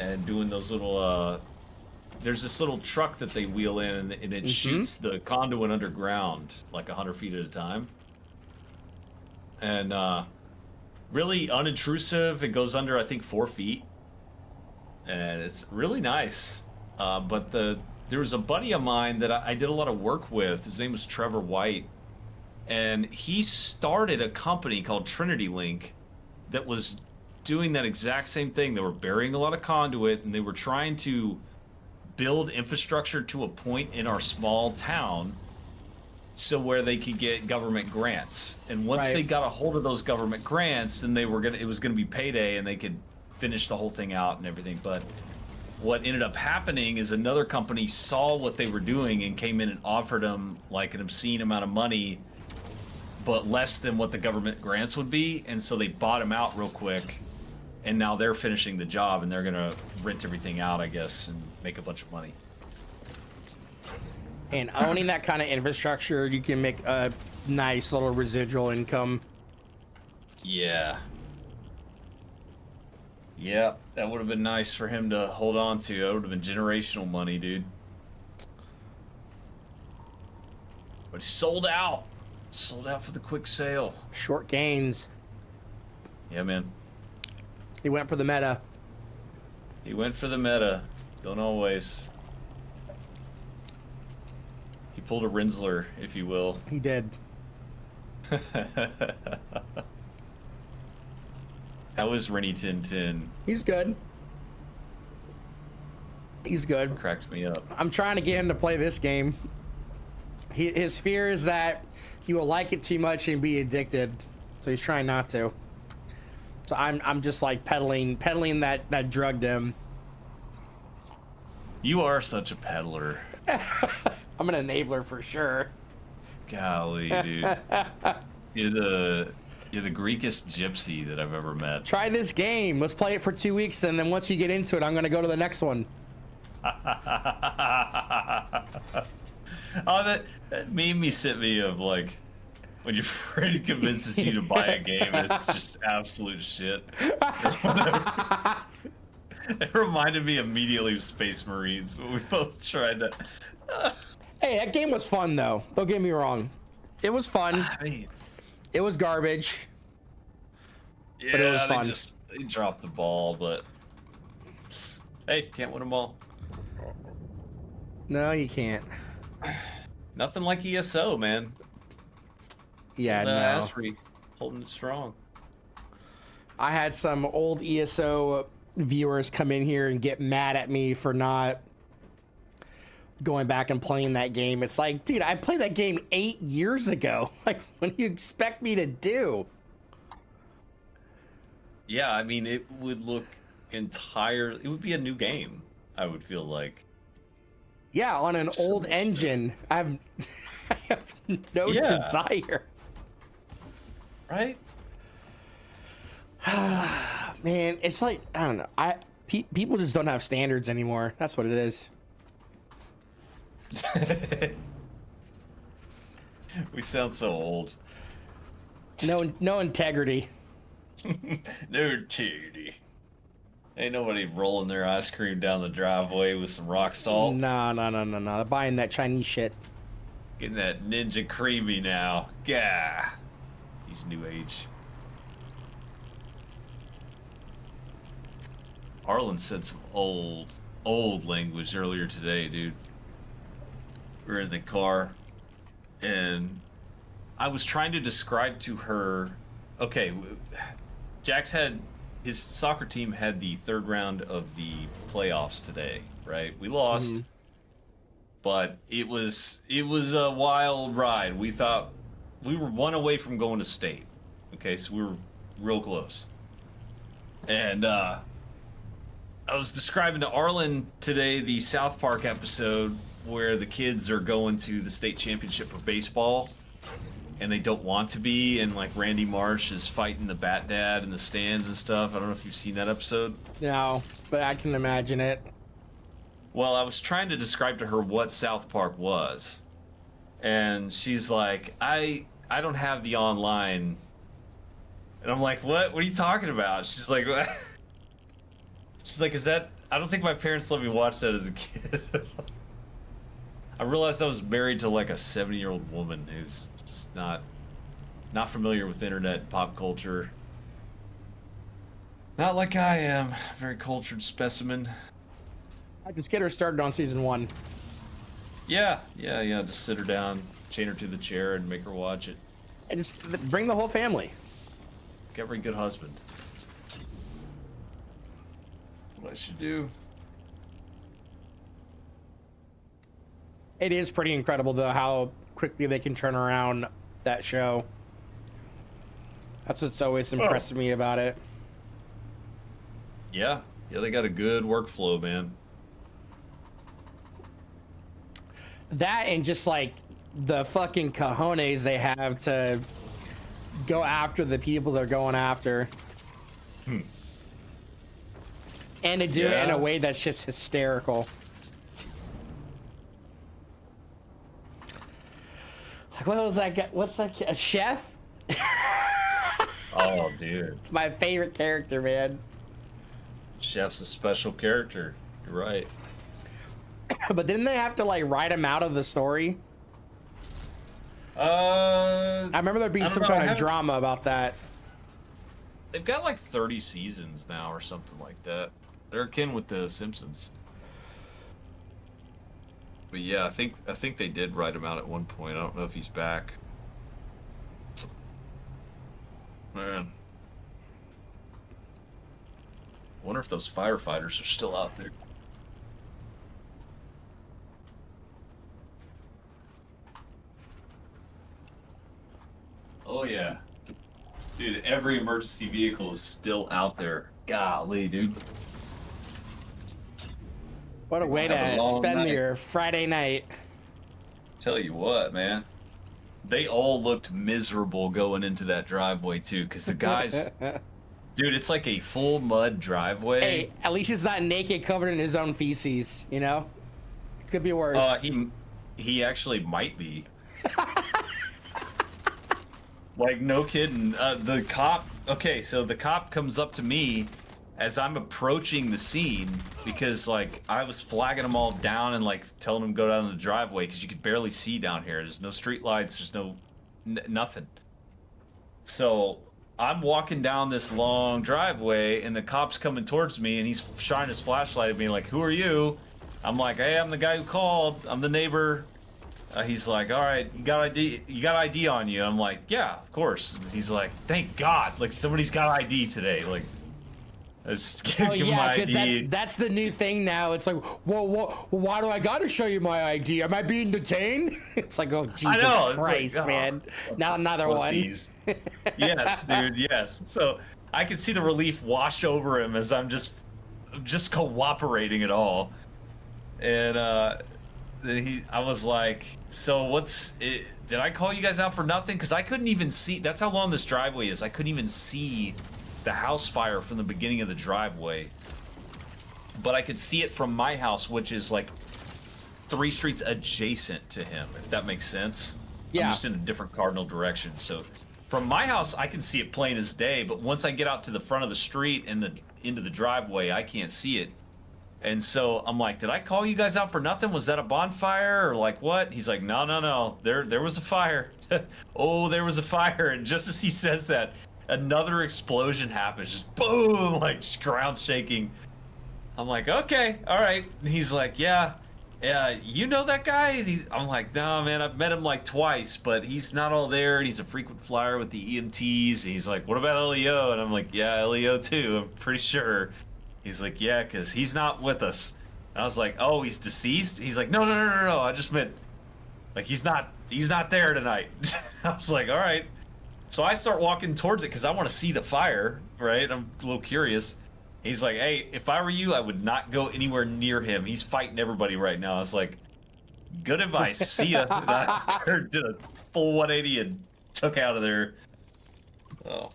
and doing those little. There's this little truck that they wheel in, and it shoots the conduit underground like 100 feet at a time. And really unintrusive. It goes under, I think, 4 feet, and it's really nice. But there was a buddy of mine that I did a lot of work with. His name was Trevor White, and he started a company called Trinity Link that was doing that exact same thing. They were burying a lot of conduit, and they were trying to build infrastructure to a point in our small town so where they could get government grants. And once they got a hold of those government grants, then it was gonna be payday, and they could finish the whole thing out and everything. But what ended up happening is another company saw what they were doing and came in and offered them like an obscene amount of money, but less than what the government grants would be. And so they bought them out real quick, and now they're finishing the job, and they're gonna rent everything out, I guess, and make a bunch of money. And owning that kind of infrastructure, you can make a nice little residual income. Yeah. Yeah, that would have been nice for him to hold on to. That would have been generational money, dude. But he sold out. Sold out for the quick sale. Short gains. Yeah, man. He went for the meta. He went for the meta. Don't always. He pulled a Rinsler, if you will. He did. How is Rennie Tintin? He's good. He's good. Cracks me up. I'm trying to get him to play this game. His fear is that he will like it too much and be addicted, so he's trying not to. So I'm just like peddling that drug to him. You are such a peddler. I'm an enabler for sure. Golly, dude. You're the Greekest gypsy that I've ever met. Try this game. Let's play it for 2 weeks, and then once you get into it, I'm gonna go to the next one. Oh, that meme me sent me of like when your friend convinces you to buy a game, it's just absolute shit. It reminded me immediately of Space Marines when we both tried that. Hey, that game was fun though. Don't get me wrong. It was fun. I mean, It was garbage. yeah, But it was fun. they dropped the ball, but hey, can't win them all. No, you can't. Nothing like ESO, man. Yeah, no. Asri holding it strong. I had some old ESO viewers come in here and get mad at me for not going back and playing that game. It's like, dude, I played that game 8 years ago. Like, what do you expect me to do? Yeah, I mean, it would look it would be a new game, I would feel like. Yeah, on an So old much engine. I have no Yeah. desire. Right? Man, it's like, I don't know. People just don't have standards anymore. That's what it is. We sound so old. No integrity. No charity. Ain't nobody rolling their ice cream down the driveway with some rock salt. No. Buying that Chinese shit. Getting that Ninja Creamy now. Gah. He's new age. Arlen said some old language earlier today, dude. We were in the car, and I was trying to describe to her. Okay, his soccer team had the third round of the playoffs today, right? We lost, but it was a wild ride. We thought we were one away from going to state. Okay, so we were real close. And I was describing to Arlen today the South Park episode where the kids are going to the state championship for baseball and they don't want to be, and like Randy Marsh is fighting the Bat Dad in the stands and stuff. I don't know if you've seen that episode. No, but I can imagine it. Well, I was trying to describe to her what South Park was, and she's like, I don't have the online. And I'm like, what are you talking about? She's like, what? She's like, is that, I don't think my parents let me watch that as a kid. I realized I was married to like a 70-year-old woman who's just not familiar with internet and pop culture. Not like I am. Very cultured specimen. I just get her started on season 1. Yeah. Just sit her down, chain her to the chair, and make her watch it. And just bring the whole family. Get her a good husband. What I should do. It is pretty incredible, though, how quickly they can turn around that show. That's what's always impressed me about it. Yeah, they got a good workflow, man. That and just like the fucking cojones they have to go after the people they're going after. And to do it in a way that's just hysterical. Like, what was that guy? What's that? A chef? Oh, dude. It's my favorite character, man. Chef's a special character. You're right. But didn't they have to like write him out of the story? I I remember there being some kind of drama about that. They've got like 30 seasons now or something like that. They're akin with the Simpsons. But yeah, I think they did write him out at one point. I don't know if he's back. Man. Wonder if those firefighters are still out there. Oh yeah. Dude, every emergency vehicle is still out there. Golly, dude. What a way Have a to long spend night. your Friday night. Tell you what, man. They all looked miserable going into that driveway too, because the guys, dude, it's like a full mud driveway. Hey, at least he's not naked, covered in his own feces. You know, could be worse. He actually might be. Like, no kidding. The cop. Okay, so the cop comes up to me as I'm approaching the scene because, like, I was flagging them all down and like telling them to go down the driveway because you could barely see down here. There's no street lights. There's no nothing. So I'm walking down this long driveway and the cop's coming towards me and he's shining his flashlight at me like, "Who are you?" I'm like, "Hey, I'm the guy who called. I'm the neighbor." He's like, "All right, you got ID? You got ID on you?" I'm like, "Yeah, of course." He's like, "Thank God! Like somebody's got ID today." Like, let's give him my ID. That's the new thing now. It's like, well, why do I gotta show you my ID? Am I being detained? It's like, oh Jesus know, it's Christ, like, oh, man! Now another one. Yes, dude. Yes. So I can see the relief wash over him as I'm just cooperating at all, and then I was like, "So what's it? Did I call you guys out for nothing?" Because I couldn't even see. That's how long this driveway is. I couldn't even see the house fire from the beginning of the driveway, but I could see it from my house, which is like 3 streets adjacent to him. If that makes sense. Yeah. I'm just in a different cardinal direction. So from my house, I can see it plain as day. But once I get out to the front of the street and into the driveway, I can't see it. And so I'm like, "Did I call you guys out for nothing? Was that a bonfire or like what?" He's like, No. There was a fire. Oh, there was a fire. And just as he says that, another explosion happens. Just boom, like ground shaking. I'm like, "Okay, all right." And he's like, Yeah, you know that guy?" And I'm like, "No, man, I've met him like twice, but he's not all there. And he's a frequent flyer with the EMTs." And he's like, "What about LEO?" And I'm like, "Yeah, LEO too, I'm pretty sure." He's like, "Yeah, because he's not with us." And I was like, "Oh, he's deceased?" He's like, No. I just meant, like, he's not there tonight." I was like, "All right." So I start walking towards it because I want to see the fire, right? I'm a little curious. He's like, "Hey, if I were you, I would not go anywhere near him. He's fighting everybody right now." I was like, "Good advice. See ya." And I did a full 180 and took out of there. Oh.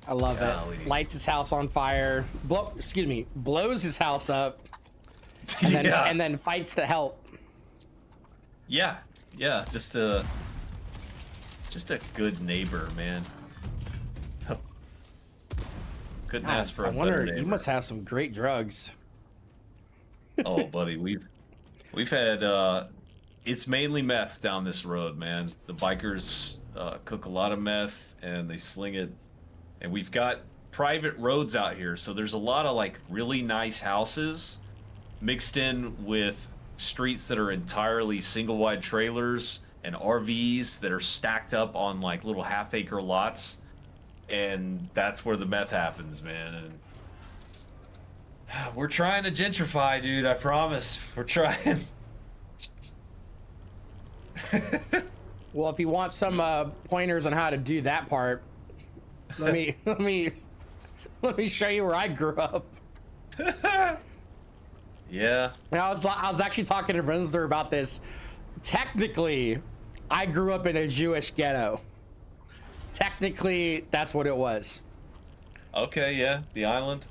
I love Golly. it. Lights his house on fire. Blows his house up, and then, Yeah. and then fights to help. Yeah. Just a good neighbor, man. Couldn't ask for I a better wonder. neighbor. You must have some great drugs. Oh, buddy, we've had it's mainly meth down this road, man. The bikers cook a lot of meth and they sling it, and we've got private roads out here, so there's a lot of like really nice houses mixed in with streets that are entirely single wide trailers and RVs that are stacked up on like little half-acre lots, and that's where the meth happens, man. And we're trying to gentrify, dude. I promise. We're trying. Well, if you want some pointers on how to do that part, let me show you where I grew up. Yeah. And I was actually talking to Brinster about this. Technically, I grew up in a Jewish ghetto. Technically, that's what it was. Okay, yeah. The island.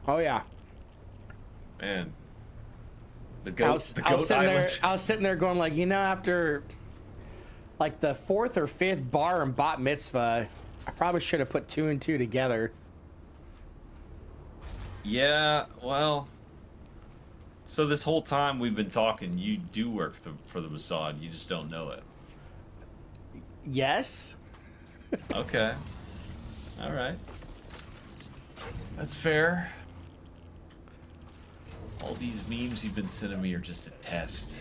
Oh yeah. Man. The I goat, was, the I goat was sitting there. island. I was sitting there going like, after like the 4th or 5th bar and bat mitzvah, I probably should have put 2 and 2 together. Yeah, well. So this whole time we've been talking, you do work for the Mossad. You just don't know it. Yes. Okay. All right. That's fair. All these memes you've been sending me are just a test.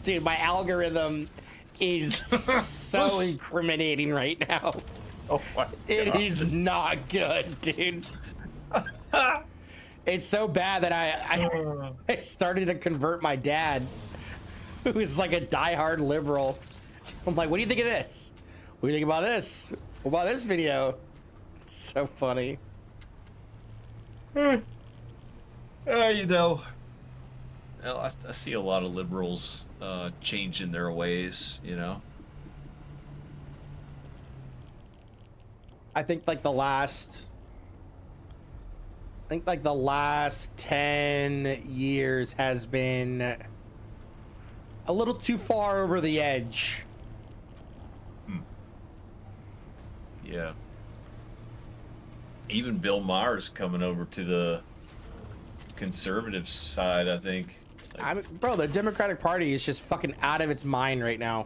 Dude, my algorithm is so incriminating right now. Oh my God. It is not good, dude. It's so bad that I started to convert my dad, who is like a diehard liberal, I'm like, what do you think of this? What do you think about this? What about this video? It's so funny. You know, well, I see a lot of liberals changing their ways, you know. I think like the last 10 years has been a little too far over the edge. Yeah. Even Bill Maher's coming over to the conservative side, I think. Like, Bro, the Democratic Party is just fucking out of its mind right now.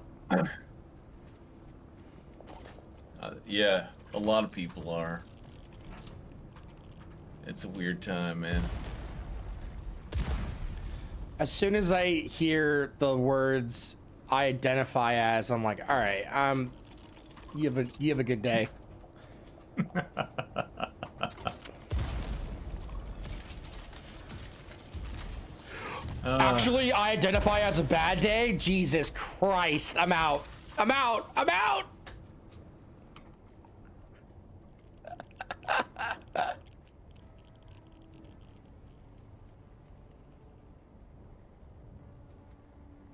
yeah, a lot of people are. It's a weird time, man. As soon as I hear the words I identify as, I'm like, all right, you have a good day. Actually, I identify as a bad day. Jesus Christ, I'm out. I'm out. I'm out.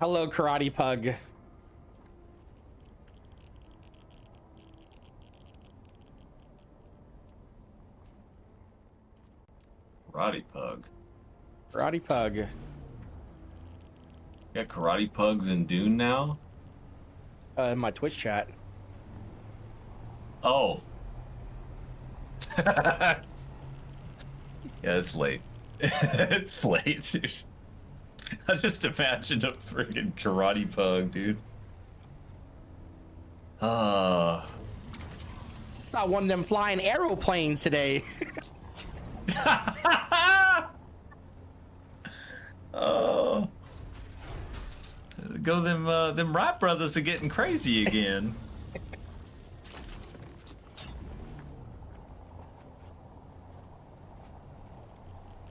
Hello, Karate Pug. Karate Pug. Karate Pug. Got Karate Pugs in Dune now? In my Twitch chat. Oh. Yeah, it's late. It's late, dude. I just imagined a friggin' Karate Pug, dude. Not one of them flying aeroplanes today. Oh. Go them Wright brothers are getting crazy again.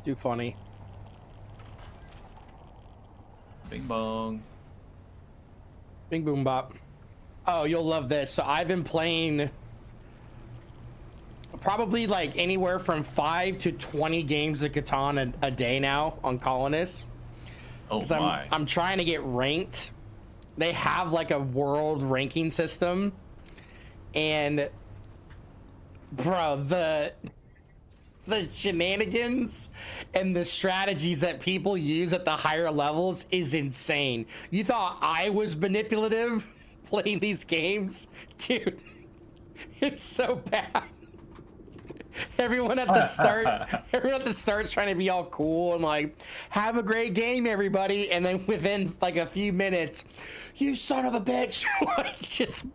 Too funny. Bing bong. Bing boom bop. Oh, you'll love this. So I've been playing probably like anywhere from 5 to 20 games of Catan a day now on Colonists. Oh my. I'm trying to get ranked. They have like a world ranking system, and bro, the shenanigans and the strategies that people use at the higher levels is insane. You thought I was manipulative playing these games? Dude, it's so bad. Everyone at the start's trying to be all cool and like, have a great game, everybody. And then within like a few minutes, you son of a bitch. Like, just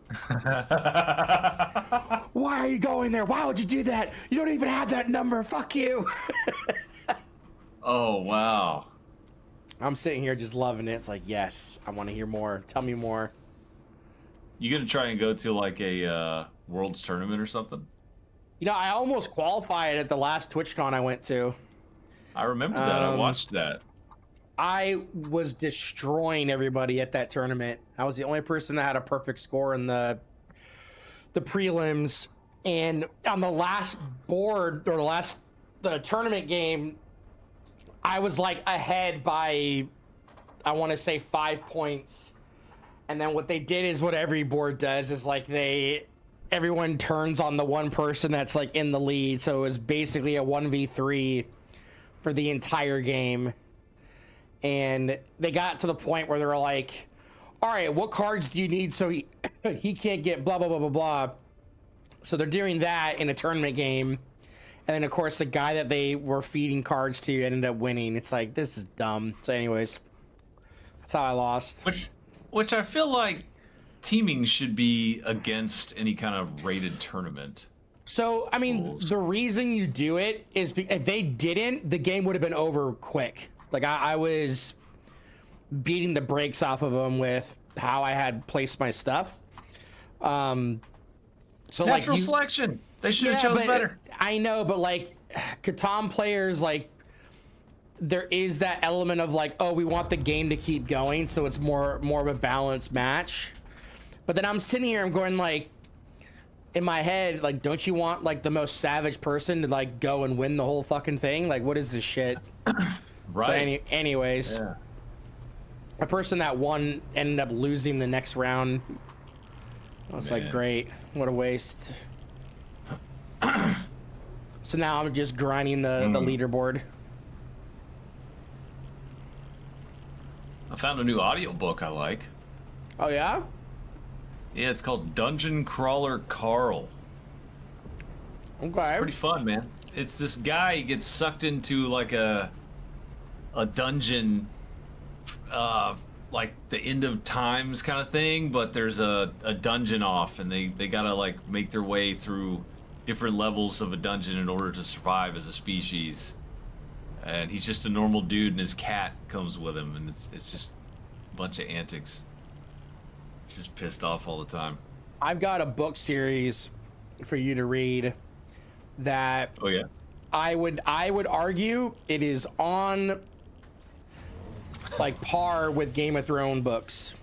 why are you going there? Why would you do that? You don't even have that number. Fuck you. Oh wow. I'm sitting here just loving it. It's like, yes, I want to hear more. Tell me more. You gonna try and go to like a Worlds tournament or something? You know, I almost qualified at the last TwitchCon I went to. I remember that. I watched that. I was destroying everybody at that tournament. I was the only person that had a perfect score in the prelims. And on the last board, or the tournament game, I was like ahead by, I want to say 5 points. And then what they did is what every board does is like everyone turns on the one person that's like in the lead. So it was basically a 1v3 for the entire game. And they got to the point where they're like, all right, what cards do you need so he can't get blah, blah, blah, blah, blah. So they're doing that in a tournament game. And then, of course, the guy that they were feeding cards to ended up winning. It's like, this is dumb. So anyways, that's how I lost. Which I feel like teaming should be against any kind of rated tournament. So, I mean, rules. the reason you do it is if they didn't, the game would have been over quick. Like, I was beating the brakes off of them with how I had placed my stuff. So Natural selection. They should have chose better. I know, but like Catan players, like there is that element of like, oh, we want the game to keep going, so it's more of a balanced match. But then I'm sitting here, I'm going like, in my head, like, don't you want like the most savage person to like go and win the whole fucking thing? Like, what is this shit? Right. So anyways, Yeah. a person that won ended up losing the next round. I was like, Man. great, what a waste. So now I'm just grinding the leaderboard. I found a new audiobook I like. Oh yeah? Yeah, it's called Dungeon Crawler Carl. Okay. It's pretty fun, man. It's this guy, he gets sucked into like a dungeon, like the end of times kind of thing, but there's a dungeon off, and they gotta like make their way through different levels of a dungeon in order to survive as a species. And he's just a normal dude, and his cat comes with him, and it's just a bunch of antics. He's just pissed off all the time. I've got a book series for you to read that Oh yeah. I would argue it is on like par with Game of Thrones books.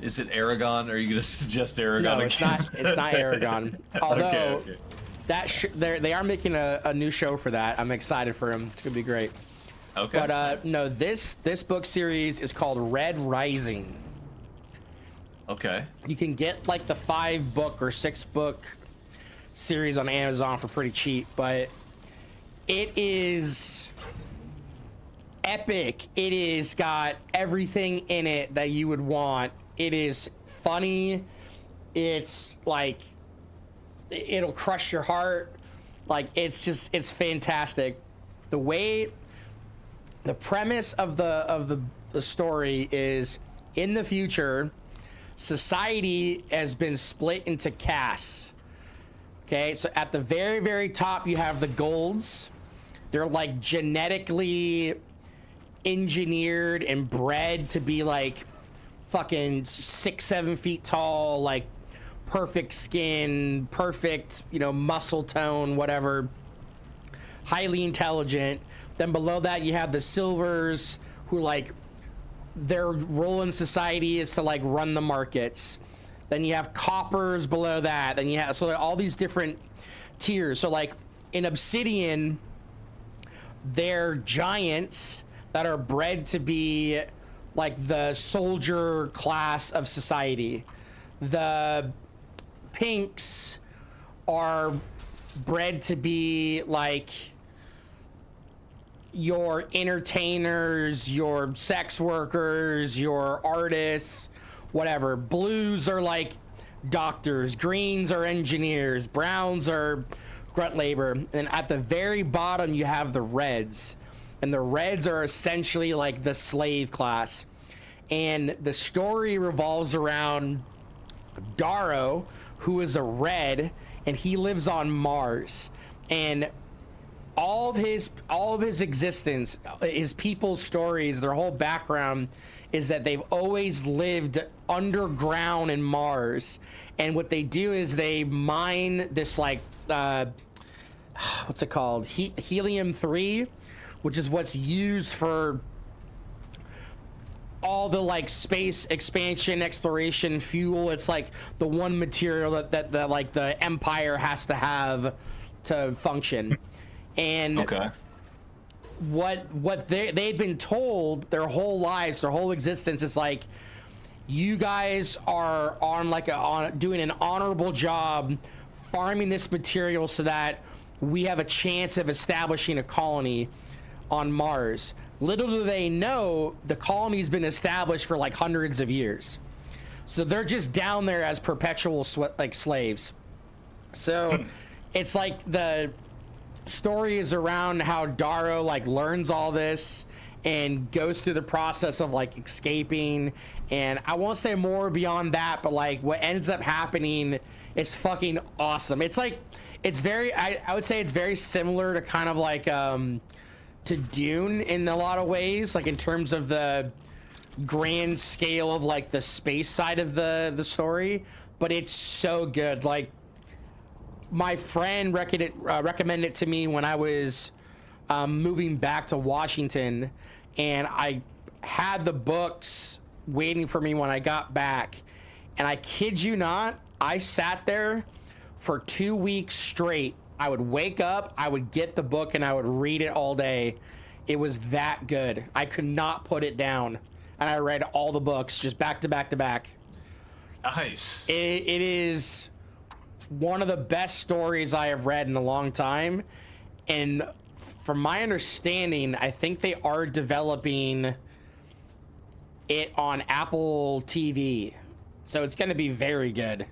Is it Aragon? Are you gonna suggest Aragon? No, it's again? not. It's not Aragon. Although Okay. that they are making a new show for that. I'm excited for him. It's gonna be great. Okay. But no, this book series is called Red Rising. Okay. You can get like the 5-book or 6-book series on Amazon for pretty cheap, but it is epic. It is got everything in it that you would want. It is funny. It's like it'll crush your heart. Like it's fantastic. The premise of the story is in the future, society has been split into castes. Okay, so at the very, very top, you have the golds. They're like genetically engineered and bred to be like fucking 6-7 feet tall, like perfect skin, perfect, muscle tone, whatever. Highly intelligent. Then below that, you have the silvers, who like their role in society is to like run the markets. Then you have coppers below that. Then you have all these different tiers. So like in Obsidian, they're giants that are bred to be like the soldier class of society. The pinks are bred to be like your entertainers, your sex workers, your artists, whatever. Blues are like doctors, greens are engineers, browns are grunt labor, and at the very bottom you have the reds, and the reds are essentially like the slave class. And the story revolves around Darrow, who is a red, and he lives on Mars, and all of his existence, his people's stories, their whole background is that they've always lived underground in Mars. And what they do is they mine this like what's it called, helium-3, which is what's used for all the like space expansion, exploration, fuel. It's like the one material that like the Empire has to have to function. And Okay. what they've been told their whole lives, their whole existence, is like, you guys are doing an honorable job farming this material so that we have a chance of establishing a colony on Mars. Little do they know, the colony's been established for like hundreds of years. So they're just down there as perpetual slaves. So it's like the story is around how Darrow like learns all this and goes through the process of like escaping. And I won't say more beyond that, but like what ends up happening is fucking awesome. It's like, it's very, I would say it's very similar to kind of like to Dune in a lot of ways, like in terms of the grand scale of like the space side of the story. But it's so good. Like, my friend recommended it to me when I was moving back to Washington, and I had the books waiting for me when I got back, And I kid you not, I sat there for 2 weeks straight. I would wake up, I would get the book, and I would read it all day. It was that good. I could not put it down. And I read all the books just back to back to back. Nice. It is one of the best stories I have read in a long time. And from my understanding, I think they are developing it on Apple TV. So it's going to be very good.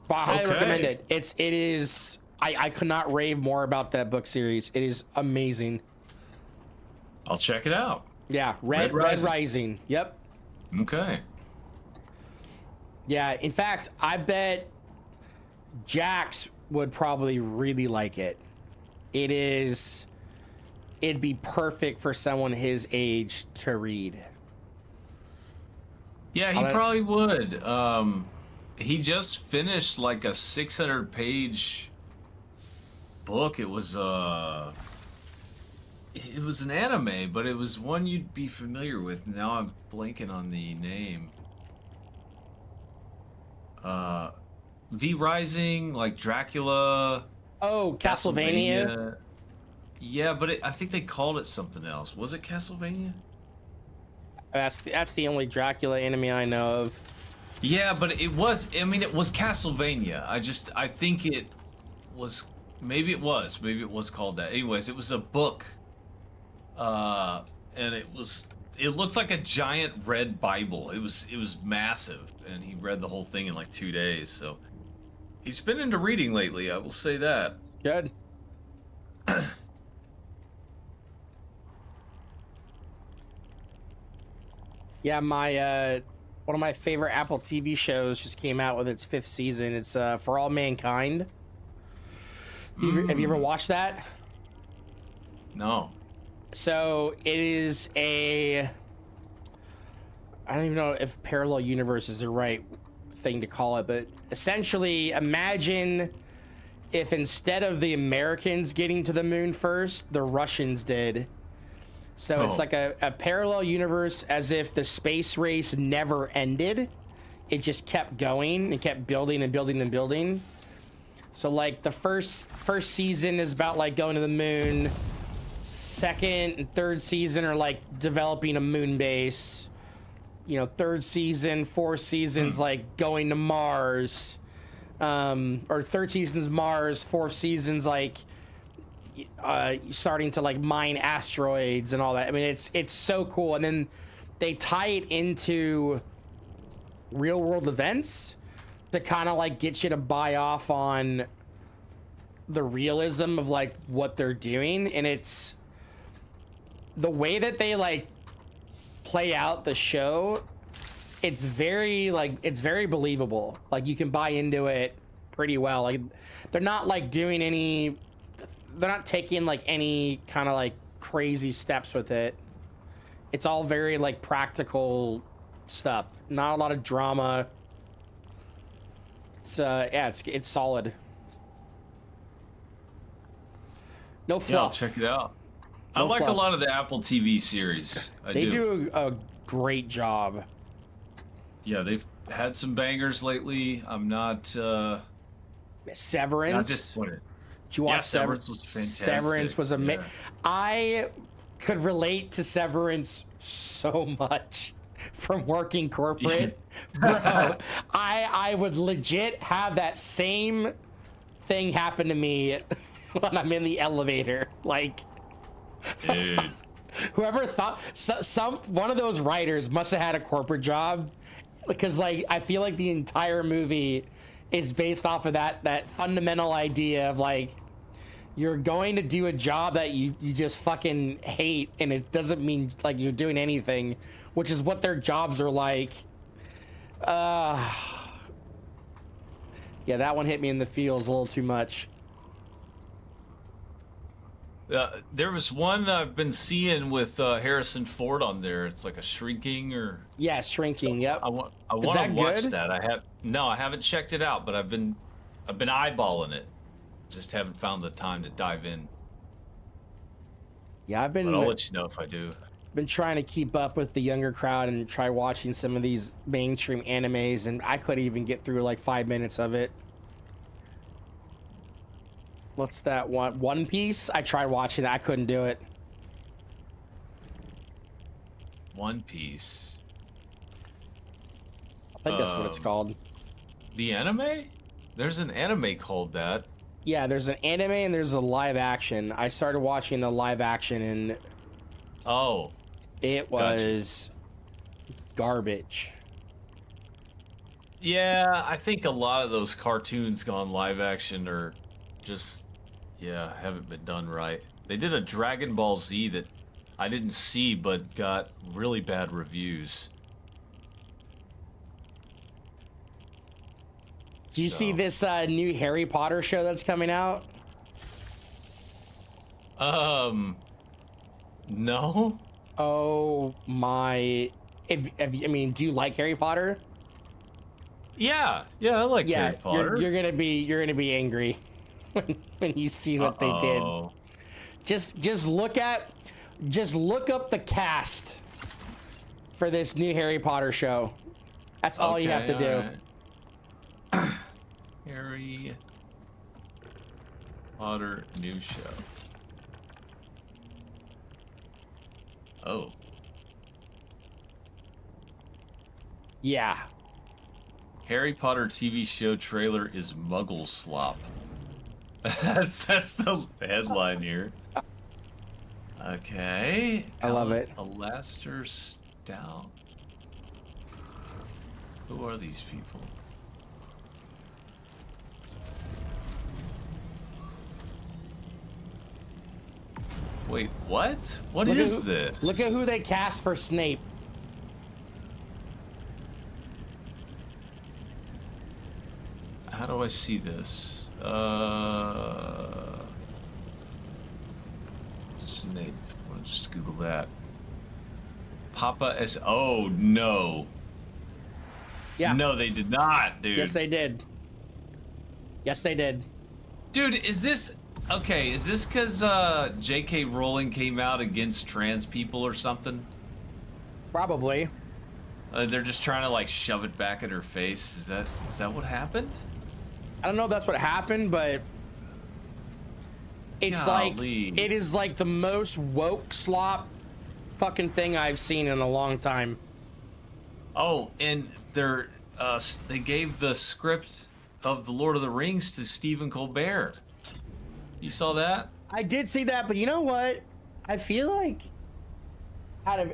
But I highly recommend it. It is, I could not rave more about that book series. It is amazing. I'll check it out. Yeah, Red Rising. Yep. Okay. Yeah, in fact, I bet Jax would probably really like it. It'd be perfect for someone his age to read. Yeah, he probably would. He just finished like a 600-page book. It was an anime, but it was one you'd be familiar with. Now I'm blanking on the name. V Rising, like Dracula. Oh, Castlevania. Yeah, but I think they called it something else. Was it Castlevania? That's the only Dracula anime I know of. Yeah, but it was. I mean, it was Castlevania. I think it was. Maybe it was called that. Anyways, it was a book. And it looked like a giant red Bible. It was massive, and he read the whole thing in like 2 days. So he's been into reading lately. I will say that. Good. Yeah, my one of my favorite Apple TV shows just came out with its 5th season. It's For All Mankind. Have you ever watched that? No. So it is I don't even know if parallel universe is the right thing to call it, but essentially imagine if instead of the Americans getting to the moon first, the Russians did. So it's like a parallel universe, as if the space race never ended. It just kept going. It kept building and building and building. So like the first season is about like going to the moon. Second and third season are like developing a moon base. You know, third season, fourth season's like going to Mars. Or third season's Mars, fourth season's like starting to like mine asteroids and all that. I mean, it's so cool. And then they tie it into real world events to kind of like get you to buy off on the realism of like what they're doing. And it's the way that they like play out the show. It's very believable. Like you can buy into it pretty well. Like they're not taking like any kind of like crazy steps with it. It's all very like practical stuff. Not a lot of drama. It's solid. No fluff. Yeah, I'll check it out. I like a lot of the Apple TV series. They do a great job. Yeah, they've had some bangers lately. I'm not Severance. not disappointed. Did you watch Severance was fantastic. Severance was amazing. Yeah. I could relate to Severance so much from working corporate. Bro, I would legit have that same thing happen to me when I'm in the elevator. Like, Dude. whoever thought one of those writers must have had a corporate job, because like I feel like the entire movie is based off of that fundamental idea of like, you're going to do a job that you just fucking hate, and it doesn't mean like you're doing anything, which is what their jobs are like. Yeah, that one hit me in the feels a little too much. There was one I've been seeing with Harrison Ford on there. It's like a shrinking or Shrinking. Yep. I want to that watch good? that. I haven't checked it out, but I've been eyeballing it. Just haven't found the time to dive in. Yeah, But I'll let you know if I do. been trying to keep up with the younger crowd and try watching some of these mainstream animes, and I couldn't even get through like 5 minutes of it. What's that one? One Piece? I tried watching that. I couldn't do it. One Piece. I think that's what it's called. The anime? There's an anime called that. Yeah, there's an anime and there's a live action. I started watching the live action and Oh. it was garbage. Yeah, I think a lot of those cartoons gone live action are just, yeah, haven't been done right. They did a Dragon Ball Z that I didn't see but got really bad reviews. Do you see this new Harry Potter show that's coming out? No. Oh my! I mean, do you like Harry Potter? Yeah, I like Harry Potter. You're gonna be angry when you see what they did. Just look up the cast for this new Harry Potter show. That's all you have to do. Right. Harry Potter new show. Oh. Yeah. Harry Potter TV show trailer is Muggle slop. that's the headline here. Okay. I love it. Alastair Stout. Who are these people? Wait, what? What is this? Look at who they cast for Snape. How do I see this? Snape. I'll just Google that. Papa S. Oh no. Yeah. No, they did not, dude. Yes, they did. Yes, they did. Dude, is this okay? Is this because J.K. Rowling came out against trans people or something? Probably. They're just trying to like shove it back in her face. Is that what happened? I don't know if that's what happened, but it's Golly. like it is like the most woke slop fucking thing I've seen in a long time. Oh, and they gave the script of The Lord of the Rings to Stephen Colbert. You saw that? I did see that, but you know what? I feel like out of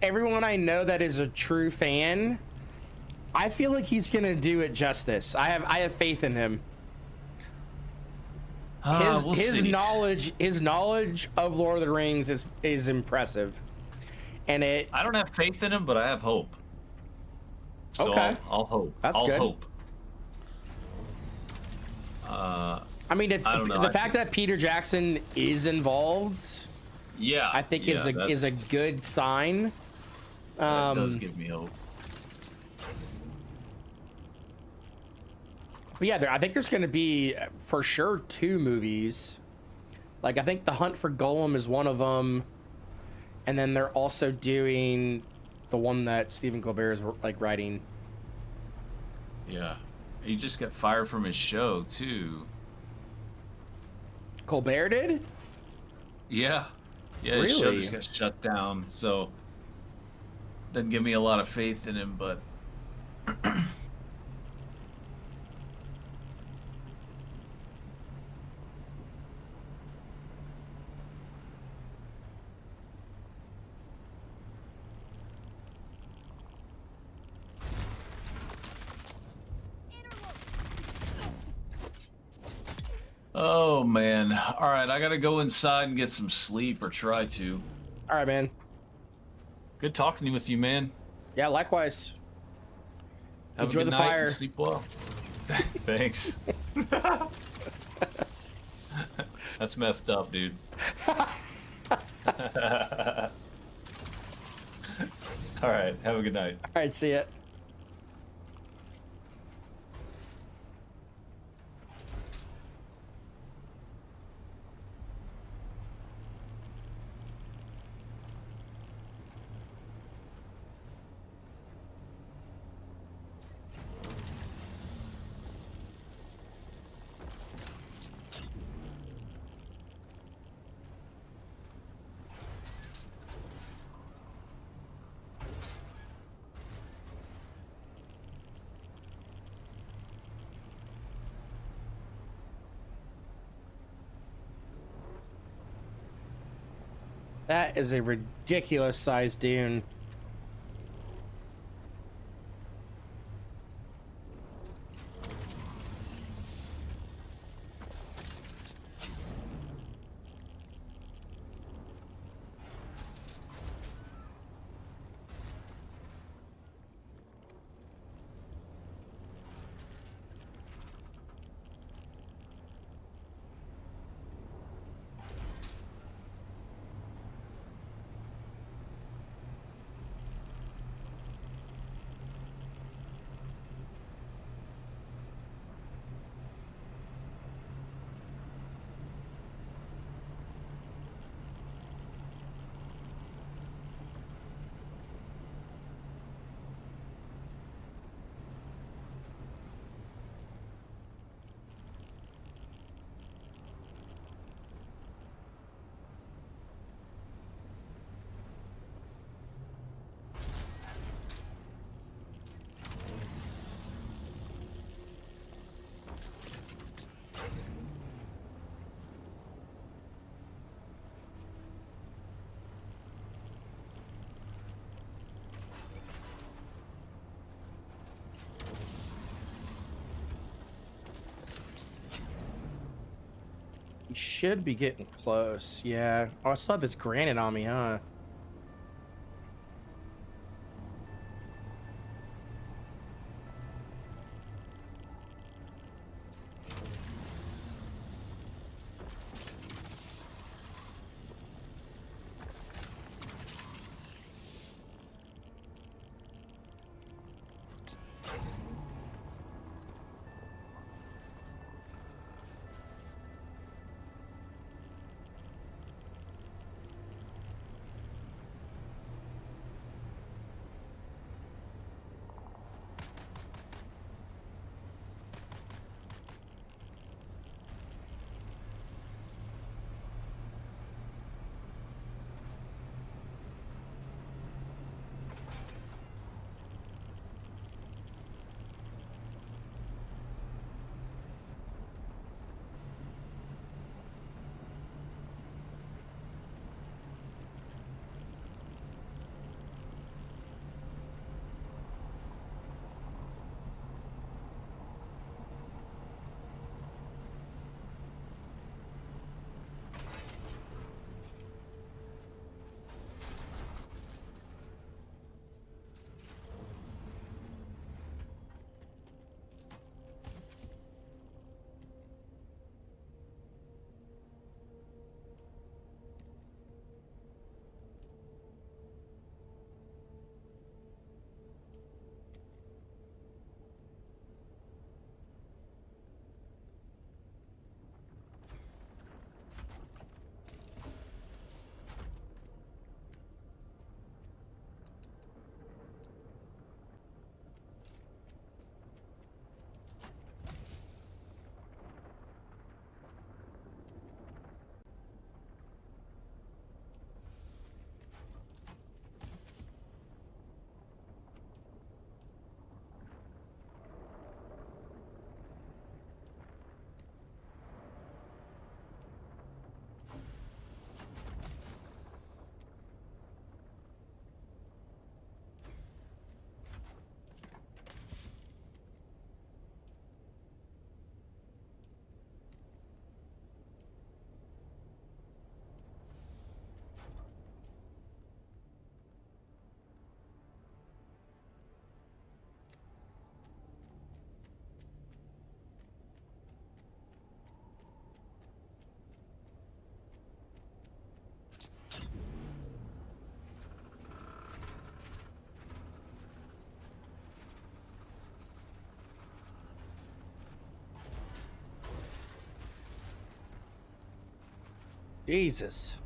everyone I know that is a true fan, I feel like he's gonna do it justice. I have faith in him. His knowledge of Lord of the Rings is impressive, and I don't have faith in him, but I have hope. So okay, I'll hope. That's good. I'll hope. I mean, I don't know. the fact that Peter Jackson is involved, yeah, I think is a good sign. That does give me hope. But yeah, I think there's going to be for sure 2 movies. Like I think The Hunt for Golem is one of them, and then they're also doing the one that Stephen Colbert is like writing. Yeah, he just got fired from his show too. Colbert did? Yeah, his show just got shut down. So doesn't give me a lot of faith in him, but. Oh man. All right, I gotta go inside and get some sleep, or try to. All right, man. Good talking with you, man. Yeah, likewise. Have Enjoy a good the night fire. and sleep well. Thanks. That's messed up, dude. All right, have a good night. All right, see ya. That is a ridiculous sized dune. You should be getting close. Yeah. Oh, I still have this granite on me, huh? Jesus.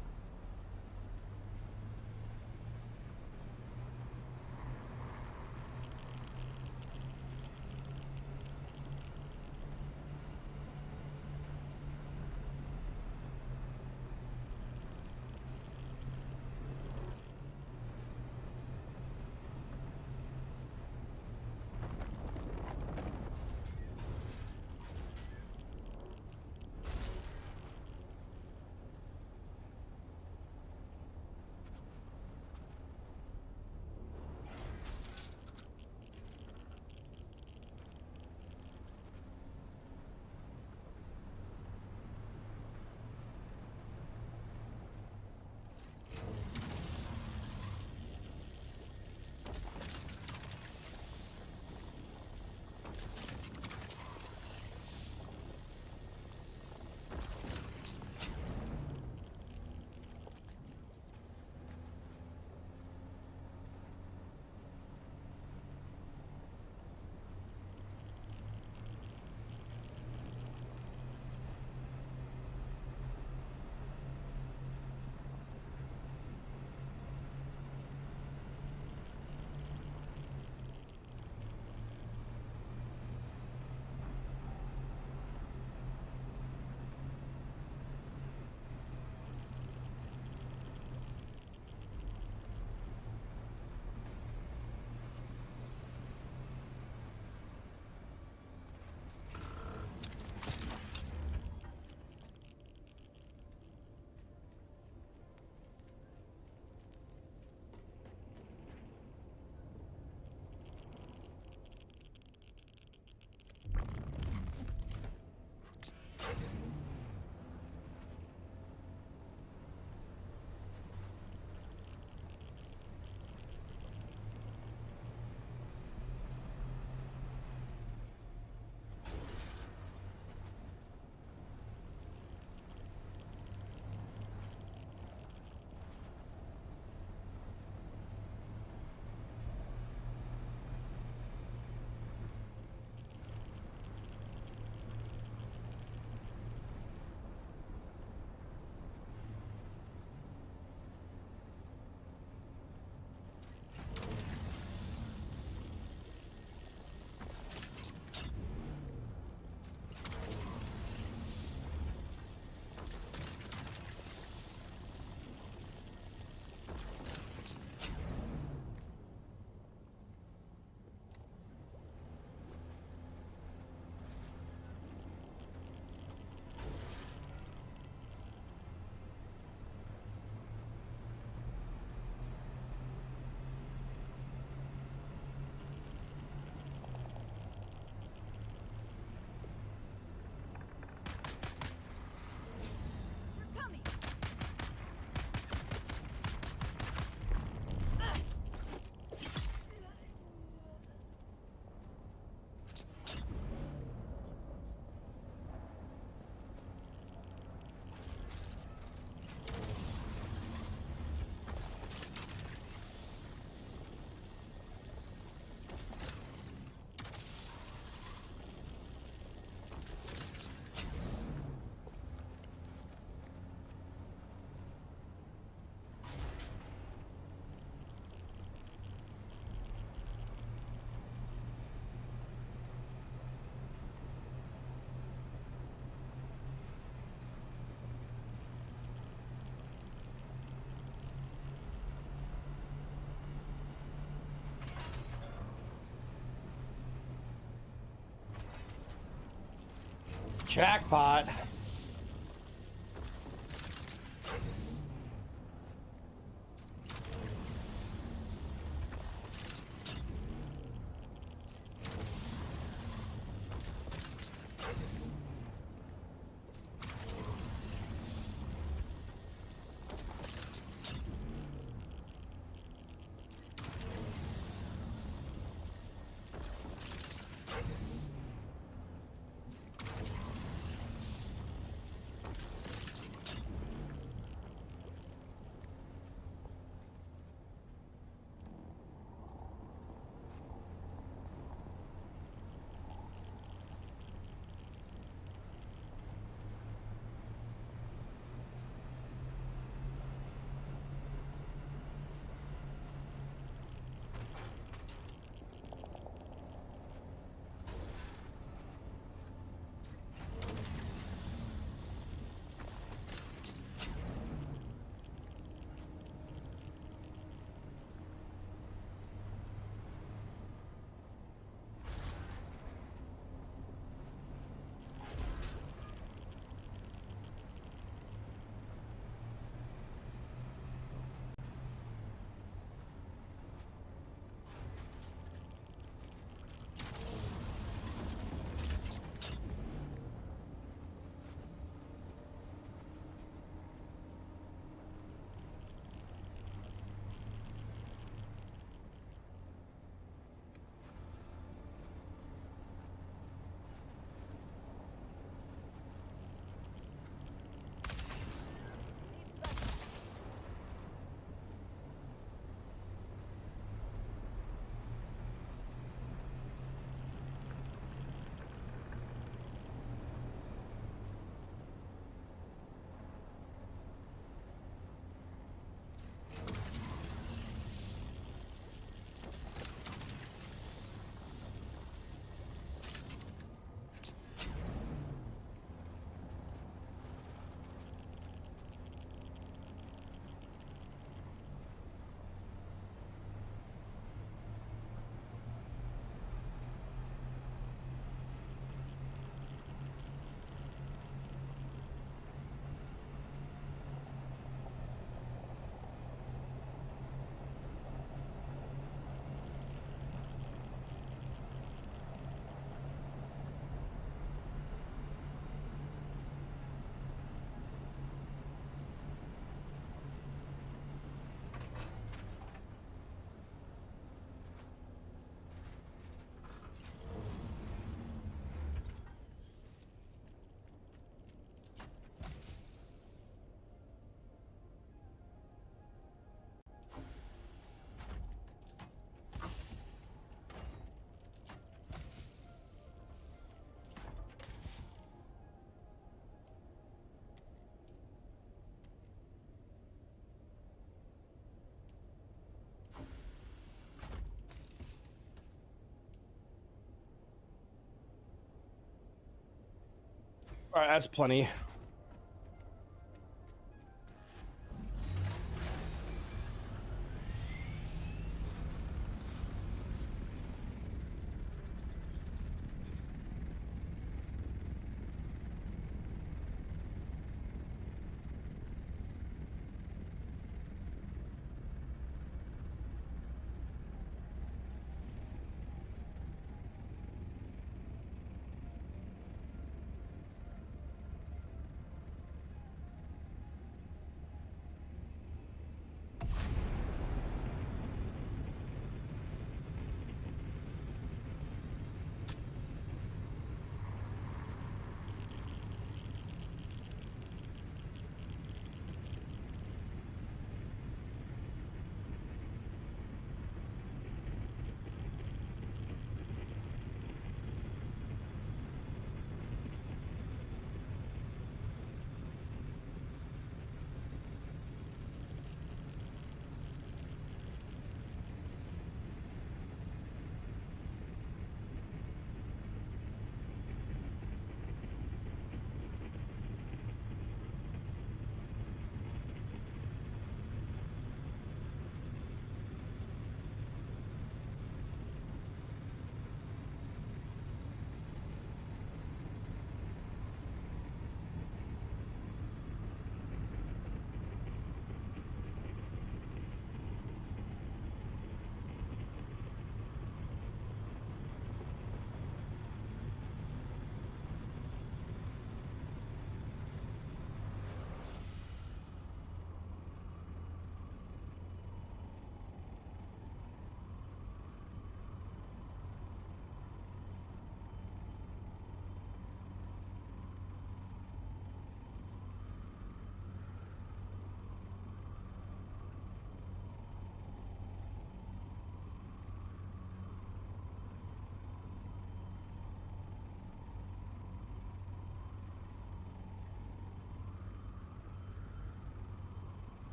Jackpot. All right, that's plenty.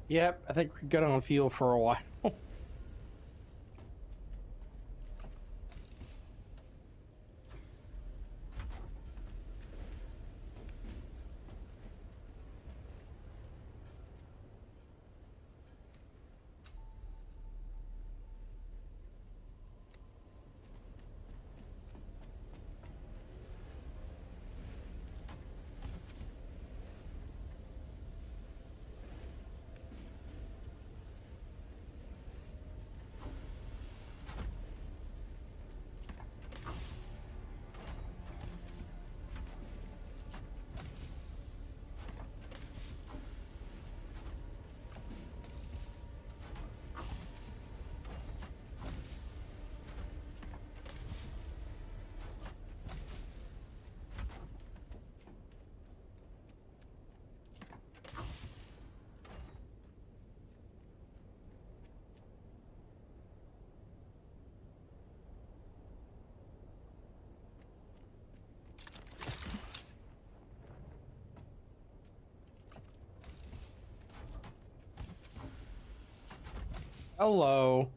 Yep, I think we're good on fuel for a while. Hello.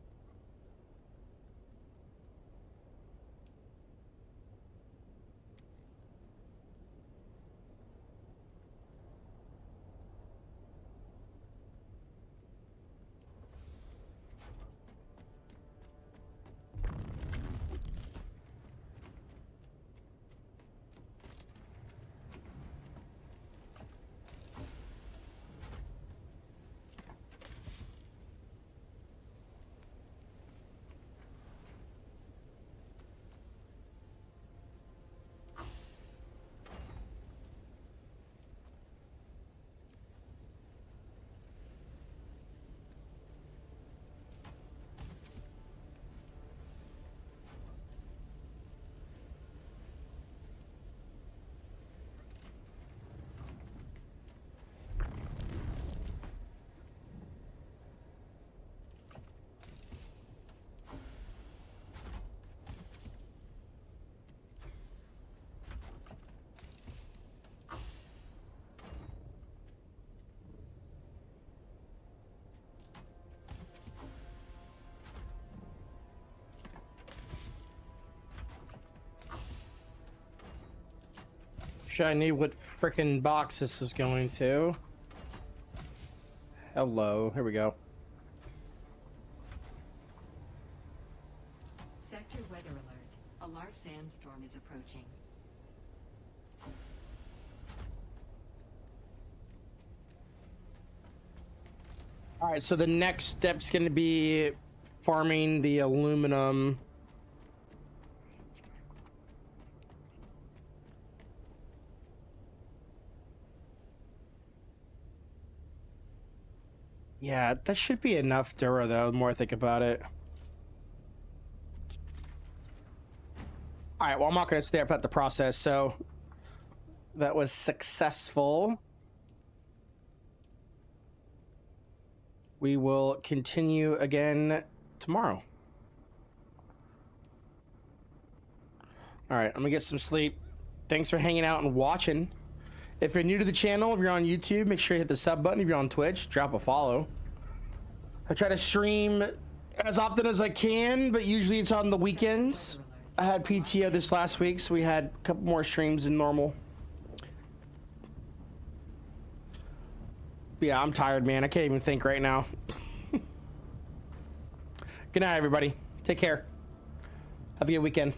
Wish I knew what frickin' box this was going to. Hello, here we go. Sector weather alert. A large sandstorm is approaching. All right, so the next step's going to be farming the aluminum. Yeah, that should be enough Dura, though, the more I think about it. All right, well, I'm not going to stay up at the process, so that was successful. We will continue again tomorrow. All right, I'm gonna get some sleep. Thanks for hanging out and watching. If you're new to the channel, if you're on YouTube, make sure you hit the sub button. If you're on Twitch, drop a follow. I try to stream as often as I can, but usually it's on the weekends. I had PTO this last week, so we had a couple more streams than normal. Yeah, I'm tired, man. I can't even think right now. Good night, everybody. Take care. Have a good weekend.